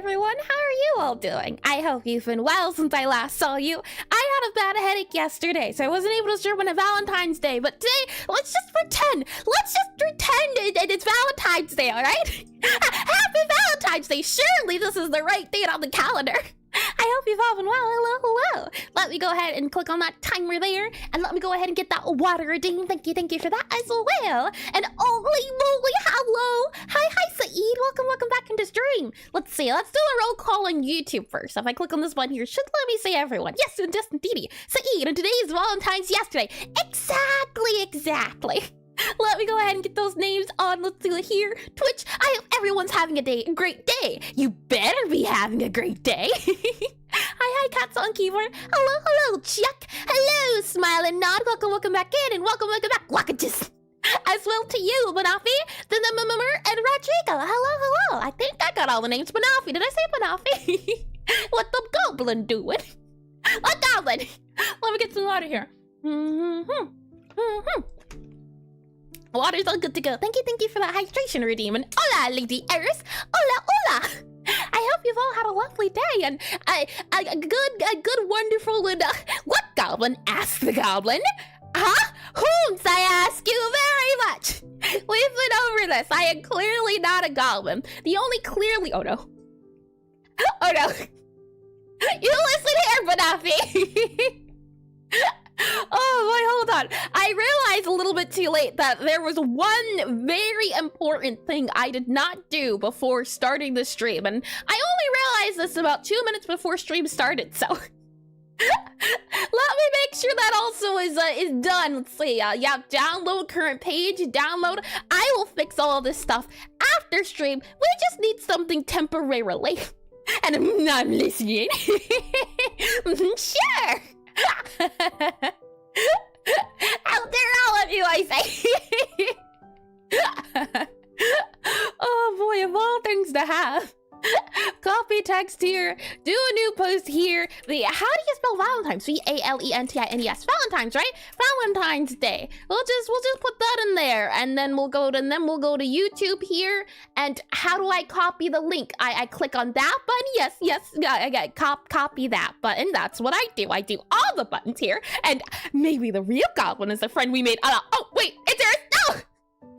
everyone, how are you all doing? I hope you've been well since I last saw you. I had a bad headache yesterday, so I wasn't able to stream on a Valentine's Day, but today, let's just pretend it's Valentine's Day, alright? Happy Valentine's Day! Surely this is the right date on the calendar. I hope you've all been well. Hello. Let me go ahead and click on that timer there, and let me go ahead and get that water redeemed. Thank you for that as well. And holy moly, hello. Hi, Saeed. Welcome back into stream. Let's see, let's do a roll call on YouTube first. If I click on this button here, should let me say everyone. Yes, and just indeed. Saeed, and today is Valentine's yesterday. Exactly. Let me go ahead and get those names on. Let's do it here. Twitch, I hope everyone's having a great day. You better be having a great day. Hi, Cats on keyboard. Hello, Chuck. Hello, Smile and Nod. Welcome back in, and welcome back. Wackages. As well to you, Banafi, and Rodrigo. Hello. I think I got all the names. Banafi, did I say Banafi? What the goblin doing? What goblin? Let me get some water here. Water's all good to go. Thank you for that hydration redeem. And hola, Lady Eris. Hola. I hope you've all had a lovely day and a good, wonderful. What goblin? Asked the goblin. Huh? Whom's I ask you very much. We've been over this. I am clearly not a goblin. The only clearly. Oh no. You listen here, Banafi. Oh boy, hold on. I realized a little bit too late that there was one very important thing I did not do before starting the stream, and I only realized this about 2 minutes before stream started, so let me make sure that also is done. Let's see, yeah, download current page, download. I will fix all of this stuff after stream. We just need something temporarily. And I'm listening. Sure. Out there, all of you, I say. Oh boy, of all things to have. Copy text here, do a new post here. How do you spell Valentines? Valentines, Valentines, right? Valentine's Day. We'll just put that in there, and then we'll go to YouTube here. And how do I copy the link? I click on that button. Yes. I copy that button. That's what I do. I do all the buttons here. And maybe the real goblin is the friend we made. Oh wait, it's yours. No.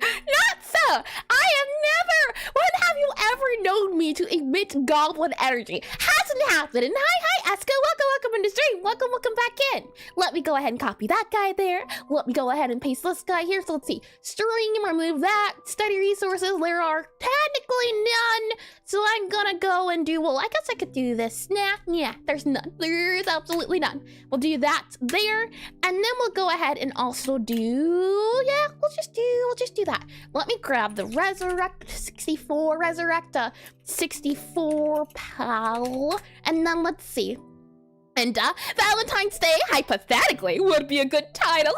Not so! I have never! When have you ever known me to emit goblin energy? Hasn't happened! And hi, Esko! Welcome into stream! Welcome back in! Let me go ahead and copy that guy there. Let me go ahead and paste this guy here. So let's see. Stream, remove that. Study resources, there are technically none. So I'm gonna go and do, well, I guess I could do this. Nah, yeah, there's none. There's absolutely none. We'll do that there. And then we'll go ahead and also do, yeah, we'll just do that. Let me grab the Resurrect 64 pal. And then let's see. And Valentine's Day, hypothetically, would be a good title.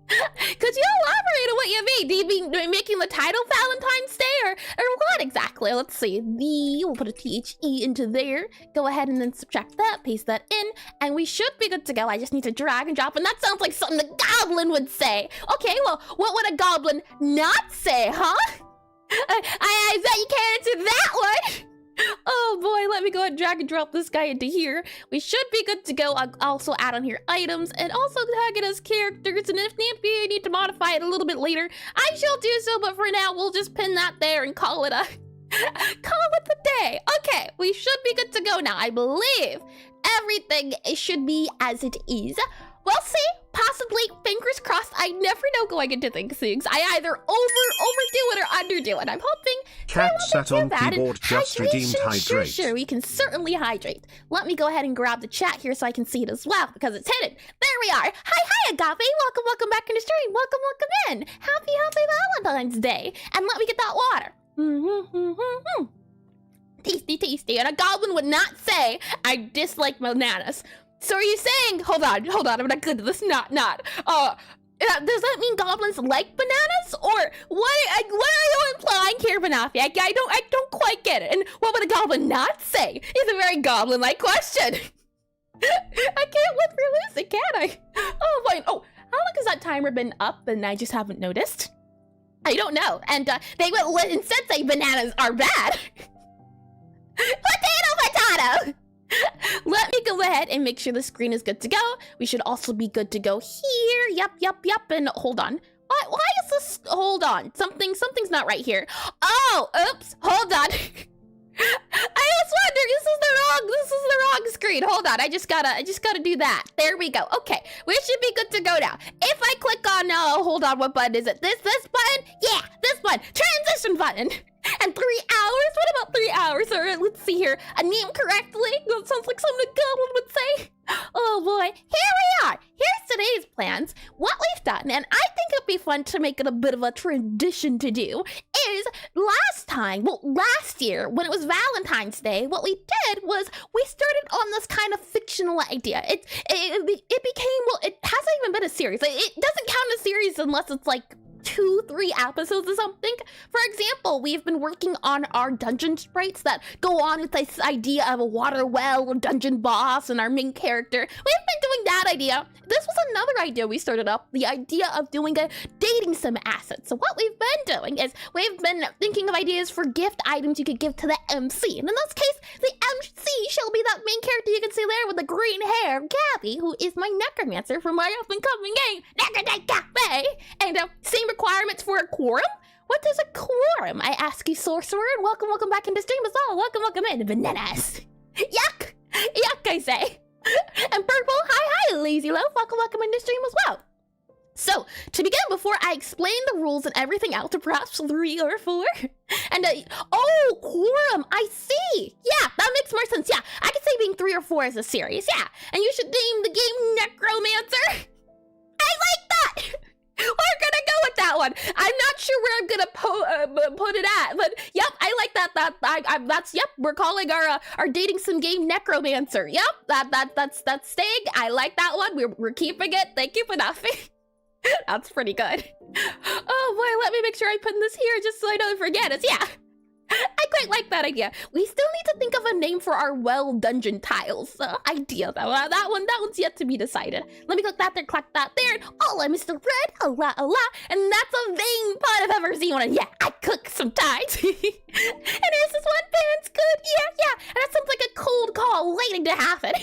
Could you elaborate on what you mean? Do you mean making the title Valentine's Day or what exactly? Let's see. We'll put a THE into there. Go ahead and then subtract that, paste that in, and we should be good to go. I just need to drag and drop, and that sounds like something a goblin would say. Okay, well, what would a goblin not say, huh? I bet you can't answer that one. Oh boy, let me go ahead and drag and drop this guy into here. We should be good to go. I'll also add on here items and also tag it as characters, and if you need to modify it a little bit later, I shall do so, but for now, we'll just pin that there and call it the day. Okay, we should be good to go now. I believe everything should be as it is. We'll see. Possibly, fingers crossed. I never know going into things. I either overdo it or underdo it. I'm hoping Cat sat on keyboard, just redeemed hydrate. Sure, we can certainly hydrate. Let me go ahead and grab the chat here so I can see it as well, because it's hidden. There we are. Hi, Agape. Welcome back into stream. Welcome in. Happy Valentine's Day. And let me get that water. Tasty. And a goblin would not say, I dislike bananas. So are you saying, hold on, I'm not good at this, not. Does that mean goblins like bananas? Or what are you implying here, Banafi? I don't quite get it. And what would a goblin not say? It's a very goblin-like question. I can't live through this, can I? Oh, boy. Oh, how long has that timer been up and I just haven't noticed? I don't know. And they will instead say bananas are bad. shadow. Let me go ahead and make sure the screen is good to go. We should also be good to go here. Yep. And hold on. Why is this? Hold on. Something's not right here. Oh, oops. Hold on. I was wondering, this is the wrong screen. Hold on, I just gotta do that. There we go. Okay, we should be good to go now. If I click on, hold on, what button is it? This button? Yeah, this button. Transition button. And 3 hours? What about 3 hours? Or let's see here. A name correctly? That sounds like something a goblin would say. Oh boy, here we are. Here's today's plans. What we've done, and I think it'd be fun to make it a bit of a tradition to do, is last year, when it was Valentine's Day, what we did was we started on this kind of fictional idea. It became, well, it hasn't even been a series. It doesn't count as a series unless it's like 2-3 episodes or something. For example, we've been working on our dungeon sprites that go on with this idea of a water well, a dungeon boss, and our main character. We've been doing that idea. This was another idea we started up, the idea of doing a dating sim asset. So what we've been doing is we've been thinking of ideas for gift items you could give to the MC. And in this case, the MC shall be that main character you can see there with the green hair, Gabby, who is my necromancer from my up-and-coming game, Necromancer Cafe. And same requirements for a quorum? What is a quorum? I ask you, sorcerer, and welcome back into stream as well. Welcome in, bananas. Yuck, I say. And purple, hi, lazy loaf. Welcome into stream as well. So, to begin, before I explain the rules and everything else to perhaps 3 or 4, and oh, quorum, I see. Yeah, that makes more sense. Yeah, I could say being 3 or 4 is a series. Yeah, and you should name the game Necromancer. I like that. We're gonna go with that one. I'm not sure where I'm gonna put it at, but yep, I like that. That's yep. We're calling our dating sim game Necromancer. Yep, that's staying. I like that one. We're keeping it. Thank you for nothing. That's pretty good. Oh boy, let me make sure I put this here just so I don't forget it. Yeah. I quite like that idea. We still need to think of a name for our well dungeon tiles idea though. That one's yet to be decided. Let me click that there, clack that there. Hola, Mr. Red, hola, and that's a vain pun if I've ever seen one. And yeah, I cook sometimes. And here's this one, fans good. Yeah, and that sounds like a cold call waiting to happen.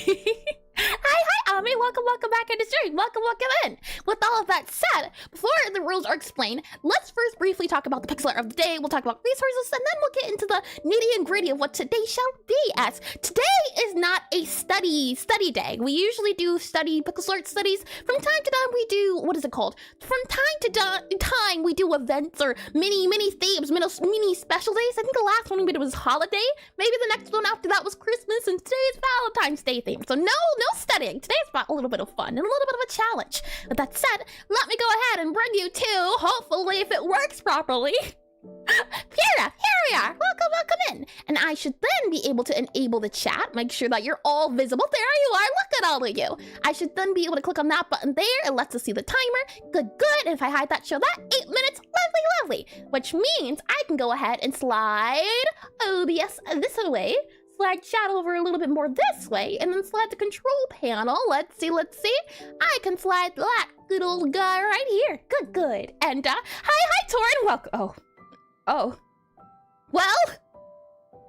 Hi, Ami. Welcome back into stream. Welcome in. With all of that said, before the rules are explained, let's first briefly talk about the Pixelart of the day. We'll talk about resources, and then we'll get into the nitty and gritty of what today shall be, as today is not a study day. We usually do Pixelart studies. From time to time, we do, what is it called? From time to time, we do events or mini themes, mini special days. I think the last one we did was holiday. Maybe the next one after that was Christmas, and today is Valentine's Day theme. So no studying. Today's about a little bit of fun and a little bit of a challenge. But that said, let me go ahead and bring you to, hopefully if it works properly, here we are. Welcome in. And I should then be able to enable the chat, make sure that you're all visible. There you are. Look at all of you. I should then be able to click on that button there. It lets us see the timer. Good. And if I hide that, show that 8 minutes. Lovely. Which means I can go ahead and slide OBS this way. Slide chat over a little bit more this way, and then slide the control panel. Let's see. I can slide that good old guy right here. Good. And hi, Torin. Welcome. Oh. Well,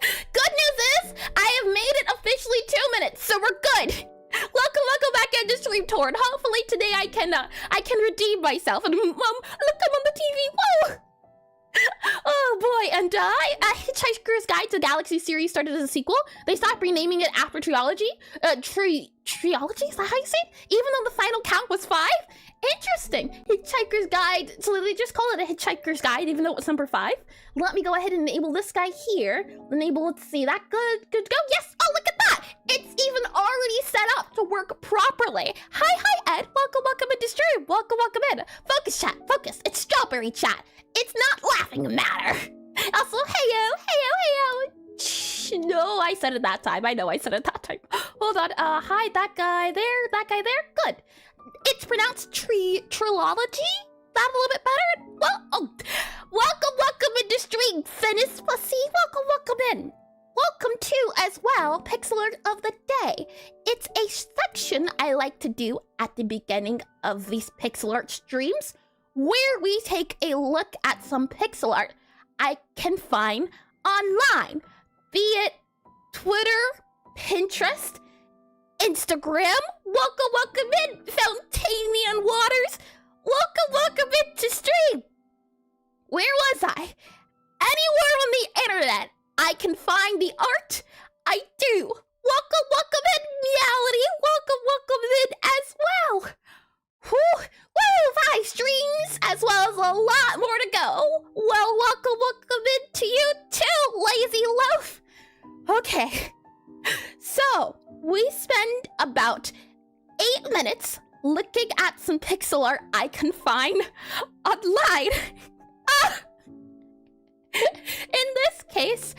good news is I have made it officially 2 minutes, so we're good. Welcome back into stream, Torin. Hopefully today I can redeem myself. And look, I'm on the TV. Whoa. Oh boy, and Hitchhiker's Guide to the Galaxy series started as a sequel. They stopped renaming it after Trilogy. Trilogy? Is that how you say it? Even though the final count was 5? Interesting. Hitchhiker's Guide. So they just call it a Hitchhiker's Guide even though it was number 5? Let me go ahead and enable this guy here. Let's see. That good to go? Yes! Oh, look at that! It's even already set up to work properly. Hi, Ed. Welcome into stream. Welcome in. Focus, chat. Focus. It's strawberry chat. It's not laughing matter. Also, heyo. No, I said it that time. I know I said it that time. Hold on. Hi, that guy there. Good. It's pronounced trilogy? That a little bit better? Well, welcome into stream, Finis Pussy. Welcome in. Welcome to, as well, Pixelart of the Day. It's a section I like to do at the beginning of these Pixelart streams, where we take a look at some pixel art I can find online, be it Twitter, Pinterest, Instagram. Welcome in, Valentine Waters. Welcome into stream. Where was I? Anywhere on the internet I can find the art, I do. Welcome in, Meowity. Welcome in as well. Whew, 5 streams, as well as a lot more to go. Well, welcome in to you too, Lazy Loaf. Okay, so we spend about 8 minutes looking at some pixel art I can find online. In this case,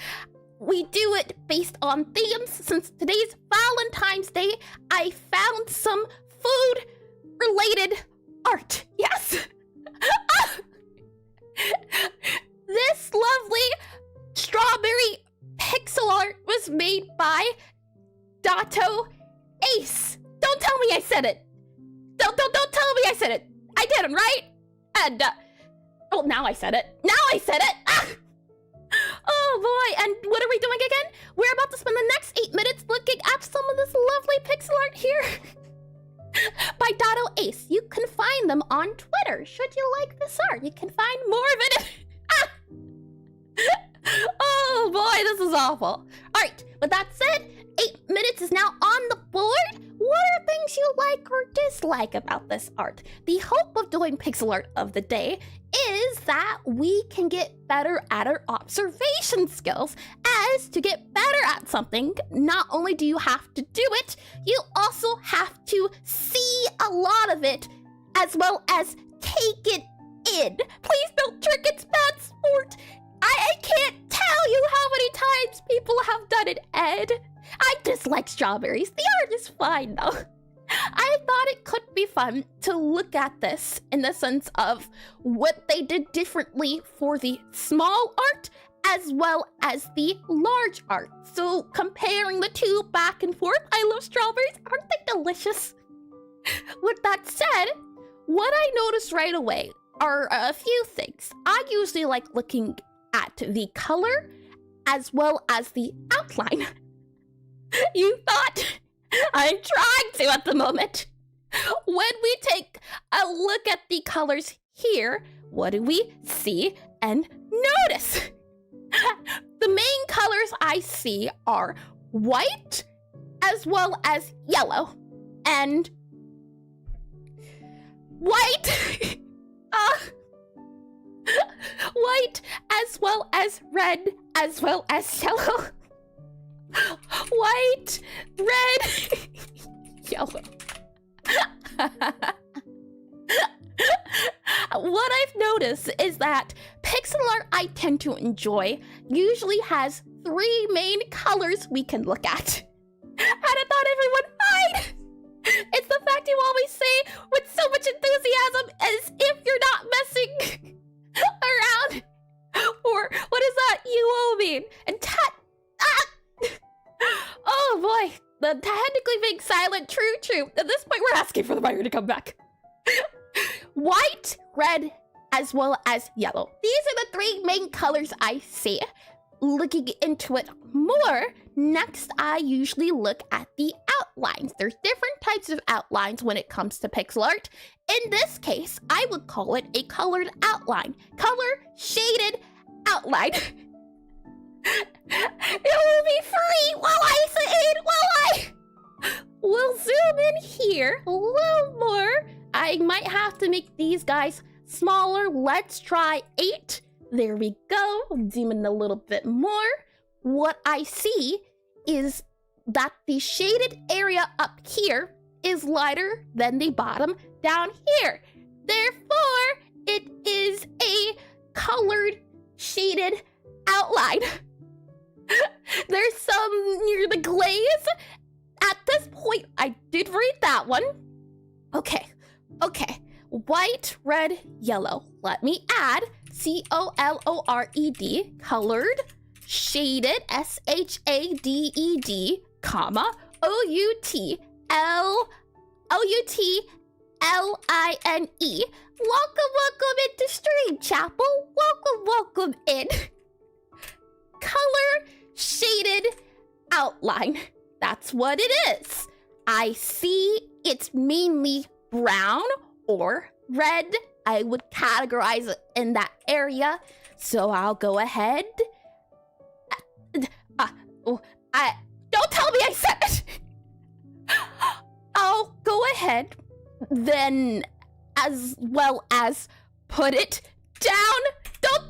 we do it based on themes. Since today's Valentine's Day, I found some food-related art. Yes! This lovely strawberry pixel art was made by Dato Ace. Don't tell me I said it. Don't tell me I said it. I didn't, right? And, oh, now I said it. Oh boy, and what are we doing again? We're about to spend the next 8 minutes looking at some of this lovely pixel art here by Dato Ace. You can find them on Twitter. Should you like this art, you can find more of it. Oh boy, this is awful. All right, with that said, 8 minutes is now on the board. What are things you like or dislike about this art? The hope of doing pixel art of the day is that we can get better at our observation skills. As to get better at something, not only do you have to do it, you also have to see a lot of it, as well as take it in. Please don't trick, it's bad sport. I can't tell you how many times people have done it, Ed. I dislike strawberries. The art is fine, though. I thought it could be fun to look at this in the sense of what they did differently for the small art as well as the large art. So comparing the two back and forth, I love strawberries. Aren't they delicious? With that said, what I noticed right away are a few things. I usually like looking at the color as well as the outline. You thought? I'm trying to at the moment. When we take a look at the colors here, what do we see and notice? The main colors I see are white as well as yellow. And white, white as well as red as well as yellow. White, red, yellow. What I've noticed is that pixel art I tend to enjoy usually has 3 main colors we can look at. And I thought everyone hide. It's the fact you always say with so much enthusiasm as if you're not messing around. Or what does that UO mean? And oh boy, the technically being silent, true. At this point, we're asking for the writer to come back. White, red, as well as yellow. These are the 3 main colors I see. Looking into it more, next I usually look at the outlines. There's different types of outlines when it comes to pixel art. In this case, I would call it a colored outline. Color shaded outline. It will be free while I say it, we'll zoom in here a little more. I might have to make these guys smaller. Let's try 8. There we go. Zoom in a little bit more. What I see is that the shaded area up here is lighter than the bottom down here. Therefore, it is a colored shaded outline. There's some near the glaze. At this point, I did read that one. Okay. White, red, yellow. Let me add COLORED, colored, shaded, SHADED, comma, OUTLINE. Welcome into stream, Chapel. Welcome in. Color shaded outline. That's what it is. I see it's mainly brown or red. I would categorize it in that area. So I'll go ahead. Don't tell me I said it. I'll go ahead then, as well as put it down. Don't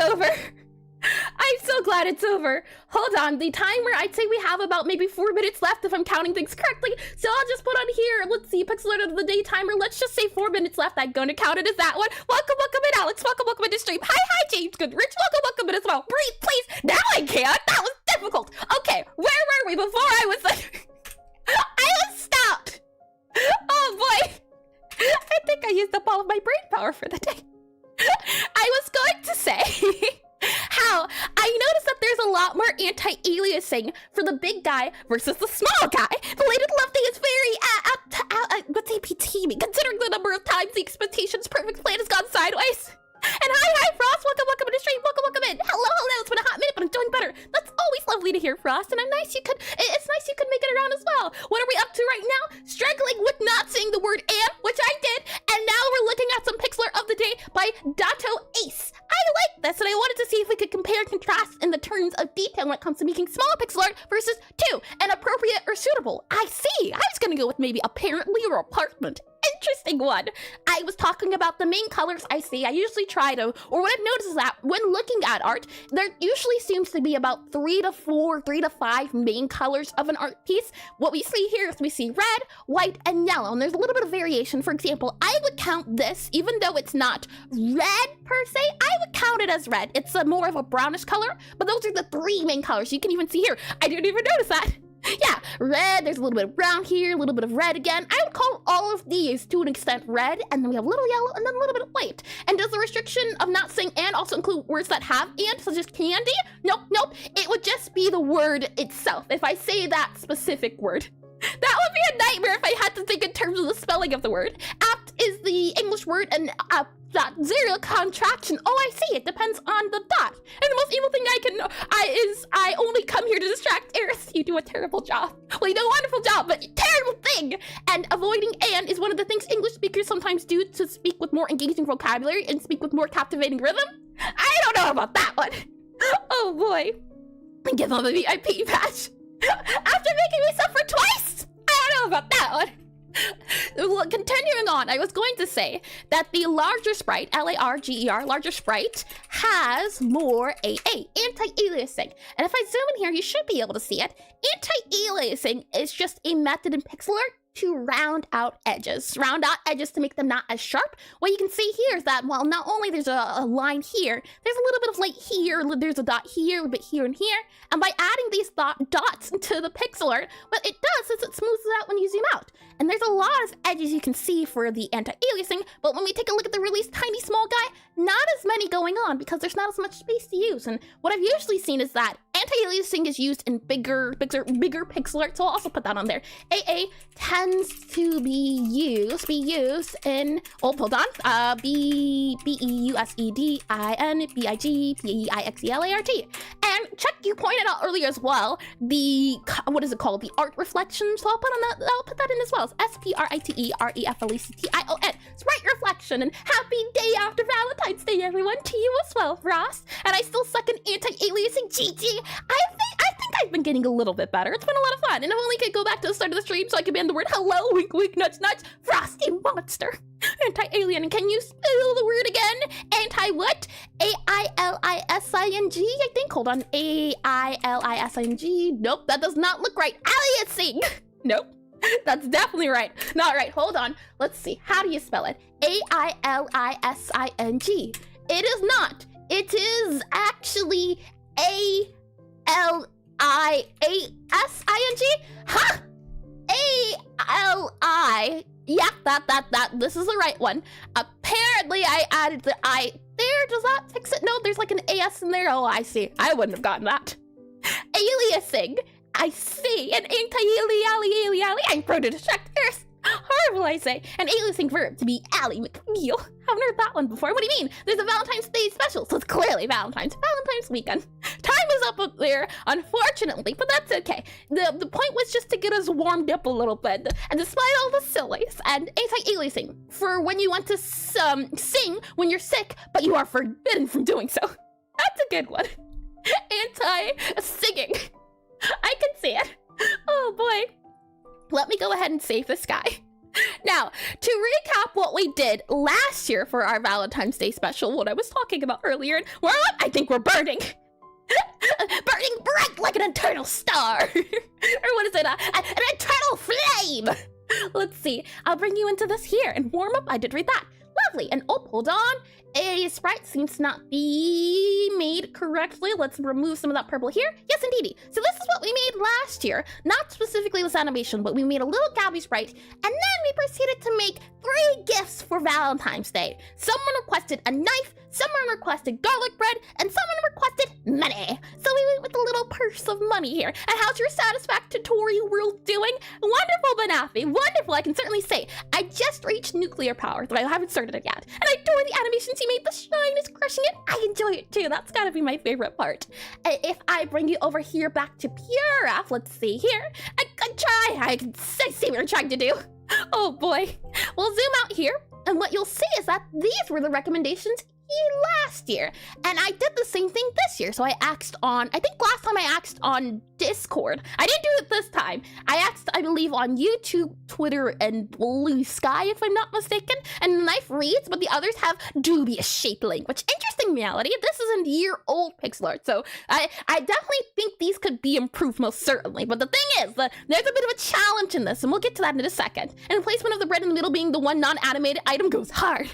over. I'm so glad it's over. Hold on, the timer, I'd say we have about maybe 4 minutes left if I'm counting things correctly. So I'll just put on here, let's see, Pixelart of the day timer. Let's just say 4 minutes left. I'm going to count it as that one. Welcome in, Alex. Welcome in to stream. Hi, James Goodrich. Welcome in as well. Breathe, please. Now I can't. That was difficult. Okay, where were we before I was like... I was stopped. Oh boy. I think I used up all of my brain power for the day. I was going to say how I noticed that there's a lot more anti-aliasing for the big guy versus the small guy. Belated Love Day is very, what's APT mean? Considering the number of times the expectations perfect plan has gone sideways. And hi, Frost. Welcome to stream. Welcome in. Hello. It's been a hot minute, but I'm doing better. That's always lovely to hear, Frost. And it's nice you could make it around as well. What are we up to right now? Struggling with not saying the word and, which I did. And now we're looking at some Pixelart of the day by Dato Ace. I like this, and I wanted to see if we could compare and contrast in the terms of detail when it comes to making small pixel art versus 2, and appropriate or suitable. I see. I was gonna go with maybe apparently or apartment. Interesting one. I was talking about the main colors I see. I usually try to, or what I've noticed is that when looking at art, there usually seems to be about 3 to 5 main colors of an art piece. What we see here is we see red, white, and yellow, and there's a little bit of variation. For example, I would count this, even though it's not red per se, I would count it as red. It's a more of a brownish color, but those are the 3 main colors. You can even see here. I didn't even notice that. Yeah, red, there's a little bit of brown here, a little bit of red again. I would call all of these, to an extent, red, and then we have a little yellow, and then a little bit of white. And does the restriction of not saying and also include words that have and, such as candy? Nope. It would just be the word itself, if I say that specific word. That would be a nightmare if I had to think in terms of the spelling of the word. Apt is the English word, and that 0 contraction. Oh, I see. It depends on the dot. And the most evil thing I only come here to distract Eris. You do a terrible job. Well, you do a wonderful job, but terrible thing. And avoiding and is one of the things English speakers sometimes do to speak with more engaging vocabulary and speak with more captivating rhythm. I don't know about that one. Oh boy. Give them a VIP badge. After making me suffer twice. I don't know about that one. Well, continuing on, I was going to say that the larger sprite, L-A-R-G-E-R, larger sprite, has more AA, anti-aliasing. And if I zoom in here, you should be able to see it. Anti-aliasing is just a method in Pixelart to round out edges to make them not as sharp. What you can see here is that while not only there's a line here, there's a little bit of light here, there's a dot here, a bit here and here, and by adding these dots to the pixel art, what it does is it smooths it out when you zoom out. And there's a lot of edges you can see for the anti-aliasing, but when we take a look at the really tiny small guy, not as many going on because there's not as much space to use. And what I've usually seen is that anti-aliasing is used in bigger pixel art, so I'll also put that on there. AA tends to be used in, hold on, B-E-U-S-E-D-I-N B-I-G-P-E-I-X-E-L-A-R-T. And Chuck, you pointed out earlier as well, what is it called? The art reflection, so I'll put that in as well. S-P-R-I-T-E-R-E-F-L-E-C-T-I-O-N. Sprite reflection, and happy day after Valentine's Day, everyone, to you as well, Ross. And I still suck in anti-aliasing. GG. I think I've been getting a little bit better. It's been a lot of fun. And if only could go back to the start of the stream so I can ban the word hello, wink, wink, nudge, nudge, frosty monster. Anti-alien. And can you spell the word again? Anti-what? A-I-L-I-S-I-N-G, I think. Hold on. A-I-L-I-S-I-N-G. Nope, that does not look right. Aliasing. Nope. That's definitely right. Not right. Hold on. Let's see. How do you spell it? A-I-L-I-S-I-N-G. It is not. It is actually A-L-I-A-S-I-N-G? Huh? A-L-I. Yeah, that. This is the right one. Apparently, I added the I there Does that fix it? No, there's like an AS in there. Oh, I see. I wouldn't have gotten that. Aliasing. I see. An anti-ali. I'm prone to distract. There's horrible, I say. An aliasing verb to be Ally McNeil. Haven't heard that one before. What do you mean? There's a Valentine's Day special, so it's clearly Valentine's weekend. Time is up there, unfortunately, but that's okay. The point was just to get us warmed up a little bit, and despite all the sillies and anti-aliasing for when you want to sing when you're sick, but you are forbidden from doing so. That's a good one. Anti-singing. I can see it. Oh boy. Let me go ahead and save this guy. Now, to recap what we did last year for our Valentine's Day special, what I was talking about earlier, and I think we're burning. Burning bright like an eternal star. Or what is it? An eternal flame. Let's see. I'll bring you into this here and warm up. I did read that. Lovely. And oh, hold on. Aseprite seems to not be made correctly. Let's remove some of that purple here. Yes, indeedy. So this is what we made last year. Not specifically this animation, but we made a little Gabby sprite, and then we proceeded to make 3 gifts for Valentine's Day. Someone requested a knife, someone requested garlic bread, and someone requested money. So we went with a little purse of money here. And how's your satisfactory world doing? Wonderful, Banafi. Wonderful, I can certainly say. I just reached nuclear power, but I haven't started it yet. And I adore the animations you made. The shine is crushing it. I enjoy it too. That's gotta be my favorite part. If I bring you over here back to Pure F, let's see here. I can see what you're trying to do. Oh boy. We'll zoom out here, and what you'll see is that these were the recommendations last year, and I did the same thing this year. So I asked on, I think last time I asked on Discord. I didn't do it this time. I asked, I believe, on YouTube, Twitter, and Blue Sky, if I'm not mistaken, and the knife reads, but the others have dubious shape language. Interesting reality. This is a year-old Pixelart, so I definitely think these could be improved, most certainly. But the thing is, there's a bit of a challenge in this, and we'll get to that in a second. And placement of the bread in the middle being the one non-animated item goes hard.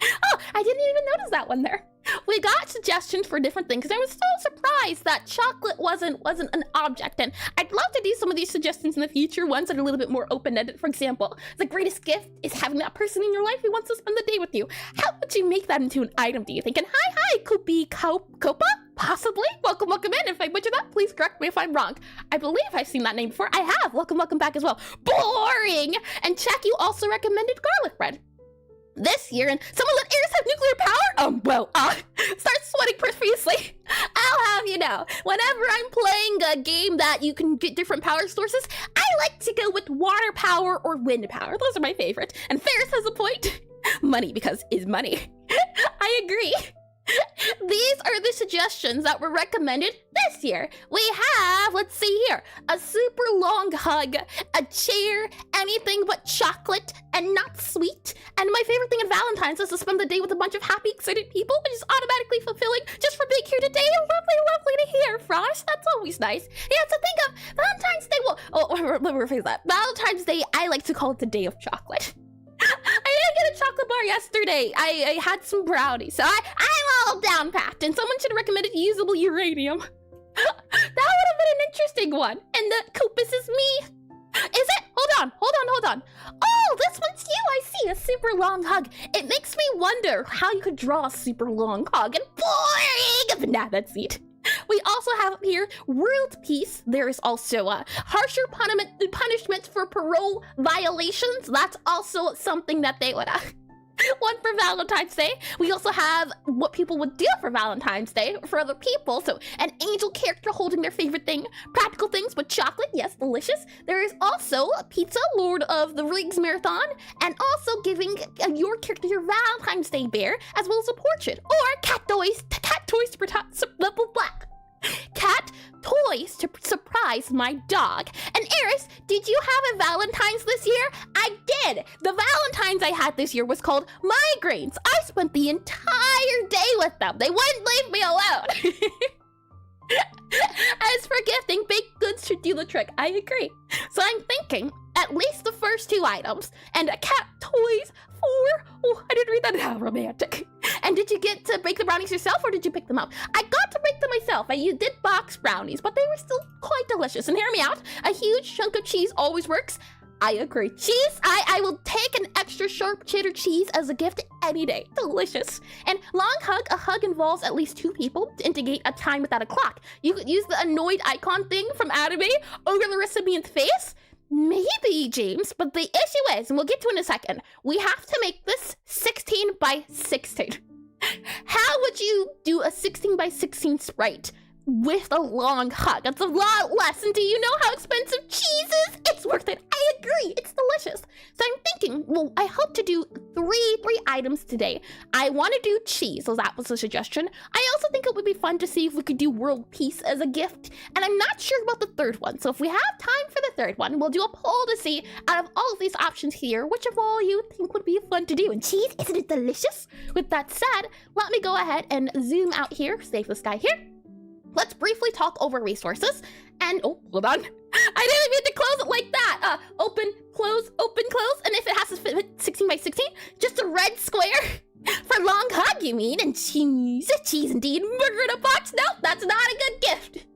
Oh, I didn't even notice that one there. We got suggestions for different things, because I was so surprised that chocolate wasn't an object, and I'd love to do some of these suggestions in the future, ones that are a little bit more open-ended. For example, the greatest gift is having that person in your life who wants to spend the day with you. How would you make that into an item, do you think? And hi, could be Copa? Possibly. Welcome in. If I butcher that, please correct me if I'm wrong. I believe I've seen that name before. I have. Welcome back as well. Boring! And check, you also recommended garlic bread this year, and someone let Eris have nuclear power? Start sweating profusely. I'll have you know, whenever I'm playing a game that you can get different power sources, I like to go with water power or wind power. Those are my favorite. And Ferris has a point. Money, because is money. I agree. These are the suggestions that were recommended this year. We have, let's see here, a super long hug, a chair, anything but chocolate and not sweet. And my favorite thing in Valentine's is to spend the day with a bunch of happy, excited people, which is automatically fulfilling just for being here today. Lovely to hear, Frosh. That's always nice. Yeah, so think of Valentine's Day. Well, let me rephrase that. Valentine's Day, I like to call it the day of chocolate. I didn't get a chocolate bar yesterday. I had some brownies, so I'm all down packed, and someone should have recommended usable uranium. That would have been an interesting one. And the Coopus is me. Is it? Hold on. Oh, this one's you. I see a super long hug. It makes me wonder how you could draw a super long hug. And boring! But nah, that's it. We also have here world peace. There is also a harsher punishment for parole violations. That's also something that they would one for Valentine's Day. We also have what people would do for Valentine's Day for other people. So an angel character holding their favorite thing, practical things with chocolate, yes, delicious. There is also a pizza, Lord of the Rings marathon, and also giving your character your Valentine's Day bear, as well as a portrait, or cat toys to surprise my dog. And Eris, did you have a Valentine's this year? I did. The Valentine's I had this year was called migraines. I spent the entire day with them. They wouldn't leave me alone. As for gifting, baked goods should do the trick. I agree. So I'm thinking at least the first 2 items, and a cat toys for, oh, I didn't read that. How romantic. And did you get to bake the brownies yourself, or did you pick them up? I got to bake them myself. You did box brownies, but they were still quite delicious. And hear me out, a huge chunk of cheese always works. I agree. Cheese, I will take an extra sharp cheddar cheese as a gift any day. Delicious. And long hug, a hug involves at least 2 people to indicate a time without a clock. You could use the annoyed icon thing from anime over the recipient's face. Maybe, James, but the issue is, and we'll get to it in a second, we have to make this 16 by 16. How would you do a 16 by 16 sprite with a long hug? That's a lot less, and do you know how expensive cheese is? It's worth it. I agree. It's delicious. So I'm thinking, well, I hope to do three items today. I want to do cheese, so that was a suggestion. I also think it would be fun to see if we could do world peace as a gift, and I'm not sure about the third one. So if we have time for the third one, we'll do a poll to see, out of all of these options here, which of all you think would be fun to do. And cheese, isn't it delicious? With that said, let me go ahead and zoom out here, save this guy here. Let's briefly talk over resources. And, oh, hold on. I didn't mean to close it like that. Open, close, and if it has to fit 16 by 16, just a red square. For long hug, you mean? And cheese indeed. Burger in a box? No, that's not a good gift.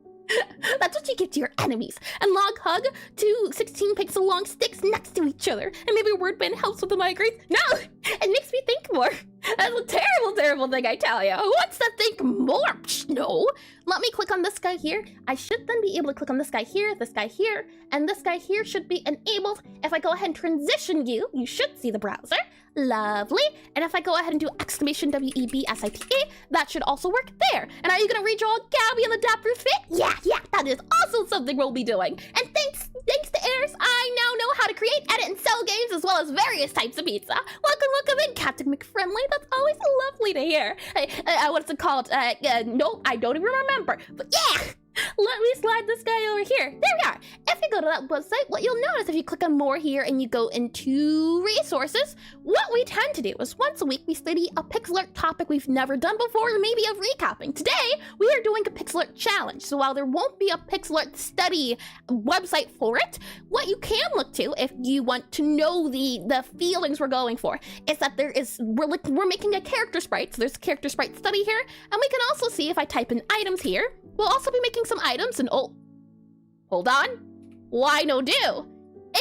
That's what you give to your enemies. And long hug, 2 16 pixel long sticks next to each other. And maybe a word band helps with the migraines. No, it makes me think more. That's a terrible, terrible thing, I tell you. Who wants to think more? No. Let me click on this guy here. I should then be able to click on this guy here, and this guy here should be enabled. If I go ahead and transition you, you should see the browser. Lovely. And if I go ahead and do exclamation WEBSITE, that should also work there. And are you gonna redraw Gabby and the Dapper Fit? Yeah, that is also something we'll be doing. And thanks to Eris, I now know how to create, edit, and sell games as well as various types of pizza. Welcome in, Captain McFriendly. That's always lovely to hear. What's it called? No, I don't even remember. But yeah! Let me slide this guy over here. There we are. If you go to that website, what you'll notice if you click on more here and you go into resources, what we tend to do is once a week we study a Pixelart topic we've never done before, or maybe a recapping. Today, we are doing a Pixelart challenge. So while there won't be a Pixelart study website for it, what you can look to if you want to know the feelings we're going for is that we're making a character sprite. So there's a character sprite study here, and we can also see if I type in items here, we'll also be making some items, and oh, hold on. Why no do?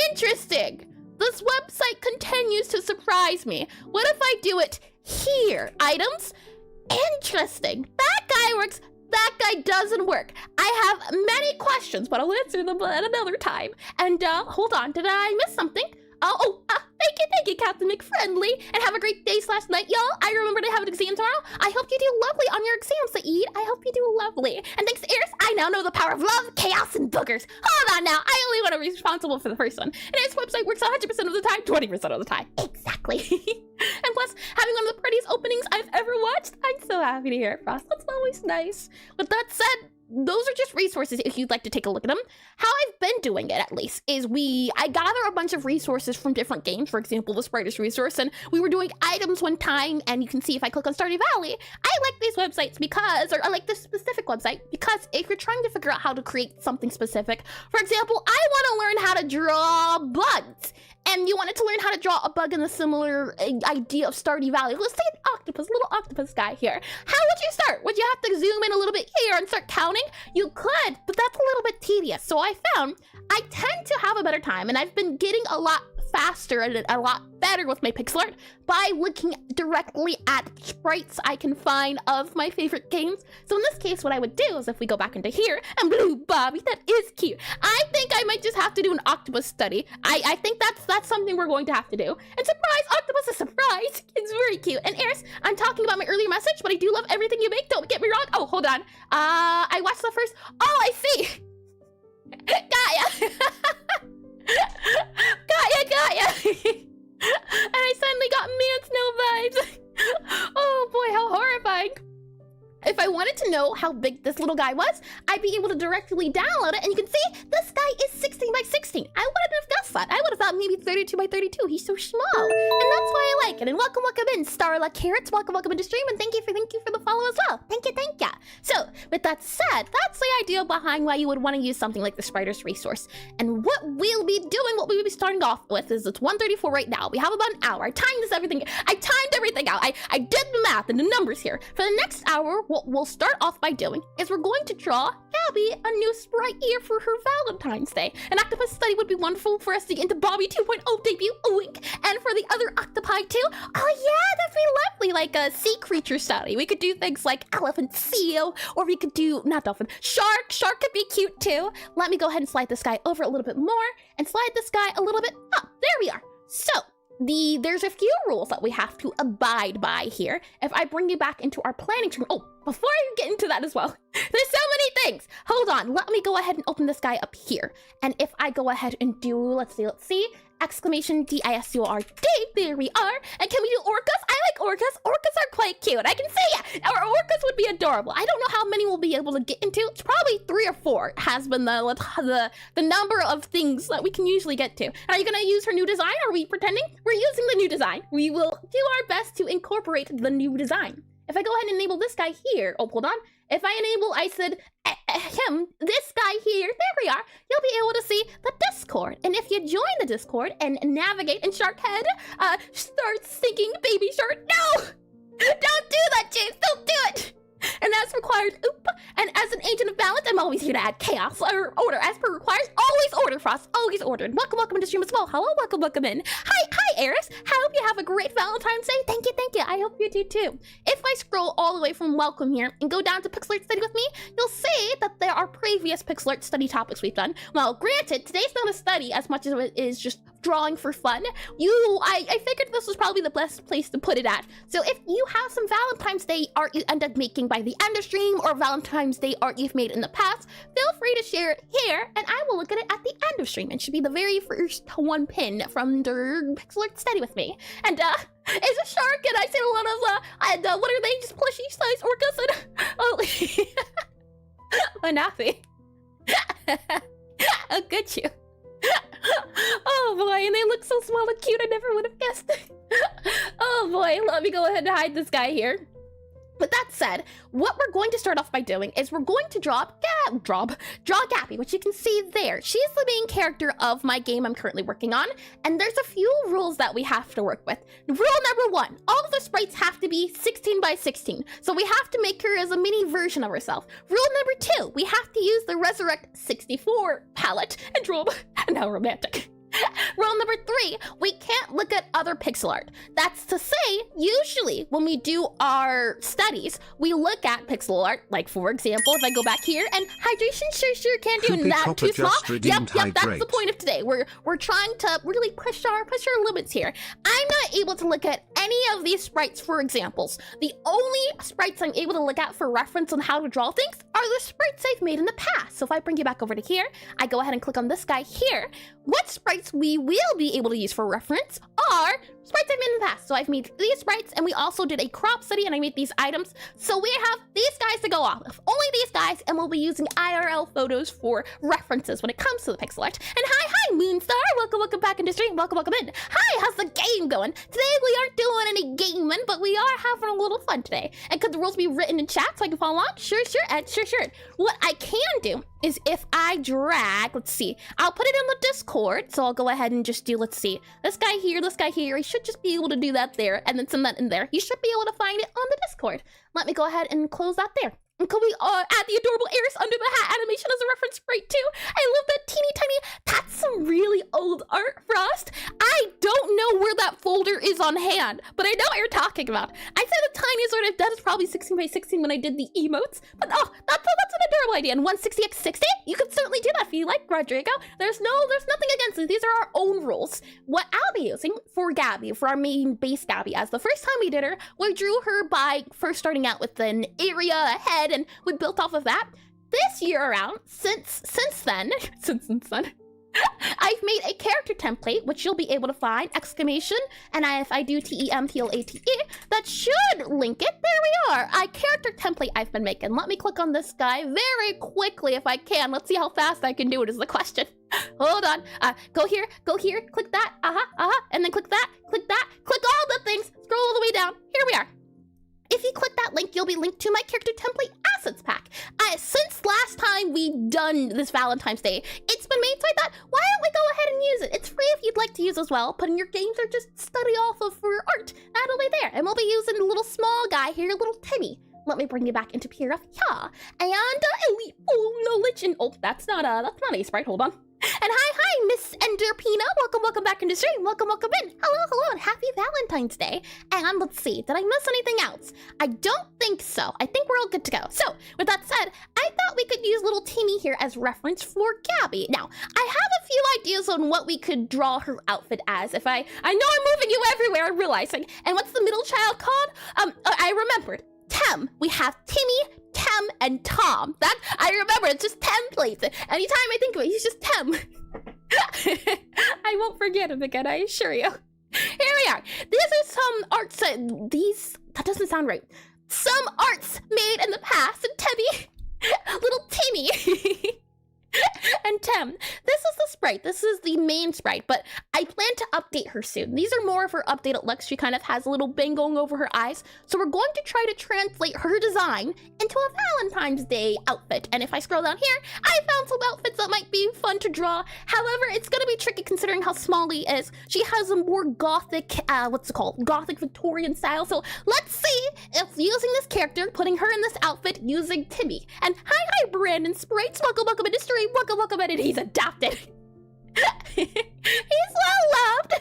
Interesting. This website continues to surprise me. What if I do it here? Items? Interesting. That guy works. That guy doesn't work. I have many questions, but I'll answer them at another time. And hold on, did I miss something? Thank you, Captain McFriendly, and have a great day / night, y'all. I remember to have an exam tomorrow. I hope you do lovely on your exam, Saeed. I hope you do lovely. And thanks to Eris, I now know the power of love, chaos, and boogers. Hold on now, I only want to be responsible for the first one. And Eris' website works 100% of the time, 20% of the time. Exactly. And plus, having one of the prettiest openings I've ever watched, I'm so happy to hear it, Frost. That's always nice. With that said, those are just resources if you'd like to take a look at them. How I've been doing it, at least, is I gather a bunch of resources from different games. For example, the Sprite resource, and we were doing items one time, and you can see if I click on Stardew Valley, I like these websites because, or I like this specific website, because if you're trying to figure out how to create something specific, for example, I want to learn how to draw bugs, and you wanted to learn how to draw a bug in a similar idea of Stardew Valley. Let's say an octopus, little octopus guy here. How would you start? Would you have to zoom in a little bit here and start counting? You could, but that's a little bit tedious. So I found I tend to have a better time, and I've been getting a lot faster and a lot better with my pixel art by looking directly at sprites I can find of my favorite games. So in this case, what I would do is if we go back into here, and Blue Bobby, that is cute. I think I might just have to do an octopus study. I think that's something we're going to have to do. And surprise, octopus is surprise. It's very cute. And Eris, I'm talking about my earlier message, but I do love everything you make. Don't get me wrong. Oh, hold on. I watched the first. Oh, I see. Gaia. Gaia. And I suddenly got Man Snow vibes. Oh boy, how horrifying. If I wanted to know how big this little guy was, I'd be able to directly download it, and you can see this guy is 16 by 16. I wouldn't have guessed that. I would have thought maybe 32 by 32. He's so small, and that's why I like it. And welcome in, Starla Carrots. Welcome into stream, and thank you for the follow as well. Thank you. So with that said, that's the idea behind why you would want to use something like the Spriter's resource. And what we'll be doing, what we will be starting off with is it's 1:34 right now. We have about an hour. I timed everything out. I did the math and the numbers here. For the next hour, what we'll start off by doing is we're going to draw Gabby a new sprite here for her Valentine's Day. An octopus study would be wonderful for us to get into Bobby 2.0 debut, oink. And for the other octopi too, oh yeah, that'd be lovely, like a sea creature study. We could do things like elephant, seal, or we could do, not dolphin, shark. Shark could be cute too. Let me go ahead and slide this guy over a little bit more and slide this guy a little bit up. There we are. So, there's a few rules that we have to abide by here. If I bring you back into our planning tree, oh, before I get into that as well, there's so many things. Hold on, let me go ahead and open this guy up here. And if I go ahead and do, let's see, exclamation DISCORD, there we are. And can we do orcas? I like orcas. Orcas are quite cute. I can see it. Our orcas would be adorable. I don't know how many we'll be able to get into. It's probably 3 or 4 has been the number of things that we can usually get to. And are you gonna use her new design? Are we pretending? We're using the new design. We will do our best to incorporate the new design. If I go ahead and enable this guy here, oh, hold on. If I enable, I said, this guy here, there we are, you'll be able to see the Discord. And if you join the Discord and navigate in Shark Head, start singing Baby Shark. No! Don't do that, James, don't do it! And as required, oop, and as an agent of balance, I'm always here to add chaos or order. As per requires, always order, Frost, always ordered. Welcome into stream as well. Hello, welcome in. Hi, Eris. I hope you have a great Valentine's Day. Thank you. I hope you do too. If I scroll all the way from welcome here and go down to Pixelart Study with me, you'll see that there are previous Pixelart Study topics we've done. Well, granted, today's not a study as much as it is just drawing for fun. I figured this was probably the best place to put it at. So if you have some Valentine's Day art you end up making by the end of stream or Valentine's Day art you've made in the past, feel free to share it here and I will look at it at the end of stream. It should be the very first one pin from the Pixelart Study with me. And it's a shark and I see a lot of what are they, just plushy size orcas and Manafi. Oh, good you. Oh boy, and they look so small and cute, I never would have guessed. Oh boy, let me go ahead and hide this guy here. With that said, what we're going to start off by doing is we're going to draw Gabby, which you can see there. She's the main character of my game I'm currently working on, and there's a few rules that we have to work with. Rule number 1, all of the sprites have to be 16 by 16, so we have to make her as a mini version of herself. Rule number 2, we have to use the Resurrect 64 palette and draw now romantic. Rule number 3, we can't look at other pixel art. That's to say, usually when we do our studies, we look at pixel art, like for example, if I go back here and hydration, sure can't do that too small. Yep, that's the point of today. We're trying to really push our limits here. I'm not able to look at any of these sprites for examples. The only sprites I'm able to look at for reference on how to draw things are the sprites I've made in the past. So if I bring you back over to here, I go ahead and click on this guy here. What sprites we will be able to use for reference are sprites I've made in the past. So I've made these sprites and we also did a crop study and I made these items. So we have these guys to go off of, only these guys, and we'll be using IRL photos for references when it comes to the pixel art. And hi Moonstar, welcome back into stream, welcome in. Hi, how's the game going? Today we aren't doing any gaming, but we are having a little fun today. And could the rules be written in chat so I can follow along? Sure, and sure. What I can do is if I drag, let's see, I'll put it in the Discord. So I'll go ahead and just do, let's see, this guy here, I should just be able to do that there and then send that in there. You should be able to find it on the Discord. Let me go ahead and close that there. And could we add the adorable Eris under the hat animation as a reference sprite too? I love that teeny tiny, that's some really old art, Frost. I don't know where that folder is on hand, but I know what you're talking about. I said the tiniest sort of, that is probably 16 by 16 when I did the emotes, but oh, that's an adorable idea. And 160x60, you could certainly do that if you like, Rodrigo. There's nothing against it. These are our own rules. What I'll be using for Gabby, for our main base Gabby, as the first time we did her, we drew her by first starting out with an area, a head, and we built off of that. This year around, since then, I've made a character template, which you'll be able to find, exclamation, and if I do TEMPLATE, that should link it. There we are, a character template I've been making. Let me click on this guy very quickly if I can. Let's see how fast I can do it is the question. Hold on, go here, click that, and then click that, click all the things, scroll all the way down. Here we are. If you click that link, you'll be linked to my character template as assets pack. Since last time we done this Valentine's Day, it's been made, so I thought, why don't we go ahead and use it? It's free if you'd like to use as well. Put in your games or just study off of for art. That'll be there. And we'll be using the little small guy here, little Timmy. Let me bring you back into PRF. Yeah. And elite knowledge and that's not Aseprite. Hold on. And hi, Miss Enderpina. Welcome back into stream. Welcome in. Hello, and happy Valentine's Day. And let's see, did I miss anything else? I don't think so. I think we're all good to go. So, with that said, I thought we could use little Timmy here as reference for Gabby. Now, I have a few ideas on what we could draw her outfit as. I know I'm moving you everywhere, I'm realizing. And what's the middle child called? I remembered. Tem. We have Timmy, Tem, and Tom. That I remember. It's just templates. Anytime I think of it, he's just Tem. I won't forget him again, I assure you. Here we are. These are some arts. That doesn't sound right. Some arts made in the past. And Tebby, little Timmy. And Tem, this is the sprite. This is the main sprite, but I plan to update her soon. These are more of her updated looks. She kind of has a little bang going over her eyes. So we're going to try to translate her design into a Valentine's Day outfit. And if I scroll down here, I found some outfits that might be fun to draw. However, it's going to be tricky considering how small he is. She has a more gothic, Gothic Victorian style. So let's see if using this character, putting her in this outfit using Timmy. And hi, Brandon Sprites. Welcome into stream. Welcome in, and he's adapted. He's well loved.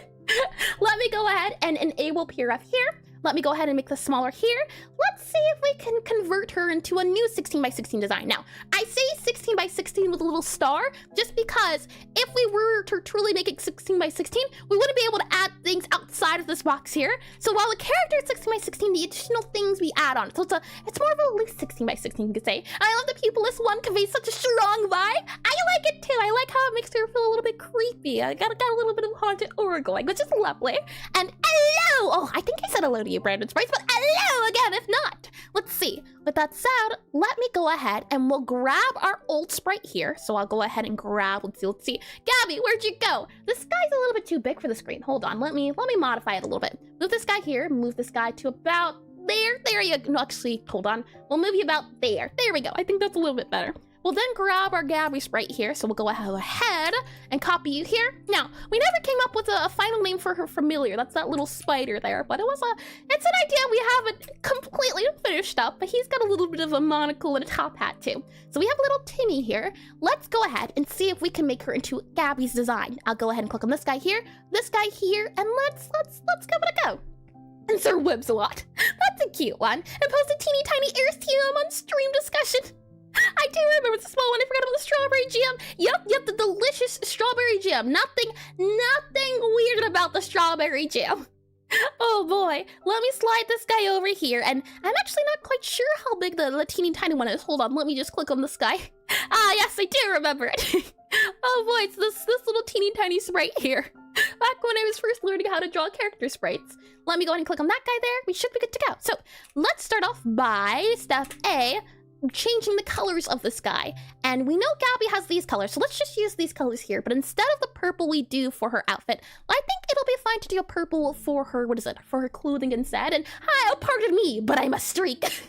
Let me go ahead and enable PRF here. Let me go ahead and make this smaller here. Let's see if we can convert her into a new 16x16 design. Now, I say 16x16 with a little star, just because if we were to truly make it 16x16, we wouldn't be able to add things outside of this box here. So while the character is 16x16, the additional things we add on. So it's more of a loose 16x16, you could say. I love the pupilless one conveys such a strong vibe. I like it too. I like how it makes her feel a little bit creepy. I got a little bit of haunted aura going, which is lovely. And hello! Oh, I think I said hello to you, Brandon Sprites, but hello again if not. Let's see. With that said, let me go ahead and we'll grab our old sprite here. So I'll go ahead and grab, let's see. Gabby, where'd you go? This guy's a little bit too big for the screen. Hold on, let me modify it a little bit. Move this guy here, move this guy to about there. There you go. No, actually, hold on. We'll move you about there. There we go. I think that's a little bit better. We'll then grab our Gabby sprite here, so we'll go ahead and copy you here. Now, we never came up with a final name for her familiar. That's that little spider there, but it's an idea we haven't completely finished up, but he's got a little bit of a monocle and a top hat too. So we have little Timmy here. Let's go ahead and see if we can make her into Gabby's design. I'll go ahead and click on this guy here, and let's give it a go. And Sir Whibs a lot. That's a cute one. And post a teeny tiny airstream on stream discussion. I do remember the small one. I forgot about the strawberry jam. Yep, the delicious strawberry jam. Nothing weird about the strawberry jam. Oh boy, let me slide this guy over here, and I'm actually not quite sure how big the teeny tiny one is. Hold on, let me just click on this guy. Ah, yes, I do remember it. Oh boy, it's this little teeny tiny sprite here. Back when I was first learning how to draw character sprites. Let me go ahead and click on that guy there. We should be good to go. So let's start off by step A, changing the colors of this guy. And we know Gabby has these colors, so let's just use these colors here. But instead of the purple we do for her outfit, I think it'll be fine to do a purple for her, for her clothing instead. And pardon me, but I'm a streak.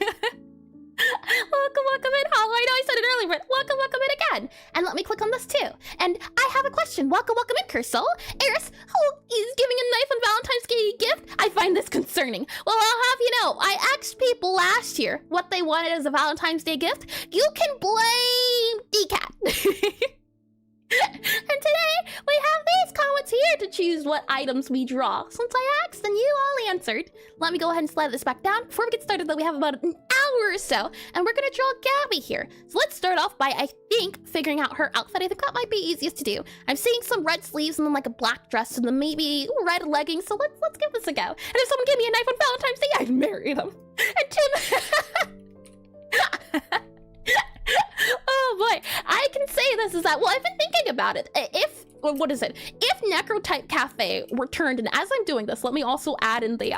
Welcome in, Hollow. I know I said it earlier, but welcome in again. And let me click on this too. And I have a question. Welcome in, Cursol. Eris, who is giving a knife on Valentine's Day gift? I find this concerning. Well, I'll have you know, I asked people last year what they wanted as a Valentine's Day gift. You can blame Decat. And today, we have these comments here to choose what items we draw. Since I asked and you all answered, let me go ahead and slide this back down. Before we get started, though, we have about an hour or so, and we're gonna draw Gabby here. So let's start off by, I think, figuring out her outfit. I think that might be easiest to do. I'm seeing some red sleeves and then like a black dress and then maybe red leggings, so let's give this a go. And if someone gave me a knife on Valentine's Day, I'd marry them. And Tim... Oh boy, I can say this is that, well, I've been thinking about it. If Necrotype Cafe returned, and as I'm doing this, let me also add in the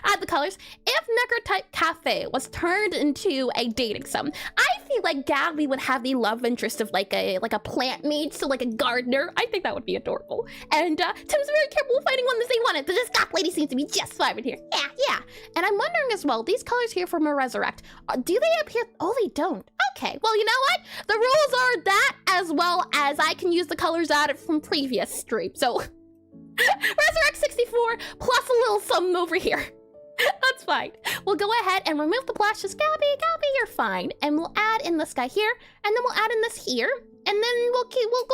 add the colors. If Necrotype Cafe was turned into a dating sim, I feel like Gabby would have the love interest of like a plant mate, so like a gardener. I think that would be adorable. And Tim's very capable of finding one that they wanted, but this cop lady seems to be just fine in here. Yeah. And I'm wondering as well, these colors here from a Resurrect, do they appear? Oh, they don't. Okay, well, you know what? The rules are that, as well as I can use the colors added from previous streams. So Resurrect 64 plus a little something over here. That's fine. We'll go ahead and remove the blushes. Gabby, you're fine. And we'll add in this guy here, and then we'll add in this here, and then we'll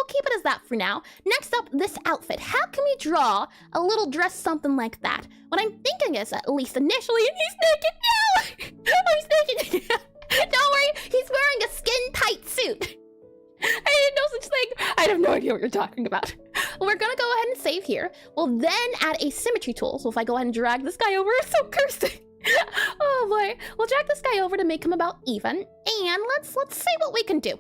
keep it as that for now. Next up, this outfit. How can we draw a little dress something like that? What I'm thinking is, at least initially, and he's naked. No! Oh, he's naked. Don't worry, he's wearing a skin-tight suit. I didn't know such thing. I have no idea what you're talking about. We're gonna go ahead and save here. We'll then add a symmetry tool. So if I go ahead and drag this guy over, it's so cursed. Oh boy. We'll drag this guy over to make him about even. And let's see what we can do.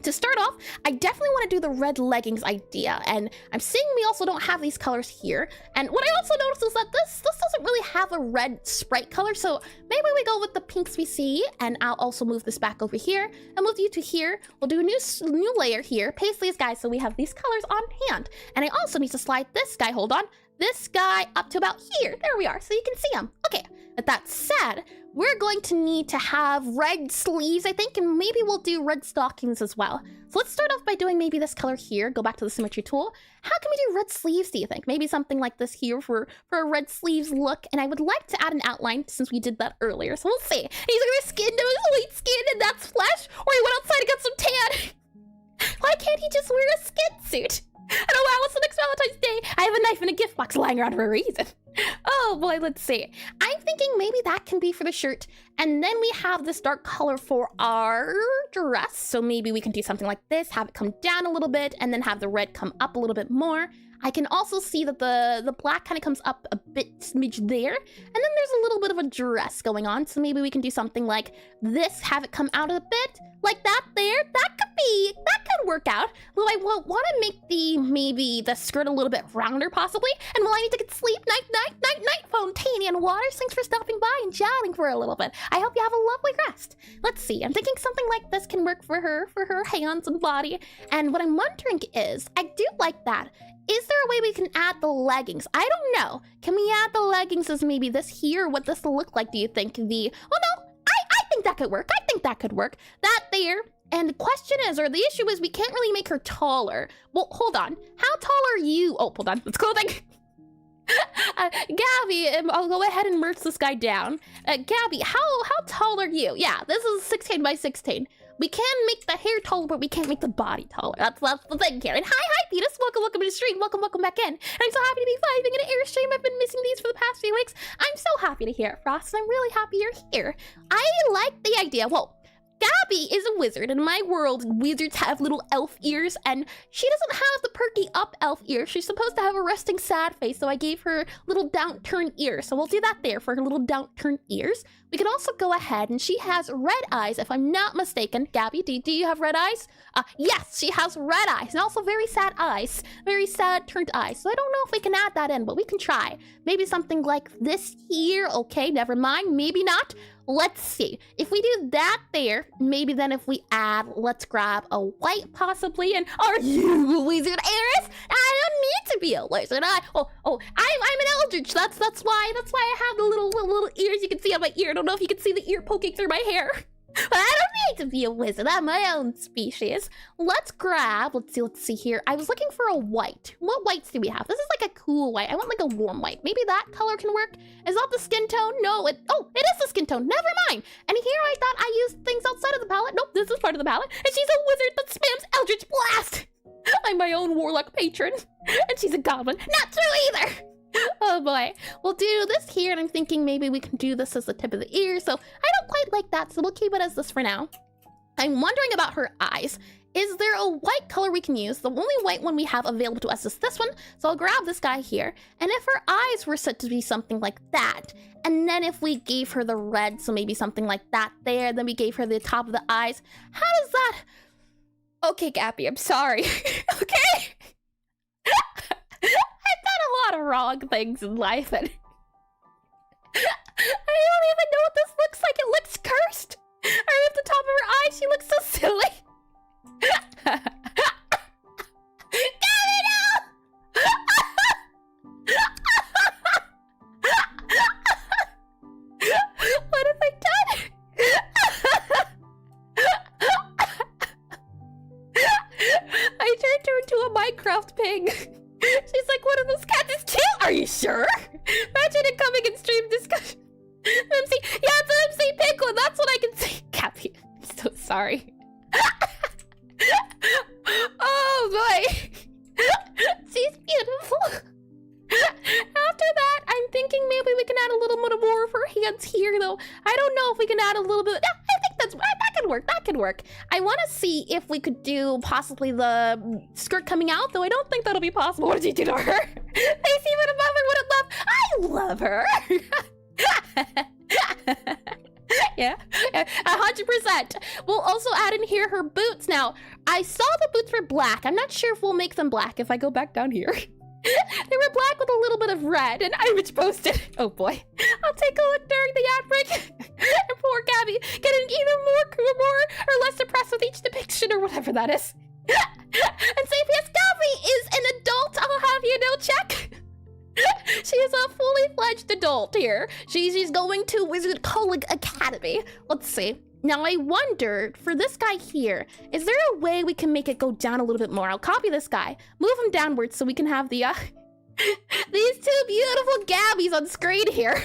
To start off, I definitely want to do the red leggings idea, and I'm seeing we also don't have these colors here. And what I also noticed is that this doesn't really have a red sprite color, so maybe we go with the pinks we see, and I'll also move this back over here, and move you to here. We'll do a new layer here, paste these guys so we have these colors on hand. And I also need to slide this guy, hold on, this guy up to about here. There we are, so you can see him. Okay, with that said, we're going to need to have red sleeves, I think, and maybe we'll do red stockings as well. So let's start off by doing maybe this color here, go back to the symmetry tool. How can we do red sleeves, do you think? Maybe something like this here for a red sleeves look, and I would like to add an outline since we did that earlier, so we'll see. He's gonna skin to his white skin and that's flesh, or he went outside and got some tan. Why can't he just wear a skin suit? And oh wow, what's the next Valentine's Day? I have a knife in a gift box lying around for a reason. Oh boy, let's see. I'm thinking maybe that can be for the shirt. And then we have this dark color for our dress. So maybe we can do something like this, have it come down a little bit, and then have the red come up a little bit more. I can also see that the black kind of comes up a bit smidge there. And then there's a little bit of a dress going on. So maybe we can do something like this, have it come out a bit, like that there. That could work out. Though I want to make maybe the skirt a little bit rounder possibly. And will I need to get sleep? Night, Fontanian Waters. Thanks for stopping by and chatting for a little bit. I hope you have a lovely rest. Let's see. I'm thinking something like this can work for her hands and body. And what I'm wondering is, I do like that. Is there a way we can add the leggings? I don't know. Can we add the leggings as maybe this here? What this will look like, do you think? Oh no, I think that could work. That there. And the question is, or the issue is, we can't really make her taller. Well, hold on. How tall are you? Oh, hold on. It's clothing. Gabby, I'll go ahead and merge this guy down. Gabby, how tall are you? Yeah, this is 16 by 16. We can make the hair taller, but we can't make the body taller. That's the thing here. And hi, Thetis. Welcome to the stream. Welcome back in. And I'm so happy to be vibing in an Airstream. I've been missing these for the past few weeks. I'm so happy to hear it, Frost, and I'm really happy you're here. I like the idea. Whoa. Gabby is a wizard. In my world, wizards have little elf ears, and she doesn't have the perky up elf ears. She's supposed to have a resting sad face, so I gave her little downturned ears. So we'll do that there for her little downturned ears. We can also go ahead, and she has red eyes, if I'm not mistaken. Gabby, do you have red eyes? Yes, she has red eyes, and also very sad eyes. Very sad turned eyes. So I don't know if we can add that in, but we can try. Maybe something like this here. Okay, never mind. Maybe not. Let's see. If we do that there, maybe then if we add, let's grab a white possibly. And are you a wizard, Eris? I don't need to be a wizard. I'm an eldritch. That's why I have the little ears you can see on my ear. I don't know if you can see the ear poking through my hair. But I don't need to be a wizard. I'm my own species. Let's see here. I was looking for a white. What whites do we have? This is like a cool white. I want like a warm white. Maybe that color can work. Is that the skin tone? No, it is the skin tone. Never mind. And here I thought I used things outside of the palette. Nope, this is part of the palette. And she's a wizard that spams Eldritch Blast. I'm my own warlock patron. And she's a goblin. Not true either. Oh boy. We'll do this here, and I'm thinking maybe we can do this as the tip of the ear, so I don't quite like that, so we'll keep it as this for now. I'm wondering about her eyes. Is there a white color we can use? The only white one we have available to us is this one, so I'll grab this guy here. And if her eyes were set to be something like that, and then if we gave her the red, so maybe something like that there, then we gave her the top of the eyes, how does that... Okay, Gabby, I'm sorry. Okay? I've done a lot of wrong things in life, and she looks so silly. Gabby, no! What have I done? I turned her into a Minecraft pig. She's like, one of those cats is too. Are you sure? Imagine it coming in stream discussion. MC, yeah, it's an MC Pickle. That's what I can say. Cappy, I'm so sorry. Oh boy. She's beautiful. After that, I'm thinking maybe we can add a little bit more of her hands here, though. I don't know if we can add a little bit. I think that could work. That could work. I want to see if we could do possibly the skirt coming out, though I don't think that'll be possible. What did you do to her? They see what a mother would love. I love her. Yeah, 100%. We'll also add in here her boots. Now, I saw the boots were black. I'm not sure if we'll make them black if I go back down here. They were black with a little bit of red, and image posted. Oh boy. I'll take a look during the ad break. And poor Gabby getting either more or less depressed with each depiction or whatever that is. And say, yes, Gabby is an adult. I'll have you know, check. She is a fully fledged adult here. She's going to Wizard College Academy. Let's see. Now, I wonder, for this guy here, is there a way we can make it go down a little bit more? I'll copy this guy, move him downwards so we can have the, these two beautiful Gabbies on screen here.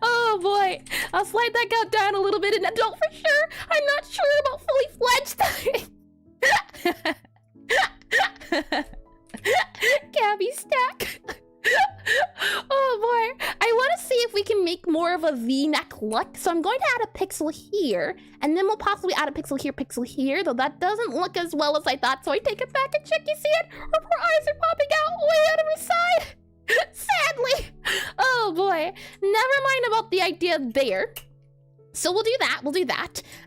Oh boy, I'll slide that guy down a little bit, an adult for sure. I'm not sure about fully fledged. Gabby stack. Oh boy, I want to see if we can make more of a V-neck look. So I'm going to add a pixel here, and then we'll possibly add a pixel here, though that doesn't look as well as I thought. So I take it back and check. You see it? Her poor eyes are popping out way out of her side. Sadly. Oh boy, never mind about the idea there. So we'll do that.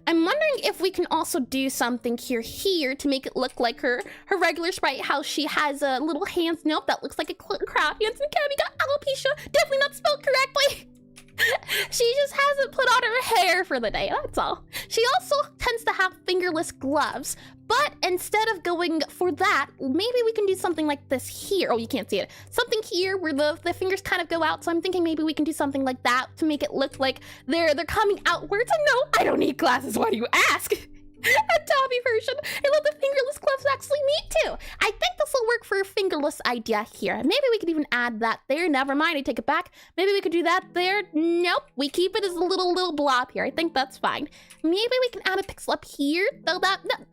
I'm wondering if we can also do something here to make it look like her regular sprite, how she has a little hands. Nope, that looks like a crab hands, and Gabby got alopecia. Definitely not spelled correctly. She just hasn't put on her hair for the day, that's all. She also tends to have fingerless gloves, but instead of going for that, maybe we can do something like this here. Oh, you can't see it. Something here where the fingers kind of go out, so I'm thinking maybe we can do something like that to make it look like they're coming outwards. And no, I don't need glasses, why do you ask? A Tommy version. I love the fingerless gloves, actually. Me too. I think this will work for a fingerless idea here. Maybe we could even add that there. Never mind, I take it back. Maybe we could do that there. Nope, we keep it as a little blob here. I think that's fine. Maybe we can add a pixel up here, though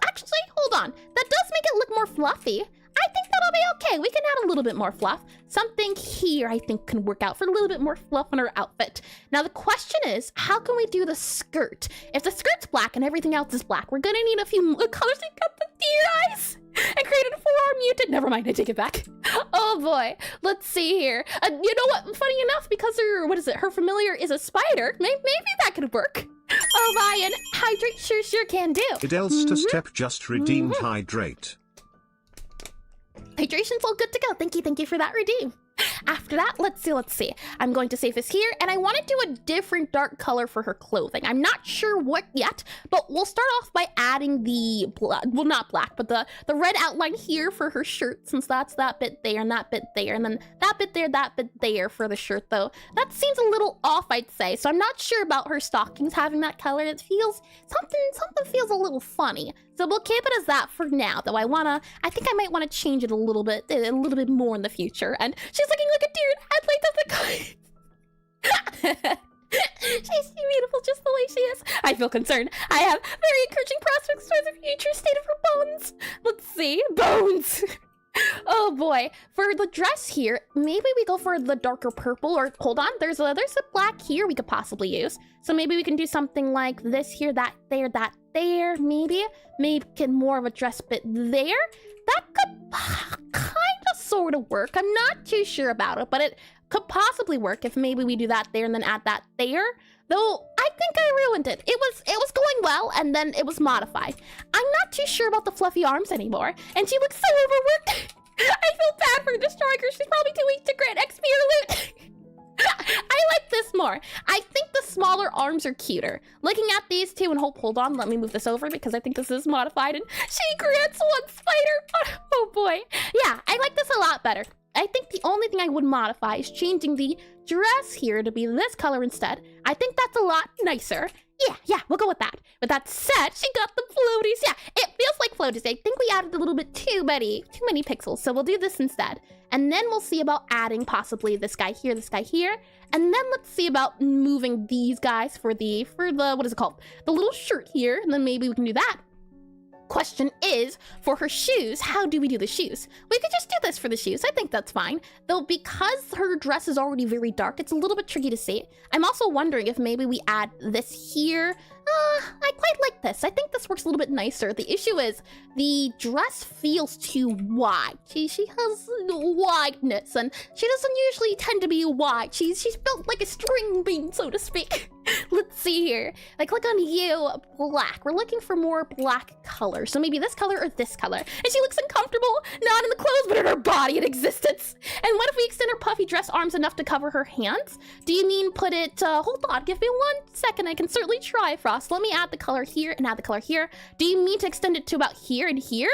actually, hold on. That does make it look more fluffy. I think that'll be okay. We can add a little bit more fluff. Something here I think can work out for a little bit more fluff on her outfit. Now the question is, how can we do the skirt? If the skirt's black and everything else is black, we're gonna need a few more colors. We got the deer eyes and created a forearm mutant. Never mind, I take it back. Oh boy, let's see here. You know what? Funny enough, because her familiar is a spider, maybe that could work. Oh, Ryan, hydrate sure can do. Idelsta step just redeemed hydrate. Hydration's all good to go. Thank you for that redeem. After that, let's see. I'm going to save this here, and I want to do a different dark color for her clothing. I'm not sure what yet, but we'll start off by adding the not black, but the red outline here for her shirt, since that's that bit there and that bit there, and then that bit there for the shirt, though. That seems a little off, I'd say, so I'm not sure about her stockings having that color. It feels, something feels a little funny. So we'll keep it as that for now, though I think I might want to change it a little bit more in the future. And she's looking like a deer in headlights of the car. She's beautiful just the way she is. I feel concerned. I have very encouraging prospects towards the future state of her bones. Let's see. Bones. Oh boy. For the dress here, maybe we go for the darker purple, or hold on, there's a black here we could possibly use. So maybe we can do something like this here, that there, maybe get more of a dress bit there. That could kind of sort of work. I'm not too sure about it, but it could possibly work if maybe we do that there and then add that there. Though I think I ruined it. It was going well, and then it was modified. I'm not too sure about the fluffy arms anymore, and she looks so overworked. I feel bad for the striker. She's probably too weak to grant XP or loot. I like this more. I think the smaller arms arms are cuter. Looking at these two and hold on, let me move this over because I think this is modified and she grants one spider. Oh boy. Yeah, I like this a lot better. I think the only thing I would modify is changing the dress here to be this color instead. I think that's a lot nicer. Yeah, we'll go with that. With that said, she got the floaties. Yeah, it feels like floaties. I think we added a little bit too many pixels, so we'll do this instead. And then we'll see about adding possibly this guy here, and then let's see about moving these guys for the what is it called? The little shirt here, and then maybe we can do that. Question is, for her shoes, how do we do the shoes? We could just do this for the shoes. I think that's fine. Though because her dress is already very dark, it's a little bit tricky to see. I'm also wondering if maybe we add this here. I quite like this. I think this works a little bit nicer. The issue is the dress feels too wide. She has wideness, and she doesn't usually tend to be wide. She's built like a string bean, so to speak. Let's see here. I click on you, black. We're looking for more black color. So maybe this color or this color. And she looks uncomfortable, not in the clothes, but in her body in existence. And what if we extend her puffy dress arms enough to cover her hands? Do you mean put it, hold on, give me 1 second. I can certainly try, Frost. Let me add the color here and add the color here. Do you mean to extend it to about here and here?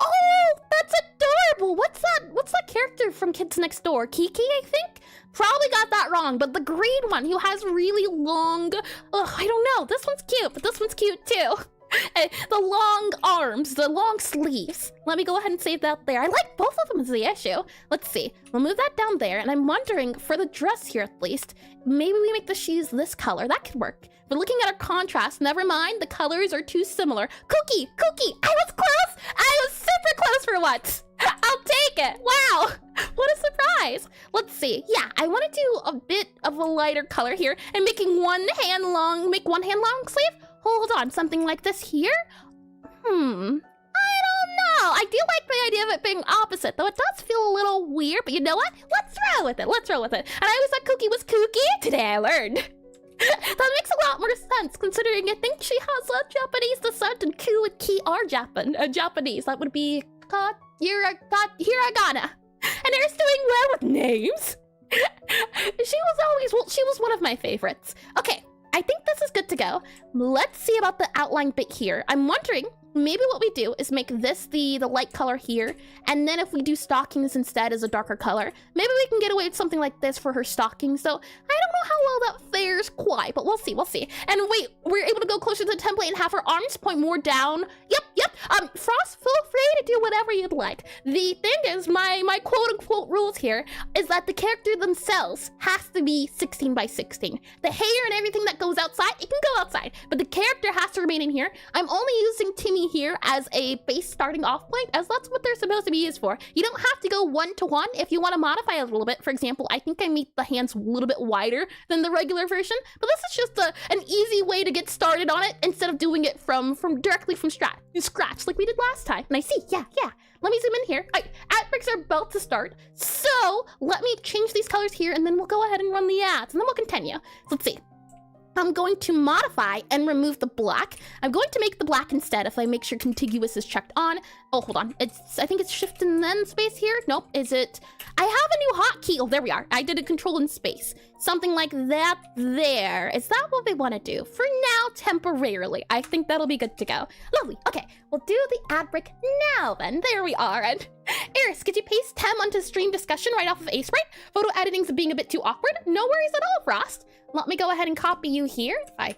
Oh, that's adorable. What's that character from Kids Next Door? Kiki, I think? Probably got that wrong, but the green one who has really long, I don't know. This one's cute, but this one's cute too. The long arms, the long sleeves. Let me go ahead and save that there. I like both of them is the issue. Let's see. We'll move that down there, and I'm wondering, for the dress here at least, maybe we make the shoes this color. That could work. But looking at our contrast, never mind, the colors are too similar. Cookie! I was close! I was super close for once! I'll take it! Wow! What a surprise! Let's see. Yeah, I want to do a bit of a lighter color here and make one hand long sleeve? Hold on, something like this here? I don't know. I do like the idea of it being opposite, though it does feel a little weird, but you know what? Let's roll with it. And I always thought Cookie was kooky. Today I learned. That makes a lot more sense, considering I think she has a Japanese descent and Ku and Ki are Japanese. That would be Hiragana. And Eris doing well with names. She was one of my favorites. Okay, I think this is good to go. Let's see about the outline bit here. I'm wondering, maybe what we do is make this the light color here, and then if we do stockings instead as a darker color, maybe we can get away with something like this for her stockings. So I don't know how well that fares quite, but we'll see. And wait, we're able to go closer to the template and have her arms point more down. Yep. Frost, feel free to do whatever you'd like. The thing is, my quote-unquote rules here is that the character themselves has to be 16 by 16. The hair and everything that goes outside, it can go outside, but the character has to remain in here. I'm only using Timmy here as a base starting off point, as that's what they're supposed to be used for. You don't have to go 1-to-1 if you want to modify a little bit. For example, I think I make the hands a little bit wider than the regular version, but this is just an easy way to get started on it instead of doing it directly from scratch like we did last time. And I see, yeah. Let me zoom in here. Ads are about to start, so let me change these colors here, and then we'll go ahead and run the ads, and then we'll continue. So let's see. I'm going to modify and remove the black. I'm going to make the black instead if I make sure contiguous is checked on. Oh, hold on. I think it's shift and then space here. Nope. Is it? I have a new hotkey. Oh, there we are. I did a control and space. Something like that there. Is that what we want to do? For now, temporarily. I think that'll be good to go. Lovely. Okay, we'll do the ad break now then. There we are. And Eris, could you paste Tem onto stream discussion right off of Aseprite? Photo editing's being a bit too awkward. No worries at all, Frost. Let me go ahead and copy you here. If I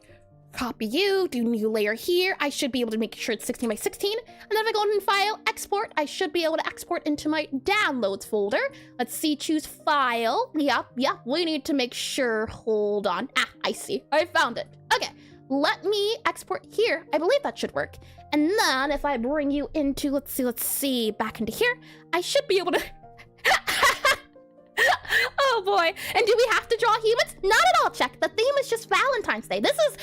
copy you, do new layer here, I should be able to make sure it's 16 by 16. And then if I go in File, Export, I should be able to export into my Downloads folder. Let's see, choose File. Yep, we need to make sure, hold on. I see, I found it. Okay, let me export here. I believe that should work. And then if I bring you into, let's see, back into here, I should be able to... Oh boy. And do we have to draw humans? Not at all, check. The theme is just Valentine's Day. This is,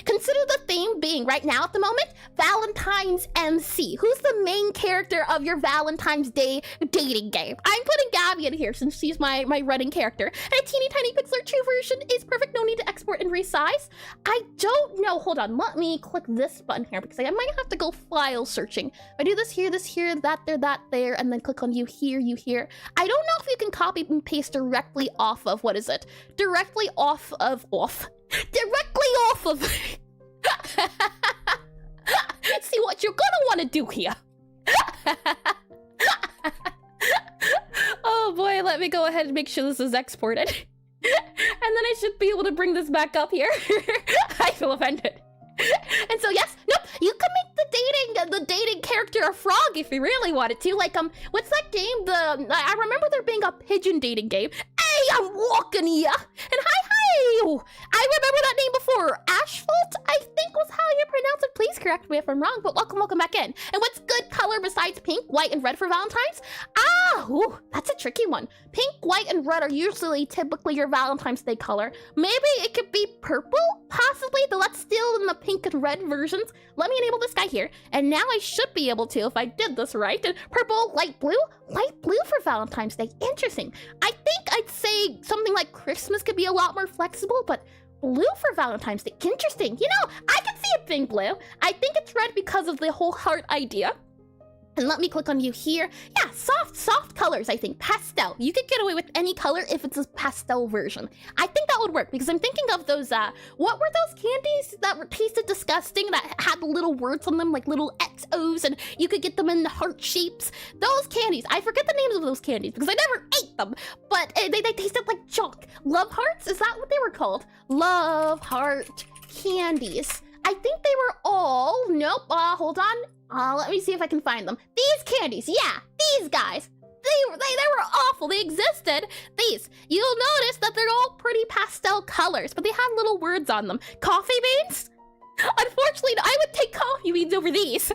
consider the theme being right now at the moment, Valentine's MC. Who's the main character of your Valentine's Day dating game? I'm putting Gabby in here since she's my running character. And a teeny tiny Pixelart true version is perfect. No need to export and resize. I don't know. Hold on. Let me click this button here because I might have to go file searching. I do this here, that there, and then click on you here. I don't know if you can copy and paste directly off of, what is it? Directly off of. See what you're gonna want to do here. Oh boy, let me go ahead and make sure this is exported. And then I should be able to bring this back up here. I feel offended. And so yes, nope, you can make the dating character a frog if you really wanted to. Like, what's that game? I remember there being a pigeon dating game. Hey, I'm walking here. And hi. I remember that name before. Asphalt, I think was how you pronounce it. Please correct me if I'm wrong, but welcome back in. And what's good color besides pink, white, and red for Valentine's? Ooh, that's a tricky one. Pink, white, and red are usually typically your Valentine's Day color. Maybe it could be purple, possibly, though that's still in the pink and red versions. Let me enable this guy here, and now I should be able to if I did this right. And purple, light blue for Valentine's Day. Interesting. I think I'd say something like Christmas could be a lot more flexible, but blue for Valentine's Day. Interesting. You know, I can see it being blue. I think it's red because of the whole heart idea. And let me click on you here. Yeah, soft colors, I think. Pastel. You could get away with any color if it's a pastel version. I think that would work because I'm thinking of those, what were those candies that were tasted disgusting that had little words on them, like little XOs, and you could get them in the heart shapes? Those candies. I forget the names of those candies because I never ate them, but they tasted like chalk. Love hearts? Is that what they were called? Love heart candies. I think they were all, nope, hold on. Let me see if I can find them. These candies, yeah, these guys. They were awful. They existed. These. You'll notice that they're all pretty pastel colors, but they had little words on them. Coffee beans? Unfortunately, I would take coffee beans over these. They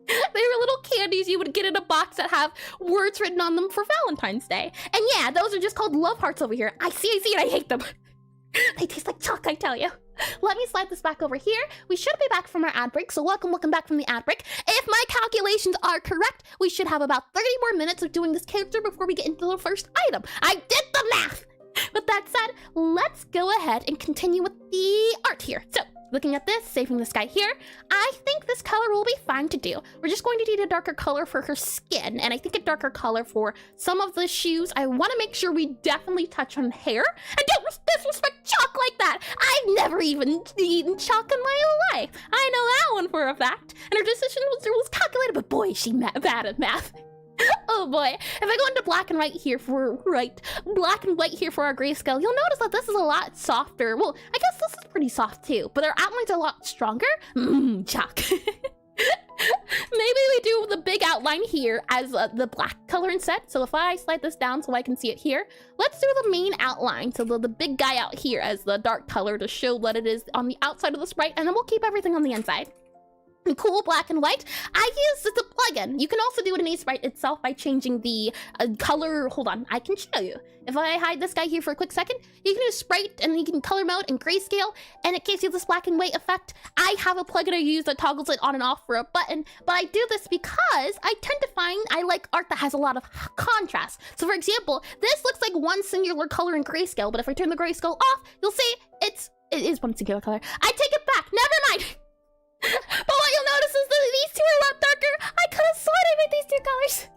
were little candies you would get in a box that have words written on them for Valentine's Day. And yeah, those are just called love hearts over here. I see, and I hate them. They taste like chalk, I tell you. Let me slide this back over here. We should be back from our ad break, so welcome back from the ad break. If my calculations are correct, we should have about 30 more minutes of doing this character before we get into the first item. I did the math! With that said, let's go ahead and continue with the art here. So, looking at this, saving this guy here, I think this color will be fine to do. We're just going to need a darker color for her skin, and I think a darker color for some of the shoes. I want to make sure we definitely touch on hair, and don't disrespect chalk like that. I've never even eaten chalk in my life. I know that one for a fact, and her decision was calculated, but boy, is she bad at math. Oh boy, if I go into black and white here for our grayscale, you'll notice that this is a lot softer. Well, I guess this is pretty soft too, but our outlines are a lot stronger. Chalk. Maybe we do the big outline here as the black color instead. So if I slide this down so I can see it here, let's do the main outline. So the big guy out here as the dark color to show what it is on the outside of the sprite, and then we'll keep everything on the inside. Cool black and white. I use the plugin. You can also do it in Aseprite itself by changing the color. Hold on, I can show you. If I hide this guy here for a quick second, you can use sprite and you can color mode and grayscale, and it gives you this black and white effect. I have a plugin I use that toggles it on and off for a button, but I do this because I tend to find I like art that has a lot of contrast. So for example, this looks like one singular color in grayscale, but if I turn the grayscale off, you'll see it is one singular color. I take it back, never mind. But what you'll notice is that these two are a lot darker. I could have sworn I made these two colors.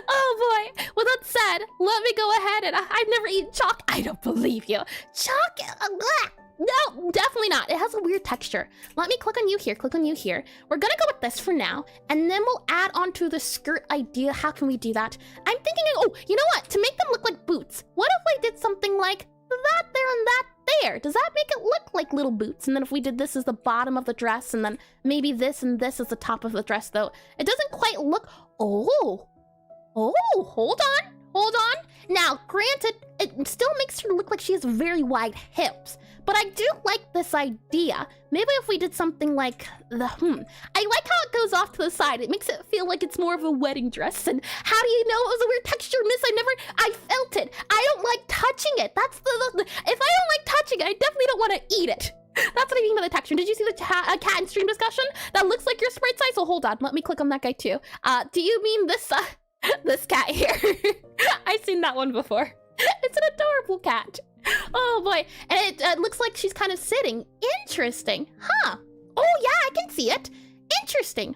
Oh boy. With that said, let me go ahead and I've never eaten chalk. I don't believe you. Chalk? No, definitely not. It has a weird texture. Let me click on you here, We're gonna go with this for now, and then we'll add on to the skirt idea. How can we do that? I'm thinking, oh, you know what? To make them look like boots, what if we did something like that there and that there? Does that make it look like little boots? And then if we did this as the bottom of the dress, and then maybe this and this as the top of the dress, though it doesn't quite look. Oh, hold on. Now granted, it still makes her look like she has very wide hips, but I do like this idea. Maybe if we did something like I like how it goes off to the side. It makes it feel like it's more of a wedding dress. And how do you know it was a weird texture, miss? I felt it. I don't like touching it. That's if I don't like touching it, I definitely don't want to eat it. That's what I mean by the texture. Did you see the cat in stream discussion? That looks like your sprite size. So hold on, let me click on that guy too. Do you mean this this cat here? I've seen that one before. It's an adorable cat. Oh boy, and it looks like she's kind of sitting. Interesting, huh? Oh yeah, I can see it. Interesting.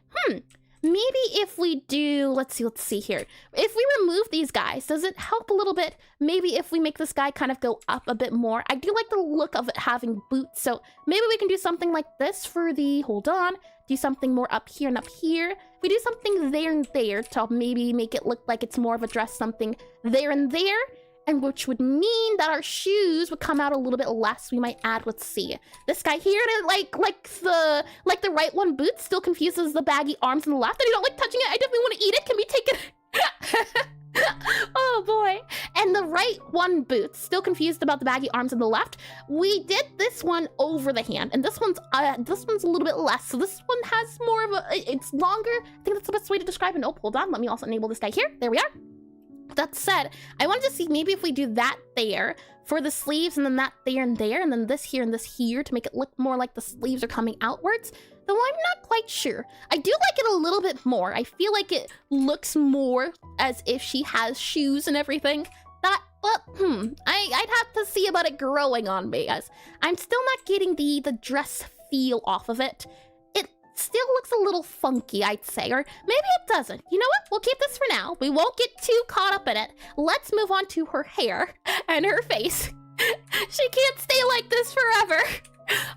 maybe if we do, let's see here. If we remove these guys, does it help a little bit? Maybe if we make this guy kind of go up a bit more. I do like the look of it having boots, so maybe we can do something like this for the, hold on, do something more up here and up here. If we do something there and there to maybe make it look like it's more of a dress, something there and there, and which would mean that our shoes would come out a little bit less. We might add, let's see, this guy here, like the right one boot still confuses the baggy arms on the left. I don't like touching it. I definitely want to eat it. Can we take it? Oh boy. And the right one boot still confused about the baggy arms on the left. We did this one over the hand, and this one's a little bit less. So this one has more of a, it's longer. I think that's the best way to describe it. Oh, hold on. Let me also enable this guy here. There we are. That said, I wanted to see maybe if we do that there for the sleeves, and then that there and there, and then this here and this here to make it look more like the sleeves are coming outwards. Though I'm not quite sure. I do like it a little bit more. I feel like it looks more as if she has shoes and everything. I'd have to see about it growing on me, as I'm still not getting the dress feel off of it. Still looks a little funky, I'd say, or maybe it doesn't. You know what? We'll keep this for now. We won't get too caught up in it. Let's move on to her hair and her face. She can't stay like this forever.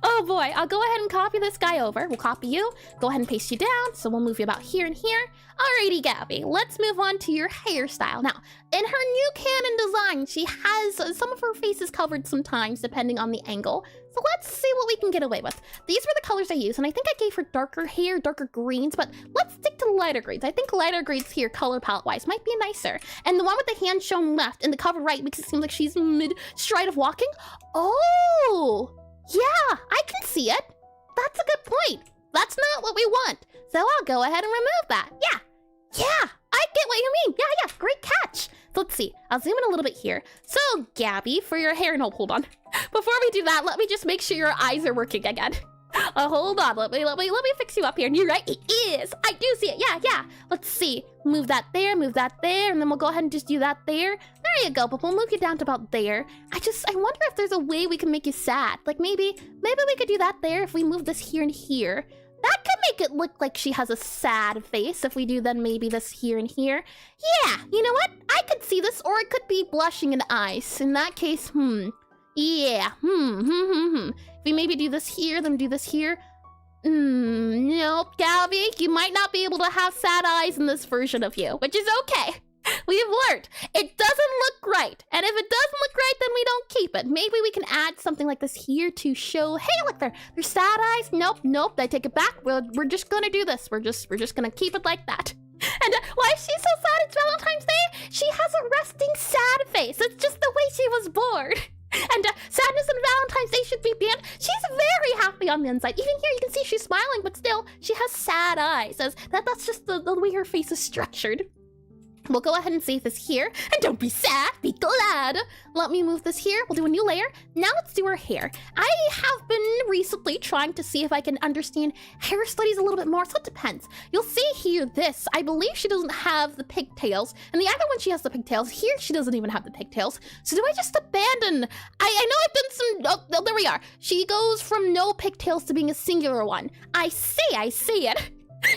Oh boy, I'll go ahead and copy this guy over. We'll copy you, go ahead and paste you down, so we'll move you about here and here. Alrighty, Gabby, let's move on to your hairstyle. Now, in her new Canon design, she has some of her faces covered sometimes, depending on the angle. So let's see what we can get away with. These were the colors I used, and I think I gave her darker hair, darker greens, but let's stick to lighter greens. I think lighter greens here, color palette-wise, might be nicer. And the one with the hand shown left and the cover right makes it seem like she's mid-stride of walking. Oh! Yeah, I can see it. That's a good point. That's not what we want. So I'll go ahead and remove that. Yeah, I get what you mean. Yeah, great catch. So let's see. I'll zoom in a little bit here. So Gabby, for your hair, no, hold on. Before we do that, let me just make sure your eyes are working again. Hold on, let me fix you up here. And you're right, it is. I do see it. Yeah. Let's see. Move that there, and then we'll go ahead and just do that there. There you go, but we'll move you down to about there. I wonder if there's a way we can make you sad. Like maybe we could do that there if we move this here and here. That could make it look like she has a sad face if we do then maybe this here and here. Yeah, you know what? I could see this, or it could be blushing in the eyes. In that case, yeah, If we maybe do this here, then do this here. Nope, Gabby, you might not be able to have sad eyes in this version of you, which is okay. We've learned. It doesn't look right. And if it doesn't look right, then we don't keep it. Maybe we can add something like this here to show, hey, look, they're sad eyes. Nope, I take it back. We're just gonna do this. We're just gonna keep it like that. And why is she so sad? It's Valentine's Day? She has a resting sad face. It's just the way she was born. And sadness and Valentine's Day should be banned. She's very happy on the inside. Even here, you can see she's smiling, but still, she has sad eyes. That's just the way her face is structured. We'll go ahead and save this here. And don't be sad, be glad. Let me move this here. We'll do a new layer. Now let's do her hair. I have been recently trying to see if I can understand hair studies a little bit more, so it depends. You'll see here this. I believe she doesn't have the pigtails. And the other one, she has the pigtails. Here, she doesn't even have the pigtails. So do I just abandon? I know I've done some... Oh, there we are. She goes from no pigtails to being a singular one. I see it.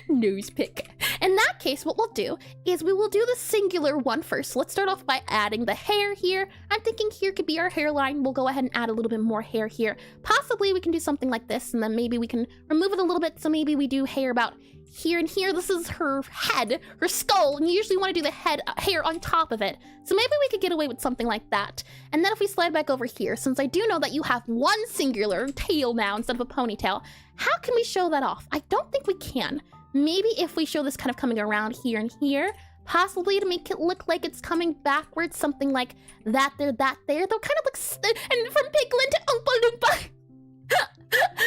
Nose pick. In that case, what we'll do is we will do the singular one first. So let's start off by adding the hair here. I'm thinking here could be our hairline. We'll go ahead and add a little bit more hair here. Possibly we can do something like this, and then maybe we can remove it a little bit. So maybe we do hair about here and here. This is her head, her skull, and you usually want to do the hair on top of it. So maybe we could get away with something like that. And then if we slide back over here, since I do know that you have one singular tail now instead of a ponytail, how can we show that off? I don't think we can. Maybe if we show this kind of coming around here and here, possibly to make it look like it's coming backwards, something like that there. Though kind of looks, and from Piglin to Oompa Loompa.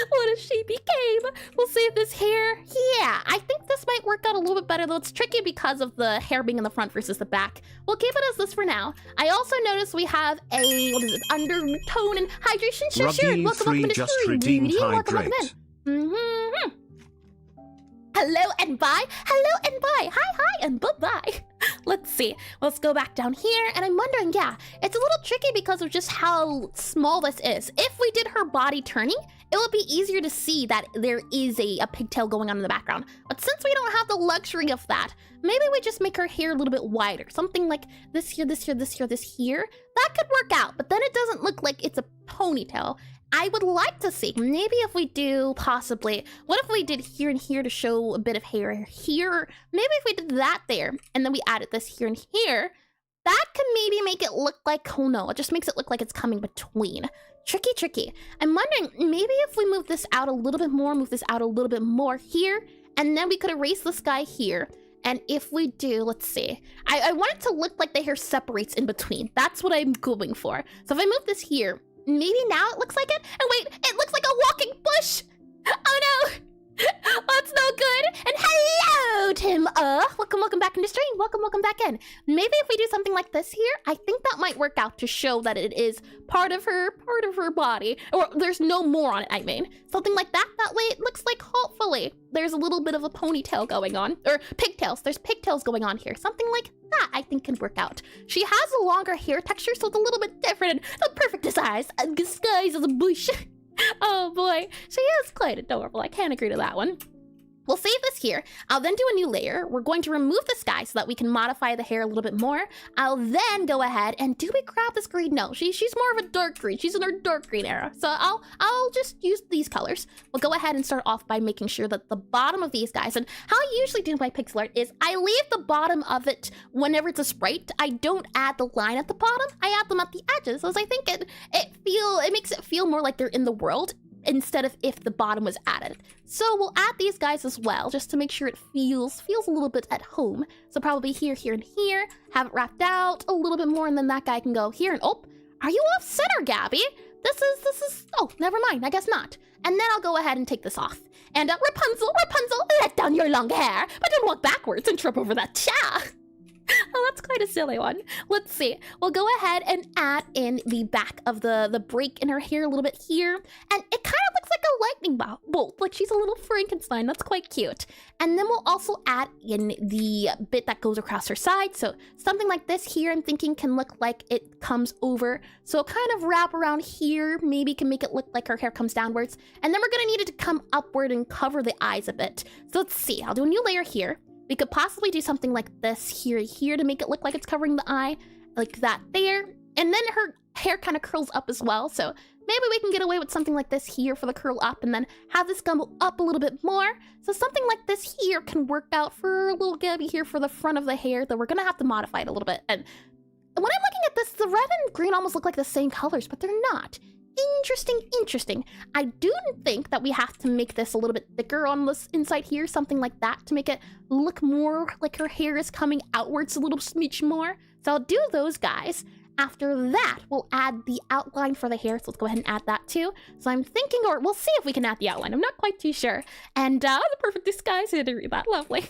What if she became? We'll save this hair. Yeah, I think this might work out a little bit better, though it's tricky because of the hair being in the front versus the back. We'll keep it as this for now. I also noticed we have a, undertone and hydration. Sure. Welcome into just the redeemed hydrate. Hello and bye. Hi and bye-bye. Let's see. Let's go back down here. And I'm wondering, yeah, it's a little tricky because of just how small this is. If we did her body turning, it would be easier to see that there is a pigtail going on in the background. But since we don't have the luxury of that, maybe we just make her hair a little bit wider. Something like this here, this here, this here, this here. That could work out, but then it doesn't look like it's a ponytail. I would like to see, maybe if we do possibly, what if we did here and here to show a bit of hair here? Maybe if we did that there, and then we added this here and here, that could maybe make it look like, oh no, it just makes it look like it's coming between. Tricky, tricky. I'm wondering, maybe if we move this out a little bit more, move this out a little bit more here, and then we could erase this guy here. And if we do, let's see. I want it to look like the hair separates in between. That's what I'm going for. So if I move this here, maybe now it looks like it? And wait, it looks like a walking bush! Oh no! That's no good! And hello, Tim! Welcome back into stream. Welcome back in. Maybe if we do something like this here, I think that might work out to show that it is part of her body. Or there's no more on it, I mean. Something like that. That way it looks like, hopefully, there's a little bit of a ponytail going on. Or pigtails. There's pigtails going on here. Something like that, I think, can work out. She has a longer hair texture, so it's a little bit different. And the perfect disguise as a bush. Oh boy, she is quite adorable. I can't agree to that one. We'll save this here. I'll then do a new layer. We're going to remove this guy so that we can modify the hair a little bit more. I'll then go ahead and do we grab this green? No, she's more of a dark green. She's in her dark green era. So I'll just use these colors. We'll go ahead and start off by making sure that the bottom of these guys, and how I usually do my pixel art is I leave the bottom of it whenever it's a sprite. I don't add the line at the bottom. I add them at the edges, as I think it makes it feel more like they're in the world, instead of if the bottom was added. So we'll add these guys as well, just to make sure it feels a little bit at home. So probably here, here, and here, have it wrapped out a little bit more, and then that guy can go here, and oh, are you off center, Gabby? This is, oh, never mind, I guess not. And then I'll go ahead and take this off. And Rapunzel, let down your long hair, but don't walk backwards and trip over that chair. Oh, that's quite a silly one. Let's see. We'll go ahead and add in the back of the break in her hair a little bit here. And it kind of looks like a lightning bolt. Like she's a little Frankenstein. That's quite cute. And then we'll also add in the bit that goes across her side. So something like this here, I'm thinking, can look like it comes over. So kind of wrap around here. Maybe can make it look like her hair comes downwards. And then we're going to need it to come upward and cover the eyes a bit. So let's see. I'll do a new layer here. We could possibly do something like this here to make it look like it's covering the eye, like that there. And then her hair kind of curls up as well. So maybe we can get away with something like this here for the curl up, and then have this come up a little bit more. So something like this here can work out for little Gabby here for the front of the hair, though we're gonna have to modify it a little bit. And when I'm looking at this, the red and green almost look like the same colors, but they're not. Interesting. I do think that we have to make this a little bit thicker on this inside here, something like that, to make it look more like her hair is coming outwards a little smidge more. So I'll do those guys. After that, we'll add the outline for the hair, so let's go ahead and add that too. So I'm thinking, or we'll see if we can add the outline. I'm not quite too sure. And the perfect disguise, I had to read that, lovely.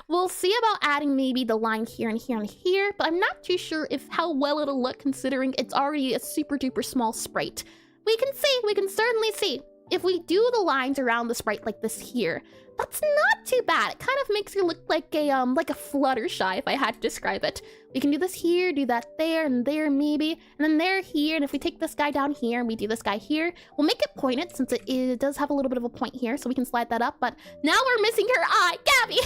We'll see about adding maybe the line here and here and here, but I'm not too sure if how well it'll look considering it's already a super duper small sprite. We can certainly see. If we do the lines around the sprite like this here, that's not too bad. It kind of makes her look like a Fluttershy, if I had to describe it. We can do this here, do that there, and there maybe, and then there here, and if we take this guy down here and we do this guy here, we'll make it pointed since it does have a little bit of a point here, so we can slide that up, but now we're missing her eye. Gabby!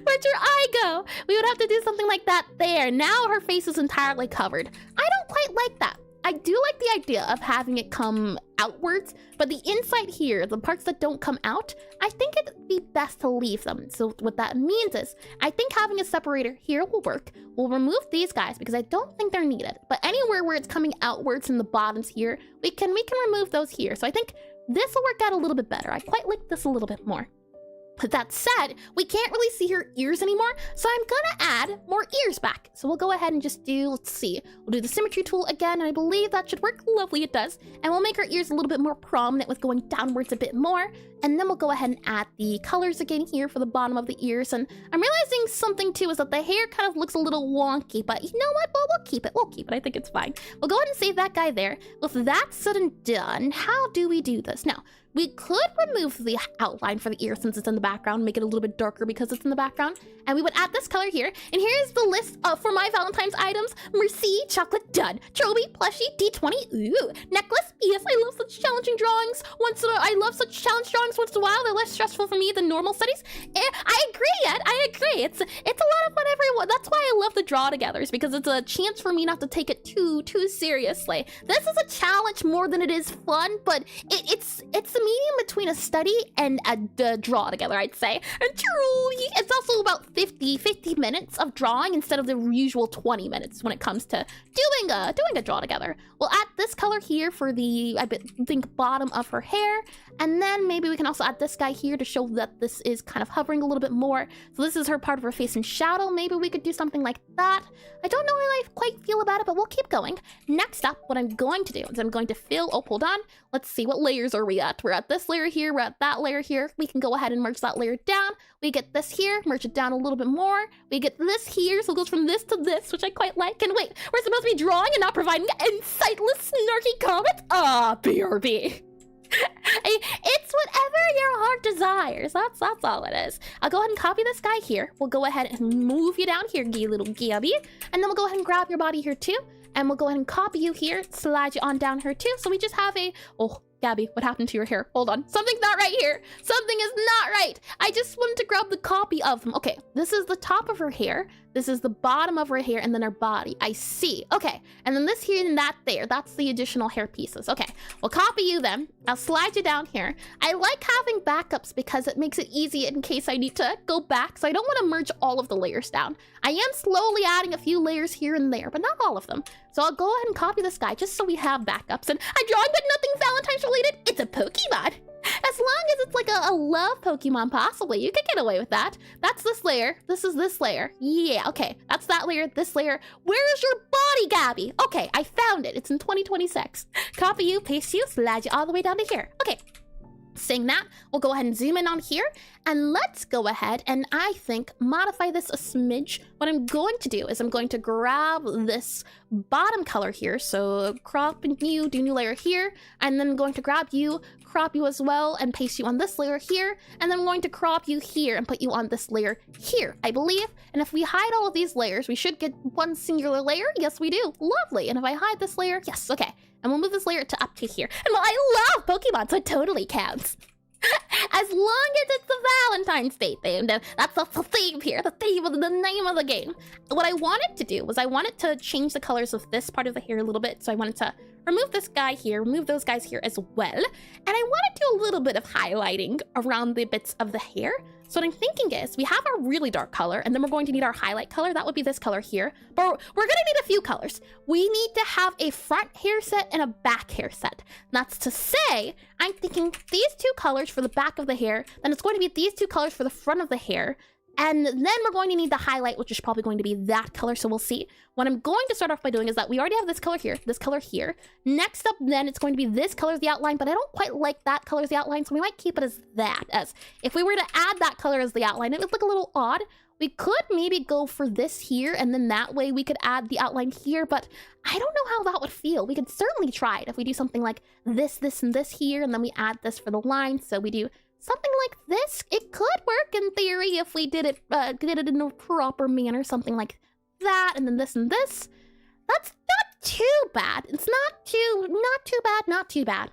Where'd your eye go? We would have to do something like that there. Now her face is entirely covered. I don't quite like that. I do like the idea of having it come outwards, but the inside here, the parts that don't come out, I think it'd be best to leave them. So what that means is, I think having a separator here will work. We'll remove these guys because I don't think they're needed, but anywhere where it's coming outwards in the bottoms here, we can remove those here. So I think this will work out a little bit better. I quite like this a little bit more. But that said, we can't really see her ears anymore, so I'm gonna add more ears back. So we'll go ahead and just do, let's see, we'll do the symmetry tool again, and I believe that should work. Lovely, it does. And we'll make her ears a little bit more prominent with going downwards a bit more. And then we'll go ahead and add the colors again here for the bottom of the ears. And I'm realizing something too is that the hair kind of looks a little wonky, but you know what? Well, we'll keep it. I think it's fine. We'll go ahead and save that guy there. With that said and done, how do we do this? Now, We could remove the outline for the ear since it's in the background, make it a little bit darker because it's in the background. And we would add this color here. And here's the list for my Valentine's items. Merci, chocolate, done. Trophy, plushie, D20, ooh. Necklace, yes, I love such challenging drawings. I love such challenge drawings once in a while. They're less stressful for me than normal studies. I agree, Ed, I agree. It's a lot of fun everyone. That's why I love the draw togethers, because it's a chance for me not to take it too seriously. This is a challenge more than it is fun, but it's a medium between a study and a draw together, I'd say. And truly, it's also about 50 minutes of drawing instead of the usual 20 minutes when it comes to doing a draw together. We'll add this color here for the, I think, bottom of her hair, and then maybe we can also add this guy here to show that this is kind of hovering a little bit more. So this is her part of her face in shadow. Maybe we could do something like that. I don't know how I quite feel about it, but we'll keep going. Next up, what I'm going to do is I'm going to fill, oh, hold on. Let's see, what layers are we at? We're at this layer here, we're at that layer here. We can go ahead and merge that layer down. We get this here, merge it down a little bit more. We get this here, so it goes from this to this, which I quite like. And wait, we're supposed to be drawing and not providing insightless, snarky comments? Ah, BRB. It's whatever your heart desires. That's all it is. I'll go ahead and copy this guy here. We'll go ahead and move you down here, little Gabby. And then we'll go ahead and grab your body here too. And we'll go ahead and copy you here, slide you on down here too. So we just have a, oh, Gabby, what happened to your hair? Hold on, something's not right here. Something is not right. I just wanted to grab the copy of them. Okay, this is the top of her hair. This is the bottom of her hair, and then her body. I see. Okay, and then this here and that there. That's the additional hair pieces. Okay, we'll copy you then. I'll slide you down here. I like having backups because it makes it easy in case I need to go back. So I don't want to merge all of the layers down. I am slowly adding a few layers here and there, but not all of them. So I'll go ahead and copy this guy just so we have backups. And I'm drawing but nothing Valentine's related. It's a Pokemon. As long as it's like a love Pokemon, possibly. You could get away with that. That's this layer. This is this layer. Yeah, okay. That's that layer, this layer. Where's your body, Gabby? Okay, I found it. It's in 2026. Copy you, paste you, slide you all the way down to here. Okay. Saying that, we'll go ahead and zoom in on here, and let's go ahead and I think modify this a smidge. What I'm going to do is I'm going to grab this bottom color here, so crop you, do new layer here, and then I'm going to grab you, crop you as well, and paste you on this layer here, and then I'm going to crop you here and put you on this layer here, I believe. And if we hide all of these layers, we should get one singular layer. Yes, we do. Lovely. And if I hide this layer, yes, okay. And we'll move this layer to up to here. And well, I love Pokemon, so it totally counts. As long as it's the Valentine's Day theme. That's the theme here, the theme of the name of the game. What I wanted to do was I wanted to change the colors of this part of the hair a little bit. So I wanted to remove this guy here, remove those guys here as well. And I want to do a little bit of highlighting around the bits of the hair. So what I'm thinking is we have our really dark color, and then we're going to need our highlight color. That would be this color here. But we're going to need a few colors. We need to have a front hair set and a back hair set. That's to say, I'm thinking these two colors for the back of the hair, then it's going to be these two colors for the front of the hair, and then we're going to need the highlight, which is probably going to be that color, so we'll see. What I'm going to start off by doing is that we already have this color here. Next up, then, it's going to be this color as the outline, but I don't quite like that color as the outline, so we might keep it as that. As if we were to add that color as the outline, it would look a little odd. We could maybe go for this here, and then that way we could add the outline here, but I don't know how that would feel. We could certainly try it if we do something like this, and this here, and then we add this for the line, so we do something like this. It could work in theory if we did it in a proper manner, something like that, and then this and this. That's not too bad. It's not too bad.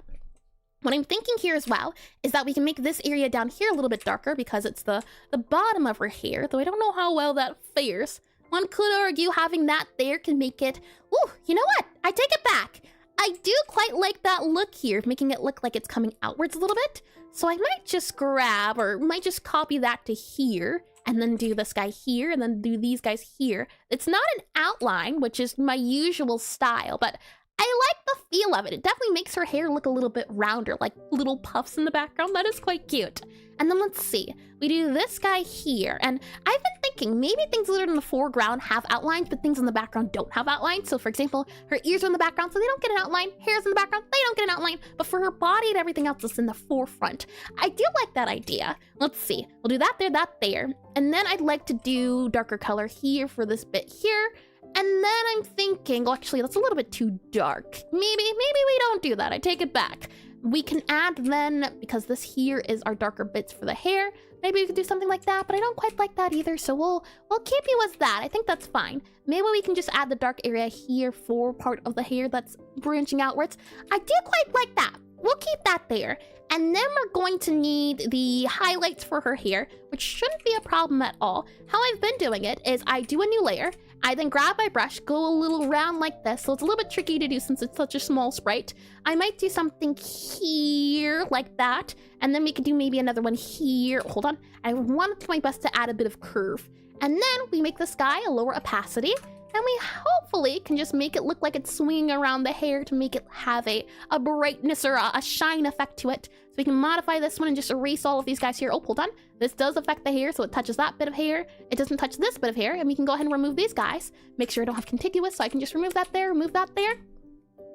What I'm thinking here as well is that we can make this area down here a little bit darker because it's the bottom of her hair, though I don't know how well that fares. One could argue having that there can make it, ooh, you know what? I take it back. I do quite like that look here, making it look like it's coming outwards a little bit. So I might just grab, or might just copy that to here, and then do this guy here, and then do these guys here. It's not an outline, which is my usual style, but I like the feel of it. It definitely makes her hair look a little bit rounder, like little puffs in the background. That is quite cute. And then let's see, we do this guy here, and I've been thinking maybe things that are in the foreground have outlines, but things in the background don't have outlines. So for example, her ears are in the background, so they don't get an outline. Hair's in the background, they don't get an outline. But for her body and everything else, it's in the forefront. I do like that idea. Let's see, we'll do that there. And then I'd like to do darker color here for this bit here. And then I'm thinking, well, actually, that's a little bit too dark. Maybe we don't do that. I take it back. We can add then, because this here is our darker bits for the hair, maybe we could do something like that, but I don't quite like that either, so we'll keep you as that. I think that's fine. Maybe we can just add the dark area here for part of the hair that's branching outwards. I do quite like that. We'll keep that there. And then we're going to need the highlights for her hair, which shouldn't be a problem at all. How I've been doing it is I do a new layer, I then grab my brush, go a little round like this, so it's a little bit tricky to do since it's such a small sprite. I might do something here like that, and then we could do maybe another one here. Hold on, I want to do my best to add a bit of curve. And then we make the sky a lower opacity, and we hopefully can just make it look like it's swinging around the hair to make it have a brightness or a shine effect to it. So we can modify this one and just erase all of these guys here. Oh, hold on. This does affect the hair, so it touches that bit of hair. It doesn't touch this bit of hair, and we can go ahead and remove these guys. Make sure I don't have contiguous, so I can just remove that there, remove that there.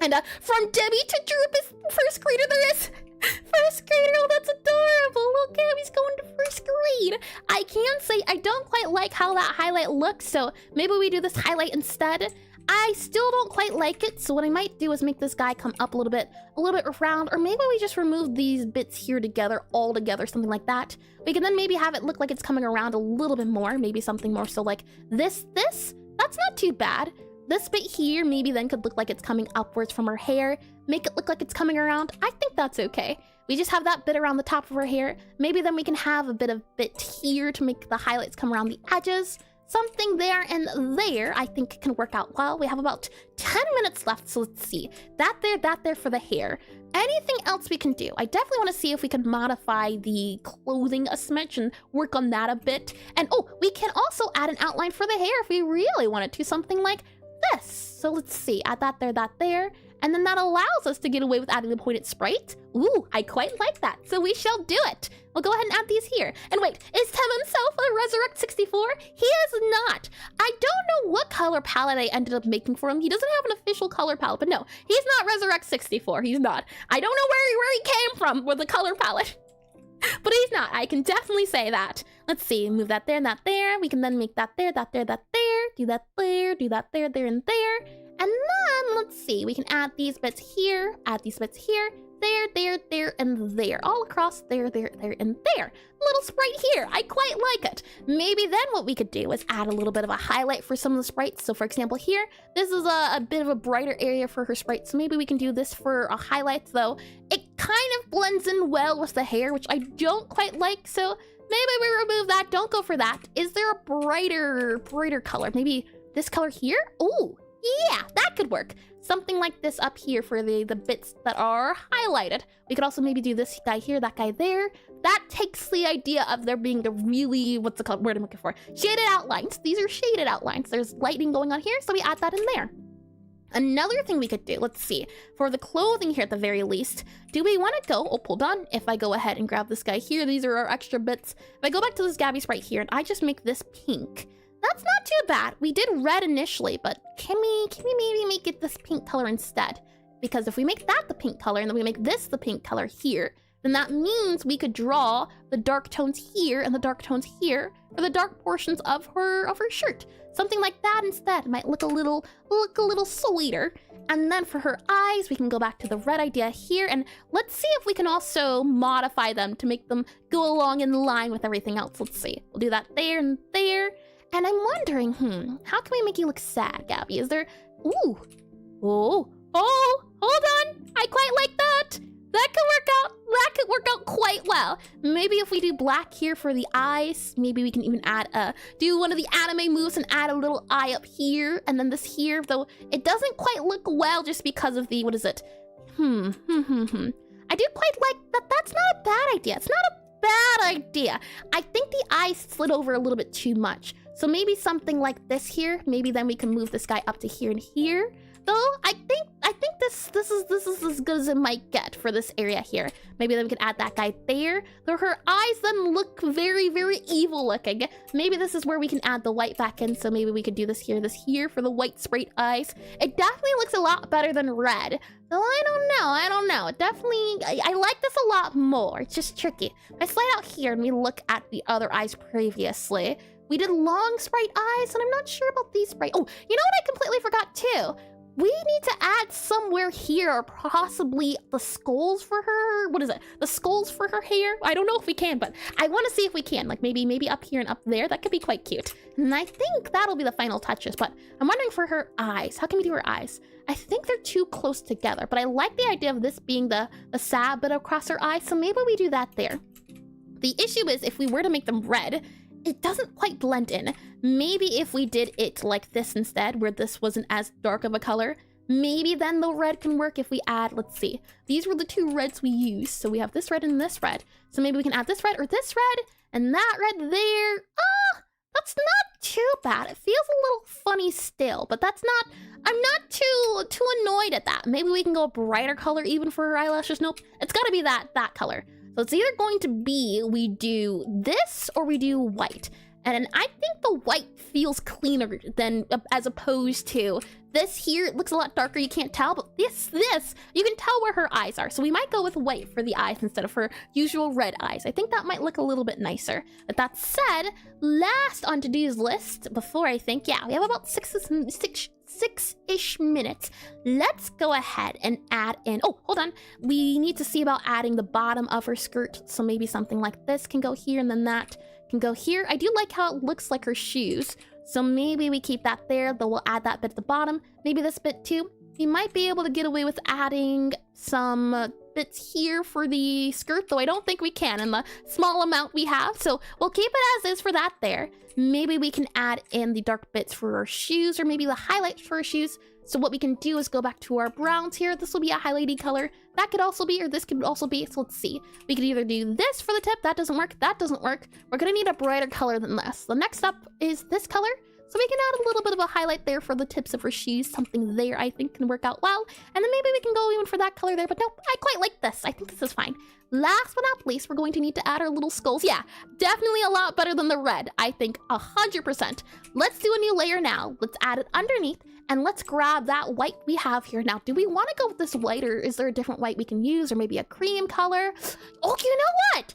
And from Debbie to Droop is first grader there is. First grader, oh, that's adorable. Look, Gabby's going to first grade. I can say I don't quite like how that highlight looks, so maybe we do this highlight instead. I still don't quite like it, so what I might do is make this guy come up a little bit round, or maybe we just remove these bits here together, all together, something like that. We can then maybe have it look like it's coming around a little bit more, maybe something more so like this. That's not too bad. This bit here maybe then could look like it's coming upwards from her hair, make it look like it's coming around. I think that's okay. We just have that bit around the top of her hair. Maybe then we can have a bit here to make the highlights come around the edges. Something there and there I think can work out well. We have about 10 minutes left, so let's see. That there for the hair. Anything else we can do? I definitely want to see if we can modify the clothing a smidge and work on that a bit. And oh, we can also add an outline for the hair if we really wanted to, something like this. So let's see, add that there. And then that allows us to get away with adding the pointed sprite. Ooh, I quite like that. So we shall do it. We'll go ahead and add these here. And wait, is Tim himself a Resurrect 64? He is not. I don't know what color palette I ended up making for him. He doesn't have an official color palette, but no, he's not Resurrect 64. He's not. I don't know where he came from with the color palette. But he's not. I can definitely say that. Let's see. Move that there and that there. We can then make that there, that there, that there. Do that there, do that there, there, and there. And then, let's see. We can add these bits here, add these bits here, there, and there. All across there, and there. Little sprite here. I quite like it. Maybe then what we could do is add a little bit of a highlight for some of the sprites. So for example here, this is a bit of a brighter area for her sprite. So maybe we can do this for a highlight, though. It kind of blends in well with the hair, which I don't quite like. So maybe we remove that. Don't go for that. Is there a brighter color? Maybe this color here? Ooh, yeah, that could work. Something like this up here for the bits that are highlighted. We could also maybe do this guy here, that guy there. That takes the idea of there being the really, what's it called, word I'm looking for? Shaded outlines. These are shaded outlines. There's lighting going on here, so we add that in there. Another thing we could do, let's see, for the clothing here at the very least, do we want to go, oh, hold on, if I go ahead and grab this guy here, these are our extra bits. If I go back to this Gabby sprite here and I just make this pink, that's not too bad. We did red initially, but can we maybe make it this pink color instead? Because if we make that the pink color and then we make this the pink color here, then that means we could draw the dark tones here and the dark tones here for the dark portions of her shirt. Something like that instead might look a little sweeter. And then for her eyes, we can go back to the red idea here, and let's see if we can also modify them to make them go along in line with everything else. Let's see. We'll do that there and there. And I'm wondering, how can we make you look sad, Gabby? Is there, ooh, oh, hold on. I quite like that. That could work out quite well. Maybe if we do black here for the eyes, maybe we can even add do one of the anime moves and add a little eye up here, and then this here, though it doesn't quite look well just because of the, what is it? I do quite like that. That's not a bad idea. It's not a bad idea. I think the eyes slid over a little bit too much. So maybe something like this here. Maybe then we can move this guy up to here and here. Though I think this is as good as it might get for this area here. Maybe then we can add that guy there. Though her eyes then look very, very evil looking. Maybe this is where we can add the white back in. So maybe we could do this here for the white sprite eyes. It definitely looks a lot better than red. Though I don't know. It definitely, I like this a lot more. It's just tricky. If I slide out here and we look at the other eyes previously, we did long sprite eyes, and I'm not sure about these sprite. Oh, you know what I completely forgot too? we need to add somewhere here, possibly the skulls for her. What is it? The skulls for her hair? I don't know if we can, but I want to see if we can. Like maybe up here and up there. That could be quite cute. And I think that'll be the final touches, but I'm wondering for her eyes. How can we do her eyes? I think they're too close together, but I like the idea of this being the sad bit across her eyes, so maybe we do that there. The issue is if we were to make them red, it doesn't quite blend in. Maybe if we did it like this instead, where this wasn't as dark of a color, maybe then the red can work if we add, let's see. These were the two reds we used, so we have this red and this red. So maybe we can add this red or this red, and that red there. Ah, that's not too bad. It feels a little funny still, but that's not, I'm not too annoyed at that. Maybe we can go a brighter color even for her eyelashes. Nope, it's gotta be that color. So it's either going to be we do this or we do white. And I think the white feels cleaner than as opposed to this here. It looks a lot darker, you can't tell, but this, you can tell where her eyes are. So we might go with white for the eyes instead of her usual red eyes. I think that might look a little bit nicer. But that said, last on to-do's list, before I think, yeah, we have about six-ish minutes. Let's go ahead and add in, oh, hold on. We need to see about adding the bottom of her skirt. So maybe something like this can go here and then that can go here. I do like how it looks like her shoes. So maybe we keep that there, though we'll add that bit at the bottom. Maybe this bit too. We might be able to get away with adding some bits here for the skirt, though I don't think we can in the small amount we have. So we'll keep it as is for that there. Maybe we can add in the dark bits for our shoes, or maybe the highlights for our shoes. So what we can do is go back to our browns here. This will be a highlighty color. That could also be, or this could also be. So let's see. We could either do this for the tip. That doesn't work. That doesn't work. We're gonna need a brighter color than this. The next up is this color. So we can add a little bit of a highlight there for the tips of her shoes. Something there I think can work out well. And then maybe we can go even for that color there. But nope, I quite like this. I think this is fine. Last but not least, we're going to need to add our little skulls. Yeah, definitely a lot better than the red. I think 100%. Let's do a new layer now. Let's add it underneath. And let's grab that white we have here. Now, do we want to go with this white, or is there a different white we can use, or maybe a cream color? Oh, you know what?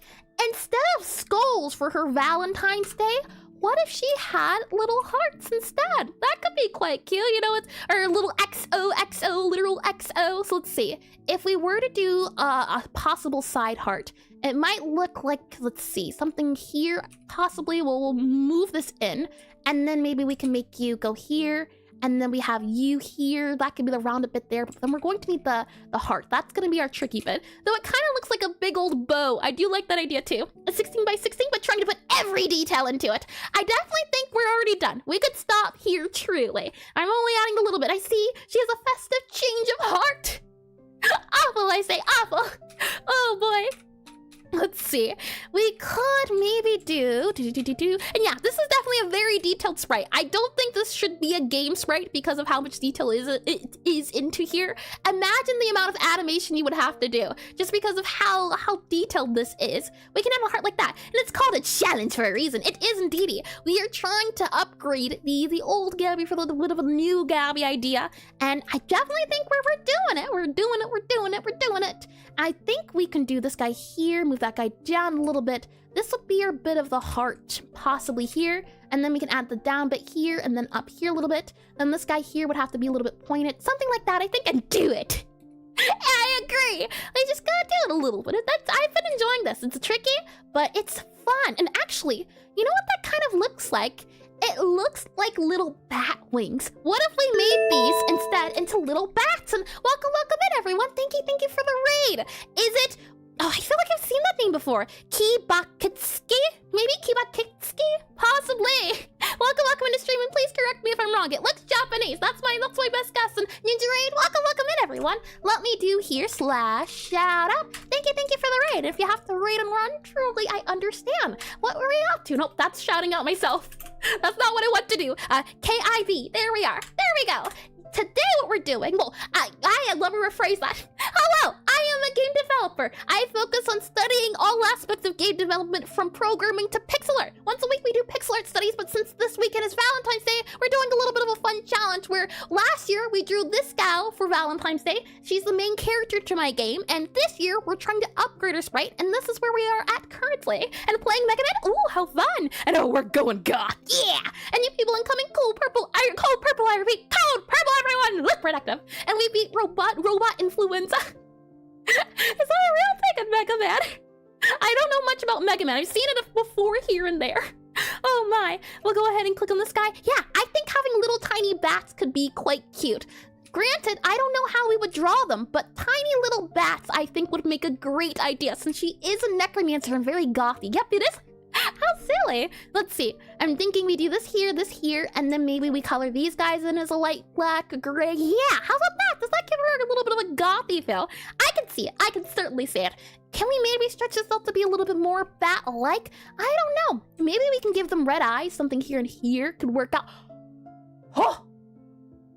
Instead of skulls for her Valentine's Day, what if she had little hearts instead? That could be quite cute, you know, it's or little XOXO, literal XO. So let's see. If we were to do a possible side heart, it might look like, let's see, something here. Possibly we'll move this in, and then maybe we can make you go here. And then we have you here. That could be the rounded bit there. But then we're going to need the heart. That's going to be our tricky bit. Though it kind of looks like a big old bow. I do like that idea too. A 16 by 16, but trying to put every detail into it. I definitely think we're already done. We could stop here, truly. I'm only adding a little bit. I see she has a festive change of heart. Awful, I say, awful. Oh boy. Let's see. We could maybe do. And yeah, this is definitely a very detailed sprite. I don't think this should be a game sprite because of how much detail it is into here. Imagine the amount of animation you would have to do just because of how detailed this is. We can have a heart like that. And it's called a challenge for a reason. It is indeedy. We are trying to upgrade the old Gabby for a little bit of a new Gabby idea. And I definitely think we're doing it. We're doing it. I think we can do this guy here, move that guy down a little bit. This will be our bit of the heart, possibly here. And then we can add the down bit here and then up here a little bit. Then this guy here would have to be a little bit pointed, something like that, I think, and do it. I agree. I just gotta do it a little bit. I've been enjoying this. It's tricky, but it's fun. And actually, you know what that kind of looks like? It looks like little bat wings. What if we made these instead into little bats? And welcome in, everyone. Thank you for the raid. Is it? Oh, I feel like I've seen that name before. Kibakitsuki? Maybe Kibakitsuki? Possibly. Welcome into stream, and please correct me if I'm wrong. It looks Japanese. That's my best guess. And Ninja Raid, welcome in, everyone. Let me do here / shout out. Thank you for the raid. If you have to raid and run, truly, I understand. What were we up to? Nope, that's shouting out myself. That's not what I want to do. KIV. There we are. There we go. Today what we're doing, well, let me rephrase that. Hello, I am a game developer. I focus on studying all aspects of game development from programming to pixel art. Once a week we do pixel art studies, but since this weekend is Valentine's Day, we're doing a little bit of a fun challenge where last year we drew this gal for Valentine's Day. She's the main character to my game, and this year we're trying to upgrade her sprite, and this is where we are at currently. And playing Mega Man, ooh, how fun! And oh, we're going goth, yeah! And you people incoming, cold purple, I repeat, cold purple, everyone! Look productive! And we beat robot influenza. Is that a real thing in Mega Man? I don't know much about Mega Man. I've seen it before here and there. Oh my. We'll go ahead and click on this guy. Yeah, I think having little tiny bats could be quite cute. Granted, I don't know how we would draw them, but tiny little bats I think would make a great idea since she is a necromancer and very gothy. Yep, it is. How silly. Let's see. I'm thinking we do this here, and then maybe we color these guys in as a light black, gray. Yeah, how about that? Does that give her a little bit of a gothy feel? I can see it. I can certainly see it. Can we maybe stretch this out to be a little bit more bat-like? I don't know. Maybe we can give them red eyes. Something here and here could work out. Oh!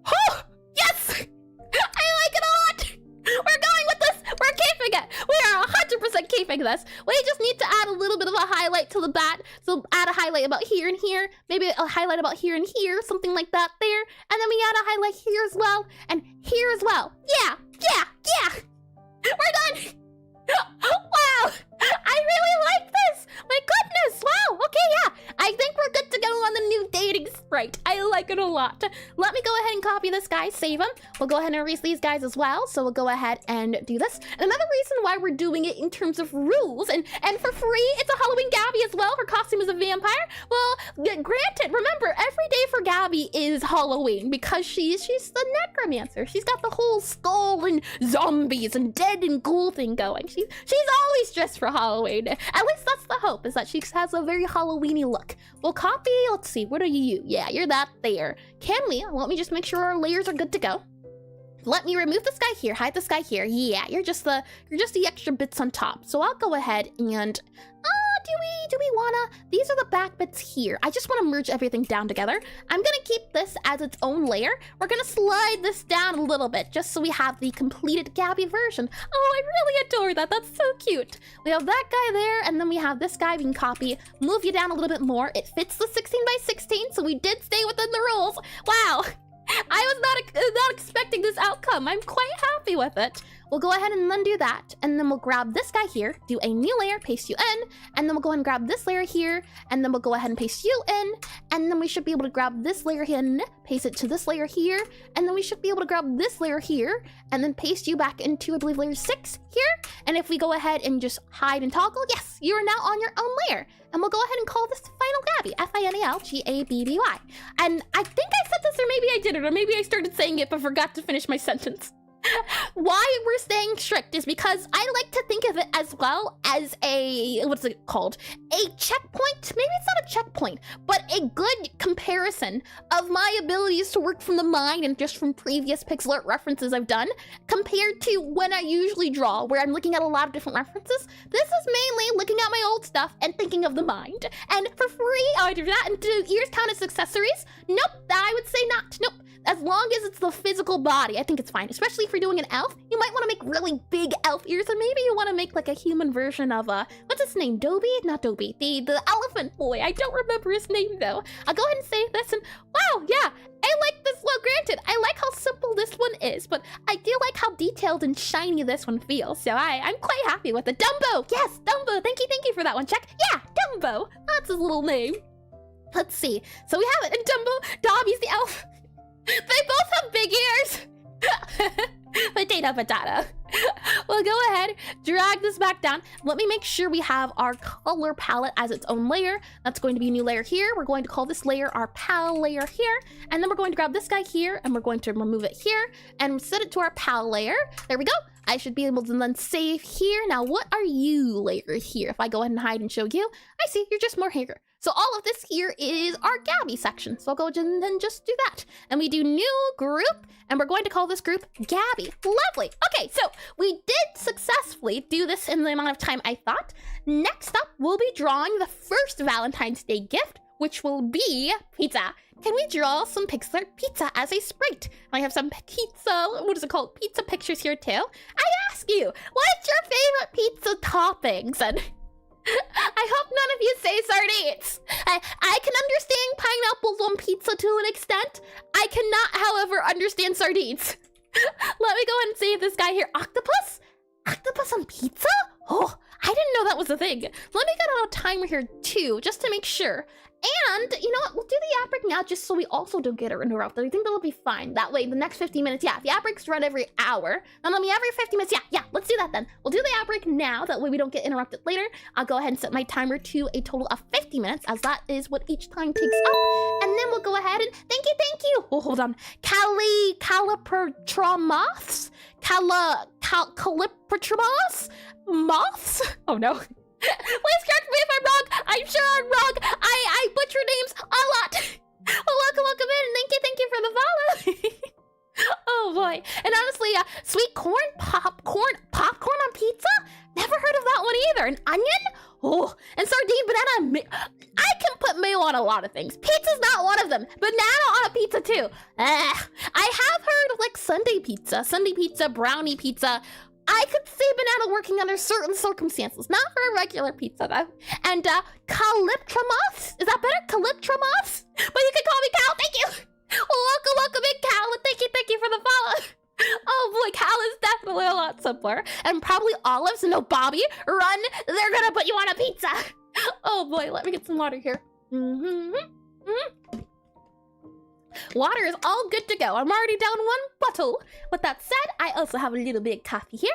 Oh! Yes! I like it a lot! We're going with this! We're keeping it! We are 100% keeping this! We just need to add a little bit of a highlight to the bat. So add a highlight about here and here. Maybe a highlight about here and here. Something like that there. And then we add a highlight here as well. And here as well. Yeah! Yeah! Yeah! We're done! Wow! I really like this! My goodness! Wow! Okay, yeah! I think we're good to go on the new dating sprite. I like it a lot. Let me go ahead and copy this guy, save him. We'll go ahead and erase these guys as well. So we'll go ahead and do this. And another reason why we're doing it in terms of rules and for free, it's a Halloween Gabby as well. Her costume is a vampire. Well, granted, remember, every day for Gabby is Halloween because she's the necromancer. She's got the whole skull and zombies and dead and ghoul thing going. She's always dressed for Halloween. At least that's the hope, is that she has a very Halloween-y look. We'll copy, let's see, what are you? Yeah, you're that there. Let me just make sure our layers are good to go. Let me remove this guy here, hide this guy here. Yeah, you're just the extra bits on top. So I'll go ahead and, do we wanna, these are the back bits here. I just wanna merge everything down together. I'm gonna keep this as its own layer. We're gonna slide this down a little bit just so we have the completed Gabby version. Oh, I really adore that, that's so cute. We have that guy there, and then we have this guy we can copy, move you down a little bit more. It fits the 16 by 16, so we did stay within the rules. Wow. I was not expecting this outcome. I'm quite happy with it. We'll go ahead and undo that, and then we'll grab this guy here, do a new layer, paste you in, and then we'll go ahead and grab this layer here, and then we'll go ahead and paste you in, and then we should be able to grab this layer in, paste it to this layer here, and then we should be able to grab this layer here, and then paste you back into, I believe, layer 6 here. And if we go ahead and just hide and toggle, yes, you are now on your own layer. And we'll go ahead and call this Final Gabby, F-I-N-A-L-G-A-B-B-Y. And I think I said this, or maybe I didn't, or maybe I started saying it but forgot to finish my sentence. Why we're staying strict is because I like to think of it as well as a, what's it called? A checkpoint? Maybe it's not a checkpoint, but a good comparison of my abilities to work from the mind and just from previous pixel art references I've done, compared to when I usually draw, where I'm looking at a lot of different references. This is mainly looking at my old stuff and thinking of the mind. And for free, I do that. And do ears count as accessories? Nope, I would say not. Nope. As long as it's the physical body, I think it's fine. Especially if you're doing an elf, you might want to make really big elf ears, and maybe you want to make like a human version of what's his name? Dobie? Not Dobie. The elephant boy. I don't remember his name though. I'll go ahead and save this, and wow, yeah, I like this. Well, granted, I like how simple this one is, but I do like how detailed and shiny this one feels. So I'm quite happy with it. Dumbo, yes, Dumbo. Thank you for that one. Check. Yeah, Dumbo. That's his little name. Let's see. So we have it, and Dumbo, Dobby's the elf. They both have big ears. Potato. We'll go ahead, drag this back down. Let me make sure we have our color palette as its own layer. That's going to be a new layer here. We're going to call this layer our pal layer here. And then we're going to grab this guy here, and we're going to remove it here and set it to our pal layer. There we go. I should be able to then save here. Now, what are you layer here? If I go ahead and hide and show you, I see you're just more hair. So all of this here is our Gabby section. So I'll go ahead and then just do that. And we do new group, and we're going to call this group Gabby. Lovely. Okay, so we did successfully do this in the amount of time I thought. Next up, we'll be drawing the first Valentine's Day gift, which will be pizza. Can we draw some Pixelart pizza as a sprite? I have some pizza, what is it called? Pizza pictures here too. I ask you, what's your favorite pizza toppings? And I hope none of you say sardines. I can understand pineapples on pizza to an extent. I cannot, however, understand sardines. Let me go ahead and save this guy here. Octopus? Octopus on pizza? Oh, I didn't know that was a thing. Let me get on a timer here too, just to make sure. And you know what? We'll do the app break now just so we also don't get interrupted. I think that'll be fine. That way, the next 15 minutes, yeah, the app breaks run every hour. Then let me every 50 minutes. Yeah, let's do that then. We'll do the app break now. That way we don't get interrupted later. I'll go ahead and set my timer to a total of 50 minutes, as that is what each time takes up. And then we'll go ahead and thank you. Oh, hold on. Calipertramoths? Calipertramoths? Moths? Oh no. Please correct me if I'm wrong. I'm sure I'm wrong. I butcher names a lot. Well, welcome in. Thank you for the follow. Oh boy. And honestly, sweet corn popcorn on pizza? Never heard of that one either. An onion? Oh, and sardine banana. I can put mayo on a lot of things. Pizza's not one of them. Banana on a pizza too. I have heard of like Sunday pizza, brownie pizza. I could see banana working under certain circumstances, not for a regular pizza though. And Calyptromoths? Is that better? Calyptromoths? But you can call me Cal, thank you! Welcome in, Cal, and thank you for the follow. Oh boy, Cal is definitely a lot simpler. And probably olives, no Bobby, run, they're gonna put you on a pizza. Oh boy, let me get some water here. Water is all good to go. I'm already down one bottle. With that said, I also have a little bit of coffee here.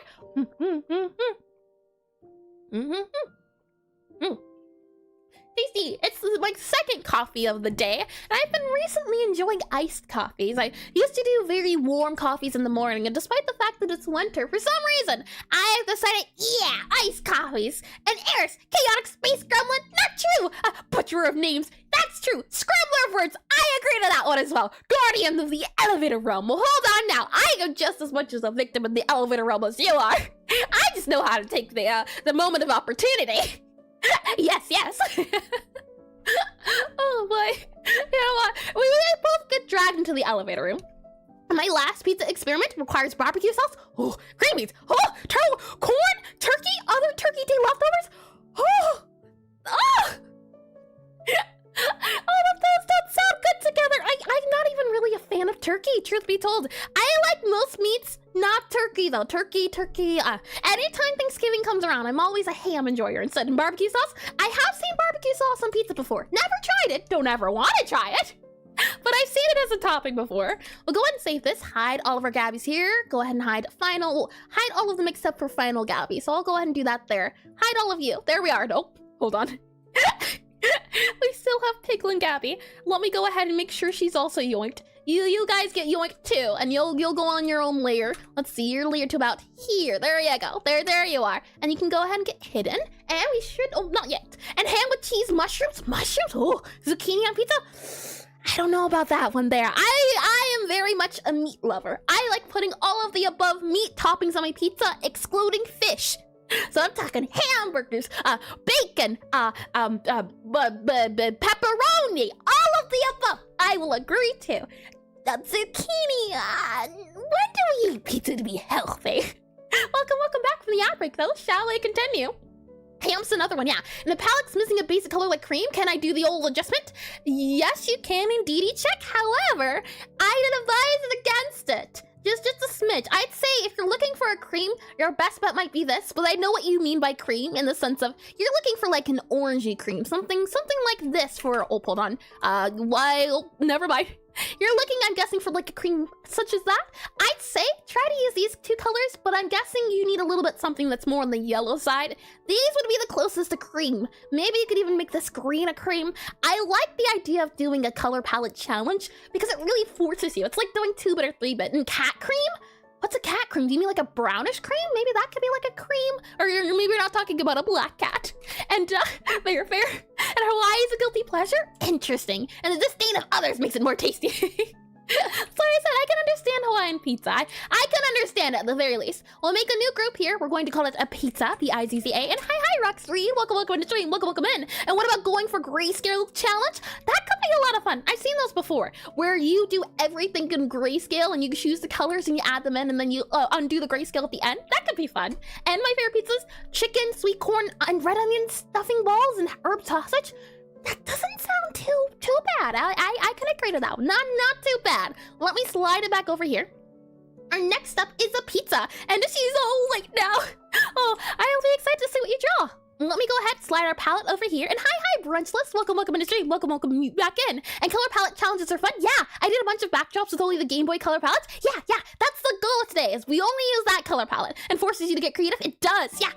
Tasty. It's my second coffee of the day, and I've been recently enjoying iced coffees. I used to do very warm coffees in the morning, and despite the fact that it's winter, for some reason, I have decided, yeah, iced coffees. And Eris, chaotic space gremlin, not true. Butcher of names, that's true. Scrambler of words, I agree to that one as well. Guardian of the elevator realm. Well, hold on now. I am just as much as a victim in the elevator realm as you are. I just know how to take the moment of opportunity. Yes. Oh boy. You know what? We both get dragged into the elevator room. My last pizza experiment requires barbecue sauce, green beans, corn, turkey, other turkey day leftovers. Those don't sound good together. I'm not even really a fan of turkey, truth be told. I like most meats, not turkey though. Turkey. Anytime Thanksgiving comes around, I'm always a ham enjoyer instead of barbecue sauce. I have seen barbecue sauce on pizza before. Never tried it. Don't ever want to try it. But I've seen it as a topping before. We'll go ahead and save this. Hide all of our Gabbies here. Go ahead and hide all of them except for final Gabby. So I'll go ahead and do that there. Hide all of you. There we are. Nope. Hold on. We still have Piglin Gabby. Let me go ahead and make sure she's also yoinked. You guys get yoinked too, and you'll go on your own layer. Let's see, you're layered to about here. There you go. There you are. And you can go ahead and get hidden. And we should, not yet. And ham with cheese, mushrooms. Oh, zucchini on pizza. I don't know about that one there. I am very much a meat lover. I like putting all of the above meat toppings on my pizza, excluding fish. So I'm talking hamburgers, bacon, pepperoni, all of the above. I will agree to. Zucchini. When do we eat pizza to be healthy? Welcome back from the outbreak, though. Shall we continue? Ham's another one, yeah. And the palette's missing a basic color like cream. Can I do the old adjustment? Yes, you can indeedy check. However, I'd advise against it. Just a smidge. I'd say if you're looking for a cream, your best bet might be this, but I know what you mean by cream in the sense of you're looking for like an orangey cream, something like this for, hold on. Never mind. You're looking, I'm guessing, for like a cream such as that. I'd say try to use these two colors, but I'm guessing you need a little bit something that's more on the yellow side. These would be the closest to cream. Maybe you could even make this green a cream. I like the idea of doing a color palette challenge because it really forces you. It's like doing 2-bit or 3-bit. And cat cream? What's a cat cream? Do you mean like a brownish cream? Maybe that could be like a cream. Or maybe you're not talking about a black cat. And fair. And Hawaii is a guilty pleasure? Interesting. And the disdain of others makes it more tasty. So I said I can understand Hawaiian pizza. I can understand it at the very least. We'll make a new group here. We're going to call it a pizza, P-I-Z-Z-A. And hi, Rox3. Welcome into the stream. Welcome in. And what about going for grayscale challenge? That could be a lot of fun. I've seen those before, where you do everything in grayscale and you choose the colors and you add them in and then you undo the grayscale at the end. That could be fun. And my favorite pizzas, chicken, sweet corn, and red onion stuffing balls and herb sausage. That doesn't sound too bad. I can agree to that one. Not too bad. Let me slide it back over here. Our next up is a pizza, and she's all like now. Oh, I'll be excited to see what you draw. Let me go ahead, slide our palette over here. And hi, Brunchless. Welcome in the stream. Welcome back in. And color palette challenges are fun. Yeah, I did a bunch of backdrops with only the Game Boy color palettes. Yeah, that's the goal today, is we only use that color palette and forces you to get creative. It does. Yeah.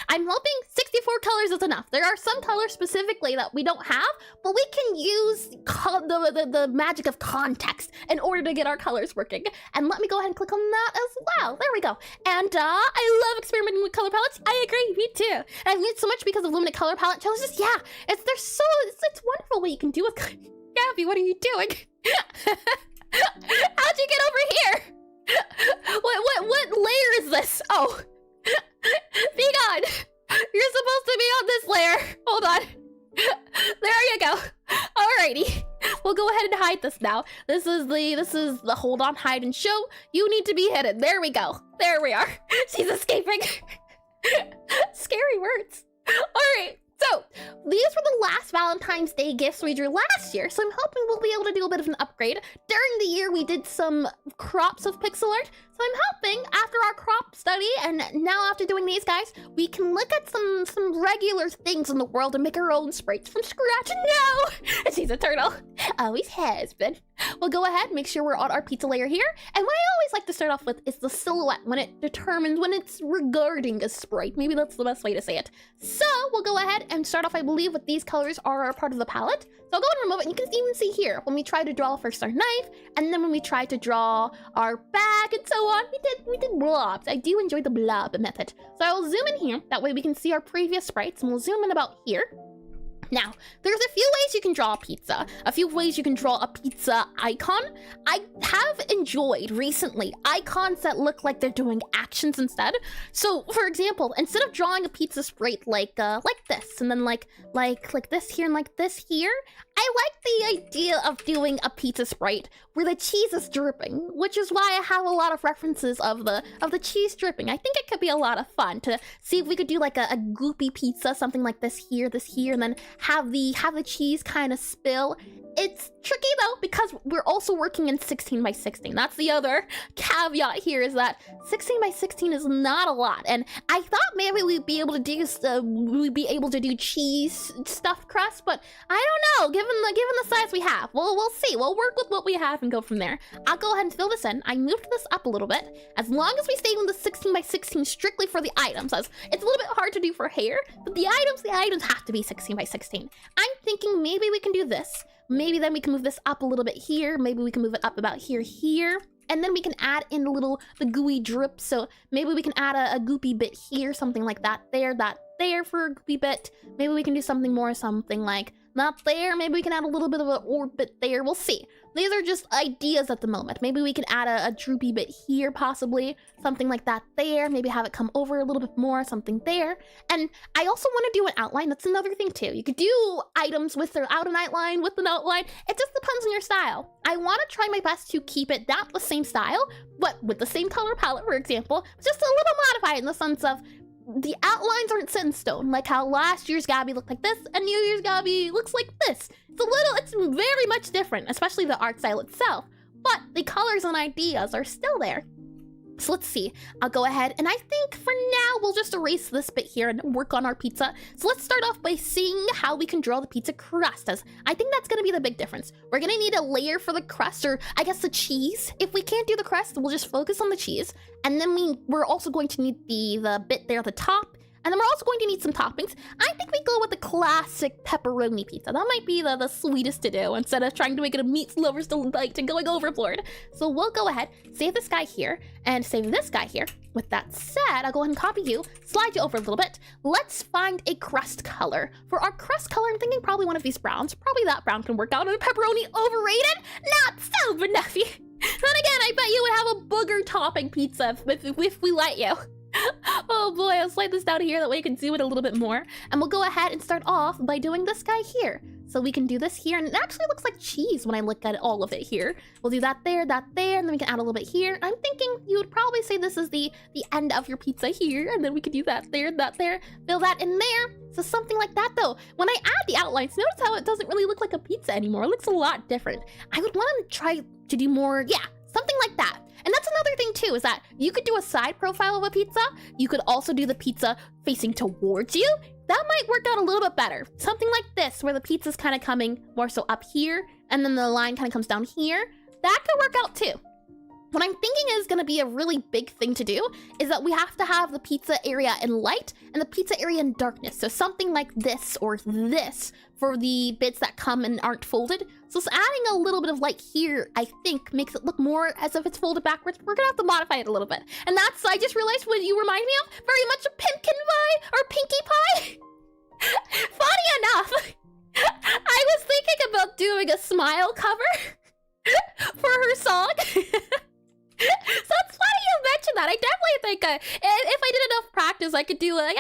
I'm hoping 64 colors is enough. There are some colors specifically that we don't have, but we can use the magic of context in order to get our colors working. And let me go ahead and click on that as well. There we go. And I love experimenting with color palettes. I agree, me too. And I've learned so much because of Luminate color palette challenges. Yeah, it's wonderful what you can do with. Gabby, what are you doing? How'd you get over here? What layer is this? Oh, be gone. You're supposed to be on this layer. Hold on. There you go. Alrighty, we'll go ahead and hide this now. This is the hold on, hide and show. You need to be hidden. There we go. There we are. She's escaping. Scary words. Alright, so these were the last Valentine's Day gifts we drew last year, so I'm hoping we'll be able to do a bit of an upgrade. During the year, we did some crops of Pixelart, so I'm hoping after our crop study, and now after doing these guys, we can look at some regular things in the world and make our own sprites from scratch. No! She's a turtle. Always has been. We'll go ahead, make sure we're on our pizza layer here, and what I always like to start off with is the silhouette when it's regarding a sprite. Maybe that's the best way to say it. So we'll go ahead and start off, I believe, with these colors are part of the palette. So I'll go and remove it, and you can even see here, when we try to draw first our knife, and then when we try to draw our bag and so on, we did blobs. I do enjoy the blob method. So I will zoom in here, that way we can see our previous sprites, and we'll zoom in about here. Now, there's a few ways you can draw a pizza, a few ways you can draw a pizza icon. I have enjoyed recently icons that look like they're doing actions instead. So, for example, instead of drawing a pizza sprite like this, and then like this here and like this here, I like the idea of doing a pizza sprite where the cheese is dripping, which is why I have a lot of references of the cheese dripping. I think it could be a lot of fun to see if we could do like a goopy pizza, something like this here, and then have the cheese kind of spill. It's tricky though, because we're also working in 16 by 16. That's the other caveat here, is that 16 by 16 is not a lot. And I thought maybe we'd be able to do cheese stuffed crust, but I don't know, given the size we have. We'll see. We'll work with what we have and go from there. I'll go ahead and fill this in. I moved this up a little bit. As long as we stay in the 16 by 16 strictly for the items, as it's a little bit hard to do for hair, but the items have to be 16 by 16. I'm thinking maybe we can do this. Maybe then we can move this up a little bit here. Maybe we can move it up about here. And then we can add in the gooey drip. So maybe we can add a goopy bit here, something like that there for a goopy bit. Maybe we can do something like not there. Maybe we can add a little bit of an orbit there. We'll see. These are just ideas at the moment. Maybe we can add a droopy bit here, possibly. Something like that there. Maybe have it come over a little bit more, something there. And I also want to do an outline. That's another thing too. You could do items without an outline, with an outline. It just depends on your style. I want to try my best to keep it not the same style, but with the same color palette, for example. Just a little modified in the sense of the outlines aren't set in stone, like how last year's Gabby looked like this and New Year's Gabby looks like this. It's very much different, especially the art style itself, but the colors and ideas are still there. So let's see, I'll go ahead and I think for now we'll just erase this bit here and work on our pizza. So let's start off by seeing how we can draw the pizza crust, as I think that's gonna be the big difference. We're gonna need a layer for the crust, or I guess the cheese. If we can't do the crust, we'll just focus on the cheese. And then we're also going to need the bit there at the top. And then we're also going to need some toppings. I think we go with the classic pepperoni pizza. That might be the sweetest to do, instead of trying to make it a meat lover's delight and going overboard. So we'll go ahead, save this guy here, and save this guy here. With that said, I'll go ahead and copy you, slide you over a little bit. Let's find a crust color. For our crust color, I'm thinking probably one of these browns. Probably that brown can work out. And pepperoni overrated? Not so, Benefi. Then again, I bet you would have a booger topping pizza if we let you. Oh boy, I'll slide this down here, that way you can zoom it a little bit more. And we'll go ahead and start off by doing this guy here. So we can do this here, and it actually looks like cheese when I look at all of it here. We'll do that there, and then we can add a little bit here. I'm thinking you would probably say this is the end of your pizza here, and then we could do that there, fill that in there. So something like that though. When I add the outlines, notice how it doesn't really look like a pizza anymore. It looks a lot different. I would want to try to do more, yeah, something like that. And that's another thing too, is that you could do a side profile of a pizza. You could also do the pizza facing towards you. That might work out a little bit better. Something like this, where the pizza's kind of coming more so up here, and then the line kind of comes down here. That could work out too. What I'm thinking is gonna be a really big thing to do is that we have to have the pizza area in light and the pizza area in darkness. So something like this or this for the bits that come and aren't folded. So adding a little bit of light here, I think, makes it look more as if it's folded backwards. We're gonna have to modify it a little bit. And that's, I just realized what you remind me of, very much a pumpkin pie or pinkie pie. Funny enough, I was thinking about doing a smile cover for her song. So it's funny you mentioned that. I definitely think if I did enough practice, I could do a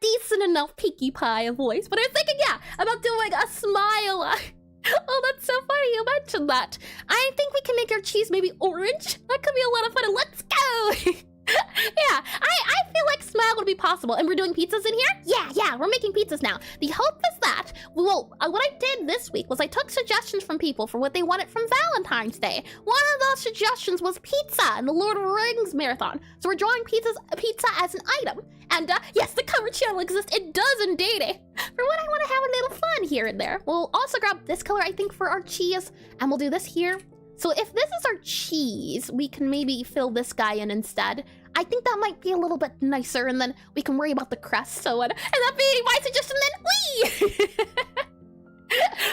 decent enough pinkie pie voice. But I was thinking, yeah, about doing a smile. Oh, that's so funny you mentioned that. I think we can make our cheese maybe orange. That could be a lot of fun. Let's go. Yeah, I feel like smile would be possible. And we're doing pizzas in here? Yeah, we're making pizzas now. The hope is that, well, what I did this week was I took suggestions from people for what they wanted from Valentine's Day. One of those suggestions was pizza in the Lord of the Rings marathon. So we're drawing pizza as an item. And yes, the cover channel exists. It does indeed. For what I want to have a little fun here and there. We'll also grab this color, I think, for our cheese. And we'll do this here. So if this is our cheese, we can maybe fill this guy in instead. I think that might be a little bit nicer, and then we can worry about the crust. So, and that being my suggestion, then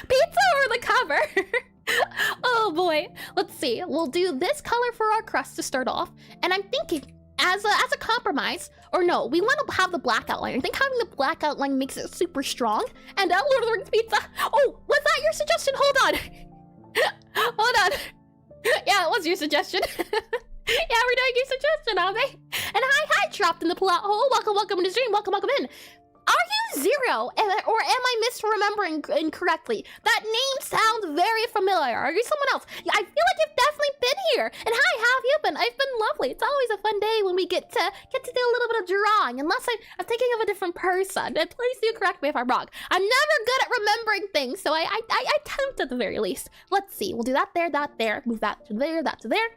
pizza or the cover? Oh boy, let's see. We'll do this color for our crust to start off, and I'm thinking as a compromise, or no, we want to have the black outline. I think having the black outline makes it super strong. And Lord of the Rings pizza. Oh, was that your suggestion? Hold on. Hold on. Yeah, it was your suggestion. Yeah, we're doing your suggestion, are they? And hi, dropped in the plot hole. Welcome to the stream. Welcome in. Are you Zero? Or am I misremembering incorrectly? That name sounds very familiar. Are you someone else? Yeah, I feel like you've definitely been here. And hi, how have you been? I've been lovely. It's always a fun day when we get to do a little bit of drawing. Unless I'm thinking of a different person. And please do correct me if I'm wrong. I'm never good at remembering things, so I attempt at the very least. Let's see. We'll do that there. Move that to there, that to there.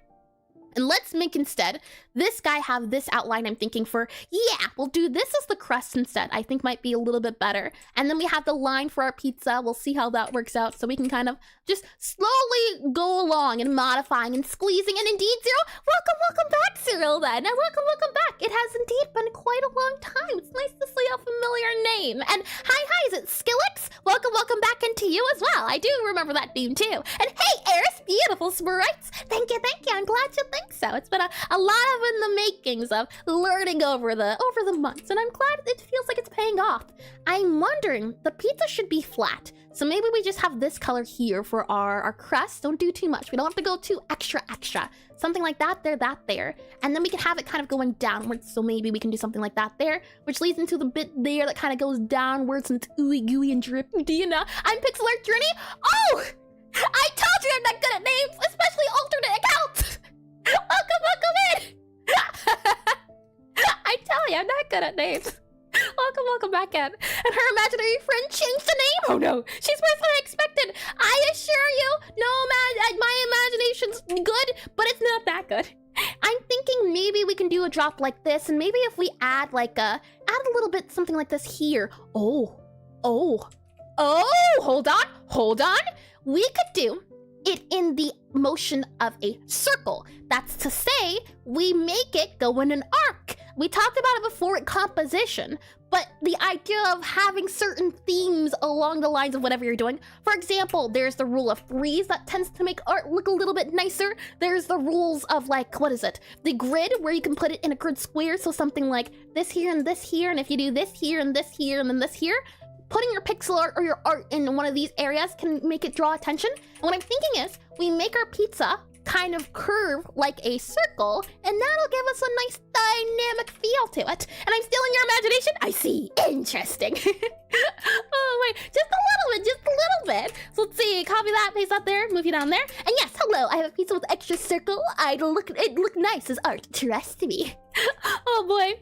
And let's make instead this guy have this outline. I'm thinking for, yeah, we'll do this as the crust instead. I think might be a little bit better. And then we have the line for our pizza. We'll see how that works out. So we can kind of just slowly go along and modifying and squeezing. And indeed, Zero, welcome back, Cyril, then. And welcome back. It has indeed been quite a long time. It's nice to see a familiar name. And hi, is it Skillix? Welcome back into you as well. I do remember that name too. And hey, Eris, beautiful sprites. Thank you. I'm glad you think so. It's been a lot of in the makings of learning over the months, and I'm glad it feels like it's paying off. I'm wondering, the pizza should be flat, so maybe we just have this color here for our crust. Don't do too much. We don't have to go too extra. Something like that there. And then we can have it kind of going downwards, so maybe we can do something like that there, which leads into the bit there that kind of goes downwards and it's ooey gooey and drippy. Do you know? I'm Pixelart Journey. Oh! I told you I'm not good at names, especially alternate accounts! Welcome in! I tell you, I'm not good at names. Welcome back in. And her imaginary friend changed the name. Oh no, she's worse than I expected. I assure you, no, my imagination's good, but it's not that good. I'm thinking maybe we can do a drop like this, and maybe if we add add a little bit something like this here. Oh, hold on. We could do it in the motion of a circle. That's to say, we make it go in an arc. We talked about it before in composition, but the idea of having certain themes along the lines of whatever you're doing. For example, there's the rule of threes that tends to make art look a little bit nicer. There's the rules of the grid, where you can put it in a grid square, so something like this here, and if you do this here, and this here, and then this here, putting your pixel art or your art in one of these areas can make it draw attention. And what I'm thinking is, we make our pizza kind of curve like a circle, and that'll give us a nice dynamic feel to it. And I'm still in your imagination? I see. Interesting. Oh, wait, just a little bit. So let's see, copy that, paste that there, move you down there. And yes, hello, I have a pizza with extra circle. It look nice as art, trust me. Oh boy.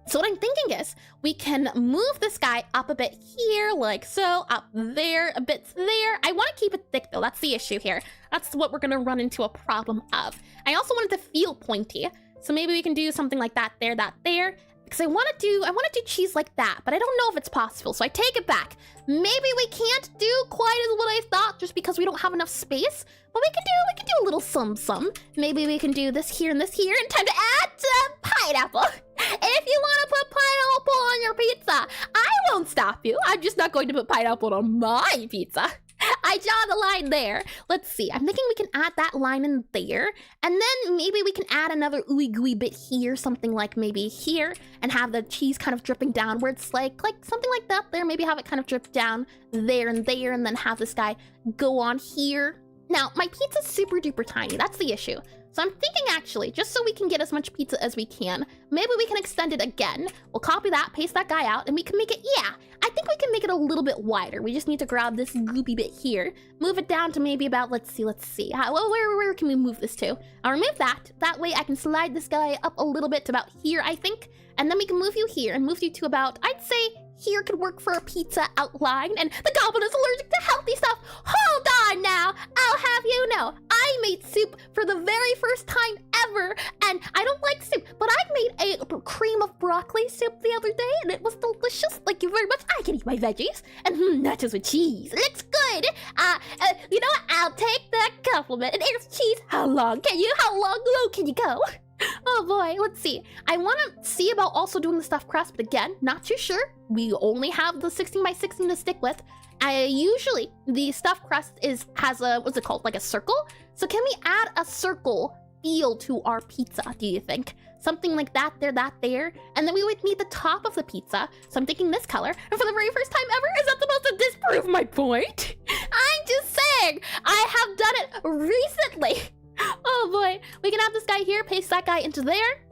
So what I'm thinking is, we can move this guy up a bit here, like so, up there, a bit there. I want to keep it thick though, that's the issue here. That's what we're gonna run into a problem of. I also want it to feel pointy, so maybe we can do something like that there, because I want to do cheese like that, but I don't know if it's possible, so I take it back. Maybe we can't do quite as what I thought, just because we don't have enough space, but we can do a little some. Maybe we can do this here, and time to add pineapple. If you want to put pineapple on your pizza, I won't stop you. I'm just not going to put pineapple on my pizza. I draw the line there. Let's see. I'm thinking we can add that line in there. And then maybe we can add another ooey gooey bit here, something like maybe here, and have the cheese kind of dripping downwards, like something like that there. Maybe have it kind of drip down there, and then have this guy go on here. Now, my pizza's super duper tiny. That's the issue. So I'm thinking actually, just so we can get as much pizza as we can, maybe we can extend it again. We'll copy that, paste that guy out, and we can make it, yeah, I think we can make it a little bit wider. We just need to grab this goopy bit here, move it down to maybe about, let's see. Well, where can we move this to? I'll remove that. That way I can slide this guy up a little bit to about here, I think. And then we can move you here and move you to about, I'd say, here could work for a pizza outline. And the goblin is allergic to healthy stuff. Hold on now. I'll have you know, I made soup for the very first time ever. And I don't like soup, but I made a cream of broccoli soup the other day, and it was delicious. Thank you very much. I can eat my veggies. And nachos with cheese. Looks good. You know what? I'll take that compliment. And here's cheese. How low can you go? Oh boy, let's see. I want to see about also doing the stuffed crust, but again, not too sure. We only have the 16 by 16 to stick with. Usually the stuffed crust has a, what's it called, like a circle? So can we add a circle feel to our pizza, do you think? Something like that there, and then we would need the top of the pizza. So I'm thinking this color, and for the very first time ever, is that supposed to disprove my point? I'm just saying, I have done it recently. Oh boy, we can have this guy here, paste that guy into there.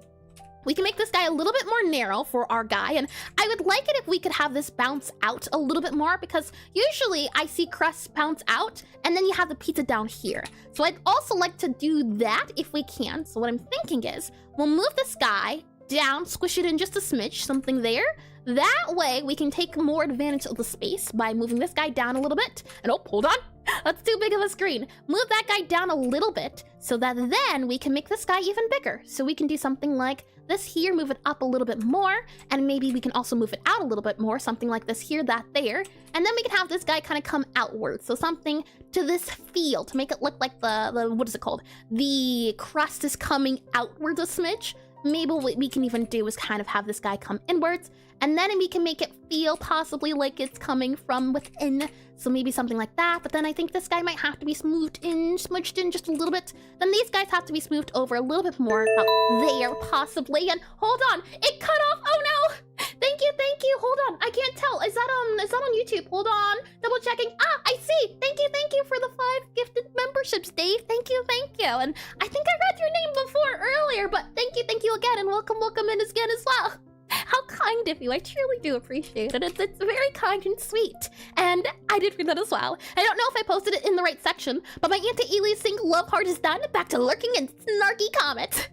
We can make this guy a little bit more narrow for our guy, and I would like it if we could have this bounce out a little bit more, because usually I see crust bounce out, and then you have the pizza down here. So I'd also like to do that if we can. So what I'm thinking is, we'll move this guy down, squish it in just a smidge, something there. That way we can take more advantage of the space by moving this guy down a little bit. And oh, hold on. That's too big of a screen. Move that guy down a little bit so that then we can make this guy even bigger. So we can do something like this here, move it up a little bit more, and maybe we can also move it out a little bit more, something like this here, that there. And then we can have this guy kind of come outwards. So something to this feel to make it look like the what is it called? The crust is coming outwards a smidge. Maybe what we can even do is kind of have this guy come inwards, and then we can make it feel possibly like it's coming from within. So maybe something like that, but then I think this guy might have to be smudged in just a little bit. Then these guys have to be smoothed over a little bit more about there, possibly. And hold on, it cut off. Oh no! Thank you. Hold on, I can't tell. Is that on YouTube? Hold on, double checking. Ah, I see. Thank you for the 5 gifted memberships, Dave. Thank you. And I think I read your name before earlier, but thank you again, and welcome in again as well. How kind of you. I truly do appreciate it. It's very kind and sweet. And I did read that as well. I don't know if I posted it in the right section, but my Auntie Ely's sing Love Heart is done. Back to lurking and snarky comments.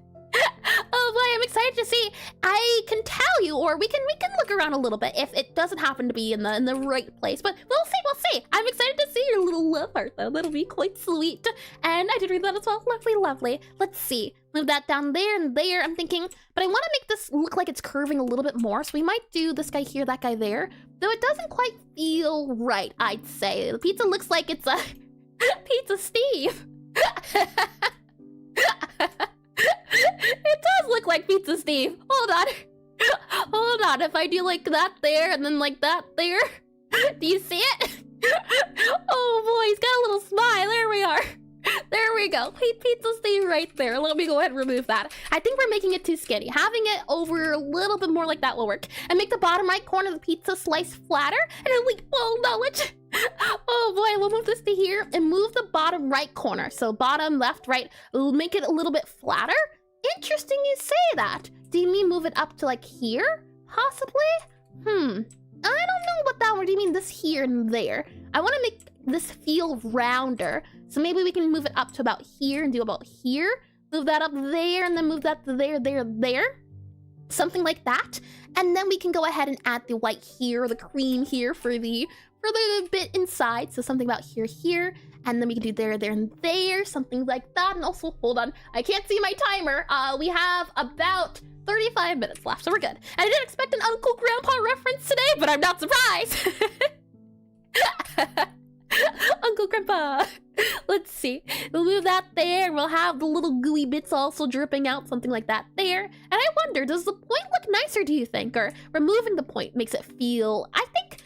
Oh boy, I'm excited to see. I can tell you, or we can look around a little bit if it doesn't happen to be in the right place. But we'll see. I'm excited to see your little love heart though. That'll be quite sweet. And I did read that as well. Lovely. Let's see. Move that down there and there. I'm thinking, but I want to make this look like it's curving a little bit more. So we might do this guy here, that guy there. Though it doesn't quite feel right, I'd say. The pizza looks like it's a Pizza Steve. It does look like Pizza Steve. Hold on. If I do like that there and then like that there, do you see it? Oh boy, he's got a little smile. There we are. There we go. Pizza stay right there. Let me go ahead and remove that. I think we're making it too skinny. Having it over a little bit more like that will work. And make the bottom right corner of the pizza slice flatter and elite full knowledge. Oh boy, we'll move this to here and move the bottom right corner. So bottom, left, right. We'll make it a little bit flatter. Interesting you say that. Do you mean move it up to like here? Possibly? I don't know what that would. Do you mean this here and there? I want to make this feel rounder. So maybe we can move it up to about here and do about here. Move that up there and then move that to there, there, there. Something like that. And then we can go ahead and add the white here, the cream here for the bit inside. So something about here, here. And then we can do there, there, and there. Something like that. And also, hold on. I can't see my timer. We have about 35 minutes left, so we're good. I didn't expect an Uncle Grandpa reference today, but I'm not surprised. Uncle Grandpa. Let's see. We'll move that there. We'll have the little gooey bits also dripping out, something like that there. And I wonder, does the point look nicer, do you think? Or removing the point makes it feel... I think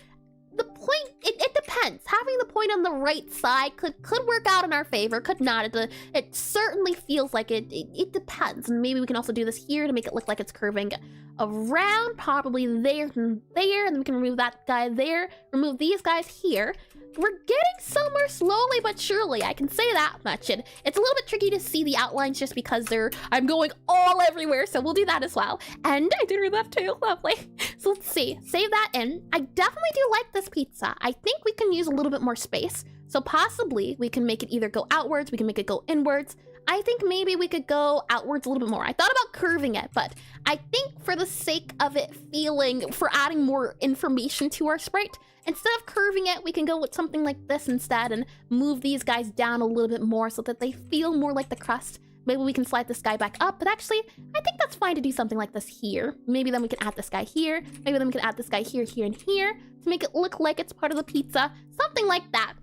the point, it depends. Having the point on the right side could work out in our favor, could not. It certainly feels like it depends. And maybe we can also do this here to make it look like it's curving around, probably there and there, and then we can remove that guy there, remove these guys here. We're getting somewhere slowly but surely, I can say that much. And it's a little bit tricky to see the outlines just because I'm going all everywhere, so we'll do that as well. And I did read that too, lovely. So let's see, save that in. I definitely do like this pizza. I think we can use a little bit more space. So possibly we can make it either go outwards, we can make it go inwards. I think maybe we could go outwards a little bit more. I thought about curving it, but I think for the sake of it feeling, for adding more information to our sprite, instead of curving it, we can go with something like this instead and move these guys down a little bit more so that they feel more like the crust. Maybe we can slide this guy back up, but actually, I think that's fine to do something like this here. Maybe then we can add this guy here. Maybe then we can add this guy here, here, and here to make it look like it's part of the pizza. Something like that.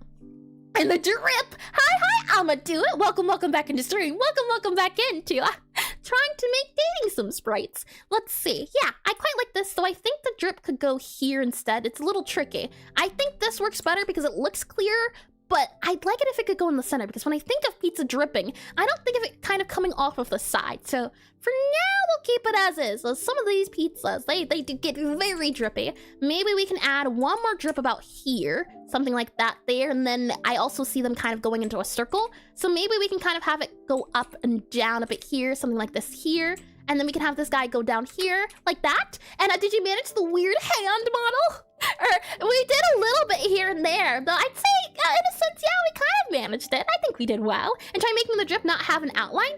And the drip! Hi, I'ma do it! Welcome back into stream. Welcome back into trying to make dating sim sprites. Let's see. Yeah, I quite like this, so I think the drip could go here instead. It's a little tricky. I think this works better because it looks clearer, but I'd like it if it could go in the center, because when I think of pizza dripping, I don't think of it kind of coming off of the side. So for now, we'll keep it as is. So some of these pizzas, they do get very drippy. Maybe we can add one more drip about here, something like that there, and then I also see them kind of going into a circle. So maybe we can kind of have it go up and down a bit here, something like this here. And then we can have this guy go down here, like that. And did you manage the weird hand model? We did a little bit here and there, but I'd say, in a sense, yeah, we kind of managed it. I think we did well. And try making the drip not have an outline.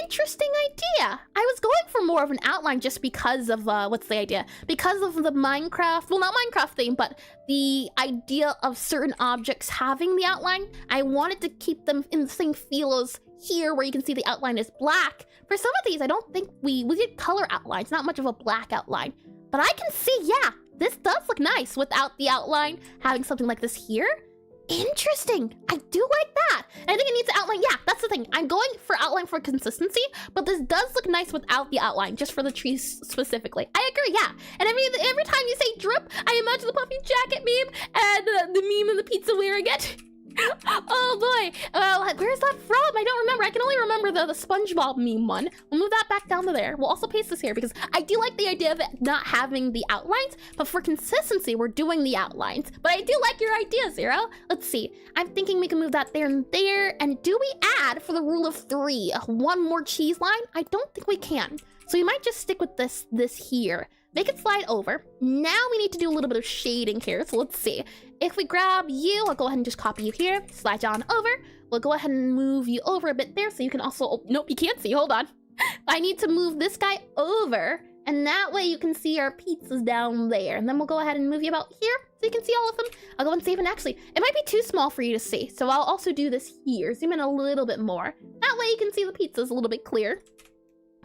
Interesting idea. I was going for more of an outline just because of, what's the idea? Because of the Minecraft, well, not Minecraft theme, but the idea of certain objects having the outline. I wanted to keep them in the same feel as here, where you can see the outline is black. For some of these, I don't think we did color outlines, not much of a black outline. But I can see, yeah, this does look nice without the outline, having something like this here. Interesting. I do like that. And I think it needs an outline. Yeah, that's the thing. I'm going for outline for consistency, but this does look nice without the outline, just for the trees specifically. I agree, yeah. And every time you say drip, I imagine the puffy jacket meme and the meme of the pizza wearing it. Oh boy, where's that from? I don't remember. I can only remember the SpongeBob meme one. We'll move that back down to there. We'll also paste this here because I do like the idea of it not having the outlines, but for consistency, we're doing the outlines. But I do like your idea, Zero. Let's see. I'm thinking we can move that there and there. And do we add, for the rule of 3, one more cheese line? I don't think we can. So we might just stick with this here. Make it slide over. Now we need to do a little bit of shading here. So let's see. If we grab you, I'll go ahead and just copy you here. Slide you on over. We'll go ahead and move you over a bit there so you can also... Oh, nope, you can't see. Hold on. I need to move this guy over. And that way you can see our pizzas down there. And then we'll go ahead and move you about here so you can see all of them. I'll go and save it. Actually, it might be too small for you to see. So I'll also do this here. Zoom in a little bit more. That way you can see the pizzas a little bit clearer.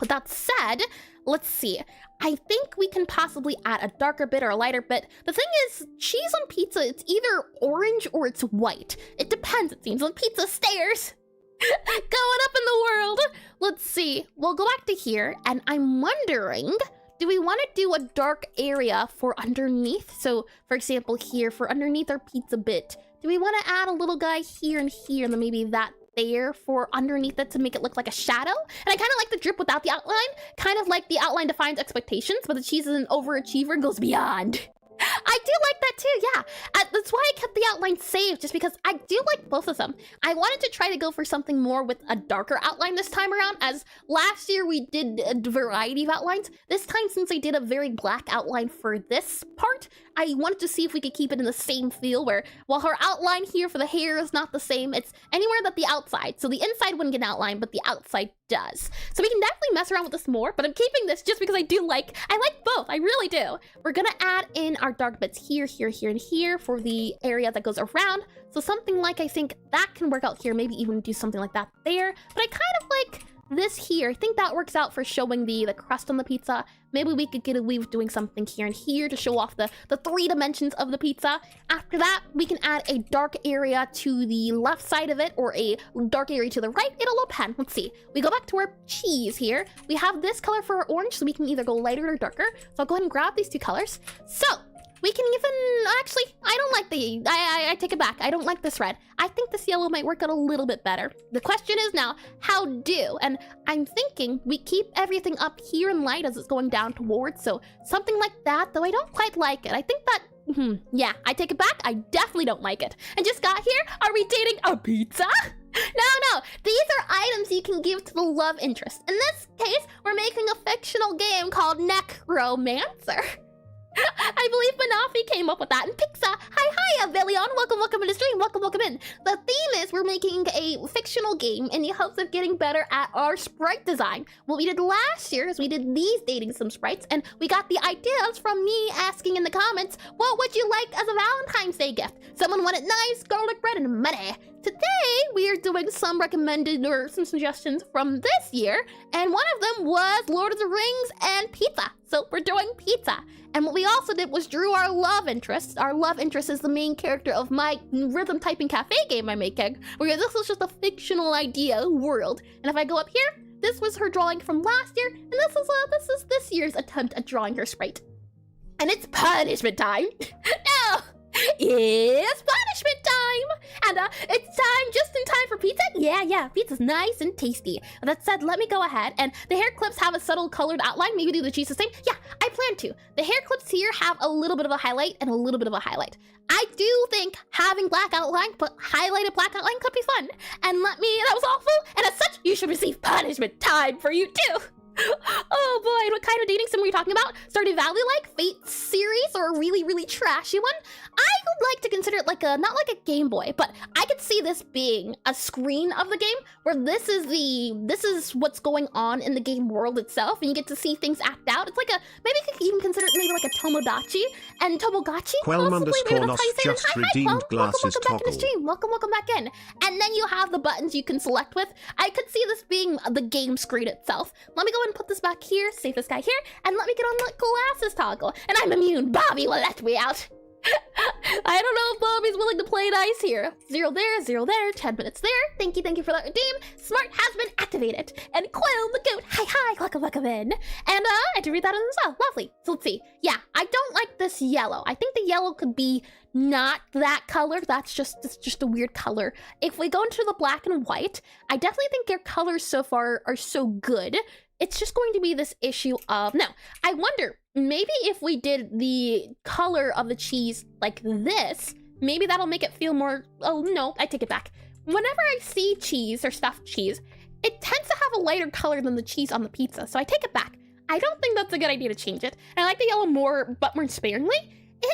With that said, let's see. I think we can possibly add a darker bit or a lighter bit. The thing is, cheese on pizza, it's either orange or it's white. It depends, it seems, on pizza stairs. Going up in the world. Let's see. We'll go back to here, and I'm wondering, do we want to do a dark area for underneath? So, for example, here, for underneath our pizza bit, do we want to add a little guy here and here, and then maybe that there for underneath it to make it look like a shadow. And I kind of like the drip without the outline, kind of like the outline defines expectations, but the cheese is an overachiever and goes beyond. I do like that too, yeah. That's why I kept the outline saved, just because I do like both of them. I wanted to try to go for something more with a darker outline this time around, as last year we did a variety of outlines. This time, since I did a very black outline for this part, I wanted to see if we could keep it in the same feel, where while her outline here for the hair is not the same, it's anywhere but the outside. So the inside wouldn't get an outline, but the outside does. So we can definitely mess around with this more, but I'm keeping this just because I like both. I really do. We're gonna add in our dark bits here, here, here, and here for the area that goes around. So something like, I think that can work out here, maybe even do something like that there. But I kind of like this here. I think that works out for showing the crust on the pizza. Maybe we could get away with doing something here and here to show off the 3 dimensions of the pizza. After that, we can add a dark area to the left side of it, or a dark area to the right. It'll depend. Let's see. We go back to our cheese here. We have this color for our orange, so we can either go lighter or darker. So I'll go ahead and grab these 2 colors. So we can even, actually, I don't like I take it back. I don't like this red. I think this yellow might work out a little bit better. The question is now, how do? And I'm thinking we keep everything up here in light as it's going down towards, so something like that, though I don't quite like it. I think that, yeah, I take it back. I definitely don't like it. And just got here, are we dating a pizza? No, these are items you can give to the love interest. In this case, we're making a fictional game called Necromancer. I believe Manafi came up with that, and Pixa, hi, Avilion, welcome to the stream, welcome in. The theme is we're making a fictional game in the hopes of getting better at our sprite design. What we did last year is we did these dating sim sprites, and we got the ideas from me asking in the comments, what would you like as a Valentine's Day gift? Someone wanted nice garlic bread and money. Today, we are doing some recommended or some suggestions from this year, and one of them was Lord of the Rings and pizza. So we're doing pizza. And what we also did was drew our love interest. Our love interest is the main character of my rhythm typing cafe game I'm making, where this is just a fictional idea world. And if I go up here, this was her drawing from last year, and this is this year's attempt at drawing her sprite. And it's punishment time. No! It's punishment time! And it's time just in time for pizza? Yeah, pizza's nice and tasty. That said, let me go ahead, and the hair clips have a subtle colored outline. Maybe do the cheese the same? Yeah, I plan to. The hair clips here have a little bit of a highlight and a little bit of a highlight. I do think having black outline, but highlighted black outline could be fun. And that was awful, and as such, you should receive punishment time for you too. Oh boy, what kind of dating sim were you talking about? Stardew Valley-like? Fate series, or a really, really trashy one? I would like to consider it like not like a Game Boy, but I could see this being a screen of the game where this is what's going on in the game world itself, and you get to see things act out. It's like maybe you could even consider it maybe like a Tomodachi and Tomogachi. Quelm_nos just redeemed glasses welcome back in the stream. Welcome back in. And then you have the buttons you can select with. I could see this being the game screen itself. Let me go and put this back here, save this guy here, and let me get on the glasses toggle. And I'm immune. Bobby will let me out. I don't know if Bobby's willing to play nice here. 0 there, 10 minutes there. Thank you for that redeem. Smart has been activated. And Quill the goat, hi, welcome in. And I had to read that as well. Lovely. So let's see. Yeah, I don't like this yellow. I think the yellow could be not that color. It's just a weird color. If we go into the black and white, I definitely think their colors so far are so good. It's just going to be this issue of, now, I wonder, maybe if we did the color of the cheese like this, maybe that'll make it feel more, oh no, I take it back. Whenever I see cheese or stuffed cheese, it tends to have a lighter color than the cheese on the pizza, so I take it back. I don't think that's a good idea to change it. And I like the yellow more, but more sparingly.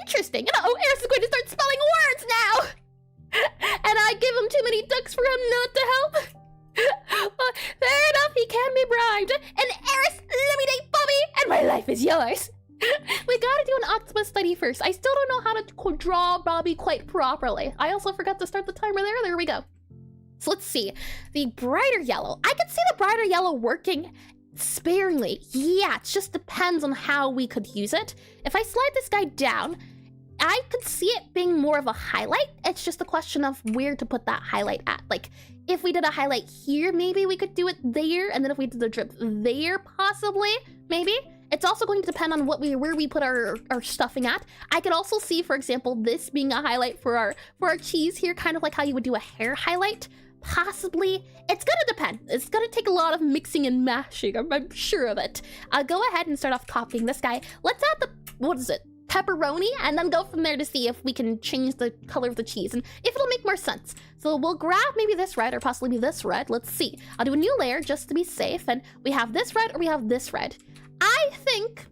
Interesting. And Eris is going to start spelling words now! And I give him too many ducks for him not to help. Fair enough, he can be bribed. And Eris, let me date Bobby, and my life is yours. We gotta do an octopus study first. I still don't know how to draw Bobby quite properly. I also forgot to start the timer there. There we go. So let's see. The brighter yellow. I could see the brighter yellow working sparingly. Yeah, it just depends on how we could use it. If I slide this guy down, I could see it being more of a highlight. It's just a question of where to put that highlight at. Like, if we did a highlight here, maybe we could do it there, and then if we did the drip there, possibly, maybe. It's also going to depend on where we put our stuffing at. I could also see, for example, this being a highlight for our cheese here, kind of like how you would do a hair highlight. Possibly. It's gonna depend. It's gonna take a lot of mixing and mashing. I'm sure of it. I'll go ahead and start off copying this guy. Let's add the, what is it? Pepperoni, and then go from there to see if we can change the color of the cheese and if it'll make more sense. So we'll grab maybe this red or possibly this red. Let's see. I'll do a new layer just to be safe, and we have this red or we have this red. I think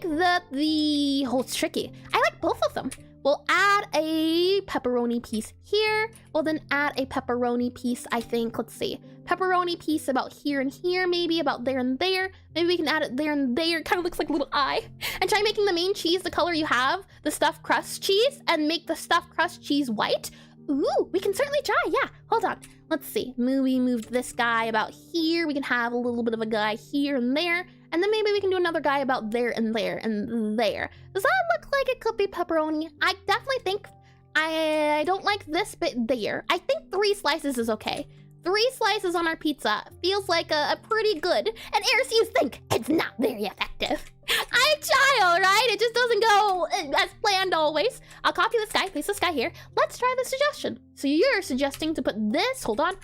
that it's tricky. I like both of them. We'll add a pepperoni piece here. We'll then add a pepperoni piece, I think, let's see. Pepperoni piece about here and here, maybe about there and there. Maybe we can add it there and there. It kind of looks like a little eye. And try making the main cheese the color you have, the stuffed crust cheese, and make the stuffed crust cheese white. Ooh, we can certainly try, yeah. Hold on, let's see. We moved this guy about here. We can have a little bit of a guy here and there. And then maybe we can do another guy about there and there and there. Does that look like it could be pepperoni? I definitely think I don't like this bit there. I think 3 slices is okay. 3 slices on our pizza feels like a pretty good. And Airseas think it's not very effective. I'm a child, right? It just doesn't go as planned always. I'll copy this guy, place this guy here. Let's try the suggestion. So you're suggesting to put this, hold on,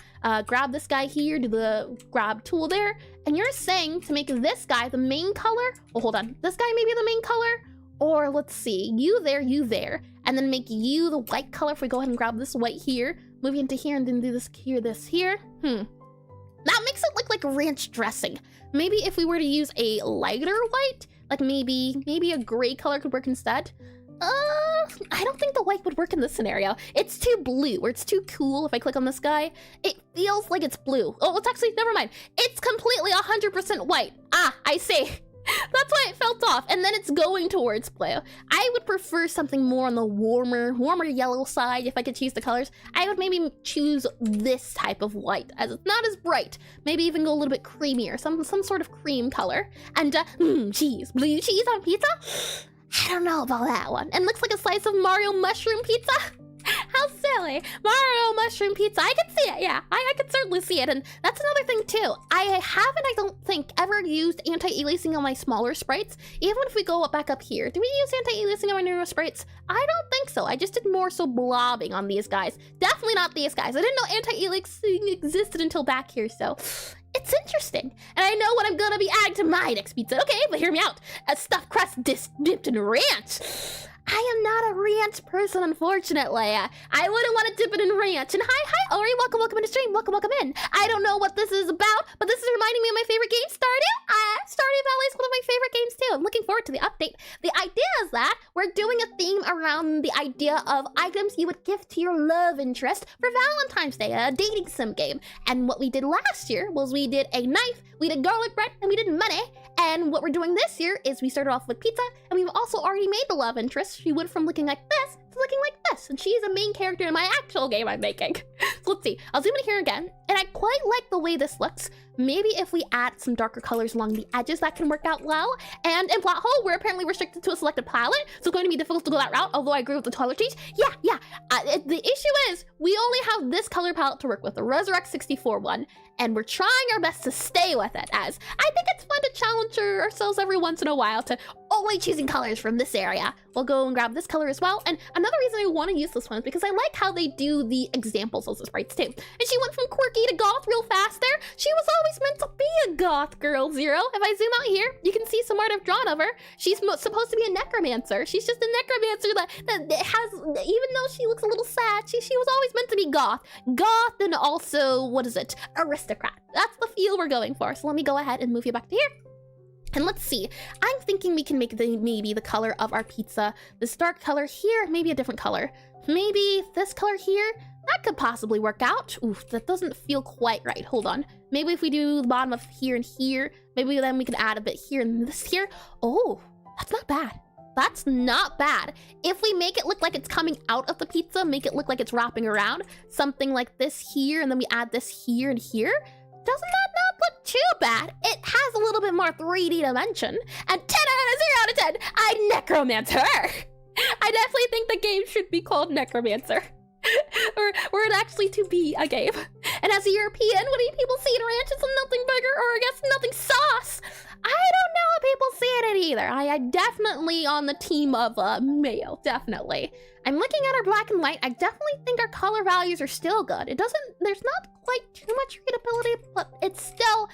grab this guy here, do the grab tool there. And you're saying to make this guy the main color. Oh, hold on, this guy may be the main color. Or let's see, you there. And then make you the white color if we go ahead and grab this white here. Move into here and then do this here. That makes it look like ranch dressing. Maybe if we were to use a lighter white, like maybe a gray color could work instead. I don't think the white would work in this scenario. It's too blue, or it's too cool. If I click on this guy, it feels like it's blue. Oh, it's actually, never mind. It's completely 100% white. Ah, I see. That's why it felt off, and then it's going towards blue. I would prefer something more on the warmer yellow side if I could choose the colors. I would maybe choose this type of white, as it's not as bright. Maybe even go a little bit creamier, some sort of cream color. And cheese, blue cheese on pizza? I don't know about that one. And looks like a slice of Mario mushroom pizza. How silly. Mario mushroom pizza. I can see it, yeah. I can certainly see it. And that's another thing too. I haven't, I don't think, ever used anti-aliasing on my smaller sprites. Even if we go back up here. Do we use anti-aliasing on my newer sprites? I don't think so. I just did more so blobbing on these guys. Definitely not these guys. I didn't know anti-aliasing existed until back here, so it's interesting. And I know what I'm gonna be adding to my next pizza. Okay, but hear me out. A stuffed crust dipped in ranch. I am not a ranch person, unfortunately. I wouldn't want to dip it in ranch. And hi, Ori, welcome in the stream, welcome in. I don't know what this is about, but this is reminding me of my favorite game, Stardew. Stardew Valley is one of my favorite games too. I'm looking forward to the update. The idea is that we're doing a theme around the idea of items you would give to your love interest for Valentine's Day, a dating sim game. And what we did last year was we did a knife, we did garlic bread, and we did money. And what we're doing this year is we started off with pizza, and we've also already made the love interest. She went from looking like this to looking like this, and she's a main character in my actual game I'm making. So let's see, I'll zoom in here again, and I quite like the way this looks. Maybe if we add some darker colors along the edges, that can work out well. And in Plot Hole, we're apparently restricted to a selected palette, so it's going to be difficult to go that route, although I agree with the toiletries. Yeah. The issue is, we only have this color palette to work with, the Resurrect 64 one, and we're trying our best to stay with it, as I think it's fun to challenge ourselves every once in a while to only choosing colors from this area. We'll go and grab this color as well. And another reason I want to use this one is because I like how they do the examples of the sprites too. And she went from quirky to goth real fast there. She was always meant to be a goth girl, Zero. If I zoom out here, you can see some art I've drawn of her. She's supposed to be a necromancer. She's just a necromancer that has, even though she looks a little sad, she was always meant to be goth. Goth and also, what is it? Aristocrat. That's the feel we're going for. So let me go ahead and move you back to here. And let's see, I'm thinking we can make maybe the color of our pizza this dark color here, maybe a different color. Maybe this color here, that could possibly work out. Oof, that doesn't feel quite right. Hold on. Maybe if we do the bottom of here and here, maybe then we can add a bit here and this here. Oh, that's not bad. That's not bad. If we make it look like it's coming out of the pizza, make it look like it's wrapping around, something like this here, and then we add this here and here, doesn't that not look too bad? It has a little bit more 3D dimension. And 10 out of 10, I necromancer. I definitely think the game should be called Necromancer. or it actually to be a game. And as a European, what do people see in ranch? It's nothing bigger, or I guess nothing sauce. I don't know if people see it either. I definitely on the team of mayo, definitely. I'm looking at our black and white. I definitely think our color values are still good. There's not quite too much readability, but it still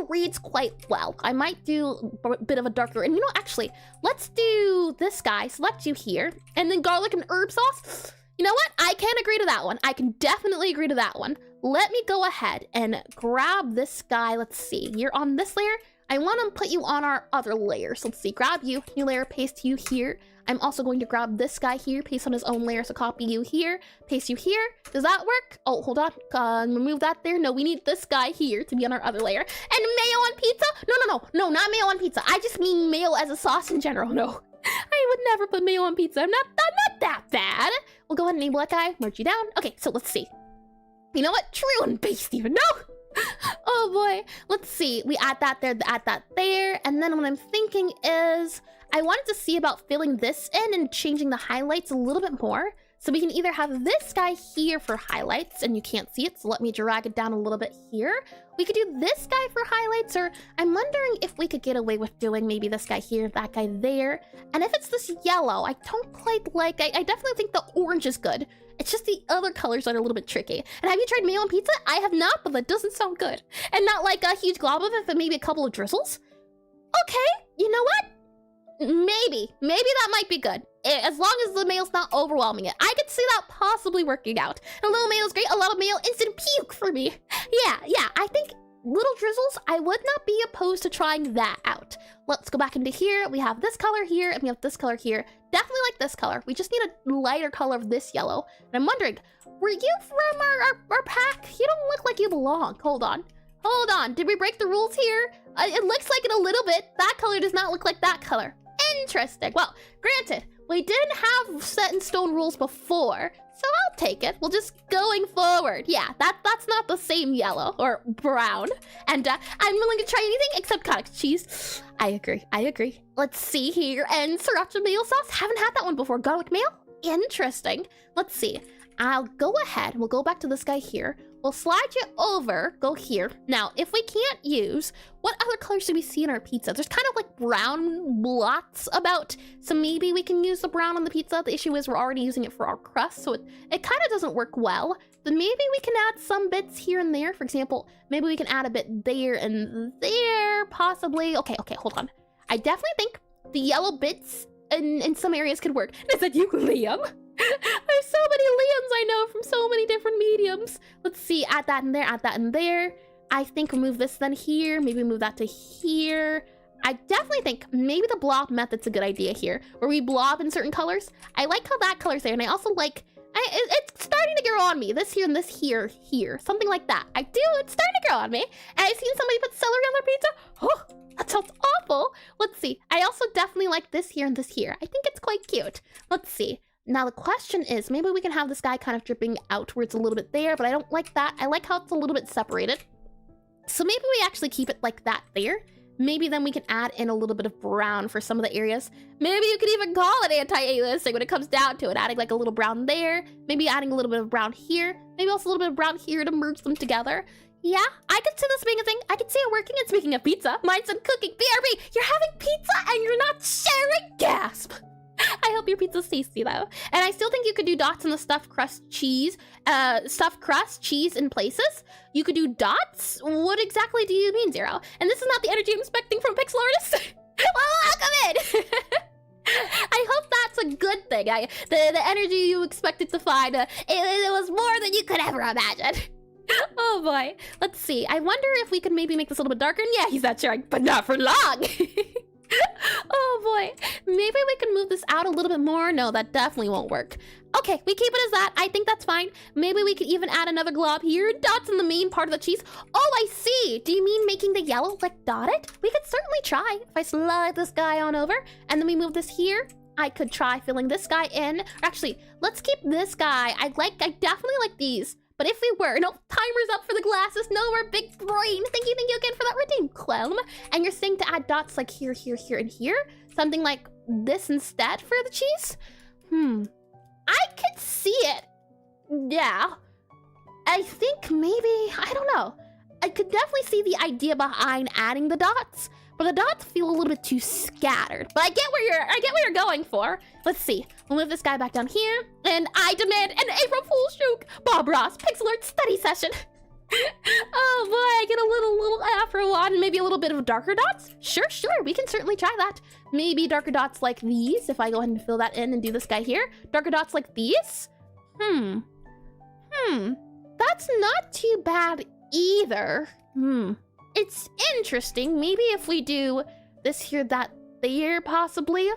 reads quite well. I might do a bit of a darker, and actually, let's do this guy, select you here, and then garlic and herb sauce. You know what? I can agree to that one. I can definitely agree to that one. Let me go ahead and grab this guy. Let's see, you're on this layer. I want to put you on our other layers. Let's see, grab you, new layer, paste you here. I'm also going to grab this guy here, paste on his own layer, so copy you here, paste you here. Does that work? Oh, hold on, remove that there. No, we need this guy here to be on our other layer. And mayo on pizza? No, not mayo on pizza. I just mean mayo as a sauce in general, no. I would never put mayo on pizza. I'm not that bad. We'll go ahead and enable that guy, merge you down. Okay, so let's see. You know what? True and based even, no! Oh boy, let's see. We add that there, and then what I'm thinking is I wanted to see about filling this in and changing the highlights a little bit more. So we can either have this guy here for highlights, and you can't see it, so let me drag it down a little bit here. We could do this guy for highlights, or I'm wondering if we could get away with doing maybe this guy here, that guy there. And if it's this yellow, I don't quite like, I definitely think the orange is good. It's just the other colors that are a little bit tricky. And have you tried mayo on pizza? I have not, but that doesn't sound good. And not like a huge glob of it, but maybe a couple of drizzles? Okay, you know what? Maybe that might be good. As long as the mayo's not overwhelming it. I could see that possibly working out. A little mayo's great, a lot of mayo, instant puke for me. Yeah, I think little drizzles, I would not be opposed to trying that out. Let's go back into here. We have this color here, and we have this color here. Definitely like this color. We just need a lighter color of this yellow. And I'm wondering, were you from our pack? You don't look like you belong. Hold on. Did we break the rules here? It looks like it a little bit. That color does not look like that color. Interesting. Well, granted, we didn't have set in stone rules before, so I'll take it. We'll just going forward. Yeah, that's not the same yellow or brown. And I'm willing to try anything except cottage cheese. I agree. Let's see here. And sriracha mayo sauce. Haven't had that one before. Garlic mayo? Interesting. Let's see. I'll go ahead. We'll go back to this guy here. We'll slide you over, go here. Now, if we can't use, what other colors do we see in our pizza? There's kind of like brown blots about, so maybe we can use the brown on the pizza. The issue is we're already using it for our crust, so it kind of doesn't work well. But maybe we can add some bits here and there. For example, maybe we can add a bit there and there, possibly. Okay, hold on. I definitely think the yellow bits in some areas could work. Is that you, Liam? There's so many Liams I know from so many different mediums. Let's see, add that in there, add that in there. I think remove this then here, maybe move that to here. I definitely think maybe the blob method's a good idea here, where we blob in certain colors. I like how that color's there, and I also like, it's starting to grow on me. This here and this here, something like that. It's starting to grow on me. And I've seen somebody put celery on their pizza. Oh, that sounds awful. Let's see, I also definitely like this here and this here. I think it's quite cute. Let's see. Now the question is, maybe we can have this guy kind of dripping outwards a little bit there, but I don't like that. I like how it's a little bit separated. So maybe we actually keep it like that there. Maybe then we can add in a little bit of brown for some of the areas. Maybe you could even call it anti-aliasing when it comes down to it, adding like a little brown there, maybe adding a little bit of brown here, maybe also a little bit of brown here to merge them together. Yeah, I could see this being a thing. I could see it working. And speaking of pizza, mine's in cooking. BRB, you're having pizza and you're not sharing? Gasp! I hope your pizza's tasty though. And I still think you could do dots on the stuffed crust cheese in places. You could do dots? What exactly do you mean, Zero? And this is not the energy I'm expecting from Pixelart. Well, welcome in! I hope that's a good thing. The energy you expected to find, it was more than you could ever imagine. Oh boy. Let's see. I wonder if we could maybe make this a little bit darker. And yeah, he's not sharing, but not for long. Oh boy, maybe we can move this out a little bit more. No, that definitely won't work. Okay, we keep it as that. I think that's fine. Maybe we could even add another glob here. Dots in the main part of the cheese. Oh, I see. Do you mean making the yellow like dotted? We could certainly try. If I slide this guy on over and then we move this here, I could try filling this guy in. Actually, let's keep this guy. I definitely like these. But if we were, no, timer's up for the glasses. No more big brain. Thank you again for that redeem, Clem. And you're saying to add dots like here, here, here, and here? Something like this instead for the cheese? I could see it. Yeah. I think maybe, I don't know. I could definitely see the idea behind adding the dots, but the dots feel a little bit too scattered. But I get where you're going for. Let's see. We'll move this guy back down here, and I demand an April Fool's joke. Bob Ross, Pixelart study session. Oh boy, I get a little afro on, and maybe a little bit of darker dots. Sure, we can certainly try that. Maybe darker dots like these. If I go ahead and fill that in and do this guy here, darker dots like these. That's not too bad either. It's interesting. Maybe if we do this here, that there, possibly.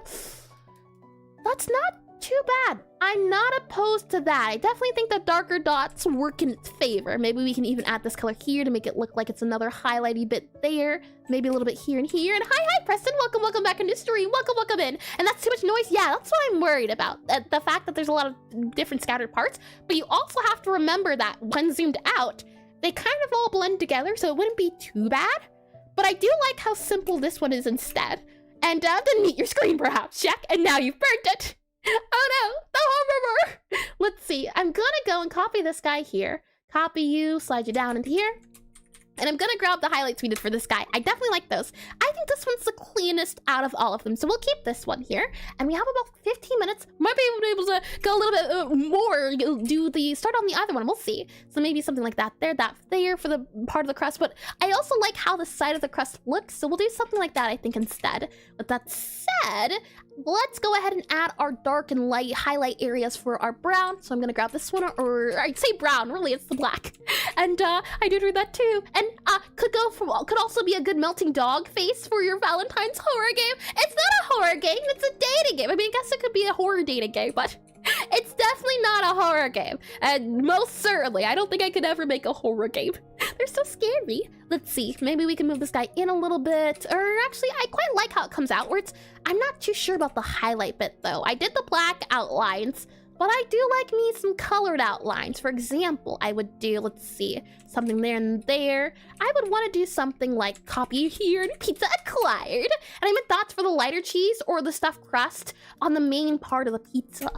That's not too bad. I'm not opposed to that. I definitely think that darker dots work in its favor. Maybe we can even add this color here to make it look like it's another highlighty bit there. Maybe a little bit here and here. And hi, Preston. Welcome back into stream. Welcome in. And that's too much noise. Yeah, that's what I'm worried about. The fact that there's a lot of different scattered parts. But you also have to remember that when zoomed out, they kind of all blend together, so it wouldn't be too bad. But I do like how simple this one is instead. And didn't meet your screen, perhaps, check. And now you've burnt it. Oh no, the horror! Let's see. I'm gonna go and copy this guy here. Copy you, slide you down into here. And I'm gonna grab the highlights we did for this guy. I definitely like those. I think this one's the cleanest out of all of them. So we'll keep this one here. And we have about 15 minutes. Might be able to go a little bit more, start on the other one. We'll see. So maybe something like that there for the part of the crust. But I also like how the side of the crust looks. So we'll do something like that, I think, instead. With that said, let's go ahead and add our dark and light highlight areas for our brown. So I'm gonna grab this one, or I'd say brown, really it's the black. And I did read that too. And could also be a good melting dog face for your Valentine's horror game. It's not a horror game, it's a dating game. I mean, I guess it could be a horror dating game, but it's definitely not a horror game. And most certainly, I don't think I could ever make a horror game. They're so scary. Let's see, maybe we can move this guy in a little bit. Or actually, I quite like how it comes outwards. I'm not too sure about the highlight bit though. I did the black outlines, but I do like me some colored outlines. For example, I would do, let's see, something there and there. I would want to do something like copy here and pizza acquired. And I meant dots for the lighter cheese or the stuffed crust on the main part of the pizza.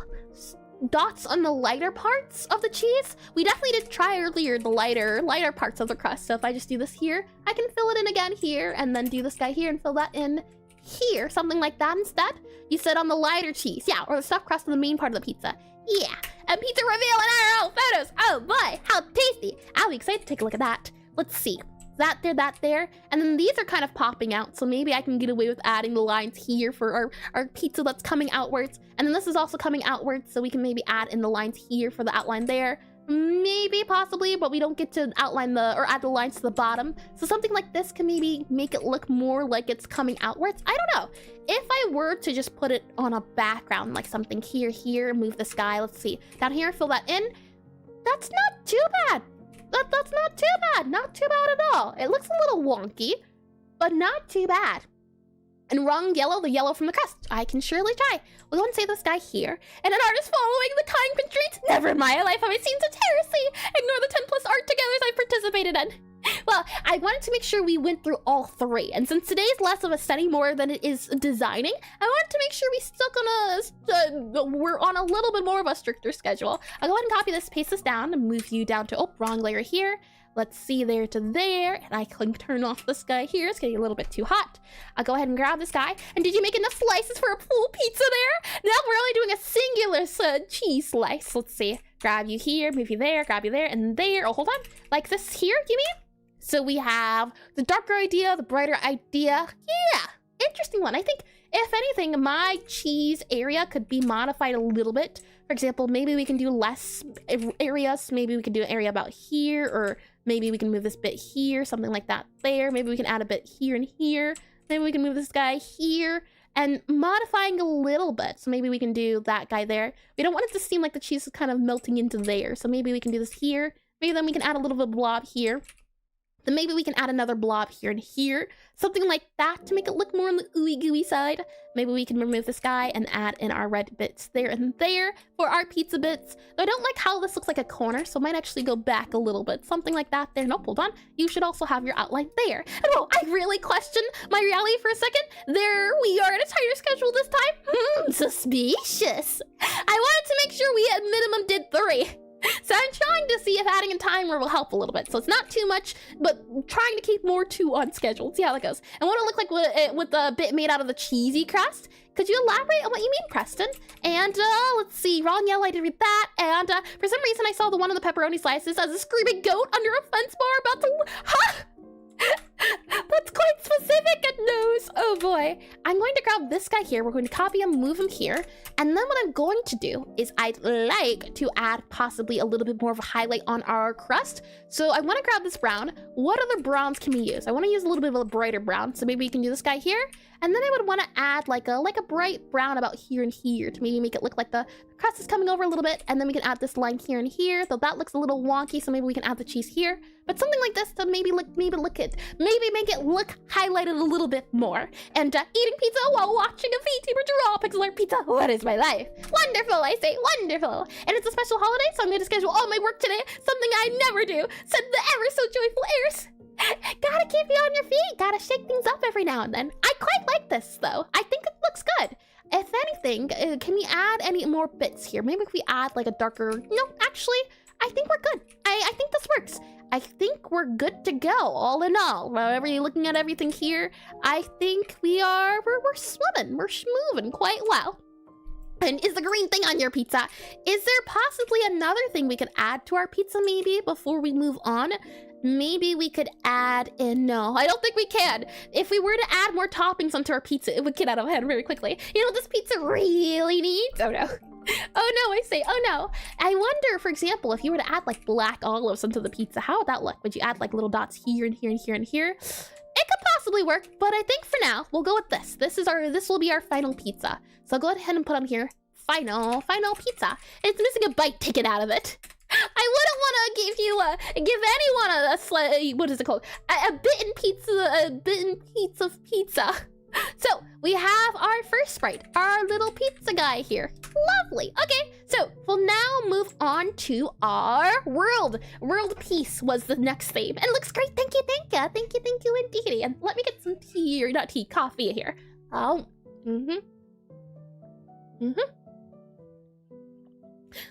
Dots on the lighter parts of the cheese. We definitely did try earlier the lighter parts of the crust. So if I just do this here, I can fill it in again here, and then do this guy here and fill that in here, something like that instead. You said on the lighter cheese, yeah, or the stuffed crust on the main part of the pizza. Yeah, a pizza reveal in our own photos. Oh boy, how tasty. I'll be excited to take a look at that. Let's see. That there. And then these are kind of popping out, so maybe I can get away with adding the lines here for our pizza that's coming outwards. And then this is also coming outwards, so we can maybe add in the lines here for the outline there. Maybe, possibly, but we don't get to outline add the lines to the bottom. So something like this can maybe make it look more like it's coming outwards. I don't know. If I were to just put it on a background, like something here, move the sky, let's see. Down here, fill that in. That's not too bad. That's not too bad. Not too bad at all. It looks a little wonky, but not too bad. And wrong yellow, the yellow from the crust. I can surely try. We'll go and say this guy here. And an artist following the time constraints. Never in my life have I seen such heresy. Ignore the 10+ art togethers I've participated in. Well, I wanted to make sure we went through all three. And since today is less of a study more than it is designing, I wanted to make sure we stuck on we're on a little bit more of a stricter schedule. I'll go ahead and copy this, paste this down, and move you down to, wrong layer here. Let's see, there to there, and I can turn off this guy here. It's getting a little bit too hot. I'll go ahead and grab this guy. And did you make enough slices for a full pizza there? No, we're only doing a singular cheese slice. Let's see. Grab you here, move you there, grab you there, and there. Oh, hold on. Like this here, you mean? So we have the darker idea, the brighter idea. Yeah, interesting one. I think, if anything, my cheese area could be modified a little bit. For example, maybe we can do less areas. Maybe we can do an area about here, or maybe we can move this bit here, something like that there. Maybe we can add a bit here and here. Maybe we can move this guy here, and modifying a little bit. So maybe we can do that guy there. We don't want it to seem like the cheese is kind of melting into there. So maybe we can do this here. Maybe then we can add a little bit of blob here. Then maybe we can add another blob here and here. Something like that to make it look more on the ooey gooey side. Maybe we can remove this guy and add in our red bits there and there for our pizza bits. Though I don't like how this looks like a corner, so I might actually go back a little bit. Something like that there. Nope, hold on. You should also have your outline there. And I really questioned my reality for a second. There we are at a tighter schedule this time. Suspicious. I wanted to make sure we at minimum did 3. So I'm trying to see if adding a timer will help a little bit. So it's not too much, but trying to keep more on schedule. See how that goes. And what it look like with the bit made out of the cheesy crust? Could you elaborate on what you mean, Preston? And let's see, wrong yellow, I did read that. And for some reason I saw the one of the pepperoni slices as a screaming goat under a fence bar about to, huh? That's quite specific and knows. Oh boy. I'm going to grab this guy here. We're going to copy him, move him here. And then what I'm going to do is I'd like to add possibly a little bit more of a highlight on our crust. So I want to grab this brown. What other browns can we use? I want to use a little bit of a brighter brown. So maybe we can do this guy here. And then I would want to add like a bright brown about here and here to maybe make it look like the crust is coming over a little bit. And then we can add this line here and here, though that looks a little wonky. So maybe we can add the cheese here. But something like this to maybe make it look highlighted a little bit more. And eating pizza while watching a VTuber draw Pixelart pizza. What is my life? Wonderful, I say, wonderful. And it's a special holiday, so I'm going to schedule all my work today. Something I never do. Send the ever so joyful airs. Gotta keep you on your feet. Gotta shake things up every now and then. I quite like this, though. I think it looks good. If anything, can we add any more bits here? Maybe if we add like a darker... No, actually, I think we're good. I think this works. I think we're good to go, all in all. Whenever you're looking at everything here, I think we're swimming. We're moving quite well. And is the green thing on your pizza? Is there possibly another thing we could add to our pizza maybe before we move on? Maybe we could add in... No, I don't think we can. If we were to add more toppings onto our pizza, it would get out of hand very quickly. You know what this pizza really needs? Oh no. Oh no, I say, oh no. I wonder, for example, if you were to add like black olives onto the pizza, how would that look? Would you add like little dots here and here and here and here? It could possibly work, but I think for now, we'll go with this. This will be our final pizza. So I'll go ahead and put on here, final pizza. It's missing a bite taken out of it. I wouldn't want to give anyone what is it called? A bitten piece of pizza. So we have our first sprite, our little pizza guy here. Lovely. Okay, so we'll now move on to our world. World peace was the next theme. And it looks great. Thank you, thank you indeed. And let me get some tea, or not tea, coffee here. Oh,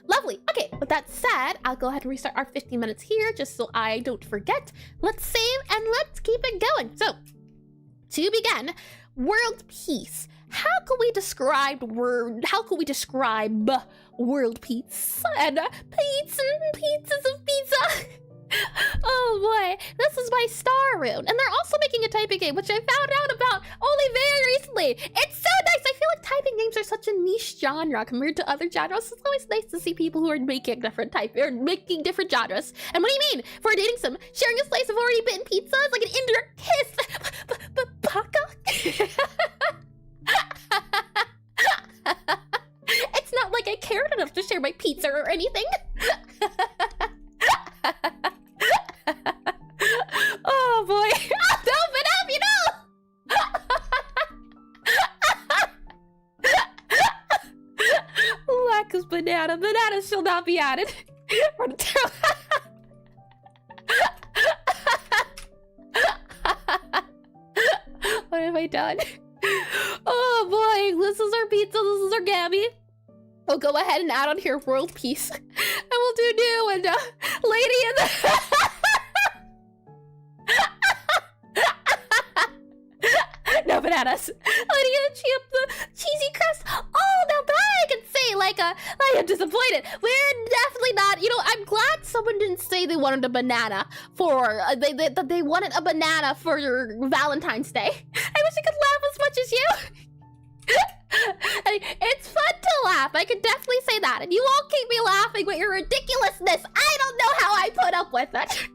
Lovely. Okay, with that said, I'll go ahead and restart our 15 minutes here just so I don't forget. Let's save and let's keep it going. So, to begin, world peace. How could we describe world peace? And pizzas of pizza. Oh boy, this is my star rune. And they're also making a typing game, which I found out about only very recently. It's so nice. I feel like typing games are such a niche genre compared to other genres. It's always nice to see people who are making different genres. And what do you mean? For a dating sim, sharing a slice of already bitten pizza is like an indirect kiss. Baka? It's not like I cared enough to share my pizza or anything. Oh boy. Open up, you know! Lack of banana. Bananas shall not be added. What have I done? Oh boy, this is our pizza, this is our Gabby. We'll go ahead and add on here world peace. And we'll do new and lady in the... No bananas. Lady in the chip, the cheesy crust. Oh, now that I can say, like, I am disappointed. We're definitely not, you know, I'm glad someone didn't say they wanted a banana for, they wanted a banana for your Valentine's Day. I wish I could laugh as much as you. It's fun to laugh. I can definitely say that. And you all keep me laughing with your ridiculousness. I don't know how I put up with it.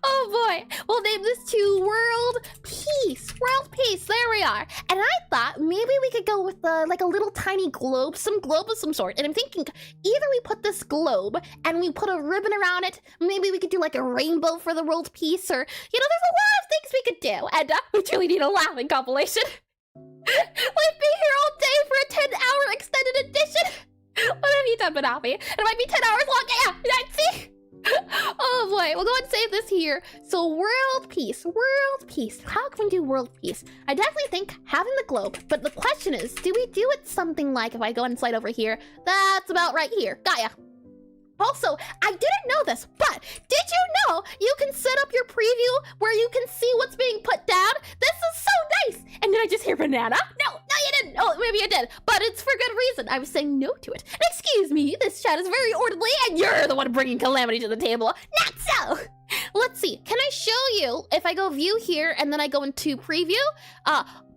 Oh boy. We'll name this to World Peace. World Peace. There we are. And I thought maybe we could go with like a little tiny globe. Some globe of some sort. And I'm thinking either we put this globe and we put a ribbon around it. Maybe we could do like a rainbow for the world peace. Or, you know, there's a lot of things we could do. And we truly need a laughing compilation. We've been here all day for a 10-hour extended edition. What have you done, Manafi? It might be 10 hours long. Yeah, let's see. Oh boy, we'll go and save this here. So world peace. How can we do world peace? I definitely think having the globe, but the question is, do we do it something like, if I go and slide over here, that's about right here, Gaia. Also, I didn't know this, but did you know you can set up your preview where you can see what's being put down? This is so nice. And did I just hear banana? No, you didn't. Oh, maybe I did, but it's for good reason. I was saying no to it. And excuse me, this chat is very orderly and you're the one bringing calamity to the table. Not so. Let's see. Can I show you if I go view here and then I go into preview?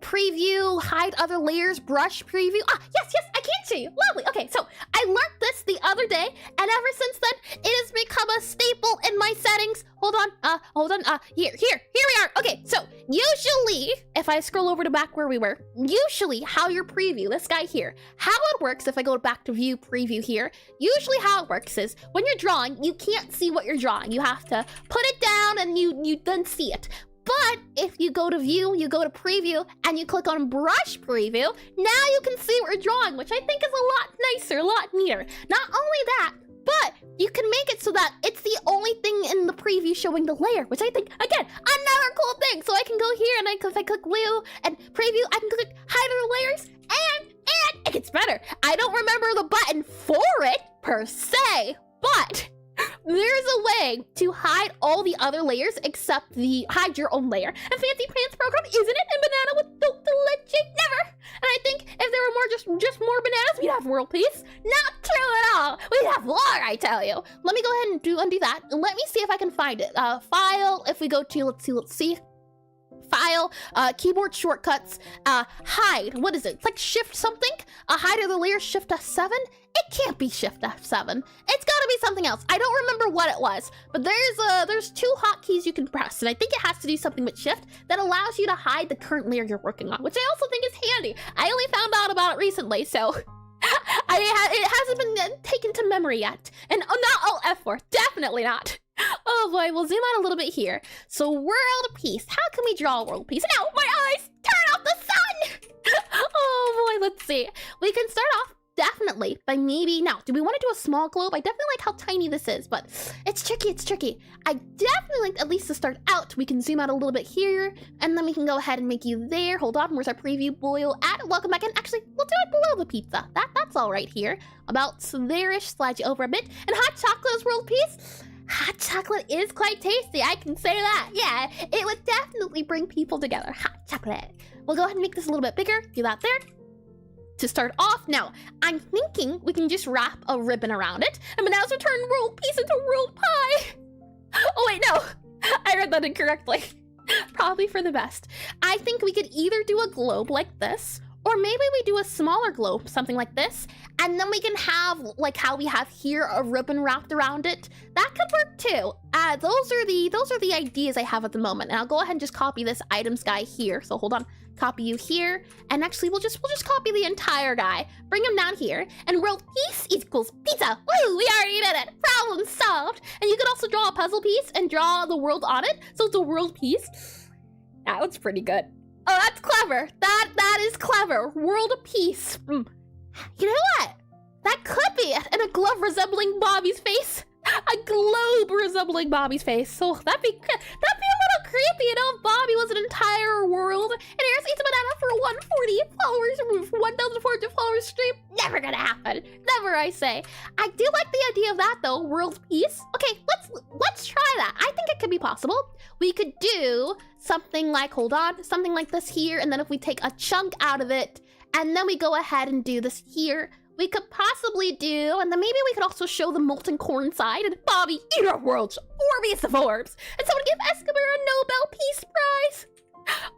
Preview, hide other layers, brush preview. Yes, I can show you. Lovely. Okay, so I learned this the other day, and ever since then, it has become a staple in my settings. Hold on. Here we are. Okay, so usually, if I scroll over to back where we were, usually how your preview, this guy here, how it works, if I go back to view preview here, usually how it works is when you're drawing, you can't see what you're drawing. You have to put it down and you then see it. But if you go to view, you go to preview, and you click on brush preview, now you can see what you're drawing, which I think is a lot nicer, a lot neater. Not only that, but you can make it so that it's the only thing in the preview showing the layer, which I think, again, another cool thing. So I can go here and if I click view and preview, I can click hide other layers, and it gets better. I don't remember the button for it per se, but there's a way to hide all the other layers except the hide your own layer. And Fancy Pants program, isn't it? And banana with the leche, never. And I think if there were more, just more bananas, we'd have world peace. Not true at all. We'd have war, I tell you. Let me go ahead and undo that. And let me see if I can find it. File, if we go to, let's see. File, keyboard shortcuts, hide. What is it? It's like shift something. Hide other layers, shift F7. It can't be shift F7. It's gotta be something else. I don't remember what it was, but there's two hotkeys you can press, and I think it has to do something with shift that allows you to hide the current layer you're working on, which I also think is handy. I only found out about it recently, so it hasn't been taken to memory yet. And not all F4, definitely not. Oh boy, we'll zoom out a little bit here. So world peace. How can we draw world peace? No, my eyes! Turn off the sun! Oh boy, let's see. We can start off definitely by maybe, now, do we want to do a small globe? I definitely like how tiny this is, but it's tricky. I definitely like, at least to start out, we can zoom out a little bit here, and then we can go ahead and make you there. Hold on, where's our preview boil at? Welcome back in. Actually, we'll do it below the pizza. That's all right here. About there-ish, slide you over a bit. And hot chocolate is world peace. Hot chocolate is quite tasty, I can say that. Yeah, it would definitely bring people together. Hot chocolate. We'll go ahead and make this a little bit bigger. Do that there. To start off, now, I'm thinking we can just wrap a ribbon around it, and now turn world peace into world pie. Oh wait, no, I read that incorrectly. Probably for the best. I think we could either do a globe like this, or maybe we do a smaller globe, something like this, and then we can have, like how we have here, a ribbon wrapped around it. That could work too. Those are the ideas I have at the moment. And I'll go ahead and just copy this items guy here. So hold on, copy you here. And actually, we'll just copy the entire guy. Bring him down here. And world peace equals pizza. Woo, we already did it. Problem solved. And you could also draw a puzzle piece and draw the world on it. So it's a world piece. That was pretty good. Oh, that's clever. That is clever. World peace. You know what? That could be it. And a glove resembling Bobby's face. A globe resembling Bobby's face. So that'd be a little creepy, you know, if Bobby was an entire world. And here's eats a banana for 140 followers, 1,400 followers stream. Never gonna happen. Never, I say. I do like the idea of that though, world peace. Okay, let's try that. I think it could be possible. We could do something like, hold on, something like this here, and then if we take a chunk out of it, and then we go ahead and do this here, we could possibly do, and then maybe we could also show the molten corn side, and Bobby, eat our world's Orbeus of Orbs, and someone give Escobar a Nobel Peace Prize.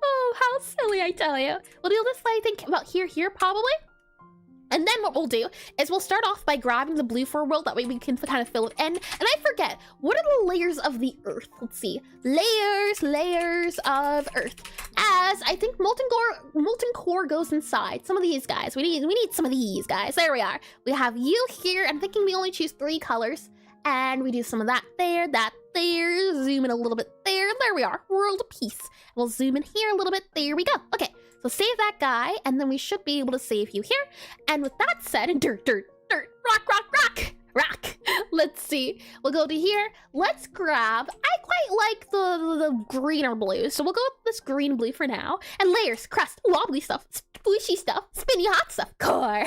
Oh, how silly, I tell you. We'll do this, I think, about here, probably. And then what we'll do is we'll start off by grabbing the blue for a world. That way we can kind of fill it in. And I forget, what are the layers of the earth? Let's see. Layers of earth. As I think molten core goes inside. Some of these guys. We need some of these guys. There we are. We have you here. I'm thinking we only choose 3 colors. And we do some of that there. Zoom in a little bit there. There we are. World peace. We'll zoom in here a little bit. There we go. Okay. So save that guy, and then we should be able to save you here. And with that said, and dirt, rock. Let's see. We'll go to here. Let's grab, I quite like the greener blue. So we'll go with this green blue for now. And layers, crust, wobbly stuff, squishy stuff, spinny hot stuff, core.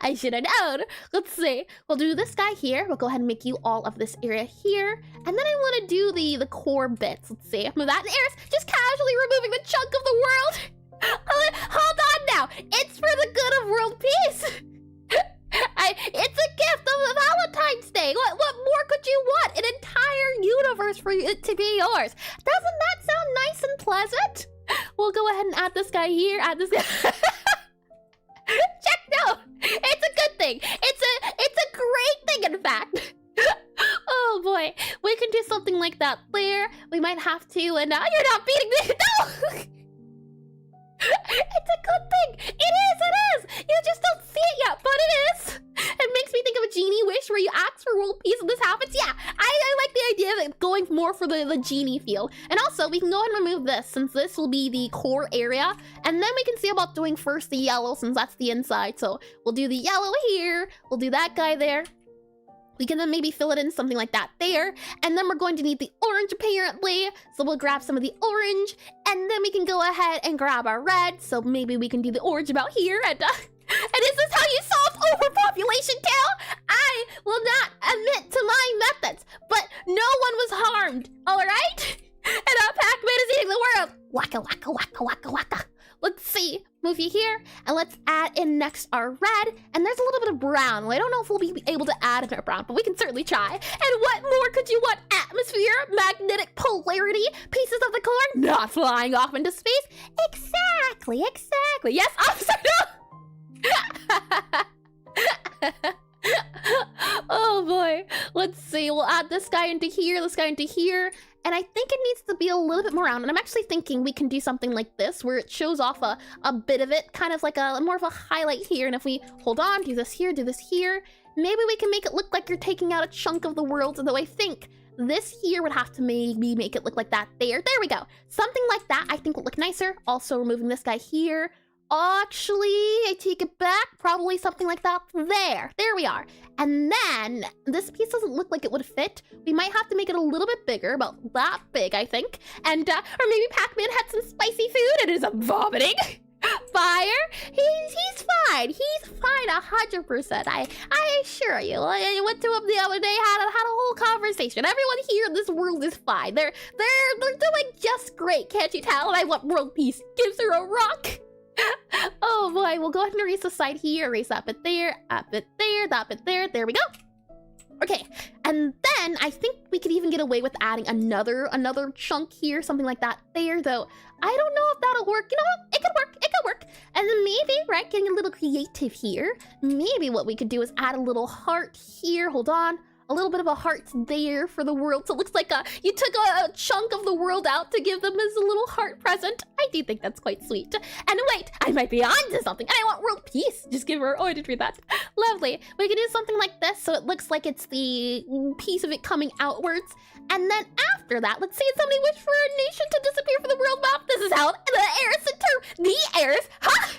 I should have known. Let's see. We'll do this guy here. We'll go ahead and make you all of this area here. And then I want to do the core bits. Let's see. Move that. There's just casually removing the chunk of the world. Hold on now. It's for the good of world peace. It's a gift of Valentine's Day. What more could you want? An entire universe for it to be yours. Doesn't that sound nice and pleasant? We'll go ahead and add this guy here. Add this guy. Check, no. It's a good thing. It's a great thing, in fact. Oh boy, we can do something like that there. We might have to, and you're not beating me. No. It's a good thing. It is. You just don't see it yet, but it is. It makes me think of a genie wish where you ask for world peace and this happens. Yeah, I like the idea of going more for the genie feel. And also, we can go ahead and remove this since this will be the core area. And then we can see about doing first the yellow since that's the inside. So we'll do the yellow here. We'll do that guy there. We can then maybe fill it in something like that there. And then we're going to need the orange apparently. So we'll grab some of the orange. And then we can go ahead and grab our red. So maybe we can do the orange about here. And is this how you solve overpopulation too? I will not admit to my methods. But no one was harmed, alright? And Pac-Man is eating the world. Waka waka waka waka waka. Let's see. Move you here, and let's add in next our red. And there's a little bit of brown. Well, I don't know if we'll be able to add in our brown, but we can certainly try. And what more could you want? Atmosphere, magnetic polarity, pieces of the core, not flying off into space. Exactly. Yes, officer, no! Oh boy. Let's see. We'll add this guy into here, this guy into here. And I think it needs to be a little bit more round. And I'm actually thinking we can do something like this where it shows off a bit of it, kind of like a more of a highlight here. And if we hold on, do this here, maybe we can make it look like you're taking out a chunk of the world. Although I think this here would have to maybe make it look like that there. There we go. Something like that I think would look nicer. Also removing this guy here. Actually, I take it back. Probably something like that there. There we are. And then this piece doesn't look like it would fit. We might have to make it a little bit bigger, about that big, I think. And or maybe Pac-Man had some spicy food and is vomiting. Fire. He's fine. He's fine 100%. I assure you. I went to him the other day, had a whole conversation. Everyone here in this world is fine. They're doing just great. Can't you tell? And I want world peace. Gives her a rock. Oh boy, we'll go ahead and erase the side here, erase that bit there, that bit there, there we go. Okay, and then I think we could even get away with adding another chunk here, something like that there, though. I don't know if that'll work. You know what? It could work. And then maybe, right, getting a little creative here, maybe what we could do is add a little heart here, hold on. A little bit of a heart there for the world. So it looks like you took a chunk of the world out to give them as a little heart present. I do think that's quite sweet. And wait, I might be onto something. And I want world peace. Just give her, oh, I didn't read that. Lovely. We can do something like this so it looks like it's the piece of it coming outwards. And then after that, let's see if somebody wished for a nation to disappear from the world map. This is how the heirs, huh?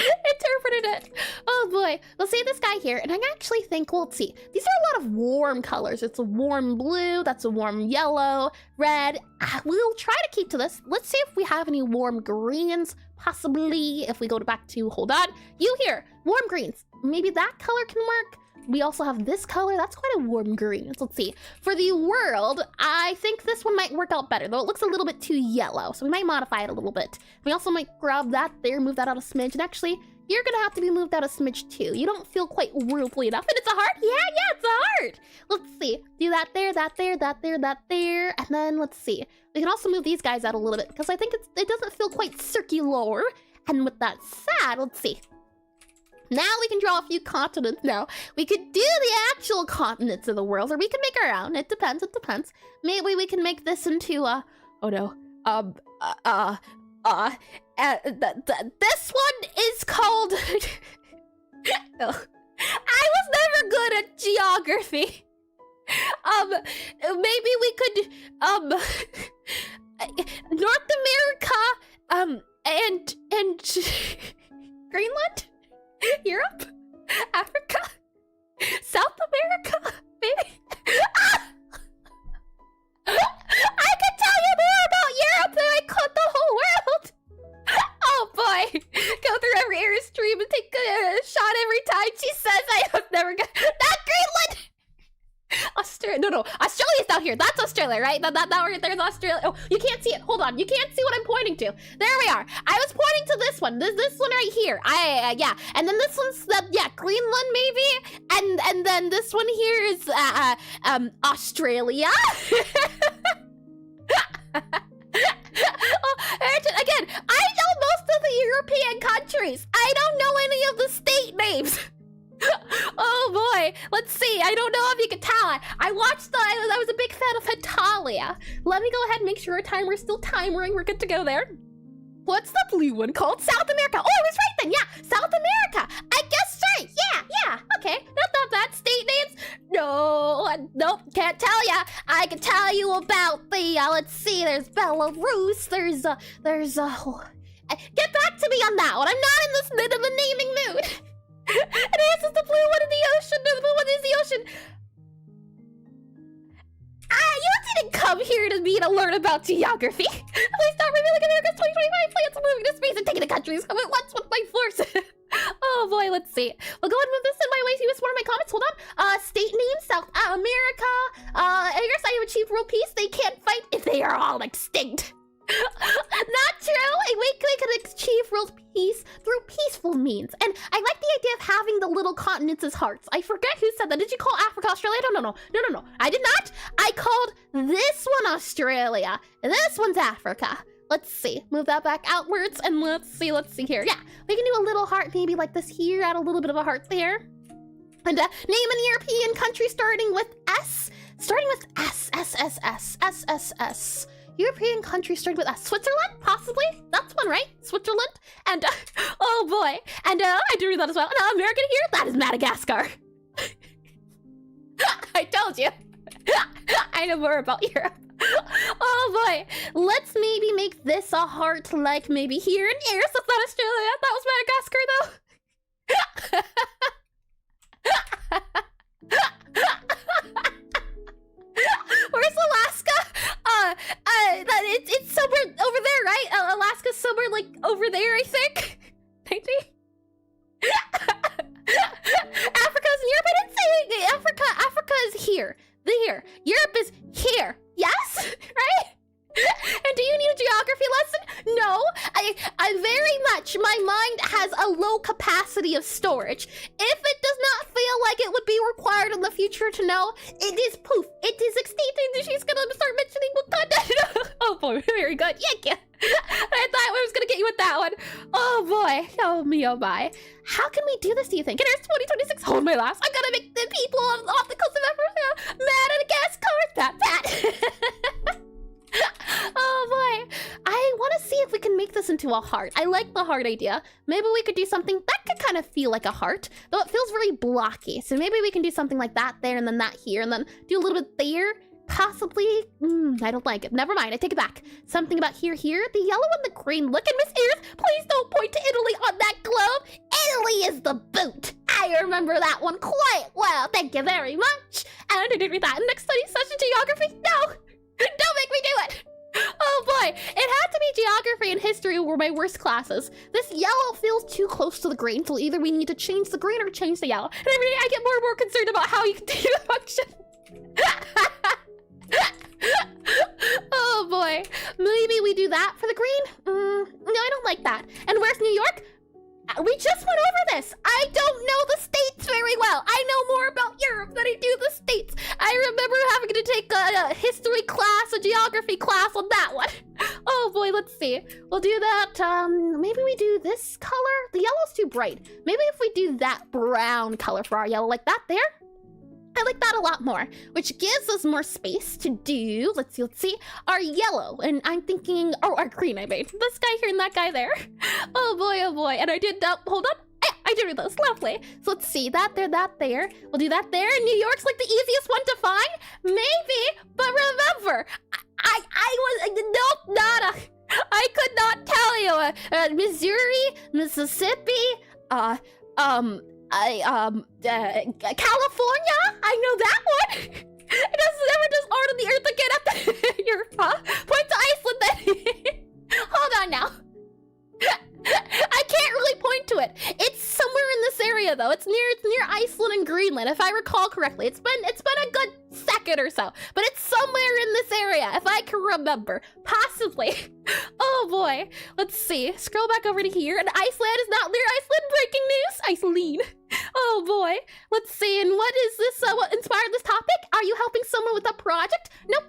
Interpreted it. Oh boy. We'll see this guy here, and I actually think, well, let's see. These are a lot of warm colors. It's a warm blue, that's a warm yellow, red. We'll try to keep to this. Let's see if we have any warm greens, possibly. If we go back to, hold on, you here, warm greens. Maybe that color can work. We also have this color. That's quite a warm green. So let's see. For the world, I think this one might work out better, though it looks a little bit too yellow. So we might modify it a little bit. We also might grab that there, move that out a smidge. And actually, you're going to have to be moved out a smidge too. You don't feel quite worldly enough. And it's a heart? Yeah, it's a heart. Let's see. Do that there, that there, that there, that there. And then let's see. We can also move these guys out a little bit because I think it doesn't feel quite circular. And with that said, let's see. Now we can draw a few continents now. We could do the actual continents of the world, or we can make our own. It depends. Maybe we can make this into a... Oh no. This one is called... Oh. I was never good at geography. Maybe we could... North America, and... Greenland? Europe? Africa? South America? Maybe? I could tell you more about Europe than I could the whole world! Oh boy! Go through every Airstream and take a shot every time she says I have never got that Greenland. Australia, no, Australia's down here. That's Australia, right? There's Australia. Oh, you can't see it. Hold on, you can't see what I'm pointing to. There we are. I was pointing to this one. This one right here. Yeah. And then this one's Greenland maybe. And then this one here is Australia. Again, I know most of the European countries. I don't know any of the state names. Oh boy, let's see. I don't know if you can tell. I was a big fan of Italia. Let me go ahead and make sure our timer's still timering. We're good to go there. What's the blue one called? South America. Oh, I was right then. Yeah, South America. I guess right. Yeah. Okay, not bad. State names? Nope, can't tell ya. I can tell you about the, let's see, there's Belarus, there's get back to me on that one. I'm not in the naming mood. And this is the blue one in the ocean. The blue one is the ocean. You didn't come here to me to learn about geography. Please stop revealing America's 2025 plans of moving to space and taking the countries. What's with my force? Oh boy, let's see. We'll go ahead and move this in my way. See what's one of my comments. Hold on. State names, South America. I guess I have achieved world peace. They can't fight if they are all extinct. Not true. We can achieve world peace through peaceful means. And I like the idea of having the little continents as hearts. I forget who said that. Did you call Africa Australia? No. I did not. I called this one Australia. And this one's Africa. Let's see. Move that back outwards and let's see here. Yeah, we can do a little heart maybe like this here. Add a little bit of a heart there. And name an European country starting with S. Starting with S. European country starting with S. Switzerland, possibly? That's one, right? Switzerland. And, oh boy. And, I do read that as well. And, American here? That is Madagascar. I told you. I know more about Europe. Oh boy. Let's maybe make this a heart like maybe here in here. So it's not Australia. That was Madagascar, though. Where's Alaska? It's somewhere over there, right? Alaska's somewhere like over there, I think. Maybe. Africa's in Europe. I didn't say Africa is here. There. Europe is here. Yes? Right? And do you need a geography lesson? No. I very much, my mind has a low capacity of storage. If it does not feel like it would be required in the future to know, it is poof. It is extinct and she's gonna start mentioning Wakanda. Oh boy, very good. Yeah. I thought I was gonna get you with that one. Oh boy. Oh me, oh my. How can we do this, do you think? It is 2026. Hold my last. I gotta make the people off the coast of Africa mad at a gas card. Pat. Oh boy. I want to see if we can make this into a heart. I like the heart idea. Maybe we could do something that could kind of feel like a heart, though it feels very blocky. So maybe we can do something like that there and then that here and then do a little bit there. Possibly. I don't like it. Never mind. I take it back. Something about here. The yellow and the green. Look at Miss Ears. Please don't point to Italy on that globe. Italy is the boot. I remember that one quite well. Thank you very much. And I did read that in next study session geography. No. Don't make me do it! Oh boy, it had to be geography and history were my worst classes. This yellow feels too close to the green, so either we need to change the green or change the yellow. And every day I get more and more concerned about how you can do the function. Oh boy, maybe we do that for the green? No, I don't like that. And where's New York? We just went over this. I don't know the states very well. I know more about Europe than I do the states. I remember having to take a history class, a geography class on that one. Oh boy, let's see. We'll do that. Maybe we do this color. The yellow's too bright. Maybe if we do that brown color for our yellow, like that there. I like that a lot more, which gives us more space to do, let's see, our yellow. And I'm thinking, our green I made. This guy here and that guy there. Oh boy. And I did that, hold on. I did this, lovely. So let's see, that there. We'll do that there. And New York's like the easiest one to find? Maybe, but remember, nope, nada. I could not tell you. Missouri, Mississippi, California? I know that one! It doesn't ever just art on the earth again after your point to Iceland then. Hold on now. I it. It's somewhere in this area though. It's near Iceland and Greenland, if I recall correctly. It's been a good second or so, but it's somewhere in this area, if I can remember. Possibly. Oh boy. Let's see. Scroll back over to here, and Iceland is not near Iceland. Breaking news. Iceland. Oh boy. Let's see. And what is this? What inspired this topic? Are you helping someone with a project? Nope.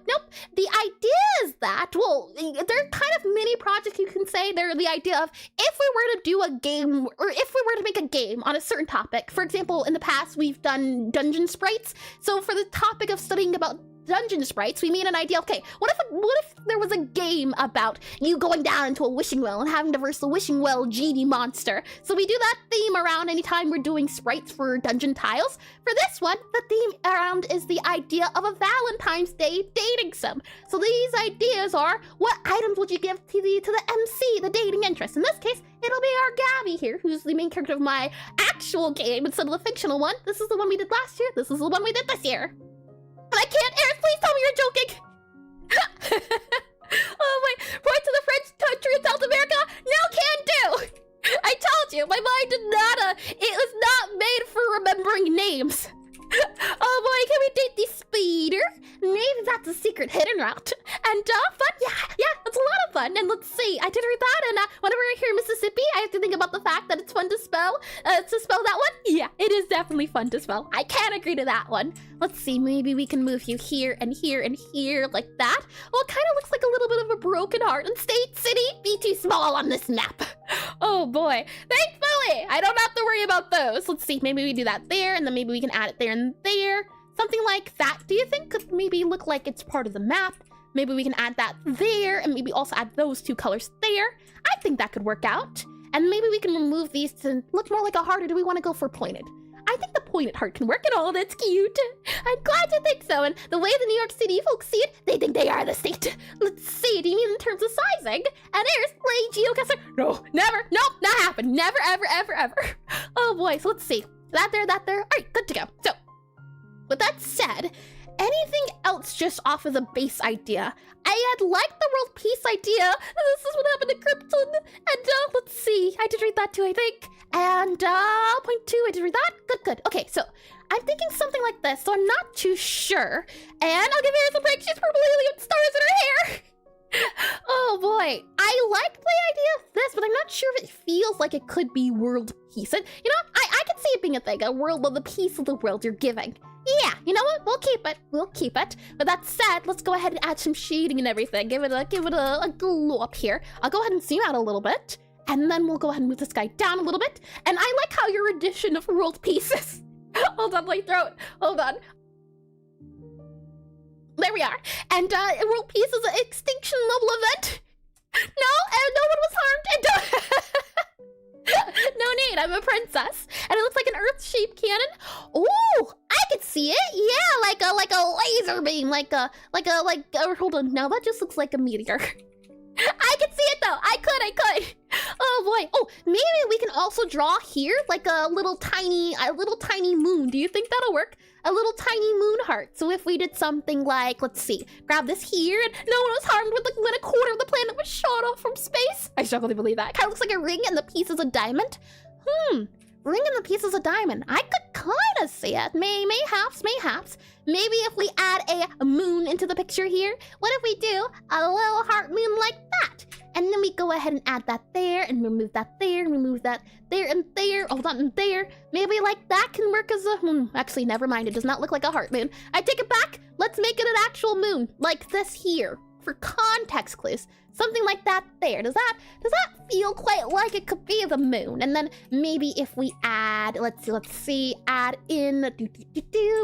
The idea is that, well, they're kind of mini projects, you can say. They're the idea of if we were to do a game, or if we were to make a game on a certain topic. For example, in the past, we've done dungeon sprites. So for the topic of studying about dungeon sprites, we made an idea. Okay, what if there was a game about you going down into a wishing well and having to verse the wishing well genie monster? So we do that theme around anytime we're doing sprites for dungeon tiles. For this one, the theme around is the idea of a Valentine's Day dating sim. So these ideas are, what items would you give to the MC, the dating interest? In this case, it'll be our Gabby here, who's the main character of my actual game instead of the fictional one. This is the one we did last year. This is the one we did this year. But I can't, Eric, please tell me you're joking. Oh wait, point to the French country in South America? No can do. I told you, my mind did not, it was not made for remembering names. Oh boy, can we date the speeder? Maybe that's a secret hidden route. And fun, yeah, it's a lot of fun. And let's see, I did read that, and whenever I hear Mississippi, I have to think about the fact that it's fun to spell that one. Yeah, it is definitely fun to spell. I can agree to that one. Let's see, maybe we can move you here and here and here like that. Well, it kind of looks like a little bit of a broken heart. And State City, be too small on this map. Oh boy, thankfully, I don't have to worry about those. Let's see, maybe we do that there, and then maybe we can add it there and there. Something like that, do you think, could maybe look like it's part of the map? Maybe we can add that there, and maybe also add those two colors there. I think that could work out. And maybe we can remove these to look more like a heart, or do we want to go for pointed? I think the pointed heart can work at all. That's cute. I'm glad you think so. And the way the New York City folks see it, they think they are the state. Let's see. Do you mean in terms of sizing? And there's play geocaster. No, never. Nope, not happen. Never, ever, ever, ever. Oh boy. So let's see. That there. All right, good to go. So, with that said, anything else just off of the base idea? I had liked the world peace idea. This is what happened to Krypton. And let's see. I did read that too, I think. And point two, I did read that. Good. Okay, so I'm thinking something like this, so I'm not too sure. And I'll give her some break. She's purple alien with stars in her hair. Oh boy, I like the idea of this, but I'm not sure if it feels like it could be world peace. And you know what? I could see it being a thing, a world of the peace of the world you're giving. Yeah, you know what? We'll keep it. But that said, let's go ahead and add some shading and everything. Give it a glow up here. I'll go ahead and zoom out a little bit, and then we'll go ahead and move this guy down a little bit. And I like how your addition of world peace is. Hold on, my throat. Hold on. There we are. And world peace is an extinction level event. No, and no one was harmed. And no need. I'm a princess, and it looks like an Earth-shaped cannon. Oh, I could see it. Yeah, like a laser beam, hold on. Now that just looks like a meteor. I can see it though. I could. Oh boy. Oh, maybe we can also draw here like a little tiny moon. Do you think that'll work? A little tiny moon heart. So if we did something like, let's see, grab this here, and no one was harmed when a quarter of the planet was shot off from space. I struggle to believe that. It kind of looks like a ring and the piece is a diamond. Ring and the piece is a diamond. I could kind of see it. Mayhaps. Maybe if we add a moon into the picture here, what if we do a little heart moon like that? And then we go ahead and add that there, and remove that there, and remove that there and there. Hold on, and there. Maybe like that can work as a, actually, never mind. It does not look like a heart moon. I take it back. Let's make it an actual moon, like this here, for context clues. Something like that there. Does that feel quite like it could be the moon? And then maybe if we add, let's see, add in,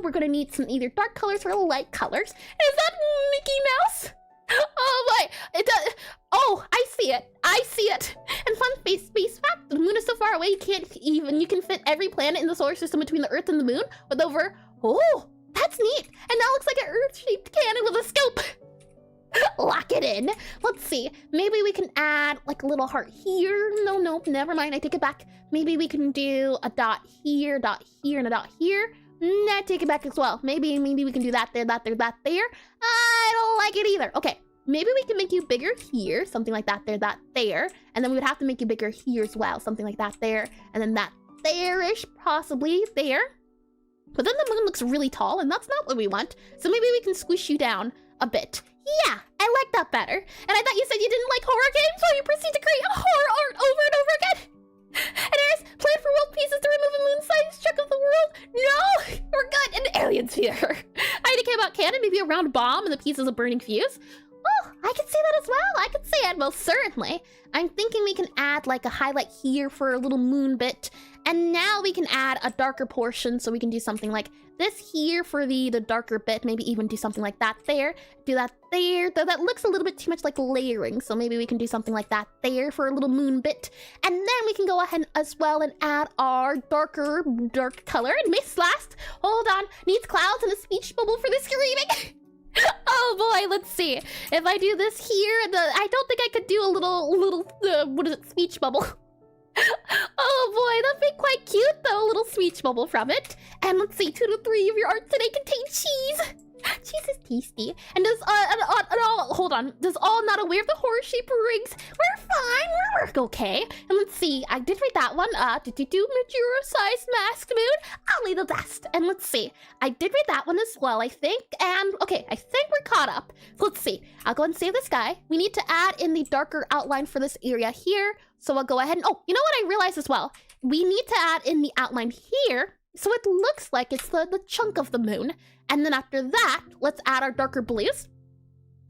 we're gonna need some either dark colors or light colors. Is that Mickey Mouse? Oh my, it does. Oh, I see it. And fun space fact, the moon is so far away you can fit every planet in the solar system between the Earth and the moon with over, oh, that's neat. And that looks like an Earth-shaped cannon with a scope. Lock it in. Let's see. Maybe we can add like a little heart here. No, never mind. I take it back. Maybe we can do a dot here, and a dot here. I take it back as well. Maybe we can do that there. I don't like it either. Okay, maybe we can make you bigger here, something like that there, and then we would have to make you bigger here as well, something like that there, and then that there-ish, possibly there. But then the moon looks really tall, and that's not what we want. So maybe we can squish you down a bit. Yeah, I like that better. And I thought you said you didn't like horror games, so you proceed to create horror art over and over again. And there's plan for world pieces to remove a moon-sized chunk of the world. No, we're good. And aliens here. Idea came about cannon, maybe a round bomb and the pieces of burning fuse. Oh, I can see that as well. I can see it most certainly. I'm thinking we can add like a highlight here for a little moon bit. And now we can add a darker portion, so we can do something like this here for the darker bit. Maybe even do something like that there. Do that there. Though that looks a little bit too much like layering, so maybe we can do something like that there for a little moon bit. And then we can go ahead as well and add our dark color. And Miss last, hold on, needs clouds and a speech bubble for the screaming. Oh boy, let's see. If I do this here, I don't think I could do a little what is it, speech bubble. Oh boy, that'd be quite cute though, a little speech bubble from it. And let's see, 2 to 3 of your art today contain cheese. Cheese is tasty. And does hold on, does all not aware of the horror shape rings? We're fine, we're okay. And let's see, I did read that one. Majora-sized masked moon, only the best. And let's see, I did read that one as well, I think. And okay, I think we're caught up. So let's see, I'll go ahead and save this guy. We need to add in the darker outline for this area here. So I'll go ahead and, oh, you know what I realized as well? We need to add in the outline here, so it looks like it's the chunk of the moon. And then after that, let's add our darker blues.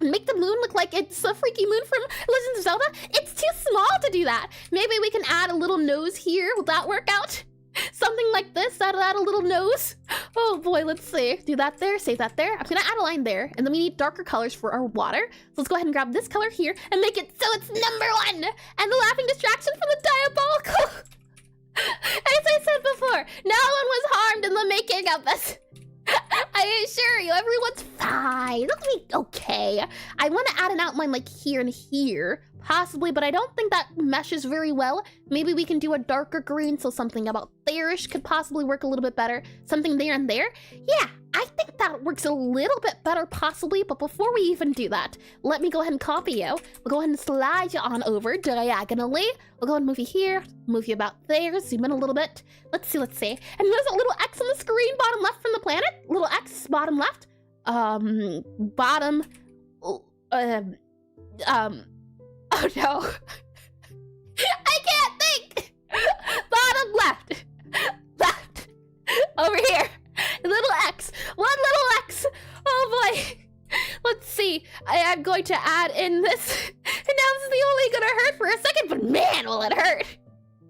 And make the moon look like it's a freaky moon from Legend of Zelda. It's too small to do that. Maybe we can add a little nose here. Will that work out? Something like this, add a little nose. Oh boy, let's see. Do that there, save that there. I'm gonna add a line there, and then we need darker colors for our water. So let's go ahead and grab this color here and make it so it's #1. And the laughing distraction from the diabolical. As I said before, no one was harmed in the making of this. I assure you, everyone's fine. It'll be okay. I want to add an outline like here and here, possibly, but I don't think that meshes very well. Maybe we can do a darker green, so something about there-ish could possibly work a little bit better. Something there and there. Yeah, I think that works a little bit better, possibly, but before we even do that, let me go ahead and copy you. We'll go ahead and slide you on over diagonally. We'll go ahead and move you here, move you about there, zoom in a little bit. Let's see. And there's a little X on the screen, bottom left from the planet. Little X, bottom left. Bottom, oh no. I can't think! Bottom left. Left. Over here. Little X. One little X. Oh boy. Let's see. I am going to add in this. And now this is only gonna hurt for a second, but man, will it hurt.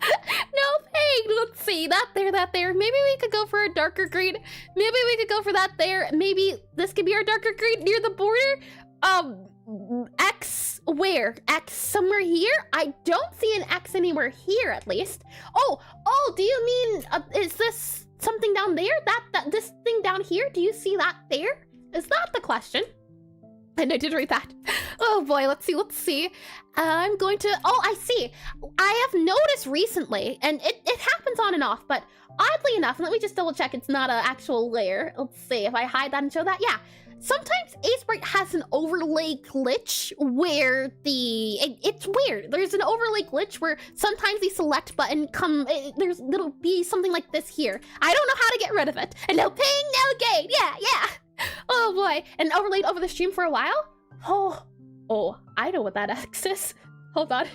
No pain. Let's see. That there. Maybe we could go for a darker green. Maybe we could go for that there. Maybe this could be our darker green near the border. X where? X somewhere here? I don't see an X anywhere here, at least. Oh, do you mean, is this something down there? This thing down here? Do you see that there? Is that the question? And I did read that. Oh boy, let's see. I'm going to, I see. I have noticed recently, and it happens on and off, but oddly enough, let me just double check it's not an actual layer. Let's see if I hide that and show that. Yeah. Sometimes Aseprite has an overlay glitch where it's weird. There's an overlay glitch where sometimes the select button it'll be something like this here. I don't know how to get rid of it. And no pain, no gain. Yeah. Oh boy. And overlaid over the stream for a while? Oh, I know what that X is. Hold on.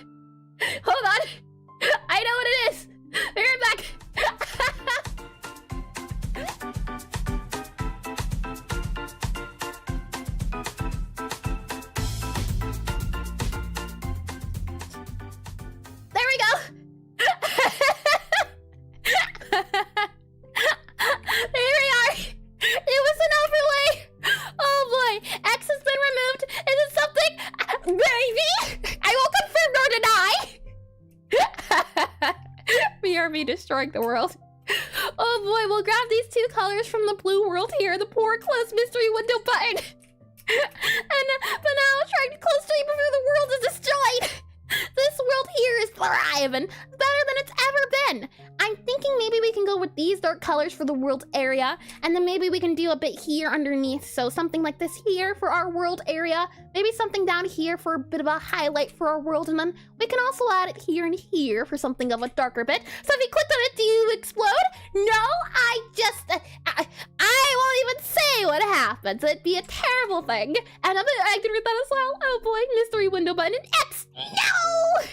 I know what it is. Be right back. There we go. There we are. It was an overlay. Oh boy. X has been removed. Is it something? Maybe. I will confirm nor deny. BRB destroying the world. Oh boy, we'll grab these 2 colors from the blue world here. The poor close mystery window button. But now trying to close to before the world is destroyed. This world here is thriving better than it's ever fun. I'm thinking maybe we can go with these dark colors for the world area, and then maybe we can do a bit here underneath. So something like this here for our world area, maybe something down here for a bit of a highlight for our world, and then we can also add it here and here for something of a darker bit. So if you clicked on it, do you explode? No, I won't even say what happens. It'd be a terrible thing. And I can read that as well. Oh boy, mystery window button. X. No!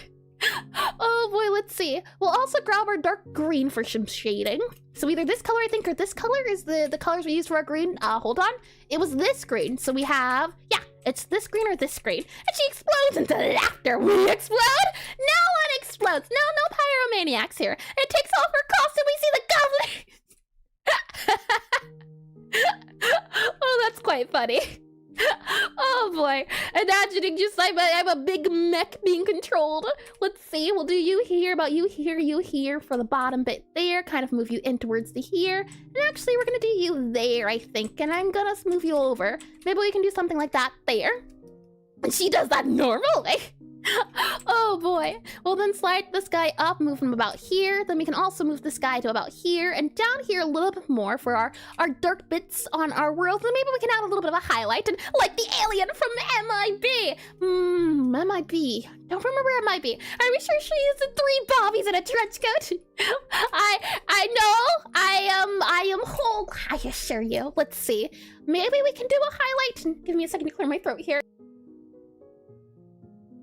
Oh boy, let's see. We'll also grab our dark green for some shading. So either this color, I think, or this color is the colors we use for our green. Hold on. It was this green. So we have, yeah, it's this green or this green. And she explodes into laughter. We explode? No one explodes. No pyromaniacs here. And it takes off her costume. We see the goblin. Oh, that's quite funny. Oh boy, imagining just like I'm a big mech being controlled. Let's see, we'll do you here, about you here for the bottom bit there, kind of move you in towards the here. And actually, we're gonna do you there, I think, and I'm gonna move you over. Maybe we can do something like that there. And she does that normally. Oh boy. Well, then slide this guy up, move him about here. Then we can also move this guy to about here and down here a little bit more for our dark bits on our world. Then maybe we can add a little bit of a highlight, and like the alien from MIB. MIB. Don't remember MIB. Are we sure she is in 3 bobbies and a trench coat? I know. I am whole. I assure you. Let's see. Maybe we can do a highlight. Give me a second to clear my throat here.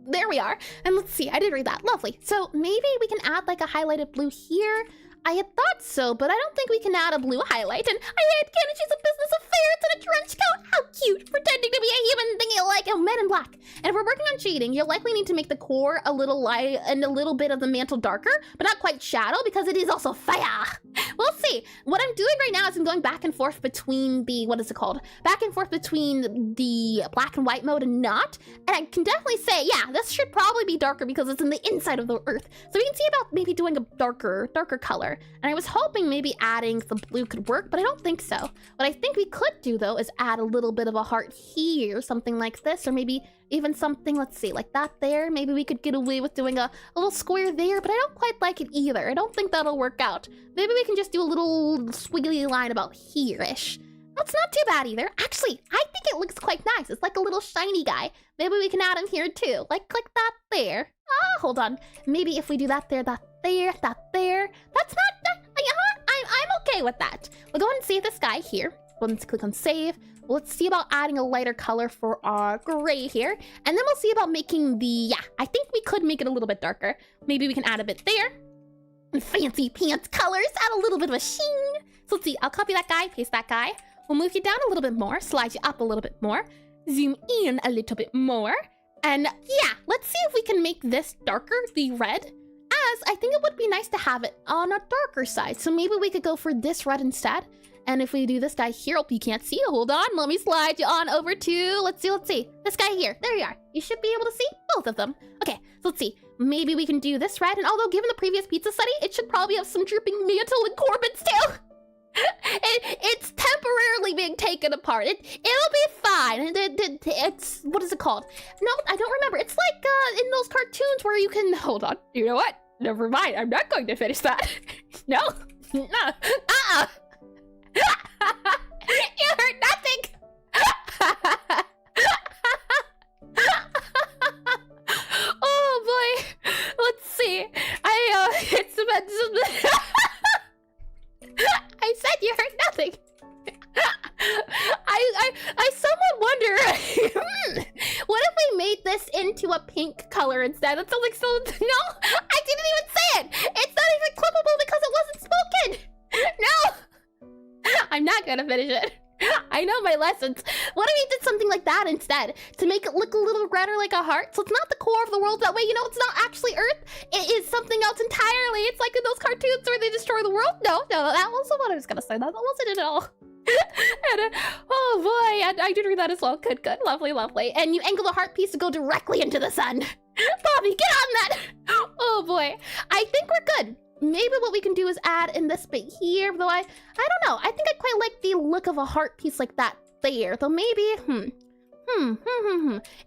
There we are. And let's see, I did read that. Lovely. So maybe we can add like a highlighted blue here. I had thought so, but I don't think we can add a blue highlight. And I had Cannon, she's a business affair. It's in a trench coat. How cute. Pretending to be a human thing you like. Oh, Men in Black. And if we're working on shading, you'll likely need to make the core a little light and a little bit of the mantle darker, but not quite shadow because it is also fire. We'll see. What I'm doing right now is I'm going back and forth between the, what is it called? Back and forth between the black and white mode and not. And I can definitely say, yeah, this should probably be darker because it's in the inside of the earth. So we can see about maybe doing a darker color. And I was hoping maybe adding the blue could work, but I don't think so. What I think we could do though is add a little bit of a heart here, something like this, or maybe even something, let's see, like that there. Maybe we could get away with doing a little square there, but I don't quite like it either. I don't think that'll work out. Maybe we can just do a little squiggly line about here-ish. That's not too bad either. Actually, I think it looks quite nice. It's like a little shiny guy. Maybe we can add him here too, like that there. Hold on. Maybe if we do that there, that there, that there. That's not, I'm okay with that. We'll go and save this guy here. Let's click on save. Let's see about adding a lighter color for our gray here. And then we'll see about making the, yeah, I think we could make it a little bit darker. Maybe we can add a bit there. And fancy pants colors, add a little bit of a sheen. So let's see, I'll copy that guy, paste that guy. We'll move you down a little bit more, slide you up a little bit more, zoom in a little bit more. And yeah, let's see if we can make this darker, the red, as I think it would be nice to have it on a darker side. So maybe we could go for this red instead. And if we do this guy here, you can't see, hold on, let me slide you on over to, let's see, this guy here. There you are. You should be able to see both of them. Okay, so let's see. Maybe we can do this red, and although given the previous pizza study, it should probably have some dripping mantle and Corbin's tail. It's temporarily being taken apart. It'll be fine. It's, what is it called? No, I don't remember. It's like in those cartoons where you can, hold on. You know what? Never mind. I'm not going to finish that. No. You heard nothing. Oh boy. Let's see. It's about I said you heard nothing. I somewhat wonder, what if we made this into a pink color instead? That's like so, no, I didn't even say it. It's not even clippable because it wasn't spoken. No, I'm not gonna finish it. I know my lessons. What if we did something like that instead to make it look a little redder like a heart? So it's not the core of the world. That way, you know, it's not actually Earth. It is something else entirely. It's like in those cartoons where they destroy the world. No, that wasn't what I was gonna say. That wasn't it at all. And, oh boy, I did read that as well. Good, lovely. And you angle the heart piece to go directly into the sun. Bobby, get on that. Oh boy, I think we're good. Maybe what we can do is add in this bit here, though I don't know. I think I quite like the look of a heart piece like that there, though maybe,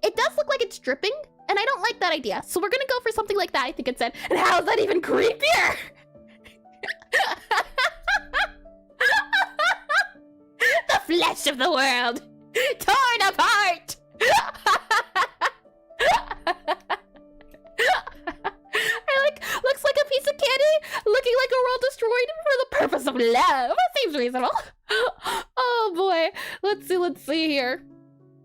It does look like it's dripping, and I don't like that idea. So we're gonna go for something like that, I think it said. And how is that even creepier? flesh of the world, torn apart. Looks like a piece of candy, looking like a world destroyed for the purpose of love. Seems reasonable. Oh boy. Let's see here.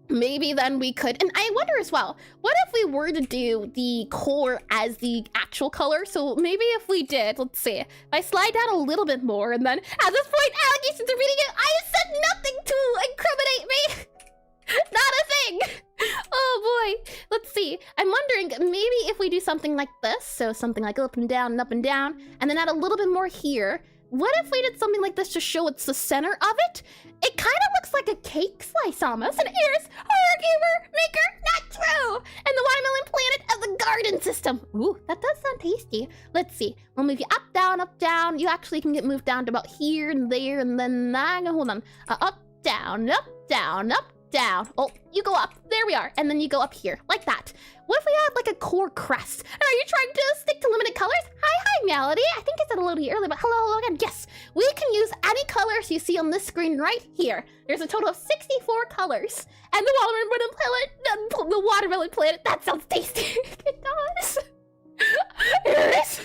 Maybe then we could, and I wonder as well, what if we were to do the core as the actual color? So maybe if we did, let's see, if I slide down a little bit more, and then at this point, allegations are reading it. I said nothing to incriminate me. Not a thing. Oh boy. Let's see. I'm wondering, maybe if we do something like this, so something like up and down, and then add a little bit more here. What if we did something like this to show it's the center of it? It kind of looks like a cake slice almost. And here's horror gamer maker, not true. And the watermelon planet of the garden system. Ooh, that does sound tasty. Let's see. We'll move you up, down, up, down. You actually can get moved down to about here and there, and then hold on. Up, down, up, down, up, down. Oh, you go up. There we are. And then you go up here, like that. What if we had like a core crest? And are you trying to stick to limited colors? Hi, Melody. I think I said hello to you earlier, but hello again. Yes, we can use any colors you see on this screen right here. There's a total of 64 colors. And the watermelon planet, that sounds tasty. It does. Here it is.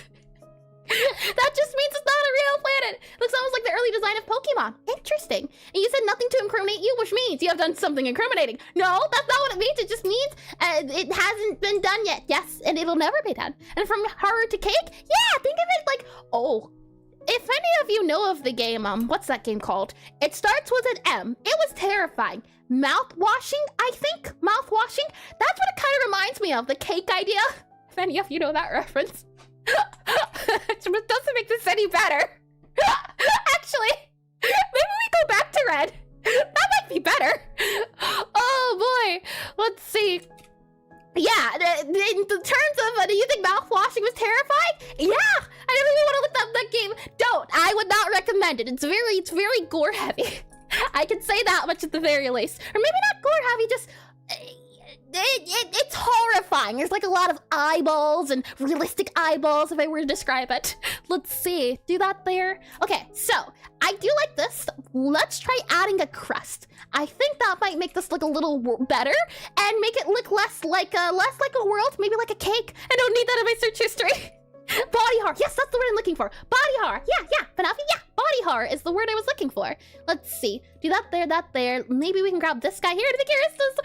That just means it's not a real planet. Looks almost like the early design of Pokemon. Interesting. And you said nothing to incriminate you, which means you have done something incriminating. No, that's not what it means. It just means it hasn't been done yet. Yes, and it'll never be done. And from horror to cake? Yeah, think of it like, oh, if any of you know of the game, what's that game called? It starts with an M. It was terrifying. Mouth-washing, I think? Mouth-washing? That's what it kind of reminds me of, the cake idea. If any of you know that reference. It doesn't make this any better. Actually, maybe we go back to red. That might be better. Oh boy. Let's see. Yeah, in terms of, do you think mouthwashing was terrifying? Yeah, I never even want to look up that game. Don't. I would not recommend it. It's very gore heavy. I can say that much at the very least. Or maybe not gore heavy, just... It's horrifying. There's like a lot of eyeballs and realistic eyeballs, if I were to describe it. Let's see. Do that there. Okay, so I do like this. Let's try adding a crust. I think that might make this look a little better and make it look less like a world, maybe like a cake. I don't need that in my search history. Body horror. Yes, that's the word I'm looking for. Body horror. Yeah. Penelope, yeah. Body horror is the word I was looking for. Let's see. Do that there. Maybe we can grab this guy here. I think Iris does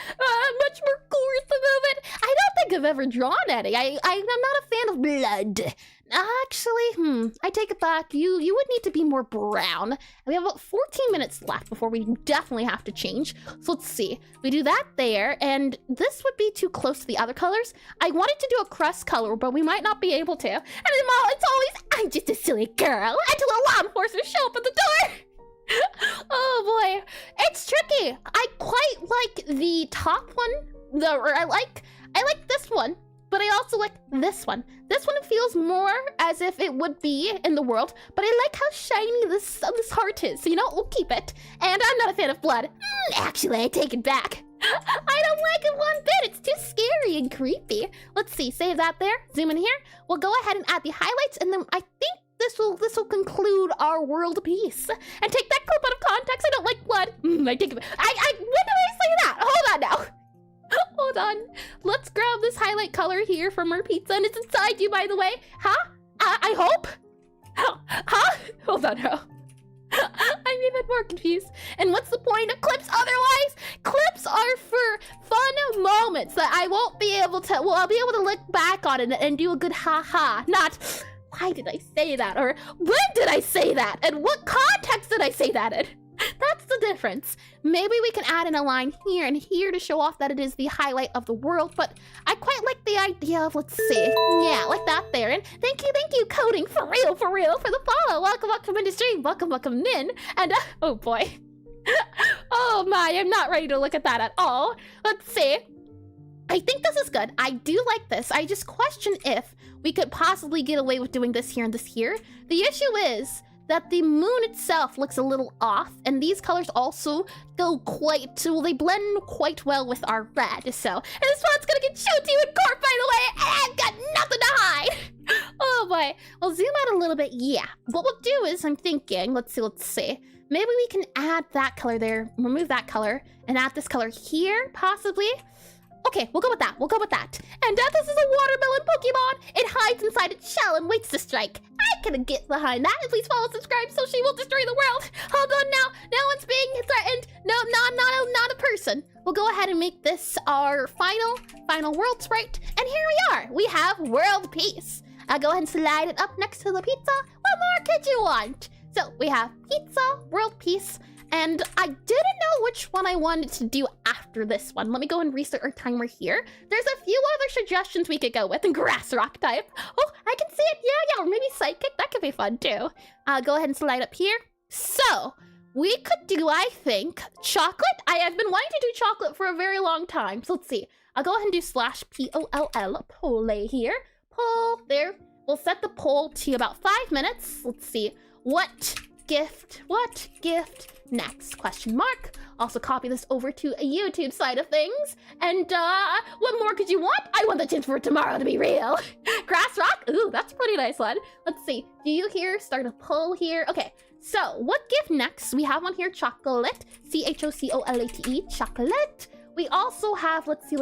much more gore at the moment. I don't think I've ever drawn any. I'm not a fan of blood. Actually, I take it back. You would need to be more brown. And we have about 14 minutes left before we definitely have to change. So let's see. We do that there, and this would be too close to the other colors. I wanted to do a crust color, but we might not be able to. And it's always, I'm just a silly girl, until a law enforcement show up at the door. Oh boy, it's tricky. I quite like the top one. I like this one. But I also like this one. This one feels more as if it would be in the world, but I like how shiny this heart is. So, you know, we'll keep it. And I'm not a fan of blood. Actually, I take it back. I don't like it one bit. It's too scary and creepy. Let's see. Save that there. Zoom in here. We'll go ahead and add the highlights, and then I think this will conclude our world piece. And take that clip out of context. I don't like blood. I take it. When did I say that? Hold on now. Hold on. Let's grab this highlight color here from our pizza, and it's inside you, by the way. Huh? I hope? Huh? Hold on now. I'm even more confused. And what's the point of clips otherwise? Clips are for fun moments that I won't be able to, well, I'll be able to look back on it and do a good ha-ha. Not, why did I say that? Or when did I say that? And what context did I say that in? That's the difference. Maybe we can add in a line here and here to show off that it is the highlight of the world, but I quite like the idea of, let's see. Yeah, like that there. And thank you, Coding, for real, for the follow. Welcome into stream. Welcome in. And, oh boy. Oh my, I'm not ready to look at that at all. Let's see. I think this is good. I do like this. I just question if we could possibly get away with doing this here and this here. The issue is, that the moon itself looks a little off, and these colors also go they blend quite well with our red. So, and this one's gonna get shown to you in court, by the way, and I've got nothing to hide. Oh boy. We'll zoom out a little bit. Yeah. What we'll do is, I'm thinking, let's see. Maybe we can add that color there, remove that color, and add this color here, possibly. Okay, we'll go with that. And this is a watermelon Pokemon. It hides inside its shell and waits to strike. I can get behind that. Please follow, subscribe, so she will destroy the world. Hold on now. No one's being threatened. No, not a person. We'll go ahead and make this our final world sprite. And here we are. We have world peace. I'll go ahead and slide it up next to the pizza. What more could you want? So we have pizza, world peace, and I didn't know which one I wanted to do after this one. Let me go and reset our timer here. There's a few other suggestions we could go with. Grass rock type. Oh, I can see it. Yeah, or maybe psychic. That could be fun too. I'll go ahead and slide up here. So we could do, I think, chocolate. I have been wanting to do chocolate for a very long time. So let's see. I'll go ahead and do /POLL, poll here. Poll, there. We'll set the poll to about 5 minutes. Let's see. What gift next? Question mark. Also copy this over to a YouTube side of things. And what more could you want? I want the chance for tomorrow to be real. Grass rock? Ooh, that's a pretty nice one. Let's see. Do you hear? Start a poll here. Okay. So what gift next? We have one here, chocolate. CHOCOLATE, chocolate. We also have, let's see.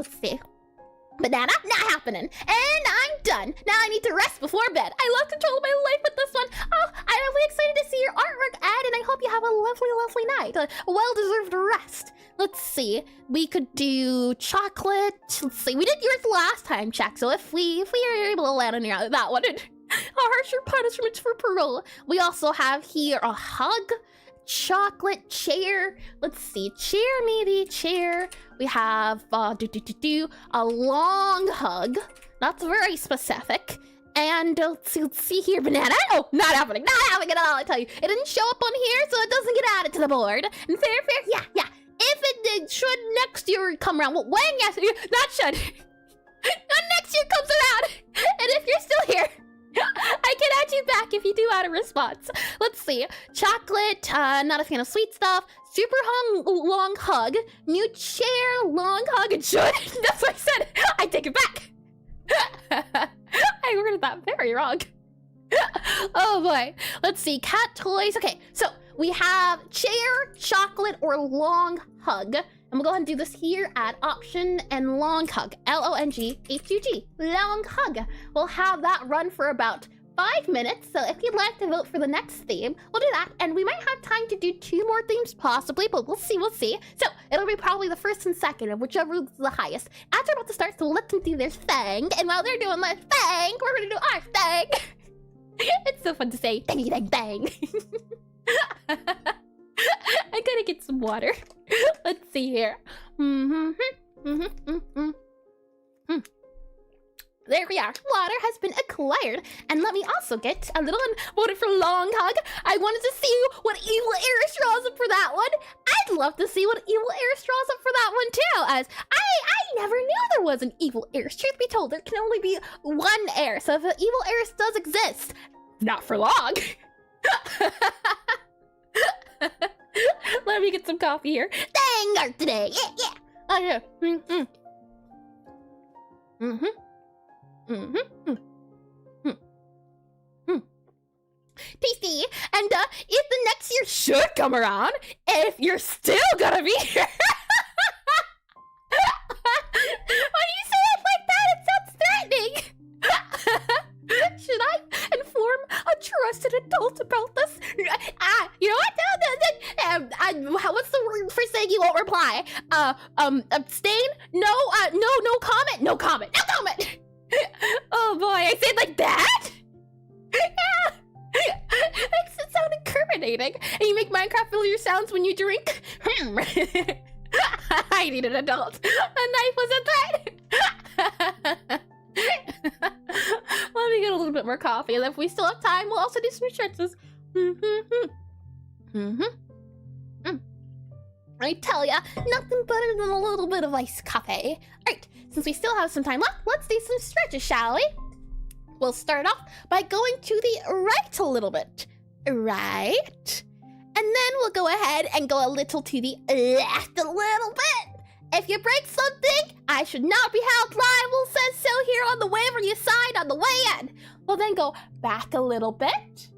Banana, not happening. And I'm done. Now I need to rest before bed. I lost control of my life with this one. Oh, I'm really excited to see your artwork, Ed, and I hope you have a lovely night. A well-deserved rest. Let's see. We could do chocolate. Let's see. We did yours last time, Check. So if we are able to land on that one, harsher punishments for parole. We also have here a hug. Chocolate chair. Let's see. Chair. We have a long hug. That's very specific. And let's see here. Banana. Oh, not happening at all, I tell you. It didn't show up on here, so it doesn't get added to the board. And fair. Yeah. If it should next year come around. Well, when? Yes, not should. When next year comes around. And if you're still here, I can add you back if you do add a response. Let's see. Chocolate, not a fan of sweet stuff. Super long hug. New chair, long hug, and should. That's what I said. I take it back. I worded that very wrong. Oh boy. Let's see. Cat toys. Okay, so we have chair, chocolate, or long hug. And we'll go ahead and do this here, add option and long hug. LONGHUG, long hug. We'll have that run for about 5 minutes. So if you'd like to vote for the next theme, we'll do that. And we might have time to do 2 more themes possibly, but we'll see. So it'll be probably the first and second of whichever is the highest. Ads are about to start, so let them do their thing. And while they're doing their thing, we're gonna do our thing. It's so fun to say, dang. I gotta get some water. Let's see here. There we are. Water has been acquired. And let me also get a little one voted for long hug. I wanted to see what evil Eris draws up for that one. I'd love to see what evil Eris draws up for that one too, as I never knew there was an evil Eris. Truth be told, there can only be one Eris. So if an evil Eris does exist, not for long. Let me get some coffee here. Dang art today. Yeah. Oh yeah. Tasty. And if the next year should come around, if you're still gonna be here. When you say it like that, it sounds threatening. Should I inform a trusted adult about this? You know what? What's the word for saying you won't reply? Abstain? No comment? No comment. Oh boy, I say it like that? Yeah. Makes it sound incriminating. And you make Minecraft failure sounds when you drink? I need an adult. A knife was a threat. Let me get a little bit more coffee, and if we still have time, we'll also do some stretches. I tell ya, nothing better than a little bit of iced coffee. Alright, since we still have some time left, let's do some stretches, shall we? We'll start off by going to the right a little bit. right? And then we'll go ahead and go a little to the left a little bit. If you break something, I should not be held liable, says so here on the waiver you signed on the way in. We'll then go back a little bit,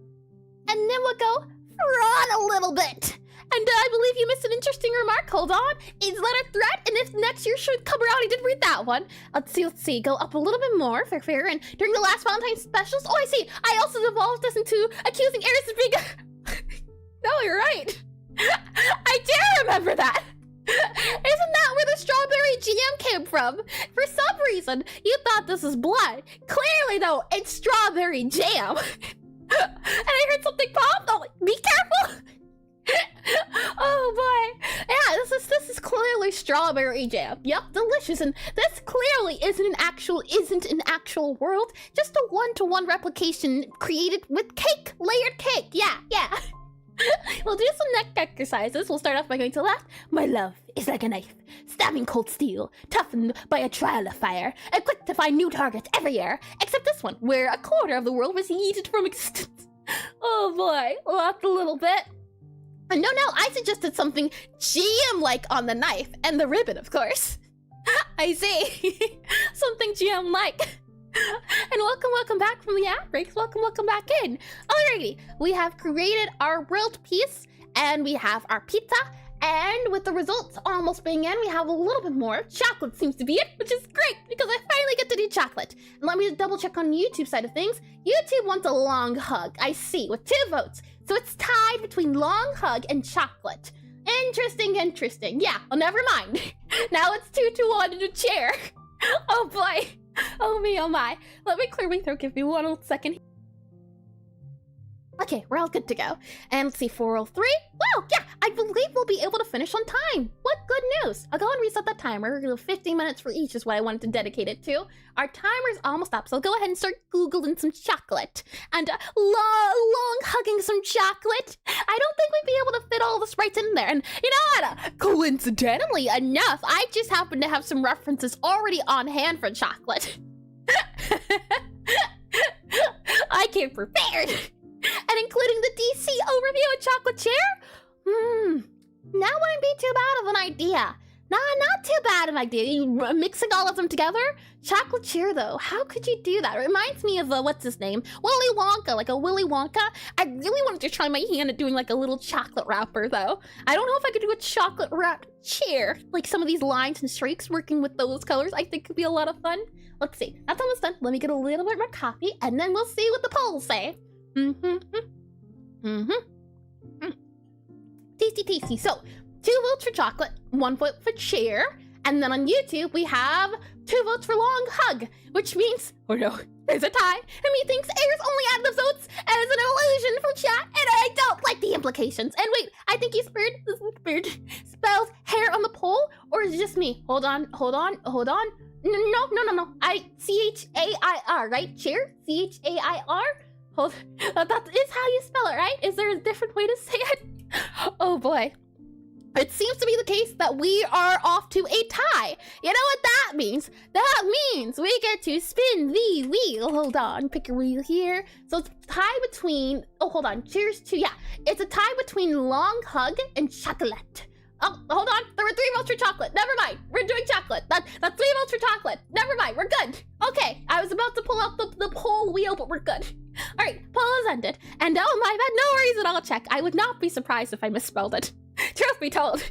and then we'll go front a little bit. And I believe you missed an interesting remark. Hold on. Is that a threat? And if next year should come around, I did read that one. Let's see. Go up a little bit more. Fair. And during the last Valentine specials, oh, I see. I also devolved this into accusing Aries of being... No, you're right. I do remember that. Isn't that where the strawberry jam came from? For some reason, you thought this was blood. Clearly, though, it's strawberry jam. And I heard something pop. Oh, be careful. Oh boy. Yeah, this is clearly strawberry jam. Yep, delicious. And this clearly isn't an actual world. Just a one-to-one replication created with cake, layered cake. Yeah. We'll do some neck exercises. We'll start off by going to the left. My love is like a knife, stabbing cold steel, toughened by a trial of fire, and quick to find new targets every year, except this one, where a quarter of the world was yeeted from existence. Oh boy, left a little bit. And no, I suggested something GM-like on the knife, and the ribbon, of course. I see. Something GM-like. And welcome back from the ad breaks. Welcome back in. Alrighty, we have created our world piece, and we have our pizza, and with the results almost being in, we have a little bit more. Chocolate seems to be it, which is great, because I finally get to do chocolate. And let me double check on YouTube side of things. YouTube wants a long hug, I see, with 2 votes. So it's tied between long hug and chocolate. Interesting. Yeah, well, never mind. Now it's 2-1 in a chair. Oh boy. Oh me, oh my. Let me clear my throat. Give me 1 little second. Okay, we're all good to go. And let's see, 403. Wow, yeah, I believe we'll be able to finish on time. What good news. I'll go and reset that timer. 15 minutes for each is what I wanted to dedicate it to. Our timer's almost up, so I'll go ahead and start Googling some chocolate. And long hugging some chocolate. I don't think we'd be able to fit all this right in there. And you know what? Coincidentally enough, I just happen to have some references already on hand for chocolate. I came prepared. And including the DC overview of chocolate chair? That wouldn't be too bad of an idea. Nah, not too bad of an idea. You mixing all of them together? Chocolate chair, though. How could you do that? It reminds me of, what's his name? Willy Wonka, like a Willy Wonka. I really wanted to try my hand at doing like a little chocolate wrapper, though. I don't know if I could do a chocolate wrapped chair. Like some of these lines and streaks working with those colors, I think could be a lot of fun. Let's see. That's almost done. Let me get a little bit more coffee, and then we'll see what the polls say. Tasty. So, 2 votes for chocolate, 1 vote for chair, and then on YouTube we have 2 votes for long hug, which means, oh no, there's a tie, and methinks Ayers only added the votes as an illusion for chat, and I don't like the implications. And wait, I think he's weird. Spells hair on the poll, or is it just me? Hold on. No. CHAIR, right? Chair? CHAIR? Hold, that is how you spell it, right? Is there a different way to say it? Oh boy. It seems to be the case that we are off to a tie. You know what that means? That means we get to spin the wheel. Hold on, pick a wheel here. So it's a tie between, oh, hold on, cheers to, yeah. It's a tie between long hug and chocolate. Oh, hold on, there were 3 votes for chocolate. Never mind, we're doing chocolate. That's 3 votes for chocolate. Never mind, we're good. Okay, I was about to pull out the poll wheel, but we're good. All right, poll has ended. And oh my bad, no worries at all, check. I would not be surprised if I misspelled it. Truth be told,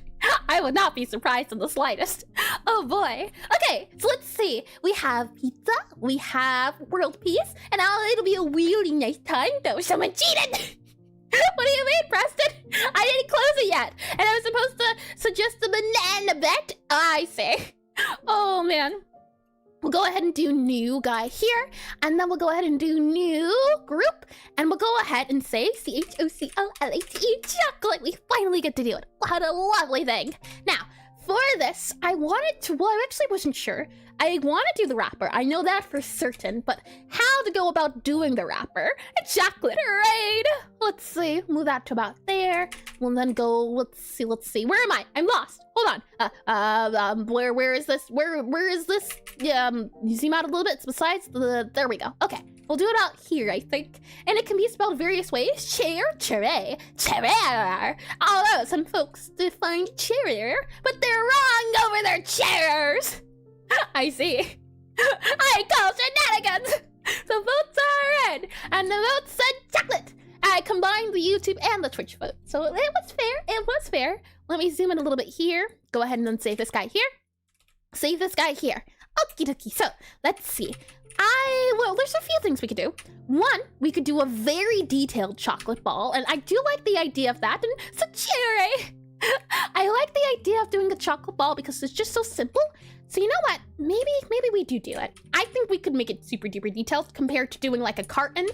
I would not be surprised in the slightest. Oh boy. Okay, so let's see. We have pizza, we have world peace, and now it'll be a really nice time though. Someone cheated! What do you mean, Preston? I didn't close it yet. And I was supposed to suggest a banana bet? I say. Oh man. We'll go ahead and do new guy here, and then we'll go ahead and do new group, and we'll go ahead and say CHOCOLATE chocolate. We finally get to do it. What a lovely thing. Now, for this, I wanted to, well, I actually wasn't sure. I want to do the wrapper. I know that for certain, but how to go about doing the wrapper? Chocolate, right? Let's see, move that to about there. We'll then go, let's see. Where am I? I'm lost. Hold on. Where is this? Where is this? You zoom out a little bit. It's besides the, there we go. Okay. We'll do it out here, I think. And it can be spelled various ways. Cherry. Although some folks define cherrier, but they're wrong over their chairs. I see. I call shenanigans. The votes are in, and the votes said chocolate. I combined the YouTube and the Twitch vote. So it was fair. Let me zoom in a little bit here. Go ahead and then save this guy here. Save this guy here. Okie dokie. So let's see. Well, there's a few things we could do. One, we could do a very detailed chocolate ball, and I do like the idea of that. And so cherry. I like the idea of doing a chocolate ball because it's just so simple. So you know what? Maybe we do it. I think we could make it super duper detailed compared to doing like a carton.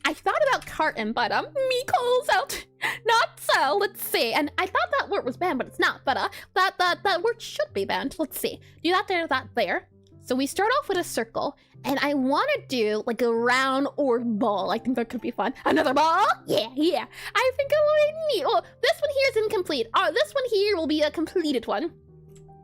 I thought about carton, but me calls out. Not so. Let's see. And I thought that word was banned, but it's not. But that word should be banned. Let's see. Do that there. So we start off with a circle, and I want to do like a round or ball. I think that could be fun. Another ball? Yeah. I think it will be neat. Oh, this one here is incomplete. This one here will be a completed one.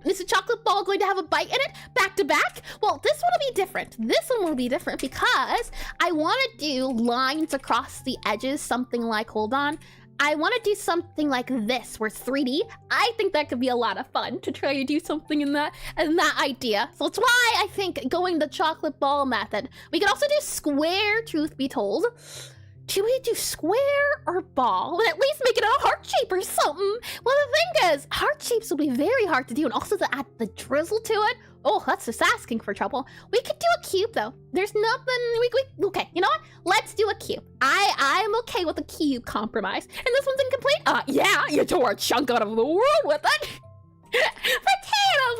Is the chocolate ball going to have a bite in it back to back? Well, this one will be different. This one will be different because I want to do lines across the edges, something like, hold on. I want to do something like this, where it's 3D. I think that could be a lot of fun to try to do something in that idea. So that's why I think going the chocolate ball method. We could also do square, truth be told. Should we do square or ball? But at least make it a heart shape or something. Well, the thing is, heart shapes will be very hard to do, and also to add the drizzle to it. Oh, that's just asking for trouble. We could do a cube though. There's nothing. Okay, you know what? Let's do a cube. I'm okay with a cube compromise. And this one's incomplete. Yeah, you tore a chunk out of the world with it.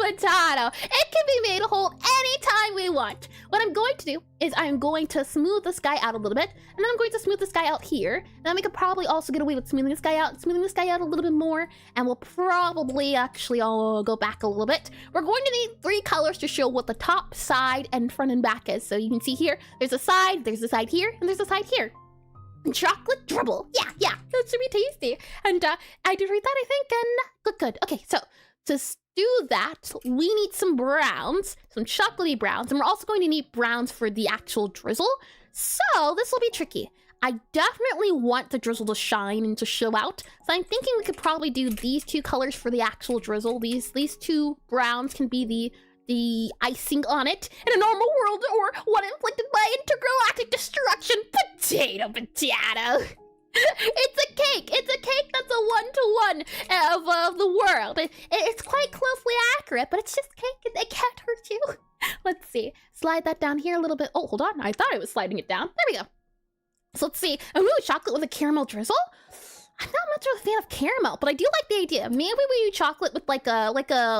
Potato. It can be made whole anytime we want. What I'm going to do is I'm going to smooth this guy out a little bit, and then I'm going to smooth this guy out here. And then we could probably also get away with smoothing this guy out a little bit more, and we'll probably actually all go back a little bit. We're going to need 3 colors to show what the top, side, and front and back is. So you can see here, there's a side here, and there's a side here. And chocolate dribble. Yeah, that should be tasty. And I did read that, I think, and good. Okay, so to do that, we need some browns, some chocolatey browns, and we're also going to need browns for the actual drizzle. So this will be tricky. I definitely want the drizzle to shine and to show out. So I'm thinking we could probably do these 2 colors for the actual drizzle. These 2 browns can be the icing on it in a normal world, or one inflicted by intergalactic destruction. Potato. It's a cake that's a 1-to-1 of the world. It's quite closely accurate, but it's just cake and it can't hurt you. Let's see. Slide that down here a little bit. Oh, hold on. I thought I was sliding it down. There we go. So let's see. Ooh, chocolate with a caramel drizzle? I'm not much of a fan of caramel, but I do like the idea. Maybe we do chocolate with like a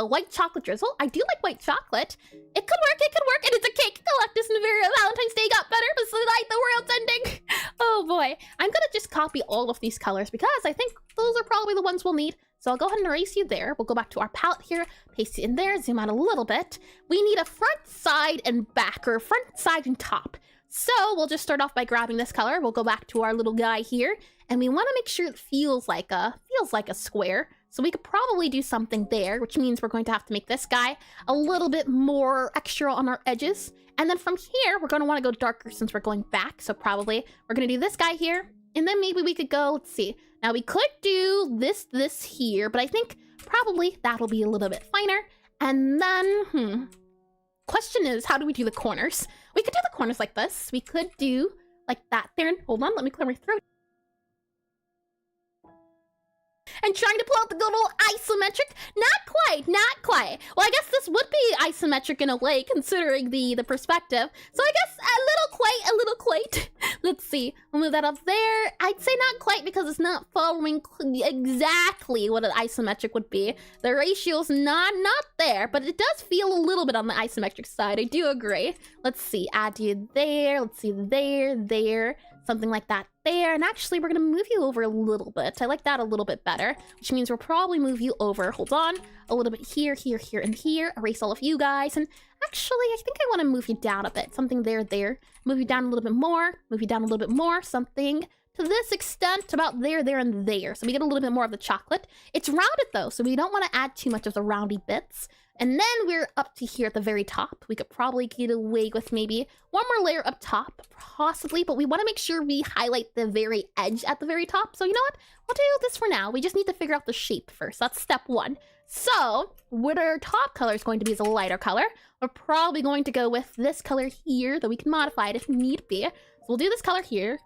white chocolate drizzle. I do like white chocolate. It could work, and it's a cake. Galactus and Valentine's Day got better, but tonight the world's ending. Oh boy. I'm gonna just copy all of these colors because I think those are probably the ones we'll need. So I'll go ahead and erase you there. We'll go back to our palette here, paste it in there, zoom out a little bit. We need a front, side, and back, or front, side, and top. So we'll just start off by grabbing this color. We'll go back to our little guy here, and we want to make sure it feels like a square. So we could probably do something there, which means we're going to have to make this guy a little bit more extra on our edges. And then from here, we're going to want to go darker since we're going back. So probably we're going to do this guy here, and then maybe we could go, let's see. Now we could do this here, but I think probably that'll be a little bit finer. And then, question is, how do we do the corners? We could do the corners like this. We could do like that there. Hold on, let me clear my throat. And trying to pull out the good old isometric. Not quite. Well, I guess this would be isometric in a way, considering the perspective. So I guess a little quite. Let's see. We'll move that up there. I'd say not quite because it's not following exactly what an isometric would be. The ratio's not there, but it does feel a little bit on the isometric side. I do agree. Let's see. Add you there. Let's see. There. Something like that there. And actually, we're going to move you over a little bit. I like that a little bit better, which means we'll probably move you over. Hold on. A little bit here, and here. Erase all of you guys. And actually, I think I want to move you down a bit. Something there. Move you down a little bit more. Move you down a little bit more. Something to this extent, about there, and there. So we get a little bit more of the chocolate. It's rounded, though, so we don't want to add too much of the roundy bits. And then we're up to here at the very top. We could probably get away with maybe one more layer up top, possibly, but we want to make sure we highlight the very edge at the very top. So you know what? We'll do this for now. We just need to figure out the shape first. That's step one. So what our top color is going to be is a lighter color. We're probably going to go with this color here, though we can modify it if need be. So we'll do this color here,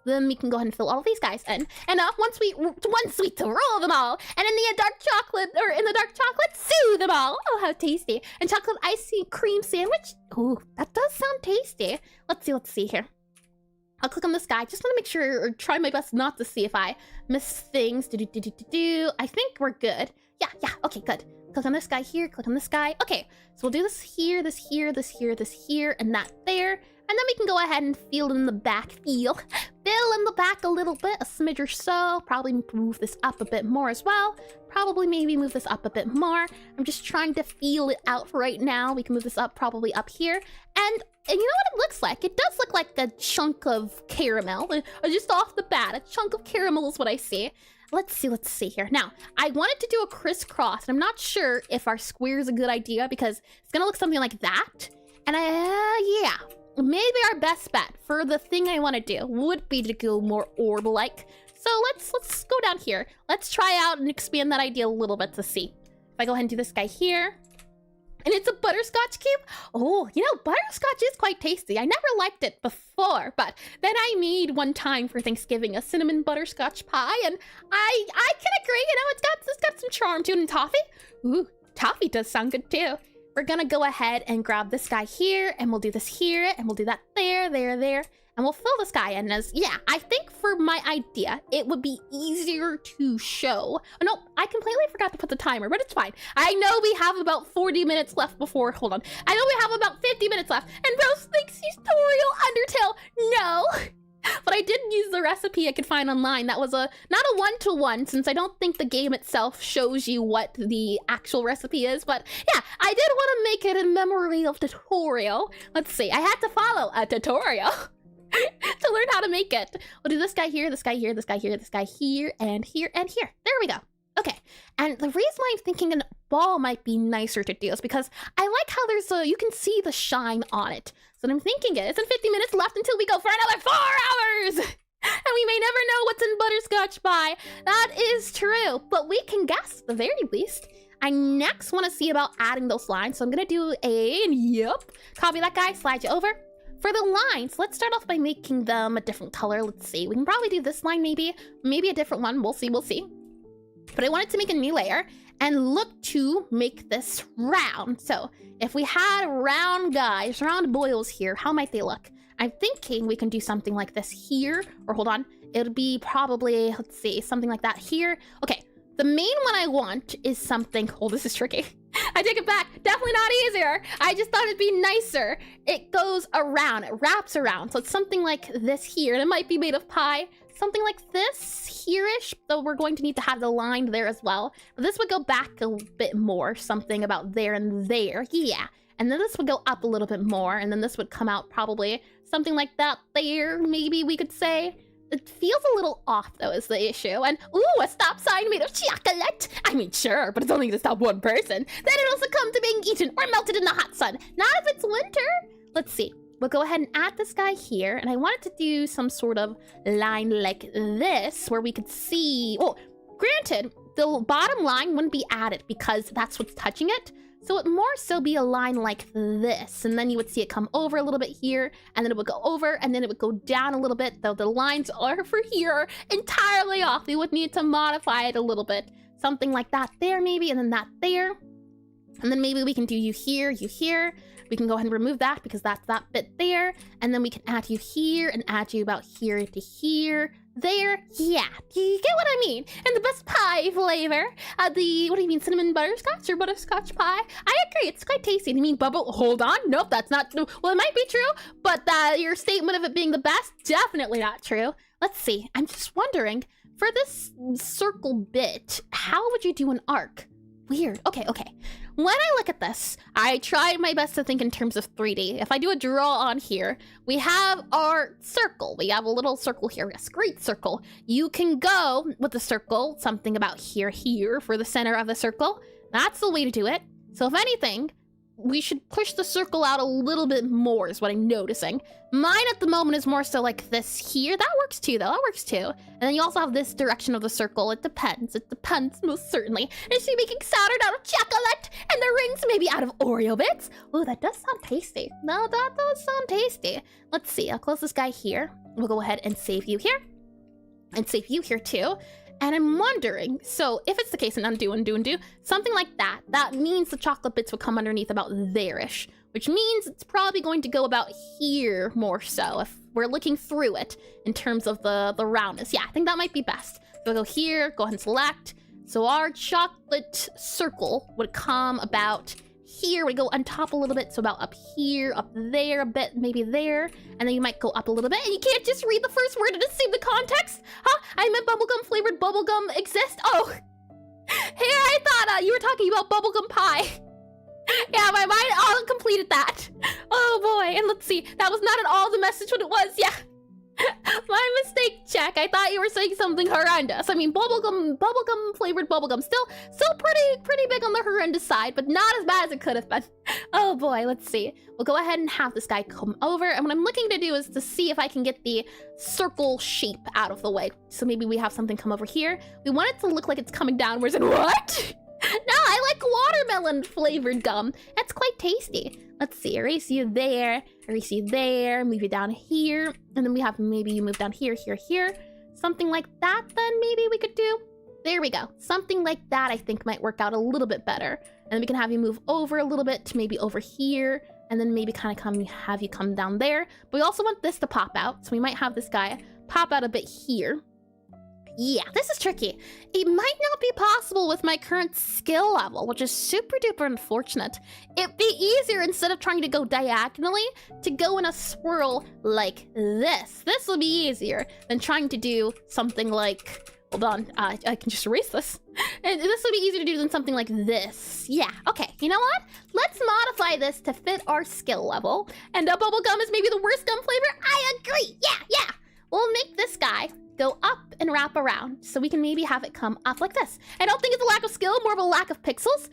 then we can go ahead and fill all these guys in. And one sweet to roll them all. And in the dark chocolate, soothe them all. Oh, how tasty. And chocolate ice cream sandwich. Ooh, that does sound tasty. Let's see here. I'll click on this guy. Just want to make sure, or try my best not to see if I miss things. I think we're good. Yeah, okay, good. Click on this guy here, click on this guy. Okay, so we'll do this here, and that there. And then we can go ahead and fill in the back, fill in the back a little bit, a smidge or so. Probably move this up a bit more as well. Probably maybe move this up a bit more. I'm just trying to feel it out for right now. We can move this up probably up here. And you know what it looks like? It does look like a chunk of caramel. Just off the bat, a chunk of caramel is what I see. Let's see here. Now, I wanted to do a crisscross, and I'm not sure if our square is a good idea because it's gonna look something like that. And yeah. Maybe our best bet for the thing I want to do would be to go more orb-like. So let's go down here. Let's try out and expand that idea a little bit to see. If I go ahead and do this guy here. And it's a butterscotch cube. Oh, you know, butterscotch is quite tasty. I never liked it before, but then I made one time for Thanksgiving a cinnamon butterscotch pie, and I can agree, you know, it's got some charm to it. And toffee. Ooh, toffee does sound good too. We're gonna go ahead and grab this guy here, and we'll do this here, and we'll do that there, and we'll fill this guy in as, yeah, I think for my idea, it would be easier to show. Oh, no, I completely forgot to put the timer, but it's fine. I know we have about 40 minutes left before, hold on. I know we have about 50 minutes left, and Rose thinks tutorial Undertale, no. But I did use the recipe I could find online. That was not a one-to-one, since I don't think the game itself shows you what the actual recipe is. But yeah, I did want to make it in memory of tutorial. Let's see, I had to follow a tutorial to learn how to make it. We'll do this guy here, this guy here, this guy here, this guy here, and here, and here. There we go. Okay, and the reason why I'm thinking a ball might be nicer to do is because I like how there's you can see the shine on it. So what I'm thinking is, in 50 minutes left until we go for another 4 hours! And we may never know what's in butterscotch pie. That is true, but we can guess at the very least. I next want to see about adding those lines, so I'm gonna do copy that guy, slide you over. For the lines, let's start off by making them a different color. Let's see, we can probably do this line maybe a different one, we'll see. But I wanted to make a new layer and look to make this round. So if we had round guys, round boils here, how might they look? I'm thinking we can do something like this here, or hold on, it'll be probably, let's see, something like that here. Okay, the main one I want is something, oh, this is tricky. I take it back, definitely not easier. I just thought it'd be nicer. It goes around, it wraps around. So it's something like this here, and it might be made of pie. Something like this here-ish, though we're going to need to have the line there as well. But this would go back a bit more, something about there and there, yeah. And then this would go up a little bit more, and then this would come out probably something like that there, maybe we could say. It feels a little off, though, is the issue. And, ooh, a stop sign made of chocolate. I mean, sure, but it's only to stop one person. Then it'll succumb to being eaten or melted in the hot sun. Not if it's winter. Let's see. We'll go ahead and add this guy here, and I wanted to do some sort of line like this, where we could see, well, granted, the bottom line wouldn't be added because that's what's touching it, so it more so be a line like this, and then you would see it come over a little bit here, and then it would go over, and then it would go down a little bit, though the lines are for here entirely off. We would need to modify it a little bit. Something like that there, maybe, and then that there. And then maybe we can do you here, you here. We can go ahead and remove that because that's that bit there. And then we can add you here and add you about here to here, there. Yeah, you get what I mean. And the best pie flavor, what do you mean, cinnamon butterscotch or butterscotch pie? I agree, it's quite tasty. You mean bubble, hold on, nope, that's not, well, it might be true, but your statement of it being the best, definitely not true. Let's see, I'm just wondering, for this circle bit, how would you do an arc? Weird, okay. When I look at this, I tried my best to think in terms of 3D. If I do a draw on here, we have our circle. We have a little circle here, a great circle. You can go with the circle, something about here for the center of the circle. That's the way to do it. So if anything, we should push the circle out a little bit more is what I'm noticing. Mine at the moment is more so like this here. That works too, though. That works too. And then you also have this direction of the circle. It depends. It depends, most certainly. Is she making Saturn out of chocolate? And the rings maybe out of Oreo bits? Ooh, that does sound tasty. No, that does sound tasty. Let's see. I'll close this guy here. We'll go ahead and save you here. And save you here too. And I'm wondering, so if it's the case, and undo, something like that, that means the chocolate bits will come underneath about there-ish, which means it's probably going to go about here more so, if we're looking through it in terms of the roundness. Yeah, I think that might be best. So we'll go here, go ahead and select. So our chocolate circle would come about here. We go on top a little bit, so about up here, up there a bit, maybe there, and then you might go up a little bit, and you can't just read the first word and assume the context. Huh? I meant bubblegum flavored bubblegum exist. Oh, here I thought you were talking about bubblegum pie. Yeah, my mind all completed that. Oh boy, and let's see, that was not at all the message what it was. Yeah. My mistake, Jack. I thought you were saying something horrendous. I mean, bubblegum flavored bubblegum. Still pretty big on the horrendous side, but not as bad as it could have been. Oh boy, let's see. We'll go ahead and have this guy come over, and what I'm looking to do is to see if I can get the circle shape out of the way. So maybe we have something come over here. We want it to look like it's coming downwards, and what? No, I like watermelon flavored gum. That's quite tasty. Let's see, erase you there, erase you there, move you down here, and then we have maybe you move down here, here. Something like that then maybe we could do. There we go. Something like that I think might work out a little bit better. And then we can have you move over a little bit to maybe over here, and then maybe kind of have you come down there. But we also want this to pop out, so we might have this guy pop out a bit here. Yeah, this is tricky. It might not be possible with my current skill level, which is super duper unfortunate. It'd be easier, instead of trying to go diagonally, to go in a swirl like this. This will be easier than trying to do something like, hold on, I can just erase this. And this will be easier to do than something like this. Yeah, okay, you know what? Let's modify this to fit our skill level. And bubblegum is maybe the worst gum flavor? I agree, yeah. We'll make this guy go up and wrap around, so we can maybe have it come up like this. I don't think it's a lack of skill, more of a lack of pixels.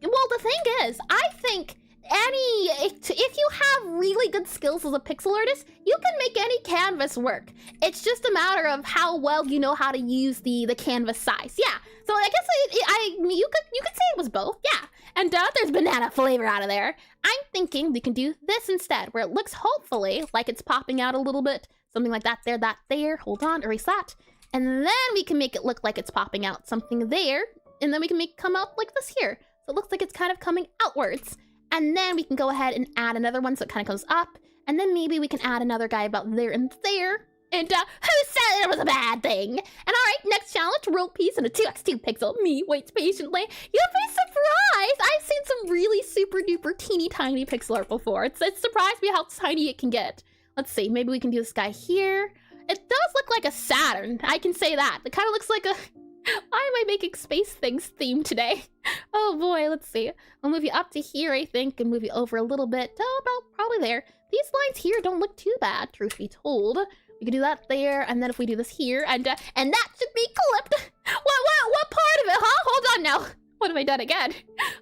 Well, the thing is, I think if you have really good skills as a pixel artist, you can make any canvas work. It's just a matter of how well you know how to use the canvas size. Yeah, so I guess you could say it was both, yeah. And there's banana flavor out of there. I'm thinking we can do this instead, where it looks hopefully like it's popping out a little bit. Something like that there. Hold on, erase that. And then we can make it look like it's popping out something there. And then we can make it come out like this here. So it looks like it's kind of coming outwards. And then we can go ahead and add another one so it kind of goes up. And then maybe we can add another guy about there and there. And who said it was a bad thing? And all right, next challenge, world peace and a 2x2 pixel. Me waits patiently. You'll be surprised. I've seen some really super duper teeny tiny pixel art before. It's surprised me how tiny it can get. Let's see, maybe we can do this guy here. It does look like a Saturn, I can say that. It kind of looks like a... Why am I making space things theme today? Oh boy, let's see. I'll move you up to here, I think, and move you over a little bit. Oh, about probably there. These lines here don't look too bad, truth be told. We can do that there, and then if we do this here, and that should be clipped. What part of it, huh? Hold on now. What have I done again?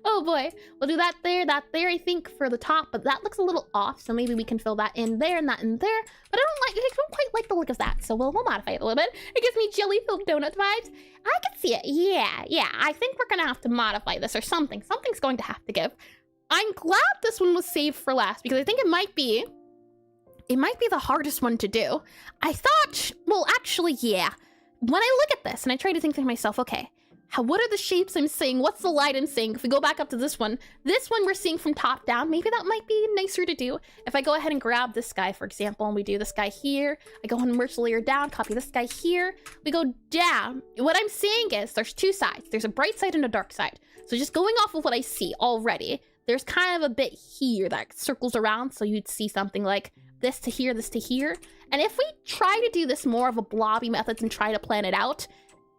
Oh boy. We'll do that there, I think, for the top, but that looks a little off, so maybe we can fill that in there and that in there. But I don't quite like the look of that, so we'll modify it a little bit. It gives me jelly-filled donut vibes. I can see it. Yeah. I think we're gonna have to modify this or something. Something's going to have to give. I'm glad this one was saved for last, because I think it might be the hardest one to do. I thought, well, actually, yeah. When I look at this and I try to think to myself, okay, what are the shapes I'm seeing? What's the light I'm seeing? If we go back up to this one we're seeing from top down. Maybe that might be nicer to do. If I go ahead and grab this guy, for example, and we do this guy here, I go ahead and merge the layer down, copy this guy here, we go down. What I'm seeing is there's two sides. There's a bright side and a dark side. So just going off of what I see already, there's kind of a bit here that circles around. So you'd see something like this to here, this to here. And if we try to do this more of a blobby method and try to plan it out,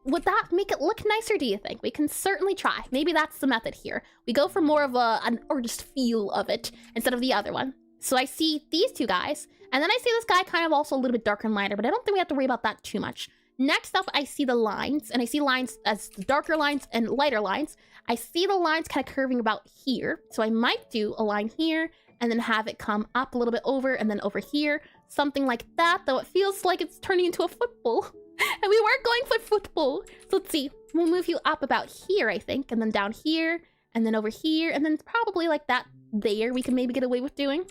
would that make it look nicer, do you think? We can certainly try. Maybe that's the method here. We go for more of an artist feel of it instead of the other one. So I see these two guys, and then I see this guy kind of also a little bit darker and lighter, but I don't think we have to worry about that too much. Next up, I see the lines, and I see lines as darker lines and lighter lines. I see the lines kind of curving about here. So I might do a line here and then have it come up a little bit over and then over here. Something like that, though it feels like it's turning into a football. And we weren't going for football. So let's see. We'll move you up about here, I think, and then down here, and then over here, and then probably like that there we can maybe get away with doing.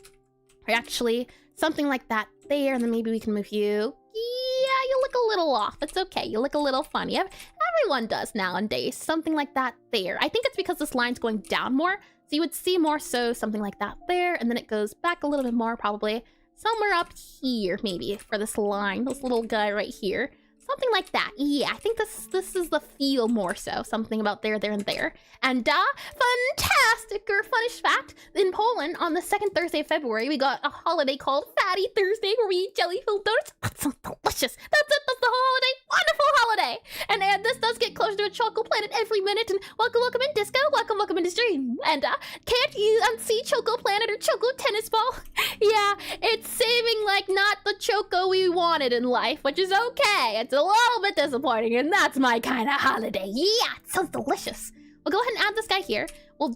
Or actually, something like that there, and then maybe we can move you. Yeah, you look a little off. It's okay. You look a little funny. Everyone does nowadays. Something like that there. I think it's because this line's going down more. So you would see more so something like that there, and then it goes back a little bit more, probably somewhere up here, maybe, for this line, this little guy right here. Something like that. Yeah, I think this is the feel more so. Something about there, there, and there. And fantastic or funnish fact, in Poland, on the second Thursday of February, we got a holiday called Fatty Thursday, where we eat jelly-filled donuts. That sounds delicious. That's it. That's the holiday. Wonderful holiday. And this does get closer to a Choco Planet every minute. And welcome in disco. Welcome into stream. And can't you unsee Choco Planet or Choco Tennis Ball? Yeah, it's saving like not the Choco we wanted in life, which is okay. It's a little bit disappointing, and that's my kind of holiday. Yeah, it sounds delicious. We'll go ahead and add this guy here. We'll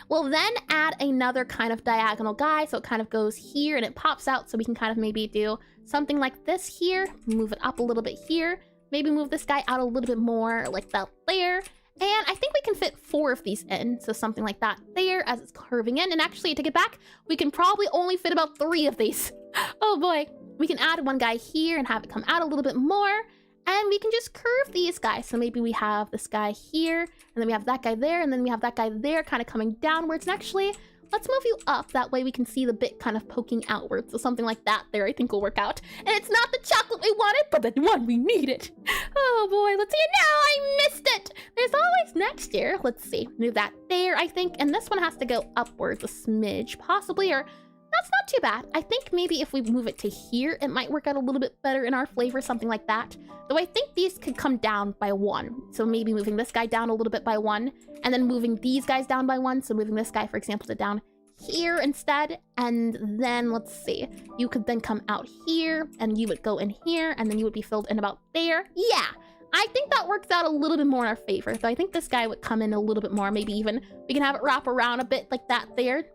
we'll then add another kind of diagonal guy, so it kind of goes here and it pops out, so we can kind of maybe do something like this here. Move it up a little bit here. Maybe move this guy out a little bit more, like that there. And I think we can fit 4 of these in, so something like that there as it's curving in. And actually, to get back, we can probably only fit about 3 of these. Oh boy. We can add one guy here and have it come out a little bit more. And we can just curve these guys. So maybe we have this guy here, and then we have that guy there, and then we have that guy there kind of coming downwards. And actually, let's move you up. That way we can see the bit kind of poking outwards. So something like that there I think will work out. And it's not the chocolate we wanted, but the one we needed. Oh boy, let's see. Now I missed it. There's always next year. Let's see. Move that there, I think. And this one has to go upwards a smidge, possibly, or that's not too bad. I think maybe if we move it to here, it might work out a little bit better in our flavor, something like that. Though I think these could come down by 1. So maybe moving this guy down a little bit by 1, and then moving these guys down by 1. So moving this guy, for example, to down here instead. And then let's see, you could then come out here, and you would go in here, and then you would be filled in about there. Yeah, I think that works out a little bit more in our favor. So I think this guy would come in a little bit more. Maybe even we can have it wrap around a bit like that there.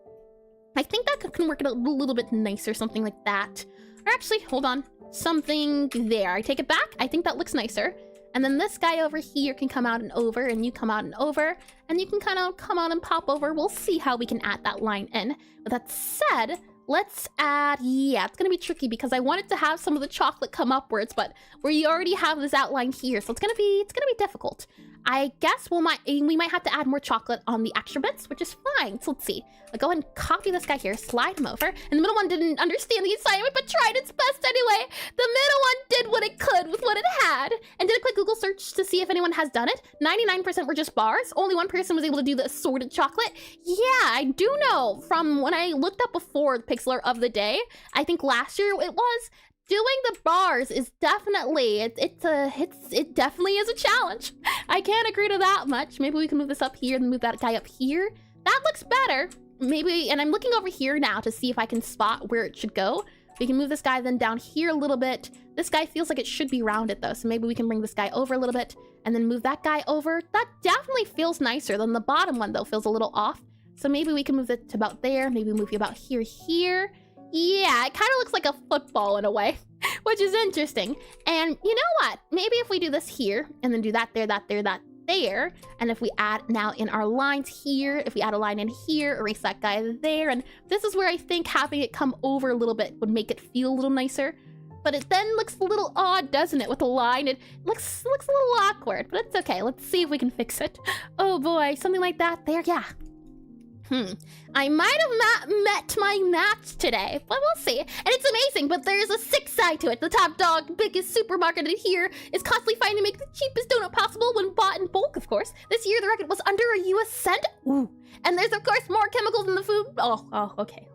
I think that can work it a little bit nicer, something like that. Or actually, hold on. Something there. I take it back. I think that looks nicer. And then this guy over here can come out and over, and you come out and over, and you can kind of come out and pop over. We'll see how we can add that line in. With that said, let's add, yeah, it's gonna be tricky because I wanted to have some of the chocolate come upwards, but we already have this outline here, so it's gonna be difficult. I guess we might have to add more chocolate on the extra bits, which is fine. So let's see. I'll go ahead and copy this guy here, slide him over. And the middle one didn't understand the assignment, but tried its best anyway. The middle one did what it could with what it had, and did a quick Google search to see if anyone has done it. 99% were just bars. Only 1 person was able to do the assorted chocolate. Yeah, I do know from when I looked up before the Pixelart of the day, I think last year it was, doing the bars is definitely, it definitely is a challenge. I can't agree to that much. Maybe we can move this up here and move that guy up here. That looks better. Maybe, and I'm looking over here now to see if I can spot where it should go. We can move this guy then down here a little bit. This guy feels like it should be rounded though, so maybe we can bring this guy over a little bit and then move that guy over. That definitely feels nicer than the bottom one though, feels a little off. So maybe we can move it to about there, maybe move you about here. Yeah, it kind of looks like a football in a way, which is interesting. And you know what? Maybe if we do this here and then do that there, and if we add now in our lines here, if we add a line in here, erase that guy there, and this is where I think having it come over a little bit would make it feel a little nicer. But it then looks a little odd, doesn't it, with the line? It looks a little awkward, but it's okay. Let's see if we can fix it. Oh boy, something like that there, yeah. I might have met my match today, but we'll see. And it's amazing, but there's a sick side to it. The top dog, biggest supermarket in here, is constantly fighting to make the cheapest donut possible when bought in bulk, of course. This year, the record was under a US cent. Ooh. And there's, of course, more chemicals in the food. Oh, okay.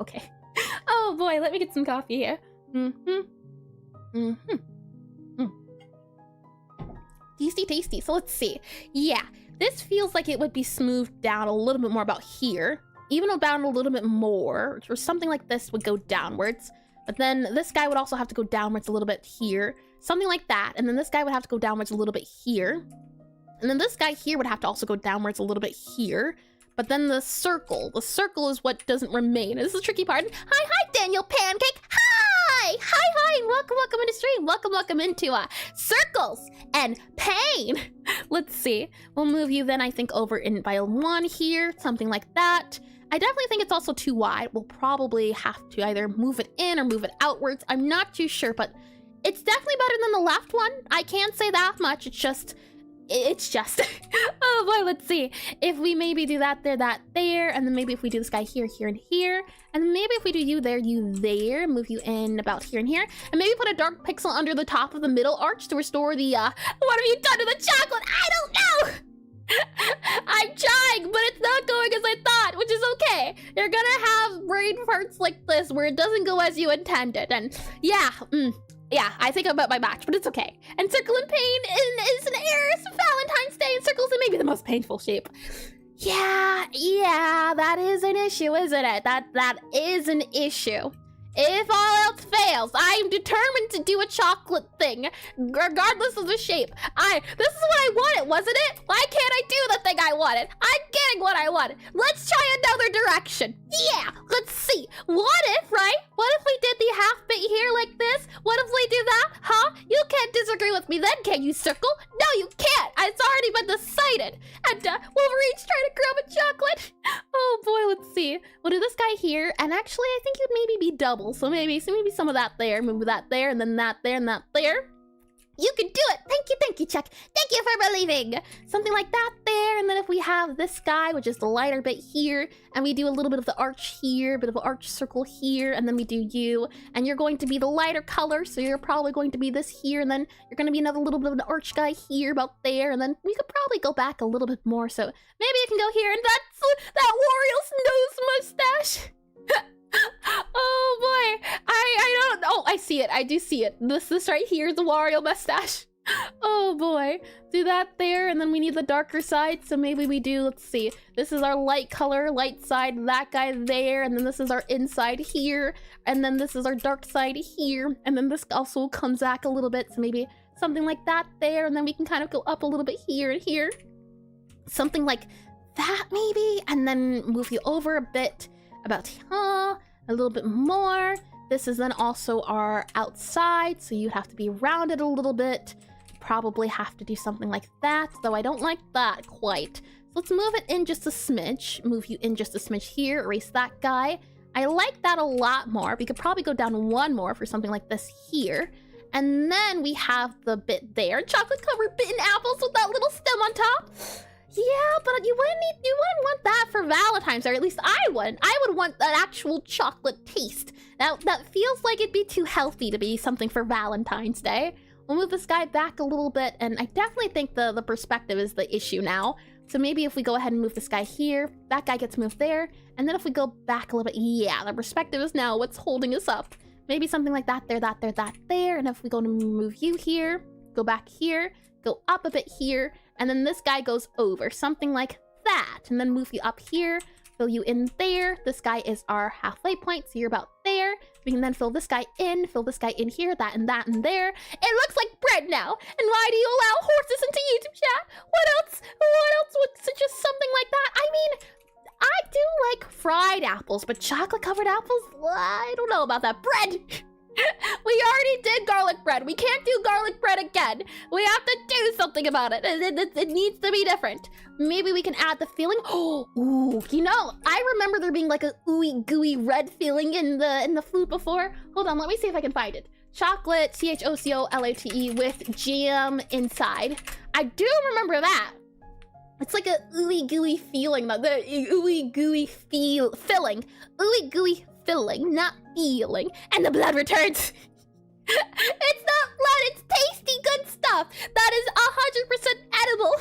Oh boy, let me get some coffee here. Tasty. So let's see. Yeah. This feels like it would be smoothed down a little bit more about here. Even down a little bit more, or something like this would go downwards. But then this guy would also have to go downwards a little bit here. something like that. And then this guy would have to go downwards a little bit here. And then this guy here would have to also go downwards a little bit here. But then the circle is what doesn't remain. This is the tricky part. Hi, Daniel Pancake. Hi, and welcome into stream. Welcome into circles and pain. Let's see. We'll move you then, I think, over in file 1 here, something like that. I definitely think it's also too wide. We'll probably have to either move it in or move it outwards. I'm not too sure, but it's definitely better than the left one. I can't say that much. It's just oh boy, let's see. If we maybe do that there, and then maybe if we do this guy here, and here, and then maybe if we do you there, move you in about here and here, and maybe put a dark pixel under the top of the middle arch to restore the, what have you done to the chocolate? I don't know! I'm trying, but it's not going as I thought, which is okay. You're gonna have brain parts like this where it doesn't go as you intended, and yeah, I think I'm at my match, but it's okay. And Circle and Pain is an error. It's Valentine's Day, and circles are maybe the most painful shape. Yeah, that is an issue, isn't it? That is an issue. If all else fails, I am determined to do a chocolate thing, regardless of the shape. This is what I wanted, wasn't it? Why can't I do the thing I wanted? I'm getting what I wanted. Let's try another direction. Yeah, let's see. What if, right? What if we did the half bit here like this? What if we do that? Huh? You can't disagree with me then, can you, Circle? No, you can't. It's already been decided. And Wolverine's trying to grab a chocolate. Oh boy, let's see. We'll do this guy here, and actually I think you'd maybe be double. So maybe some of that there, move that there, and then that there, and that there. You can do it! Thank you, Chuck. Thank you for believing! Something like that there, and then if we have this guy, which is the lighter bit here, and we do a little bit of the arch here, bit of an arch circle here, and then we do you, and you're going to be the lighter color, so you're probably going to be this here, and then you're going to be another little bit of an arch guy here, about there, and then we could probably go back a little bit more, so maybe you can go here, and that's that Wario's nose mustache! Oh boy, I don't know. I see it. I do see it. This right here is the Wario mustache. Oh boy, do that there, and then we need the darker side. So maybe we do. Let's see. This is our light color, light side. That guy there, and then this is our inside here, and then this is our dark side here, and then this also comes back a little bit. So maybe something like that there, and then we can kind of go up a little bit here and here, something like that maybe, and then move you over a bit. About a little bit more. This is then also our outside, so you have to be rounded a little bit. Probably have to do something like that, though I don't like that quite. So let's move it in just a smidge. Move you in just a smidge here, erase that guy. I like that a lot more. We could probably go down one more for something like this here. And then we have the bit there, chocolate covered bitten apples with that little stem on top. Yeah, but you wouldn't want that for Valentine's, or at least I wouldn't. I would want an actual chocolate taste. Now, that feels like it'd be too healthy to be something for Valentine's Day. We'll move this guy back a little bit, and I definitely think the perspective is the issue now. So maybe if we go ahead and move this guy here, that guy gets moved there, and then if we go back a little bit, yeah, the perspective is now what's holding us up. Maybe something like that there, and if we go to move you here, go back here, go up a bit here, and then this guy goes over, something like that, and then move you up here, fill you in there. This guy is our halfway point, so you're about there. We can then fill this guy in here, that and there. It looks like bread now. And why do you allow horses into YouTube chat? What else would suggest something like that? I mean, I do like fried apples, but chocolate covered apples? I don't know about that. Bread! We already did garlic bread. We can't do garlic bread again. We have to do something about it. It needs to be different. Maybe we can add the filling. Oh, ooh, you know, I remember there being like a ooey gooey red filling in the food before. Hold on, let me see if I can find it. Chocolate, CHOCOLATE with jam inside. I do remember that. It's like a ooey gooey feeling, the ooey gooey filling. Ooey gooey filling, not feeling. And the blood returns. It's not blood, it's tasty good stuff. That is 100% edible.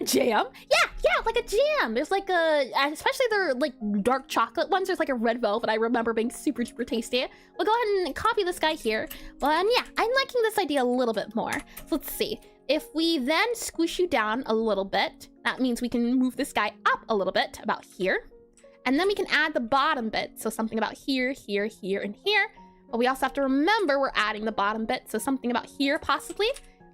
Jam? Yeah, like a jam. There's like especially their like dark chocolate ones, there's like a red velvet I remember being super tasty. We'll go ahead and copy this guy here. Well, and yeah, I'm liking this idea a little bit more. So let's see. If we then squish you down a little bit, that means we can move this guy up a little bit, about here. And then we can add the bottom bit, so something about here, here, here, and here. But we also have to remember we're adding the bottom bit, so something about here possibly,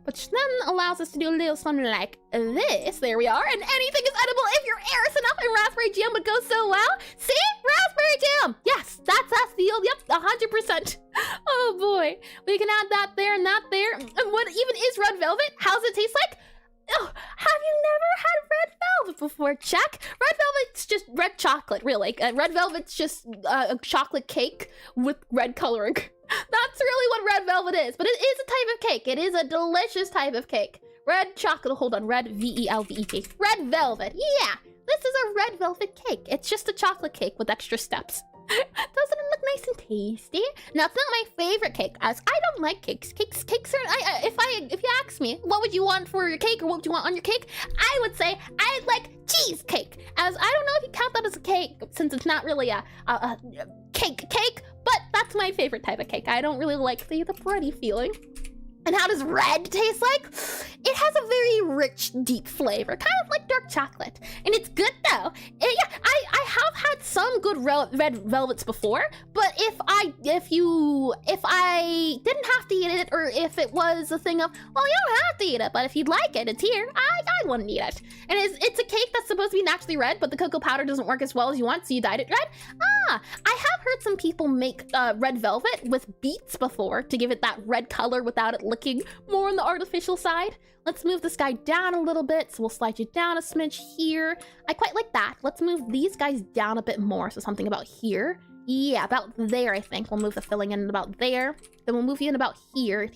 which then allows us to do a little something like this. There we are, and anything is edible if you're Eris enough, and raspberry jam would go so well. See? Raspberry jam! Yes, that's us, Theo. Yep, 100%. Oh boy. We can add that there and that there. And what even is red velvet? How's it taste like? Oh, have you never had red velvet before? Check. Red velvet's just red chocolate, really. Red velvet's just a chocolate cake with red coloring. That's really what red velvet is. But it is a type of cake. It is a delicious type of cake. Red chocolate, hold on, red V-E-L-V-E-T. Red velvet, yeah. This is a red velvet cake. It's just a chocolate cake with extra steps. Doesn't it look nice and tasty? Now, it's not my favorite cake, as I don't like cakes. Cakes are, if you ask me, what would you want for your cake or what would you want on your cake? I would say I'd like cheesecake, as I don't know if you count that as a cake, since it's not really a cake, but that's my favorite type of cake. I don't really like the bready feeling. And how does red taste like? It has a very rich, deep flavor, kind of like dark chocolate. And it's good though. And yeah, I have had some good red velvets before, but if I didn't have to eat it, or if it was a thing of, well, you don't have to eat it, but if you'd like it, it's here, I wouldn't eat it. And it's a cake that's supposed to be naturally red, but the cocoa powder doesn't work as well as you want, so you dyed it red. I have heard some people make red velvet with beets before to give it that red color without it looking more on the artificial side. Let's move this guy down a little bit, so we'll slide you down a smidge here. I quite like that. Let's move these guys down a bit more, so something about here. Yeah, about there, I think. We'll move the filling in about there. Then we'll move you in about here,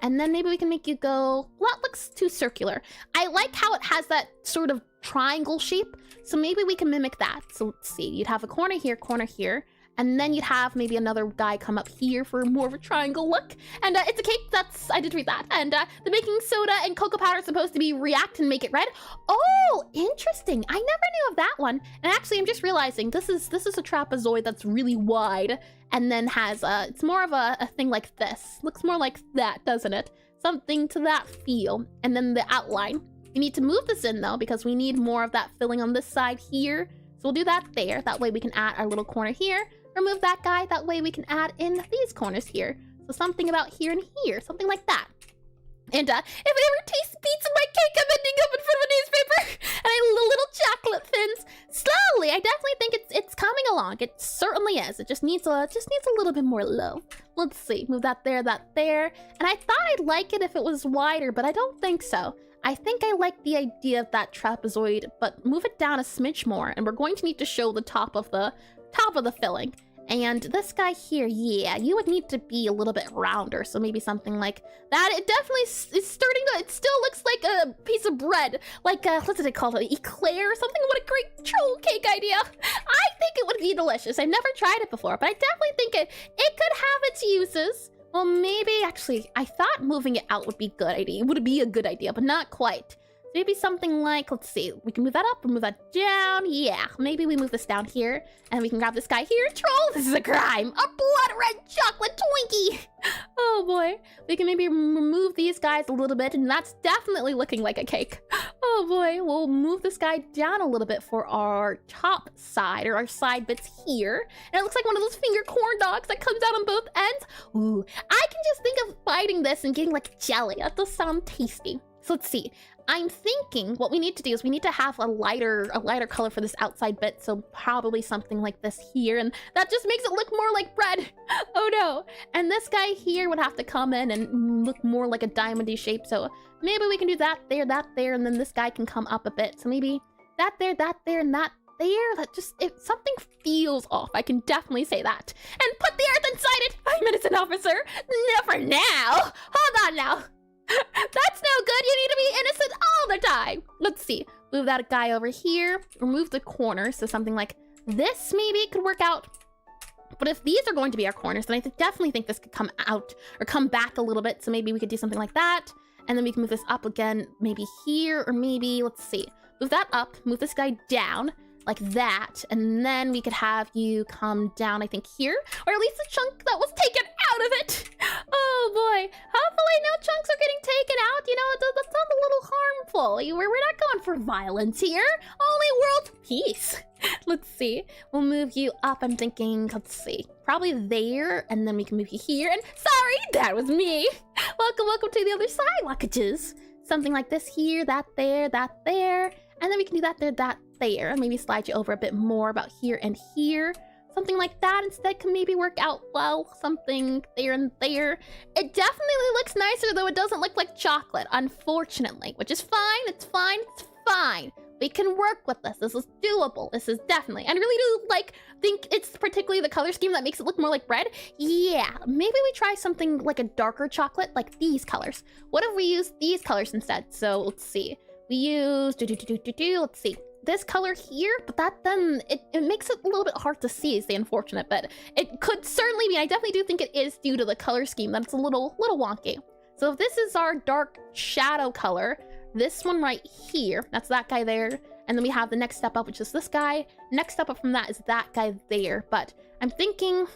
and then maybe we can make you go, well, that looks too circular. I like how it has that sort of triangle shape, so maybe we can mimic that. So let's see, you'd have a corner here, and then you'd have maybe another guy come up here for more of a triangle look. And it's a cake that's, I did read that. And the baking soda and cocoa powder is supposed to be react and make it red. Oh, interesting. I never knew of that one. And actually, I'm just realizing this is a trapezoid that's really wide and then has, it's more of a thing like this. Looks more like that, doesn't it? Something to that feel. And then the outline. We need to move this in though, because we need more of that filling on this side here. So we'll do that there. That way we can add our little corner here. Remove that guy, that way we can add in these corners here. So something about here and here, something like that. And if I ever taste beets in my cake, I'm ending up in front of a newspaper. And I little chocolate fins. Slowly, I definitely think it's coming along. It certainly is. It just needs a little bit more love. Let's see, move that there. And I thought I'd like it if it was wider, but I don't think so. I think I like the idea of that trapezoid, but move it down a smidge more. And we're going to need to show the top of the filling. And this guy here, yeah, you would need to be a little bit rounder, so maybe something like that. It definitely is starting to, it still looks like a piece of bread, like, what did it call it, eclair or something? What a great troll cake idea. I think it would be delicious. I've never tried it before, but I definitely think it could have its uses. Well, maybe, actually, I thought moving it out would be a good idea, but not quite. Maybe something like, let's see, we can move that up and move that down. Yeah, maybe we move this down here and we can grab this guy here. Troll, this is a crime. A blood red chocolate Twinkie. Oh boy. We can maybe remove these guys a little bit, and that's definitely looking like a cake. Oh boy, we'll move this guy down a little bit for our top side, or our side bits here. And it looks like one of those finger corn dogs that comes out on both ends. Ooh, I can just think of biting this and getting like jelly. That does sound tasty. So let's see. I'm thinking what we need to do is we need to have a lighter color for this outside bit, so probably something like this here, and that just makes it look more like bread. Oh no. And this guy here would have to come in and look more like a diamondy shape, so maybe we can do that there, and then this guy can come up a bit. So maybe that there, and that there. That just, if something feels off, I can definitely say that. And put the earth inside it. I'm innocent officer. Never now. Hold on now. That's no good. You need to be innocent all the time. Let's see. Move that guy over here. Remove the corner. So something like this maybe could work out. But if these are going to be our corners, then I definitely think this could come out or come back a little bit. So maybe we could do something like that. And then we can move this up again, maybe here, or maybe, let's see. Move that up. Move this guy down like that. And then we could have you come down, I think, here. Or at least the chunk that was taken out of it. Oh boy. Hopefully no chunks are getting taken out. You know, that sounds a little harmful. We're not going for violence here. Only world peace. Let's see. We'll move you up. I'm thinking, let's see. Probably there, and then we can move you here. And sorry, that was me. Welcome to the other side, lockages. Something like this here, that there. And then we can do that there. And maybe slide you over a bit more about here and here. Something like that instead can maybe work out well. Something there and there. It definitely looks nicer, though it doesn't look like chocolate, unfortunately. Which is fine, it's fine. We can work with this. This is doable. This is definitely. And I really do think it's particularly the color scheme that makes it look more like bread. Yeah, maybe we try something like a darker chocolate, like these colors. What if we use these colors instead? So let's see. We use let's see. This color here, but then it makes it a little bit hard to see is the unfortunate, but it could certainly be. I definitely do think it is due to the color scheme that it's a little wonky. So if this is our dark shadow color, this one right here, that's that guy there, and then we have the next step up, which is this guy. Next step up from that is that guy there, but I'm thinking,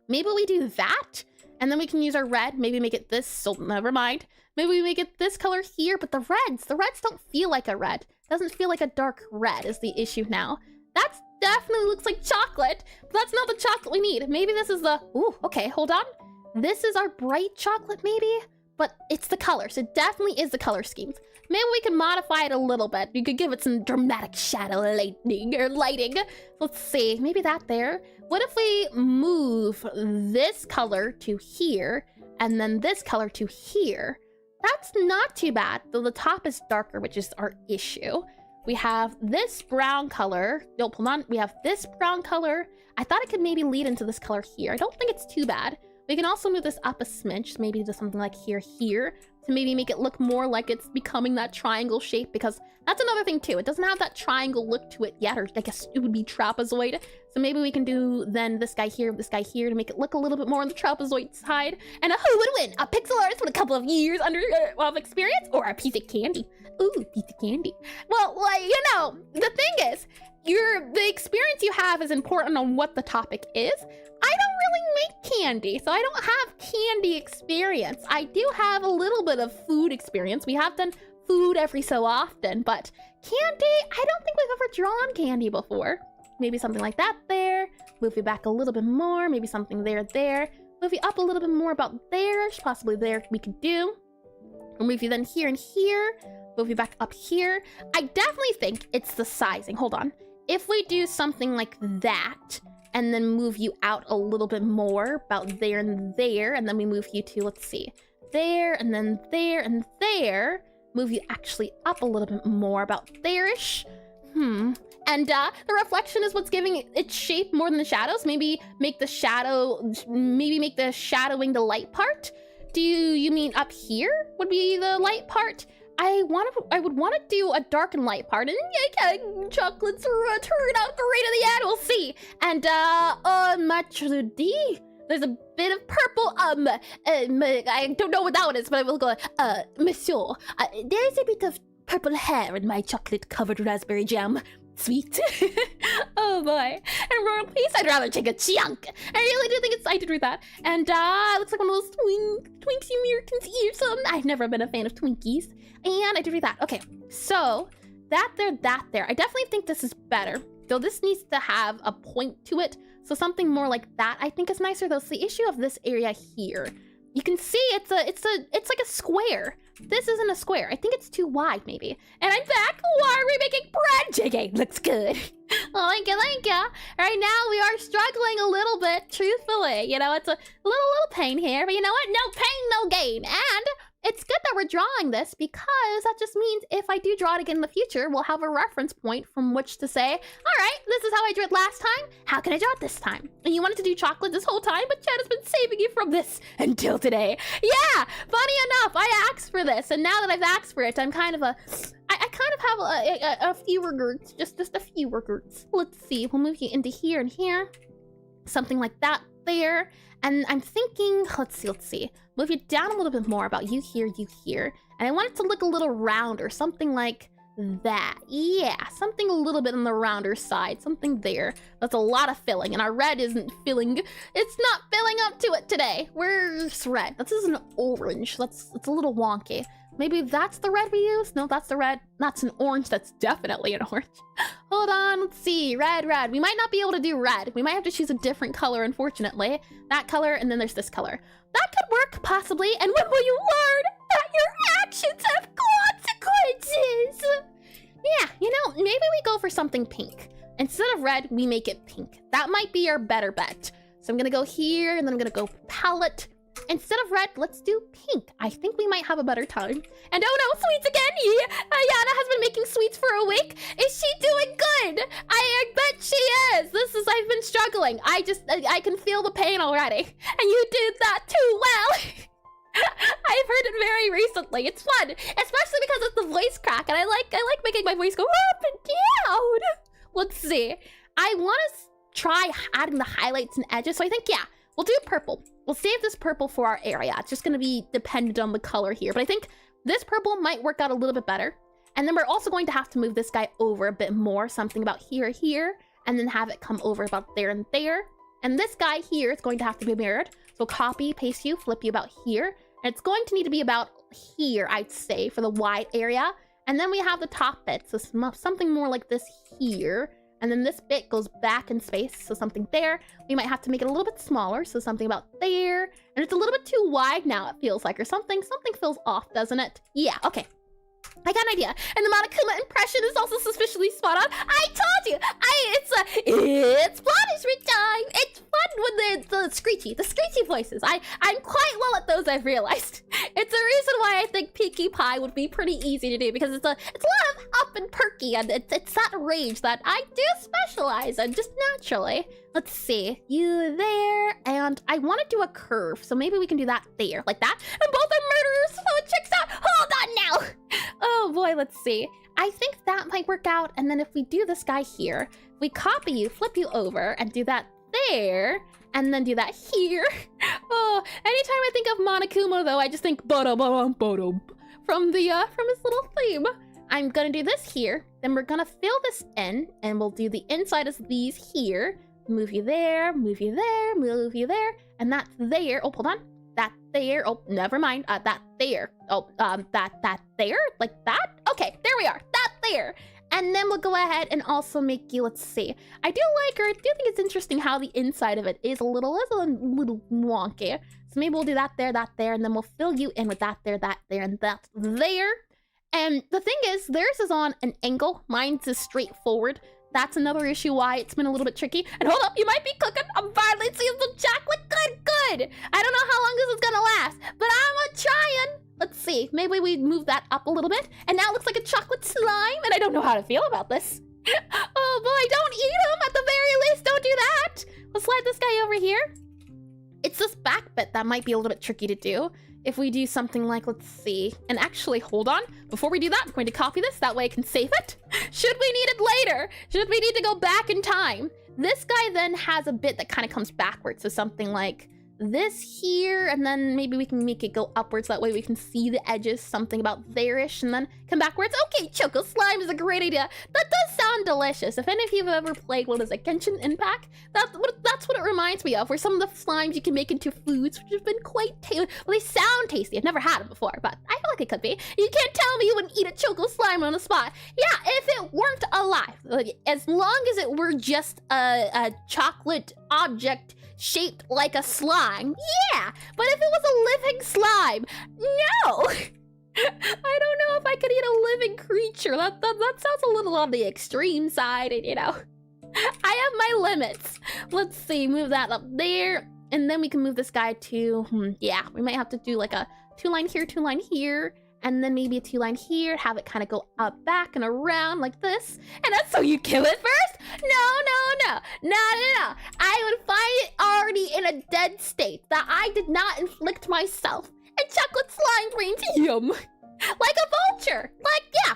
maybe we do that, and then we can use our red, maybe make it this, so never mind. Maybe we make it this color here, but the reds don't feel like a red. Doesn't feel like a dark red is the issue now. That definitely looks like chocolate, but that's not the chocolate we need. Maybe this is the, ooh, okay, hold on. This is our bright chocolate maybe, but it's the colors. It definitely is the color schemes. Maybe we can modify it a little bit. You could give it some dramatic shadow lighting. Let's see, maybe that there. What if we move this color to here and then this color to here? That's not too bad, though the top is darker, which is our issue. We have this brown color. Nope, hold on. We have this brown color. I thought it could maybe lead into this color here. I don't think it's too bad. We can also move this up a smidge, maybe to something like here, to maybe make it look more like it's becoming that triangle shape, because that's another thing too. It doesn't have that triangle look to it yet, or I guess it would be trapezoid. So maybe we can do then this guy here to make it look a little bit more on the trapezoid side. And who would win? A pixel artist with a couple of years of experience, or a piece of candy? Ooh, piece of candy. Well, the thing is, the experience you have is important on what the topic is. I don't really make candy, so I don't have candy experience. I do have a little bit of food experience. We have done food every so often, but candy, I don't think we've ever drawn candy before. Maybe something like that there. Move you back a little bit more. Maybe something there. Move you up a little bit more about there. Possibly there we could do. We'll move you then here and here. Move you back up here. I definitely think it's the sizing. Hold on. If we do something like that, and then move you out a little bit more, about there and there, and then we move you to, let's see, there, and then there, and there, move you actually up a little bit more, about there-ish. And the reflection is what's giving it its shape more than the shadows. Maybe make the shadowing the light part. Do you mean up here would be the light part? I would want to do a dark and light part, and yeah, chocolates turn out great in the end. We'll see. And Matrudi, there's a bit of purple. I don't know what that one is, but I will go. Monsieur, there's a bit of purple hair in my chocolate-covered raspberry jam. Sweet. Oh boy. And royal piece, I'd rather take a chunk. I really do think it's I did read that. And it looks like one of those Twinkie Americans or something. I've never been a fan of Twinkies. And I did read that. Okay, so that there. I definitely think this is better. Though this needs to have a point to it. So something more like that I think is nicer, though. It's the issue of this area here. You can see it's like a square. This isn't a square. I think it's too wide, maybe. And I'm back. Why are we making bread? JK, looks good. Oh, thank you. Right now, we are struggling a little bit, truthfully. You know, it's a little pain here, but you know what? No pain, no gain. And it's good that we're drawing this, because that just means if I do draw it again in the future, we'll have a reference point from which to say, all right, this is how I drew it last time. How can I draw it this time? And you wanted to do chocolate this whole time, but Chad has been saving you from this until today. Yeah, funny enough, I asked for this, and now that I've asked for it, I'm kind of I kind of have a few regrets, just a few regrets. Let's see, we'll move you into here and here, something like that there. And I'm thinking, let's see. Move you down a little bit more, about you here. And I want it to look a little rounder, something like that. Yeah, something a little bit on the rounder side, something there. That's a lot of filling, and our red isn't filling. It's not filling up to it today. Where's red? This is an orange. It's a little wonky. Maybe that's the red we use? No, that's the red. That's an orange. That's definitely an orange. Hold on, let's see. Red. We might not be able to do red. We might have to choose a different color, unfortunately. That color, and then there's this color. That could work, possibly. And when will you learn that your actions have consequences? Yeah, you know, maybe we go for something pink. Instead of red, we make it pink. That might be our better bet. So I'm gonna go here, and then I'm gonna go palette. Instead of red, let's do pink. I think we might have a better time. And oh no, sweets again! Yana has been making sweets for a week. Is she doing good? I bet she is. I've been struggling. I can feel the pain already. And you did that too well. I've heard it very recently. It's fun, especially because it's the voice crack, and I like making my voice go up and down. Let's see. I want to try adding the highlights and edges, so I think, yeah, we'll do purple. We'll save this purple for our area. It's just going to be dependent on the color here, but I think this purple might work out a little bit better. And then we're also going to have to move this guy over a bit more, something about here, and then have it come over about there and there. And this guy here is going to have to be mirrored. So copy, paste you, flip you about here. And it's going to need to be about here, I'd say, for the wide area. And then we have the top bit, so something more like this here. And then this bit goes back in space, so something there. We might have to make it a little bit smaller, so something about there. And it's a little bit too wide now, it feels like, or something. Something feels off, doesn't it? Yeah, okay. I got an idea. And the Monokuma impression is also suspiciously spot on. I told you! It's punishment time! It's fun with the screechy voices. I'm quite well at those, I've realized. It's a reason why I think Pinkie Pie would be pretty easy to do, because it's a lot of up and perky, and it's that range that I do specialize in, just naturally. Let's see, you there, and I want to do a curve, so maybe we can do that there, like that, and both are murderers, so it checks out. Hold on now. Oh boy, let's see. I think that might work out, and then if we do this guy here, we copy you, flip you over, and do that there, and then do that here. Oh, anytime I think of Monokuma, though, I just think ba-da-ba-dum, from his little theme. I'm gonna do this here, then we're gonna fill this in, and we'll do the inside as these here. Move you there, move you there, move you there, and that's there. Oh, hold on. That there. Oh, never mind. That there. Oh, that there? Like that? Okay, there we are. That there. And then we'll go ahead and also make you, let's see. I do like, or I do think it's interesting how the inside of it is a little wonky. So maybe we'll do that there, and then we'll fill you in with that there, and that there. And the thing is, theirs is on an angle. Mine's is straightforward. That's another issue why it's been a little bit tricky. And hold up, you might be cooking. I'm finally seeing some chocolate. Good. I don't know how long this is gonna last, but I'm trying. Let's see, maybe we move that up a little bit. And now it looks like a chocolate slime, and I don't know how to feel about this. Oh boy, don't eat them. At the very least, don't do that. We'll slide this guy over here. It's this back bit that might be a little bit tricky to do. If we do something like, let's see, and actually, hold on. Before we do that, I'm going to copy this. That way I can save it. Should we need it later? Should we need to go back in time? This guy then has a bit that kind of comes backwards. So something like this here, and then maybe we can make it go upwards. That way we can see the edges, something about there-ish, and then come backwards. Okay, Choco Slime is a great idea. That does sound delicious. If any of you have ever played, what is it, Genshin Impact? That's what it reminds me of, where some of the slimes you can make into foods, which have been quite tasty. Well, they sound tasty. I've never had them before, but I feel like it could be. You can't tell me you wouldn't eat a Choco Slime on the spot. Yeah, if it weren't alive, like, as long as it were just a chocolate object shaped like a slime, yeah. But if it was a living slime, no. I don't know if I could eat a living creature. That sounds a little on the extreme side, and you know, I have my limits. Let's see, move that up there, and then we can move this guy to, yeah, we might have to do like a 2-line here, 2-line here, and then maybe a 2-line here, have it kind of go up, back, and around like this. And that's so you kill it first? No. I would find it already in a dead state that I did not inflict myself. And chocolate slime brains, yum. Like a vulture.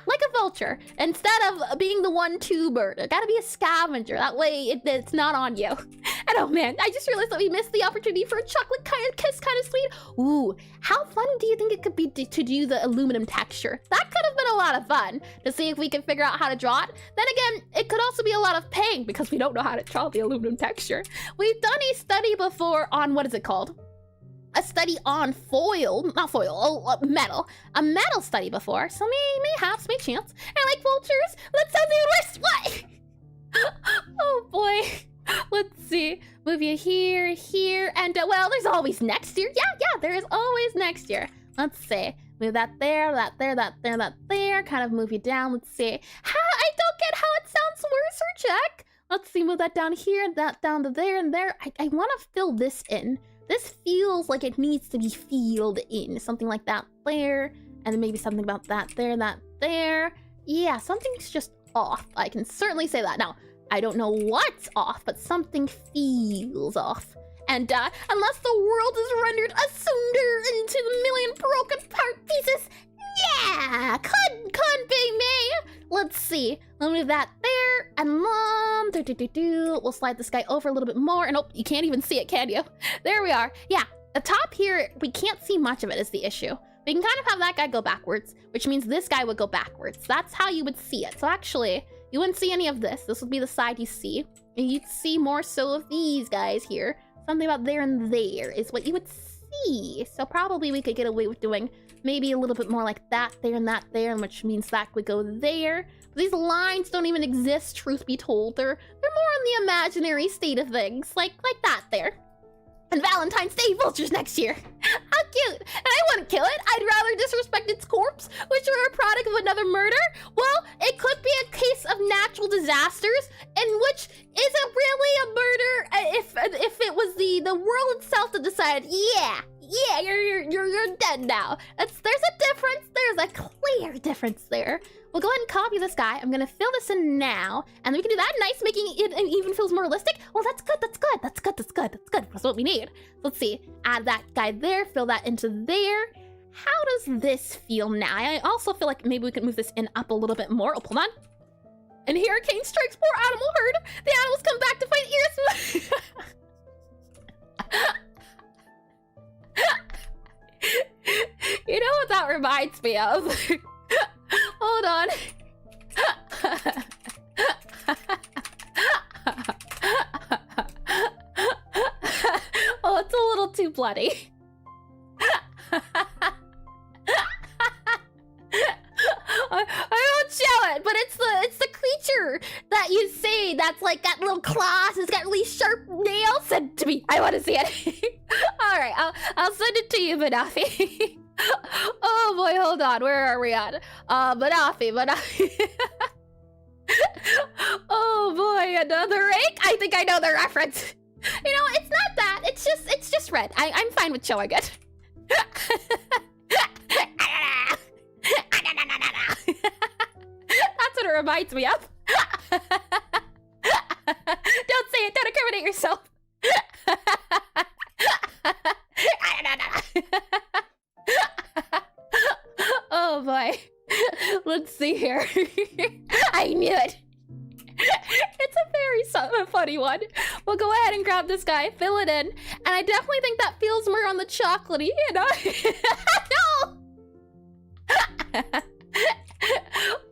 Like a vulture. Instead of being the 1-2 bird, it gotta be a scavenger. That way it's not on you. And oh man, I just realized that we missed the opportunity for a chocolate kind of kiss, kind of sweet. Ooh, how fun do you think it could be to do the aluminum texture? That could have been a lot of fun to see if we can figure out how to draw it. Then again, it could also be a lot of pain because we don't know how to draw the aluminum texture. We've done a study before on, what is it called? a study on foil, not foil, metal, a metal study before, so may have some chance. And like vultures, that sounds even worse. What? Oh boy. Let's see. Move you here, and well, there's always next year. Yeah, there is always next year. Let's see. Move that there, that there, that there, that there. Kind of move you down. Let's see. I don't get how it sounds worse or check. Let's see. Move that down here, that down to there and there. I want to fill this in. This feels like it needs to be filled in. Something like that there. And then maybe something about that there, that there. Yeah, something's just off. I can certainly say that. Now, I don't know what's off, but something feels off. And unless the world is rendered asunder into a million broken part pieces, yeah, couldn't be me. Let's see. Let me move that there, and we'll slide this guy over a little bit more. And oh, you can't even see it, can you? There we are. Yeah, the top here, we can't see much of it is the issue. We can kind of have that guy go backwards, which means this guy would go backwards. That's how you would see it. So actually, you wouldn't see any of this. This would be the side you see. And you'd see more so of these guys here. Something about there and there is what you would see. So probably we could get away with doing maybe a little bit more like that there and that there, which means that would go there. But these lines don't even exist, truth be told. They're more in the imaginary state of things, like that there. And Valentine's Day vultures next year. How cute. And I wouldn't kill it. I'd rather disrespect its corpse, which are a product of another murder. Well, it could be a case of natural disasters in which isn't really a murder if it was the world itself that decided, yeah, you're dead now. There's a difference. There's a clear difference there. We'll go ahead and copy this guy. I'm gonna fill this in now, and then we can do that nice, making it even feels more realistic. Well, that's good. That's what we need. Let's see. Add that guy there. Fill that into there. How does this feel now? I also feel like maybe we could move this in up a little bit more. Oh, hold on. And hurricane strikes poor animal herd. The animals come back to fight ears. You know what that reminds me of? Hold on. Oh, it's a little too bloody. I won't show it, but it's the creature that you see that's like got little claws, it's got really sharp nails. Send it to me. I want to see it. All right, I'll send it to you, Banafi. Oh boy, hold on. Where are we at? Banafi. Oh boy, another rake? I think I know the reference. You know, it's not that. It's just red. I'm fine with showing it. That's what it reminds me of. Don't say it. Don't incriminate yourself. Oh boy. Let's see here. I knew it. It's a very funny one. We'll go ahead and grab this guy, fill it in, and I definitely think that feels more on the chocolatey, you know? No!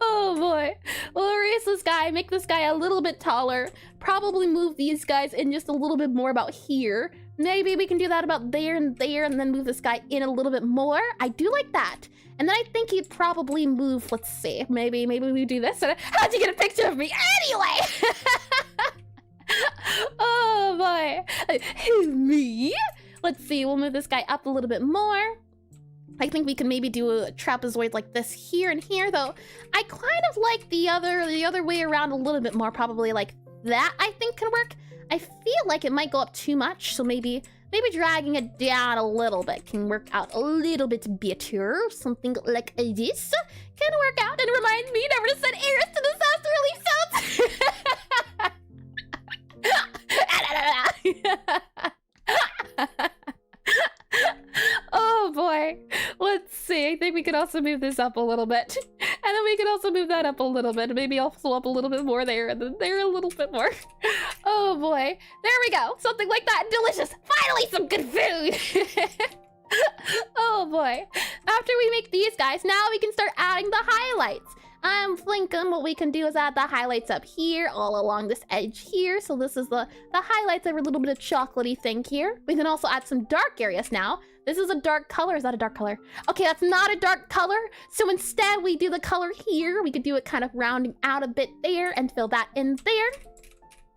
Oh boy. We'll erase this guy, make this guy a little bit taller, probably move these guys in just a little bit more about here. Maybe we can do that about there and there, and then move this guy in a little bit more. I do like that. And then I think he'd probably move, let's see, maybe we do this. How'd you get a picture of me? Anyway! Oh boy. Who, me? Let's see, we'll move this guy up a little bit more. I think we can maybe do a trapezoid like this here and here, though. I kind of like the other way around a little bit more, probably like that, I think can work. I feel like it might go up too much, so maybe dragging it down a little bit can work out a little bit better. Something like this can work out and remind me never to send Eris to disaster relief zones. Oh boy. Let's see. I think we could also move this up a little bit. And then we could also move that up a little bit. Maybe also up a little bit more there, and then there a little bit more. Oh boy. There we go. Something like that. Delicious. Finally some good food. Oh boy. After we make these guys, now we can start adding the highlights. I'm thinking what we can do is add the highlights up here, all along this edge here. So this is the highlights of a little bit of chocolatey thing here. We can also add some dark areas now. This is a dark color. Is that a dark color? Okay, that's not a dark color. So instead we do the color here. We could do it kind of rounding out a bit there and fill that in there.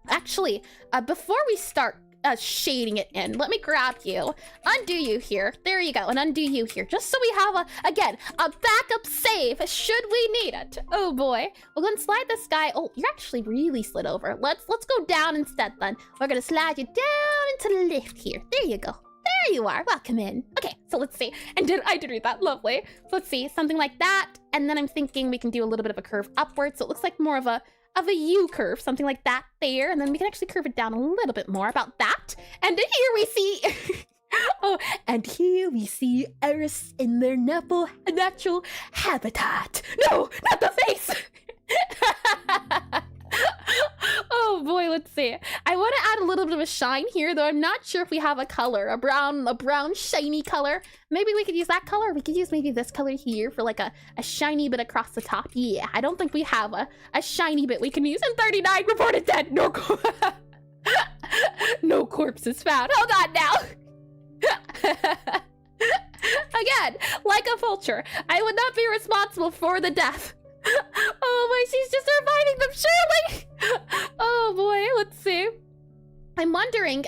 Actually, before we start shading it in, let me grab you, undo you here. There you go, and undo you here. Just so we have, again, a backup save should we need it. Oh boy. We're gonna slide this guy. Oh, you're actually really slid over. Let's go down instead then. We're gonna slide you down into the lift here. There you go. There you are. Welcome in. Okay, so let's see. And I did read that. Lovely. So let's see. Something like that. And then I'm thinking we can do a little bit of a curve upwards. So it looks like more of a U curve, something like that there. And then we can actually curve it down a little bit more, about that. And here we see... oh, and here we see Eris in their natural habitat. No, not the face! Oh boy, let's see. I want to add a little bit of a shine here, though I'm not sure if we have a color, a brown shiny color. Maybe we could use that color. We could use maybe this color here for like a shiny bit across the top. Yeah, I don't think we have a shiny bit we can use. And 39 reported dead. No, no corpses found. Hold on now. Again, like a vulture, I would not be responsible for the death. Oh my, she's just reviving them, surely! Oh boy, let's see. I'm wondering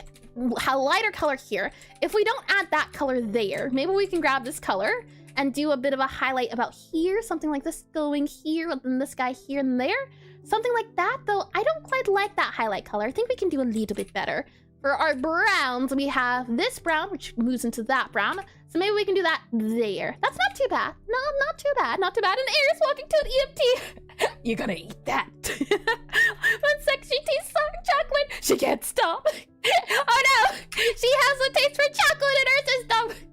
how lighter color here. If we don't add that color there, maybe we can grab this color and do a bit of a highlight about here, something like this going here, and then this guy here and there. Something like that, though I don't quite like that highlight color. I think we can do a little bit better. For our browns, we have this brown, which moves into that brown. So maybe we can do that there. That's not too bad. No, not too bad. Not too bad. And Air's walking to an EMT. You're gonna eat that. One sexy tastes chocolate. She can't stop. Oh no! She has a taste for chocolate in her system.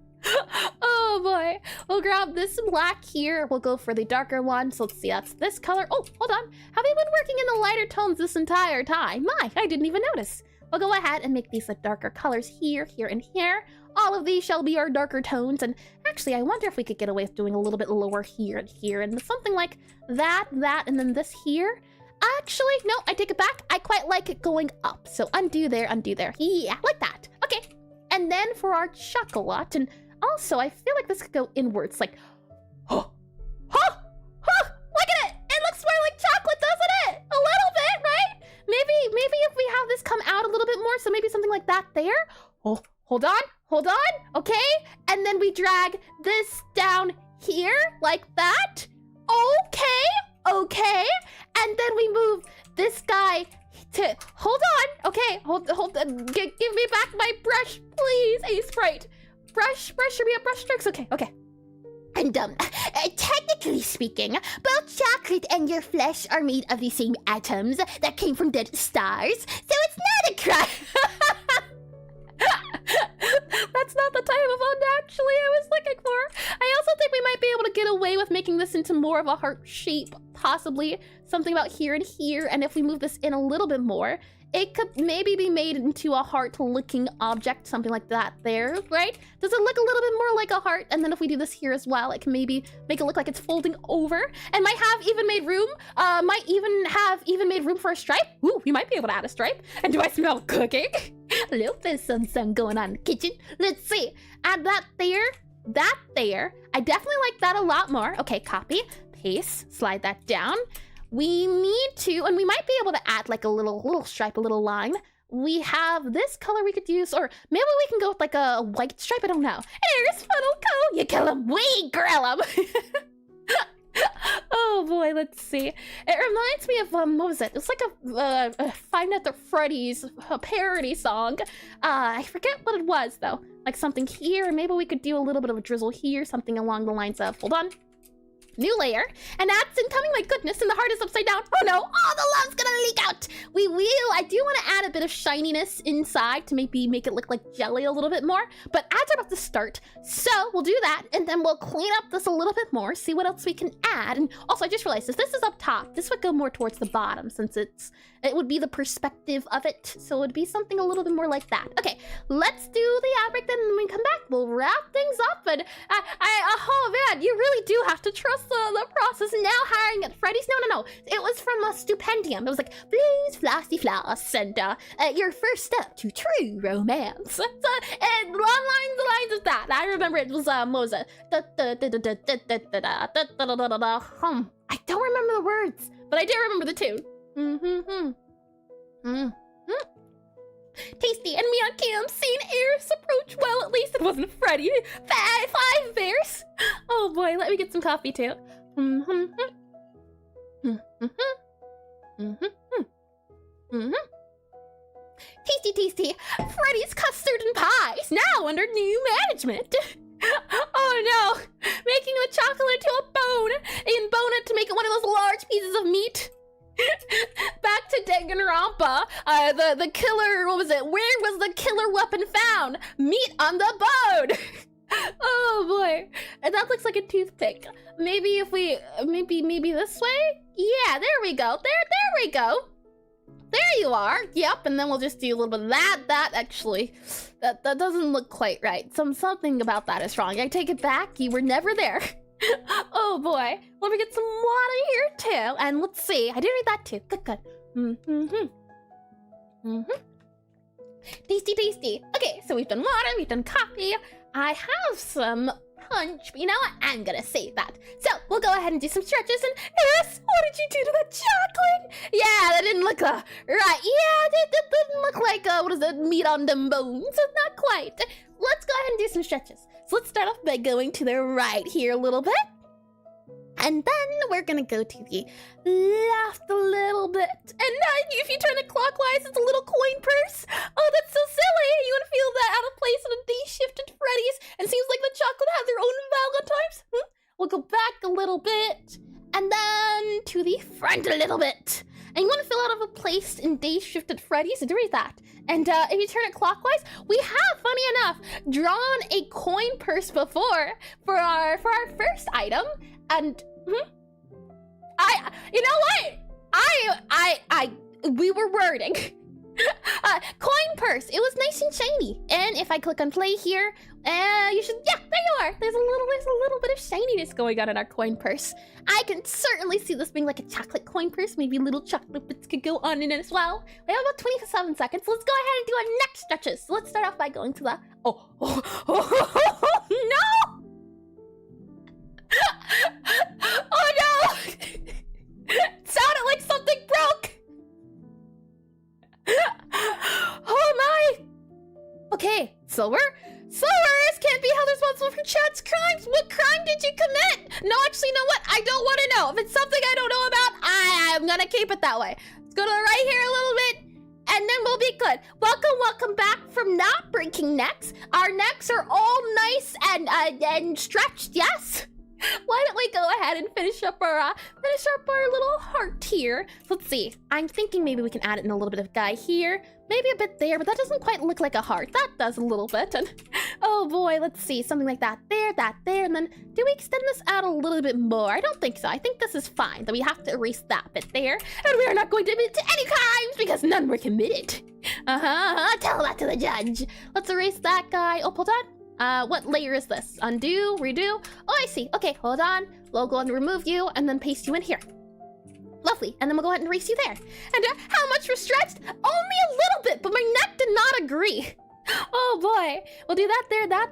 Oh boy. We'll grab this black here. We'll go for the darker one. So let's see, that's this color. Oh, hold on. Have we been working in the lighter tones this entire time? My, I didn't even notice. We'll go ahead and make these the darker colors here, here, and here. All of these shall be our darker tones. And actually, I wonder if we could get away with doing a little bit lower here and here. And something like that, and then this here. Actually, no, I take it back. I quite like it going up. So undo there, undo there. Yeah, like that. Okay. And then for our chocolate, and also I feel like this could go inwards, like, oh, oh, oh, look at it. It looks more like chocolate, doesn't it? A little bit, right? Maybe if we have this come out a little bit more, so maybe something like that there. Oh, hold on, okay? And then we drag this down here, like that. Okay. And then we move this guy to, hold on, okay, hold on, give me back my brush, please, Aseprite. Brush, should we have brush strokes? Okay. And technically speaking, both chocolate and your flesh are made of the same atoms that came from dead stars, so it's not a crime. That's not the type of fun actually I was looking for. I also think we might be able to get away with making this into more of a heart shape, possibly something about here and here, and if we move this in a little bit more, it could maybe be made into a heart-looking object, something like that there, right? Does it look a little bit more like a heart? And then if we do this here as well, it can maybe make it look like it's folding over, and might have even made room, for a stripe. Ooh, we might be able to add a stripe. And do I smell cooking? A little bit of sun going on in the kitchen. Let's see. Add that there, that there. I definitely like that a lot more. Okay, copy, paste, slide that down. We need to, and we might be able to add like a little stripe, a little line. We have this color we could use, or maybe we can go with like a white stripe, I don't know. Here's Funnel Co. You kill him, we grill him. Oh boy, let's see. It reminds me of, what was it? It's like a Five Nights at Freddy's parody song. I forget what it was though. Like something here, maybe we could do a little bit of a drizzle here, something along the lines of, hold on. New layer, and that's incoming, my goodness, and the heart is upside down. Oh no, all the love's gonna leak out. I do want to add a bit of shininess inside to maybe make it look like jelly a little bit more, but ads are about to start, so we'll do that, and then we'll clean up this a little bit more, see what else we can add. And also, I just realized if this is up top, this would go more towards the bottom, since it would be the perspective of it, so it'd be something a little bit more like that. Okay, let's do the fabric, then when we come back, we'll wrap things up, and oh man, you really do have to trust the process now hiring at Freddy's. No. It was from a stipendium. It was like, please flossy floss, and your first step to true romance. So, and the lines of that. I remember it was what was it? I don't remember the words, but I do remember the tune. Tasty and me on cam, seen Eris approach well. At least it wasn't Freddy. Five bears. Oh boy, let me get some coffee too. Tasty. Freddy's custard and pies now under new management. Oh no, making the chocolate into a bone and bone it to make it one of those large pieces of meat. Back to Danganronpa, the killer, what was it? Where was the killer weapon found? Meat on the bone! Oh boy, and that looks like a toothpick. Maybe if we, maybe this way? Yeah, there we go, there we go. There you are, yep, and then we'll just do a little bit of that actually, that doesn't look quite right. Something about that is wrong. I take it back, you were never there. Oh boy, let me get some water here too, and let's see, I did read that too, good. Tasty. Okay, so we've done water, we've done coffee, I have some punch, but you know what, I'm gonna save that. So, we'll go ahead and do some stretches, and yes, what did you do to that chocolate? Yeah, that didn't look, right, yeah, that didn't look like, what is it, meat on them bones, not quite. Let's go ahead and do some stretches. So let's start off by going to the right here a little bit. And then we're gonna go to the left a little bit. And if you turn it clockwise, it's a little coin purse. Oh, that's so silly. You wanna feel that out of place on a day shift at Freddy's? And seems like the chocolate has their own Valentines. We'll go back a little bit. And then to the front a little bit. And you want to fill out of a place in Day Shift at Freddy's, so do that. And if you turn it clockwise, we have, funny enough, drawn a coin purse before for our first item. And you know what? We were wording. Coin purse. It was nice and shiny. And if I click on play here, you should, yeah, there you are. There's a little bit of shininess going on in our coin purse. I can certainly see this being like a chocolate coin purse. Maybe little chocolate bits could go on in it as well. We have about 27 seconds. Let's go ahead and do our next stretches. So let's start off by going to the, no! Oh no! It sounded like something broke! Oh my! Okay, Silver can't be held responsible for Chat's crimes. What crime did you commit? No, actually, you know what? I don't want to know. If it's something I don't know about, I'm gonna keep it that way. Let's go to the right here a little bit, and then we'll be good. Welcome back from not breaking necks. Our necks are all nice and stretched, yes? Why don't we go ahead and finish up our little heart here? Let's see. I'm thinking maybe we can add it in a little bit of guy here. Maybe a bit there, but that doesn't quite look like a heart. That does a little bit. And oh boy, let's see. Something like that there. And then do we extend this out a little bit more? I don't think so. I think this is fine. Then we have to erase that bit there. And we are not going to admit to any crimes because none were committed. Tell that to the judge. Let's erase that guy. Oh, hold on. What layer is this? Undo, redo. Oh, I see. Okay, hold on. We'll go ahead and remove you and then paste you in here. Lovely. And then we'll go ahead and erase you there. And how much was stretched? Only a little bit, but my neck did not agree. Oh boy. We'll do that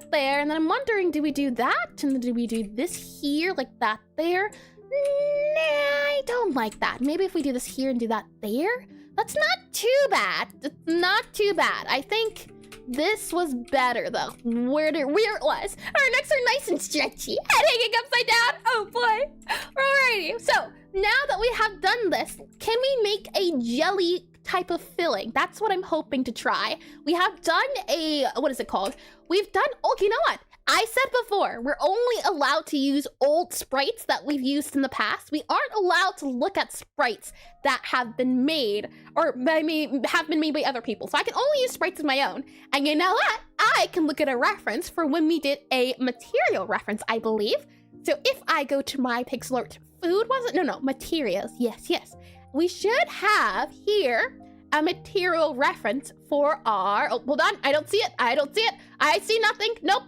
there. And then I'm wondering, do we do that? And then do we do this here, like that there? Nah, I don't like that. Maybe if we do this here and do that there? That's not too bad. It's not too bad. I think this was better though, where it was. Our necks are nice and stretchy, head hanging upside down. Oh boy. Alrighty, so now that we have done this, can we make a jelly type of filling? That's what I'm hoping to try. We have done a, what is it called? We've done, oh, you know what? I said before, we're only allowed to use old sprites that we've used in the past. We aren't allowed to look at sprites that have been made, or have been made by other people. So I can only use sprites of my own. And you know what? I can look at a reference for when we did a material reference, I believe. So if I go to my Pixelart food, was it? No, materials. Yes. We should have here a material reference for our, oh, hold on. I don't see it. I see nothing. Nope.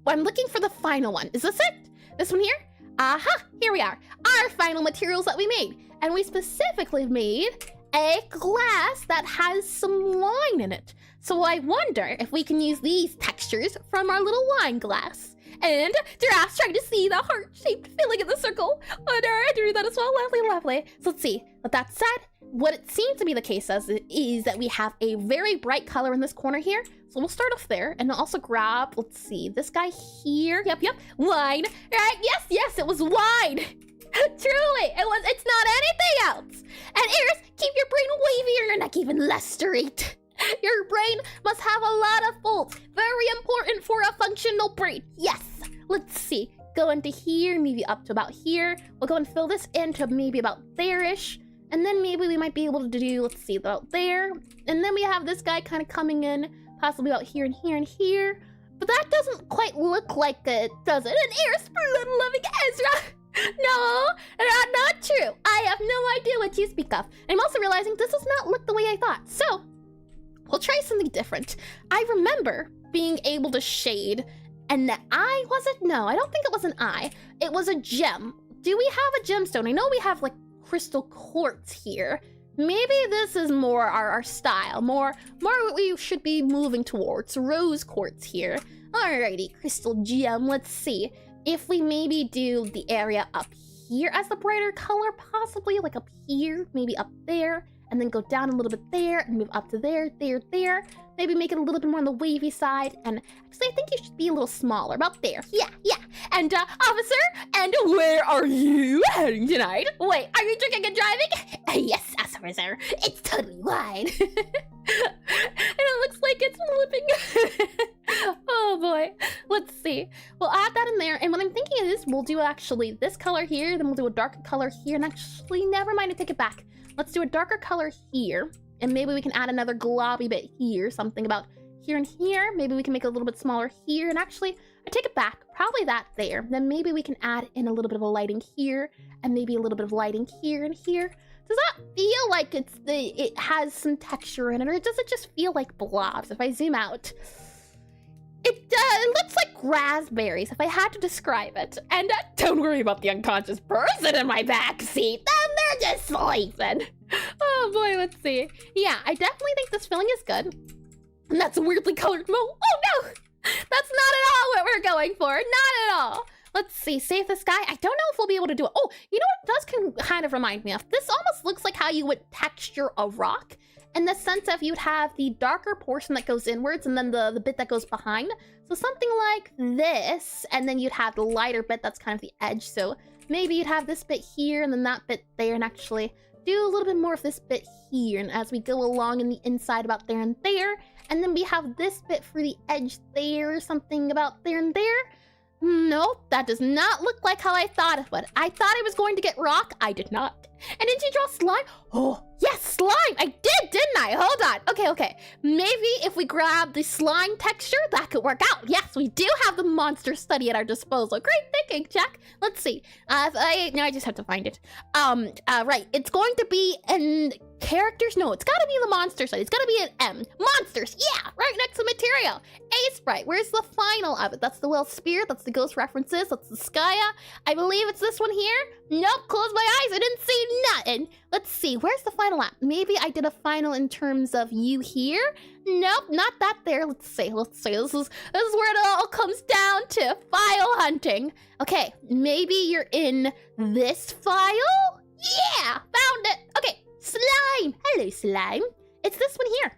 I'm looking for the final one. Is this it? This one here? Aha, here we are, our final materials that we made. And we specifically made a glass that has some wine in it. So I wonder if we can use these textures from our little wine glass. And Giraffe's trying to see the heart-shaped filling in the circle. Oh no, I drew that as well. Lovely, lovely. So let's see. With that said, what it seems to be the case is that we have a very bright color in this corner here. So we'll start off there and also grab, let's see, this guy here. Yep, wine. Right, yes, it was wine. Truly, it's not anything else. And Eris, keep your brain wavy or your neck even less straight. Your brain must have a lot of folds. Very important for a functional brain. Yes. Let's see. Go into here, maybe up to about here. We'll go and fill this into maybe about there-ish. And then maybe we might be able to do, let's see, about there. And then we have this guy kind of coming in, possibly about here and here and here. But that doesn't quite look like it, does it? And Eris, blood-loving Ezra. No, not true. I have no idea what you speak of. I'm also realizing this does not look the way I thought. So, we'll try something different. I remember being able to shade an eye, was it? No, I don't think it was an eye. It was a gem. Do we have a gemstone? I know we have like crystal quartz here. Maybe this is more our style, more what we should be moving towards. Rose quartz here. Alrighty, crystal gem. Let's see. If we maybe do the area up here as the brighter color, possibly like up here, maybe up there, and then go down a little bit there and move up to there. Maybe make it a little bit more on the wavy side. And actually, I think you should be a little smaller, about there. Yeah. And officer, and where are you heading tonight? Wait, are you drinking and driving? Yes, officer, it's totally wine. And it looks like it's flipping. Oh boy, let's see. We'll add that in there. And what I'm thinking is we'll do actually this color here, then we'll do a darker color here. And actually, never mind, I take it back. Let's do a darker color here, and maybe we can add another globby bit here, something about here and here. Maybe we can make it a little bit smaller here, and actually, I take it back, probably that there. Then maybe we can add in a little bit of a lighting here, and maybe a little bit of lighting here and here. Does that feel like it has some texture in it, or does it just feel like blobs? If I zoom out, it looks like raspberries, if I had to describe it. And don't worry about the unconscious person in my backseat. They're just sleeping. Oh boy, let's see. Yeah, I definitely think this filling is good. And that's a weirdly colored mo. Oh no! That's not at all what we're going for. Not at all. Let's see, save this guy. I don't know if we'll be able to do it. Oh, you know what it does kind of remind me of? This almost looks like how you would texture a rock, in the sense of you'd have the darker portion that goes inwards and then the bit that goes behind. So something like this, and then you'd have the lighter bit that's kind of the edge. So maybe you'd have this bit here and then that bit there, and actually do a little bit more of this bit here. And as we go along in the inside about there and there, and then we have this bit for the edge there, something about there and there. Nope, that does not look like how I thought it would. I thought I was going to get rock. I did not. And did you draw slime? Oh, yes, slime. I did, didn't I? Hold on. Okay. Maybe if we grab the slime texture, that could work out. Yes, we do have the monster study at our disposal. Great thinking, Jack. Let's see. I just have to find it. Right. It's going to be in characters. No, it's got to be the monster study. It's got to be an M. Monsters. Yeah, right next to material. Aseprite. Where's the final of it? That's the Will Spear. That's the Ghost References. That's the Skya. I believe it's this one here. Nope. Close my eyes. I didn't see nothing. Let's see. Where's the final at? Maybe I did a final in terms of you here. Nope, not that there. Let's see. This is where it all comes down to file hunting. Okay, maybe you're in this file? Yeah, found it. Okay, slime. Hello, slime. It's this one here.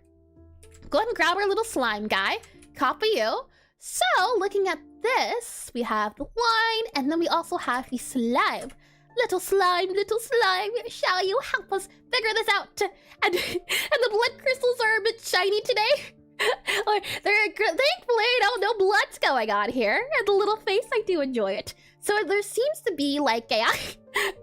Go ahead and grab our little slime guy. Copy you. So, looking at this, we have the wine, and then we also have the slime. Little slime, shall you help us figure this out? And the blood crystals are a bit shiny today. Thankfully, no blood's going on here. And the little face, I do enjoy it. So there seems to be like a...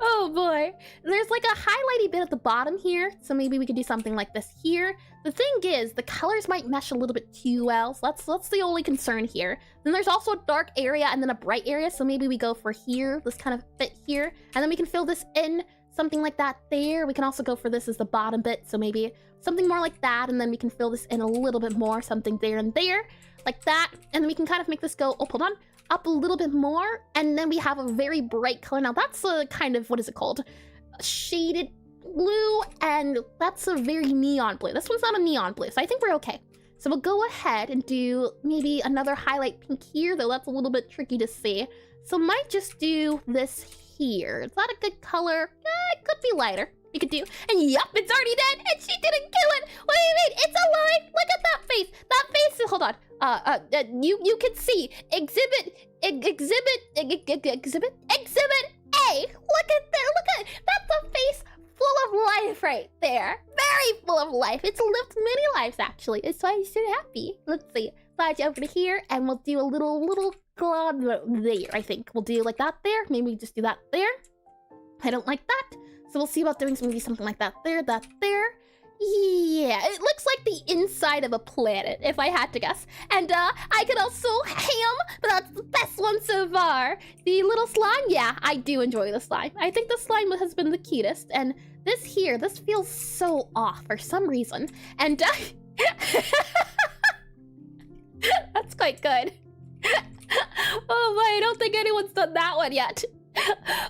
oh boy. There's like a highlighty bit at the bottom here. So maybe we could do something like this here. The thing is, the colors might mesh a little bit too well. So that's the only concern here. Then there's also a dark area and then a bright area. So maybe we go for here, this kind of bit here. And then we can fill this in, something like that there. We can also go for this as the bottom bit. So maybe something more like that. And then we can fill this in a little bit more, something there and there, like that. And then we can kind of make this go, oh, hold on. up a little bit more, and then we have a very bright color. Now that's a kind of, what is it called? A shaded blue, and that's a very neon blue. This one's not a neon blue, so I think we're okay. So we'll go ahead and do maybe another highlight pink here, though that's a little bit tricky to see. So might just do this here. Is that a good color? It could be lighter. We could do, and yup, it's already dead, and she didn't kill it. What do you mean? It's alive. Look at that face. That face is, hold on. You can see exhibit A. Look at that. Look at, that's a face full of life right there. Very full of life. It's lived many lives, actually. It's why I'm so happy. Let's see. Slide over to here, and we'll do a little Claude there, I think. We'll do like that there. Maybe we just do that there. I don't like that. So we'll see about doing maybe something like that there, that there. Yeah, it looks like the inside of a planet, if I had to guess. And I could also ham, but that's the best one so far. The little slime, yeah, I do enjoy the slime. I think the slime has been the cutest. And this here, this feels so off for some reason. And that's quite good. Oh boy, I don't think anyone's done that one yet.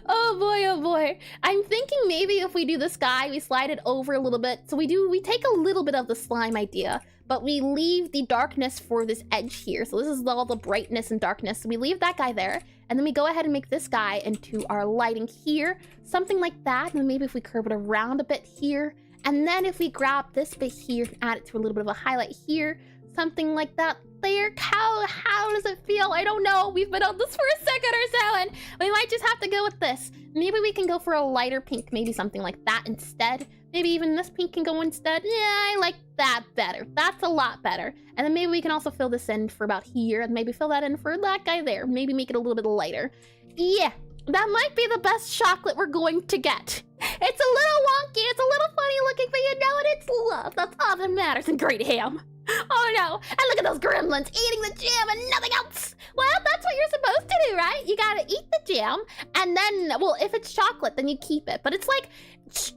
Oh boy. I'm thinking maybe if we do this guy, we slide it over a little bit. So we take a little bit of the slime idea, but we leave the darkness for this edge here. So this is all the brightness and darkness. So we leave that guy there, and then we go ahead and make this guy into our lighting here. Something like that, and then maybe if we curve it around a bit here, and then if we grab this bit here and add it to a little bit of a highlight here, something like that there. How does it feel? I don't know. We've been on this for a second or so, and we might just have to go with this. Maybe we can go for a lighter pink, maybe something like that instead. Maybe even this pink can go instead. Yeah, I like that better. That's a lot better. And then maybe we can also fill this in for about here, and maybe fill that in for that guy there. Maybe make it a little bit lighter. Yeah, that might be the best chocolate we're going to get. It's a little wonky, it's a little funny looking, but you know what? It's love. That's all that matters. And great ham. Oh no, and look at those gremlins eating the jam and nothing else. Well, that's what you're supposed to do, right? You gotta eat the jam, and then, well, if it's chocolate, then you keep it. But it's like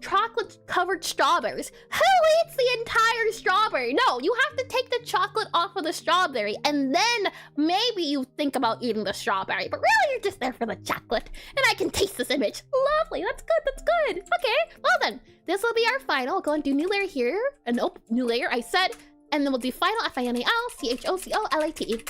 chocolate-covered strawberries. Who eats the entire strawberry? No, you have to take the chocolate off of the strawberry, and then maybe you think about eating the strawberry. But really, you're just there for the chocolate. And I can taste this image. Lovely, that's good, that's good. Okay, well then, this will be our final. I'll go and do new layer here. And nope, new layer, I said. And then we'll do final FINAL-CHOCOLATE.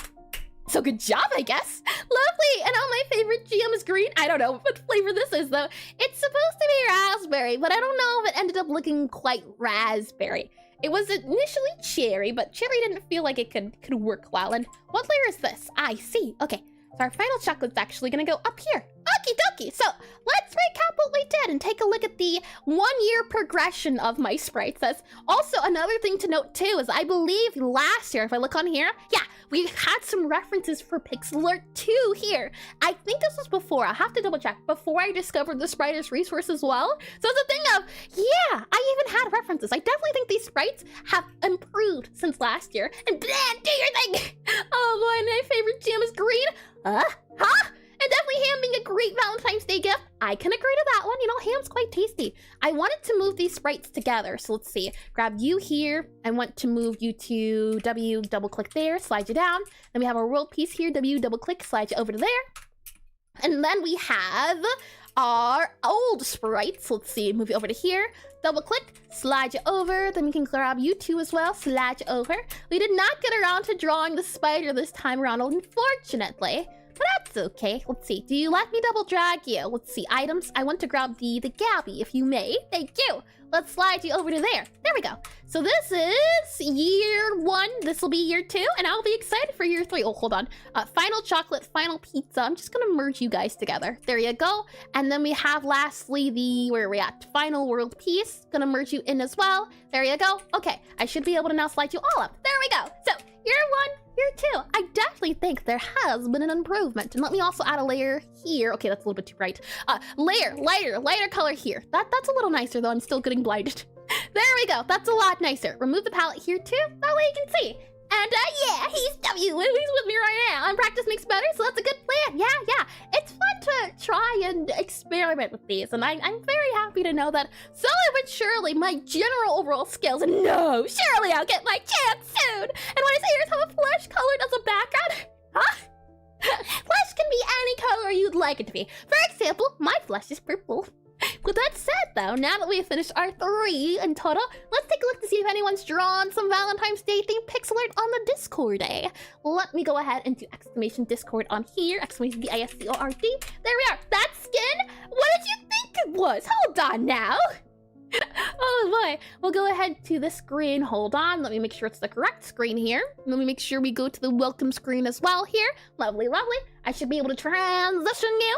So good job, I guess. Lovely. And oh, my favorite jam is green. I don't know what flavor this is, though. It's supposed to be raspberry, but I don't know if it ended up looking quite raspberry. It was initially cherry, but cherry didn't feel like it could work well. And what layer is this? I see. Okay. So our final chocolate's actually gonna go up here. Okie dokie. So let's recap what we did and take a look at the 1-year progression of my sprites. That's also another thing to note too, is I believe last year, if I look on here, yeah, we had some references for Pixelart 2 here. I think this was before, I'll have to double check, before I discovered the Spriters resource as well. So it's a thing of, yeah, I even had references. I definitely think these sprites have improved since last year. And blah, do your thing. Oh boy, my favorite jam is green. And definitely ham being a great Valentine's Day gift. I can agree to that one. You know, ham's quite tasty. I wanted to move these sprites together. So let's see. Grab you here. I want to move you to W, double click there, slide you down. Then we have our world piece here. W, double click, slide you over to there. And then we have our old sprites. Let's see, move you over to here. Double click, slide you over. Then we can grab you two as well, slide you over. We did not get around to drawing the spider this time around, unfortunately. But that's okay. Let's see. Do you let me double drag you? Let's see. Items. I want to grab the Gabby, if you may. Thank you. Let's slide you over to there. There we go. So this is year 1. This will be year 2. And I'll be excited for year 3. Oh, hold on. Final chocolate, final pizza. I'm just going to merge you guys together. There you go. And then we have lastly the, where are we at? Final world piece. Going to merge you in as well. There you go. Okay. I should be able to now slide you all up. There we go. So year 1. Year 2, I definitely think there has been an improvement. And let me also add a layer here. Okay, that's a little bit too bright. Lighter color here. That's a little nicer though. I'm still getting blinded. There we go. That's a lot nicer. Remove the palette here too. That way you can see. And yeah, he's W. He's with me right now. And practice makes better, so that's a good plan. Yeah. It's fun to try and experiment with these. And I'm very happy to know that slowly but surely my general overall skills, and no, surely I'll get my chance soon. And what I say, here's have a flesh colored as a background. Huh? Flesh can be any color you'd like it to be. For example, my flesh is purple. With that said, though, now that we've finished our 3 in total, let's take a look to see if anyone's drawn some Valentine's Day themed pixel art on the Discord day. Let me go ahead and do exclamation Discord on here, exclamation DISCORD. There we are. That skin? What did you think it was? Hold on now. Oh boy. We'll go ahead to the screen. Hold on. Let me make sure it's the correct screen here. Let me make sure we go to the welcome screen as well here. Lovely, lovely. I should be able to transition you.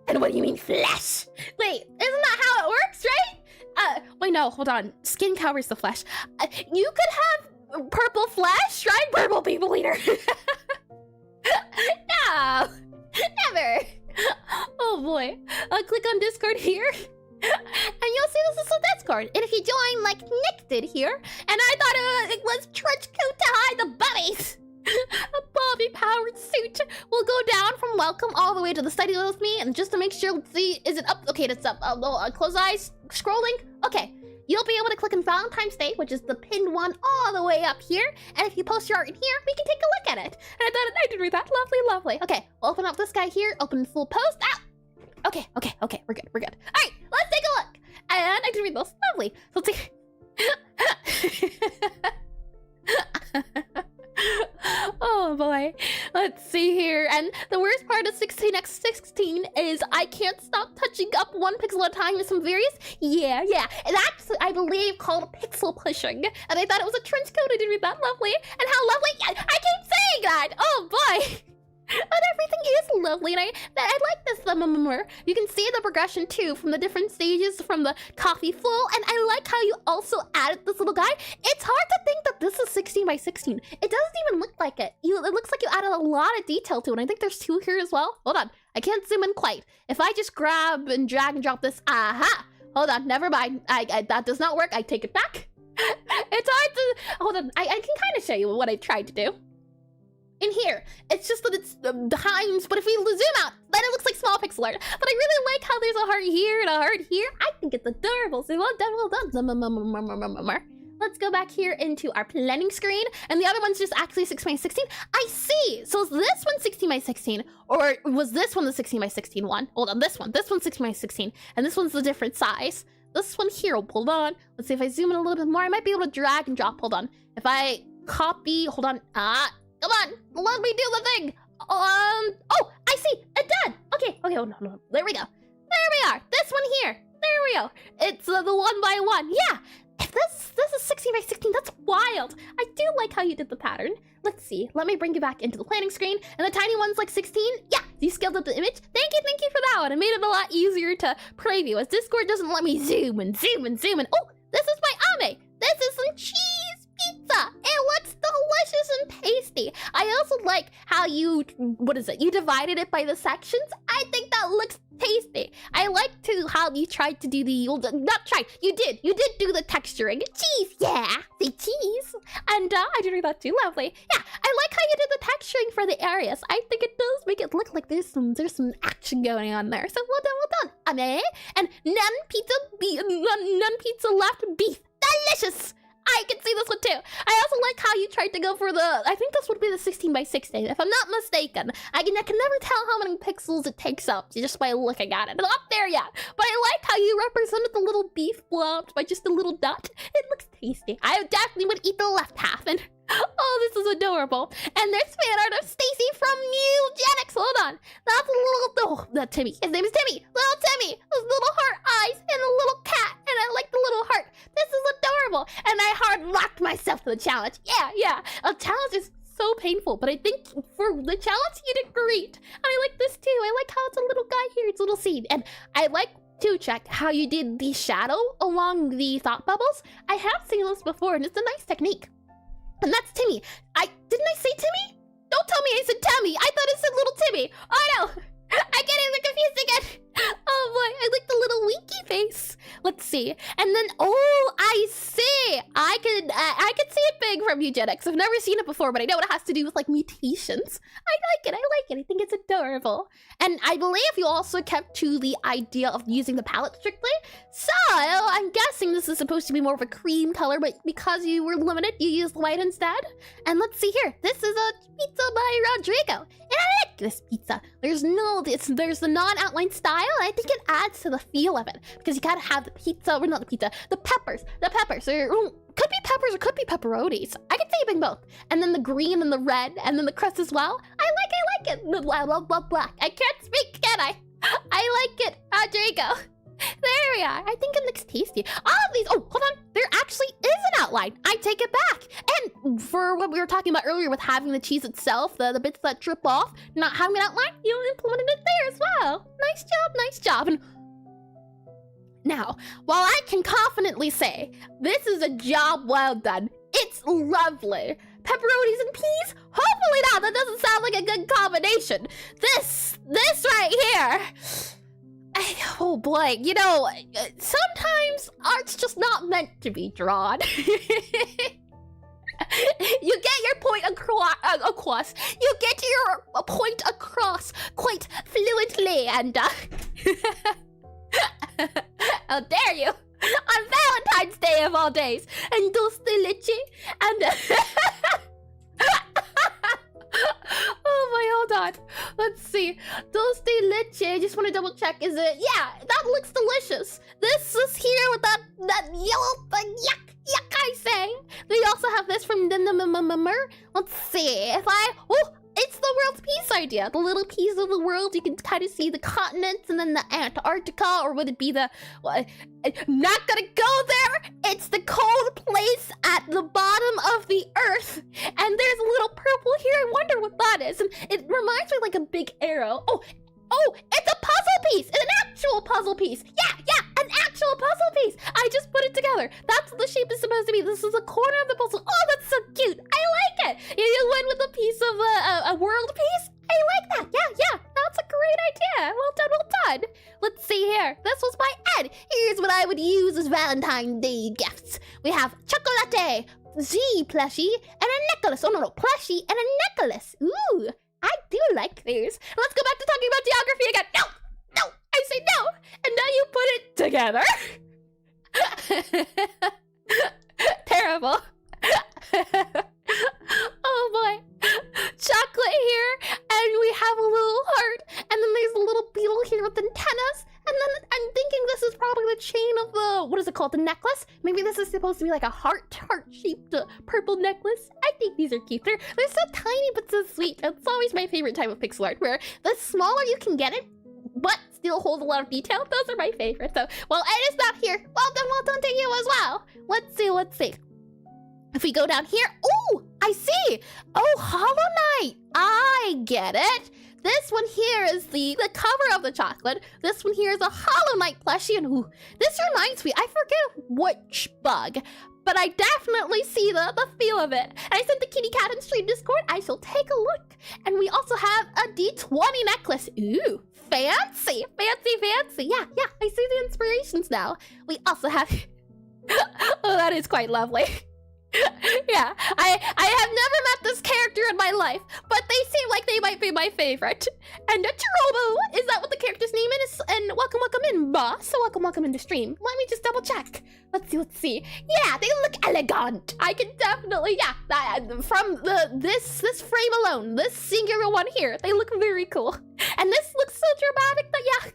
And what do you mean flesh? Wait, isn't that how it works, right? Wait, no, hold on. Skin covers the flesh. You could have purple flesh, right? Purple people eater. No, never. Oh boy. Click on Discord here. And you'll see this is the Discord. And if you join like Nick did here, and I thought it was trench coat to hide the bubbies. A Bobby powered suit will go down from welcome all the way to the study with me, and just to make sure, let's see, is it up? Okay, it's up. Close eyes, scrolling. Okay, you'll be able to click on Valentine's Day, which is the pinned one all the way up here, and if you post your art in here, we can take a look at it. And I thought I did read that. Lovely, lovely. Okay, we'll open up this guy here, open full post. Ah! Okay, we're good. All right, let's take a look. And I did read those. Lovely. So let's see. Oh boy, let's see here. And the worst part of 16x16 is I can't stop touching up 1 pixel at a time with some various, yeah, that's, I believe, called pixel pushing. And I thought it was a trench coat. I did read that. Lovely. And how lovely, I keep saying that. Oh boy. But everything is lovely, and I like this more. You can see the progression too from the different stages from the coffee full, and I like how you also added this little guy. It's hard to think that this is 16 by 16. It doesn't even look like it. It looks like you added a lot of detail to it. I think there's 2 here as well. Hold on, I can't zoom in quite. If I just grab and drag and drop this, aha! Hold on, never mind. That does not work. I take it back. It's hard to hold on. I can kind of show you what I tried to do. In here, it's just that it's times, but if we zoom out, then it looks like small pixel art. But I really like how there's a heart here and a heart here. I think it's adorable. So well done. Let's go back here into our planning screen, and the other one's just actually 16 by 16. I see. So is this one 16 by 16, or was this one the 16 by 16 one? Hold on, this one's 16 by 16, and this one's the different size. This one here, hold on. Let's see if I zoom in a little bit more. I might be able to drag and drop. Hold on. If I copy, hold on. Come on, let me do the thing. Oh, I see, it done. Okay, oh no, there we go. There we are, this one here. There we go. It's the 1 by 1, yeah. If this is 16 by 16, that's wild. I do like how you did the pattern. Let's see, let me bring you back into the planning screen. And the tiny one's like 16, yeah, you scaled up the image. Thank you for that one. It made it a lot easier to preview, as Discord doesn't let me zoom in. Oh, this is my ame. This is some cheese pizza. It looks delicious and tasty. I also like how you divided it by the sections. I think that looks tasty. I like too how you tried to do you did do the texturing. Cheese, yeah, the cheese. And I did read that too. Lovely. Yeah, I like how you did the texturing for the areas. I think it does make it look like there's some action going on there. So well done. And none pizza left beef. Delicious. I can see this one too. I also like how you tried to go for I think this would be the 16 by 16, if I'm not mistaken. I can never tell how many pixels it takes up just by looking at it. Not there yet. But I like how you represented the little beef blobs by just a little dot. It looks tasty. I definitely would eat the left half. And oh, this is adorable. And there's fan art of Stacy from Eugenics. Hold on. That's a little, that's Timmy. His name is Timmy. Little Timmy. Those little heart eyes and a little cat. And I like the little heart. This is adorable. And I hard locked myself to the challenge. Yeah. A challenge is so painful, but I think for the challenge, you did great. And I like this too. I like how it's a little guy here. It's a little seed. And I like to check how you did the shadow along the thought bubbles. I have seen this before, and it's a nice technique. And that's Timmy. Didn't I say Timmy? Don't tell me I said Tammy. I thought it said little Timmy. Oh no. I get even confused again. Oh boy, I like the little winky face. Let's see. And then, oh, I see. I could see it big from Eugenics. I've never seen it before, but I know it has to do with like mutations. I like it. I think it's adorable. And I believe you also kept to the idea of using the palette strictly. So I'm guessing this is supposed to be more of a cream color, but because you were limited, you used white instead. And let's see here. This is a pizza by Rodrigo. And I like this pizza. There's the non-outline style, and I think it adds to the feel of it because you gotta have the pizza, or not the pizza, the peppers. There could be peppers or could be pepperonis. I could say both. And then the green and the red, and then the crust as well. I like it. Blah, blah, blah, blah. I can't speak, can I? I like it, Rodrigo. There we are. I think it looks tasty. All of these, oh, hold on. There actually is an outline. I take it back. And for what we were talking about earlier with having the cheese itself, the bits that drip off, not having an outline, you implemented it there as well. Nice job. And now, while I can confidently say, this is a job well done, it's lovely. Pepperonis and peas? Hopefully not. That doesn't sound like a good combination. This right here. Oh boy, you know, sometimes art's just not meant to be drawn. You get your point across. You get your point across quite fluently, and how dare you! On Valentine's Day of all days, and dulce de leche, and oh my, hold on. Let's see. Dulce de leche. I just want to double check. Is it? Yeah, that looks delicious. This is here with that yellow thing. Yuck, I say. They also have this from the Let's see. It's the world's peace idea. The little piece of the world. You can kind of see the continents and then the Antarctica, or would it be the... Well, not gonna go there. It's the cold place at the bottom of the earth. And there's a little purple here. I wonder what that is. And it reminds me like a big arrow. Oh, it's a puzzle piece. It's an actual puzzle piece. Yeah, an actual puzzle piece. I just put it together. That's what the shape is supposed to be. This is a corner of the puzzle. Oh, that's so cute. I like it. You went with a piece of a world piece. I like that. Yeah. That's a great idea. Well done. Let's see here. This was my ad. Here's what I would use as Valentine's Day gifts. We have chocolate, Z plushie, and a necklace. Oh, no, plushie and a necklace. Ooh. I do like these. Let's go back to talking about geography again. No, I say no. And now you put it together. Terrible. Oh boy. Chocolate here, and we have a little heart, and then there's a little beetle here with antennas, and then I'm thinking this is probably the chain of the, what is it called, the necklace? Maybe this is supposed to be like a heart-shaped purple necklace. I think these are cute. They're so tiny but so sweet. It's always my favorite type of pixel art, where the smaller you can get it, but still holds a lot of detail. Those are my favorites. So, well, Ed is not here. Well done to you as well. Let's see. If we go down here, oh, I see. Oh, Hollow Knight. I get it. This one here is the cover of the chocolate. This one here is a Hollow Knight plushie. And ooh, this reminds me, I forget which bug, but I definitely see the feel of it. And I sent the kitty cat in stream Discord. I shall take a look. And we also have a D20 necklace. Ooh, fancy. Yeah, I see the inspirations now. We also have, oh, that is quite lovely. Yeah, I have never met this character in my life, but they seem like they might be my favorite. And Chirobo, is that what the character's name is? And welcome in, boss. So welcome into stream. Let me just double check. Let's see. Yeah, they look elegant. I can definitely, yeah, from this frame alone, this singular one here, they look very cool. And this looks so dramatic that, yeah,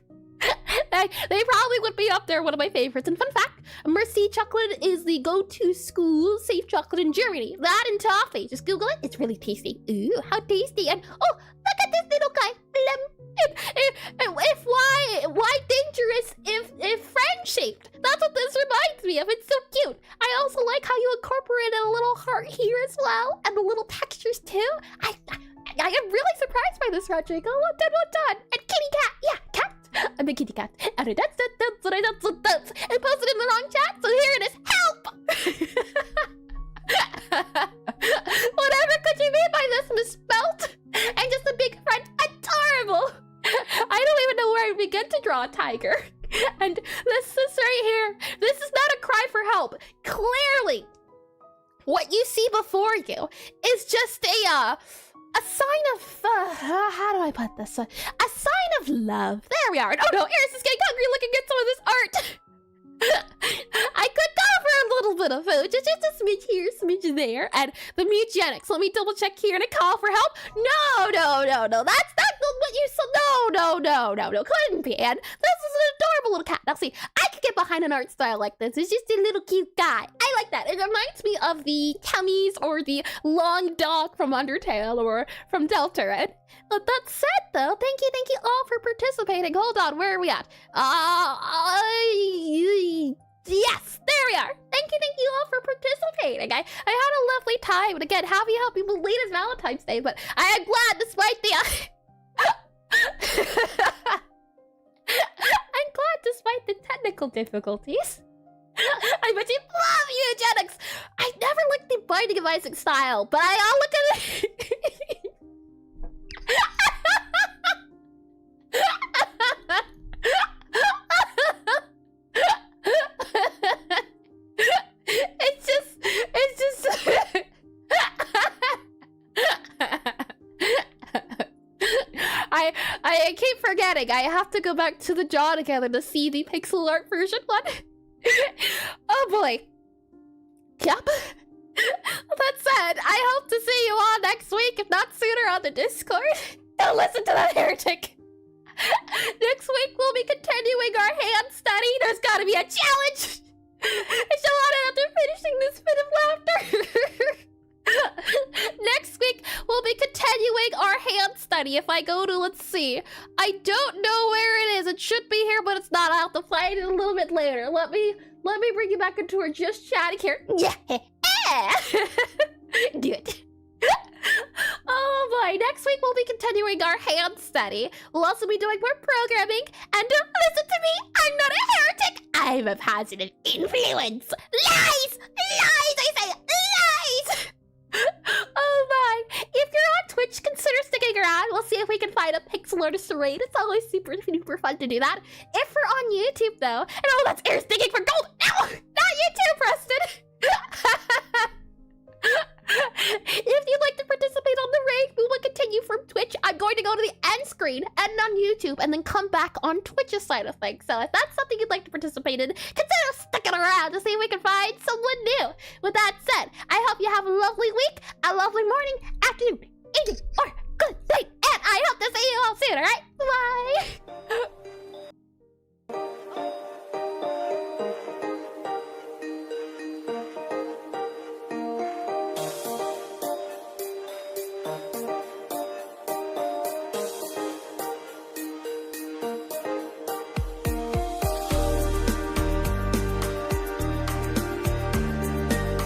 they probably would be up there, one of my favorites. And fun fact, Mercy chocolate is the go-to school safe chocolate in Germany. That and toffee. Just Google it. It's really tasty. Ooh, how tasty. And oh, look at this little guy. Why dangerous if friend-shaped? That's what this reminds me of. It's so cute. I also like how you incorporated a little heart here as well, and the little textures too. I am really surprised by this, Rodrigo. Well done. And kitty cat. Yeah, cat. I'm a kitty cat. And I dance. I posted in the wrong chat, so here it is. Help! Whatever could you mean by this misspelt? And just a big friend. Adorable. I don't even know where I begin to draw a tiger. And this right here. This is not a cry for help. Clearly, what you see before you is just a sign of, how do I put this? A sign of love. There we are. Oh no, Eris is getting hungry looking at some of this art. I could go for a little bit of food. Just a smidge here, smidge there. And the Midjourney. Let me double check here and a call for help. No. That's not what you saw. No, couldn't be. And this is an adorable little cat. Now see, I could get behind an art style like this. It's just a little cute guy. I like that. It reminds me of the Tummies or the long dog from Undertale or from Deltarune. But that said, though, thank you all for participating. Hold on, where are we at? Yes, there we are. Thank you all for participating. I had a lovely time. And again, happy belated Valentine's Day. But I am glad, despite the I'm glad, despite the technical difficulties. I bet you love eugenics. I never liked the Binding of Isaac style, but I'll look at it. It's just I keep forgetting. I have to go back to the jaw together to see the Pixelart version one. Oh boy. Yep. That said, I hope to see you all next week, if not sooner, on the Discord. Don't listen to that heretic. Next week, we'll be continuing our hand study. There's gotta be a challenge. Shalana, after finishing this fit of laughter. Next week, we'll be continuing our hand study. If I go to, let's see. I don't know where it is. It should be here, but it's not. I'll have to find it a little bit later. Let me bring you back into our just chatting here. Yeah. Do it. Oh boy, next week we'll be continuing our hand study. We'll also be doing more programming. And listen to me, I'm not a heretic. I'm a positive influence. Lies! Lies! I say lies! Oh my. If you're on Twitch, consider sticking around. We'll see if we can find a pixel artist to raid. It's always super duper fun to do that. If we're on YouTube though, and oh, that's air sticking for gold. No, not YouTube, Preston. If you'd like to participate on the raid, we will continue from Twitch. I'm going to go to the end screen and on YouTube and then come back on Twitch's side of things. So if that's something you'd like to participate in, consider sticking around to see if we can find someone new. With that said, I hope you have a lovely week, a lovely morning,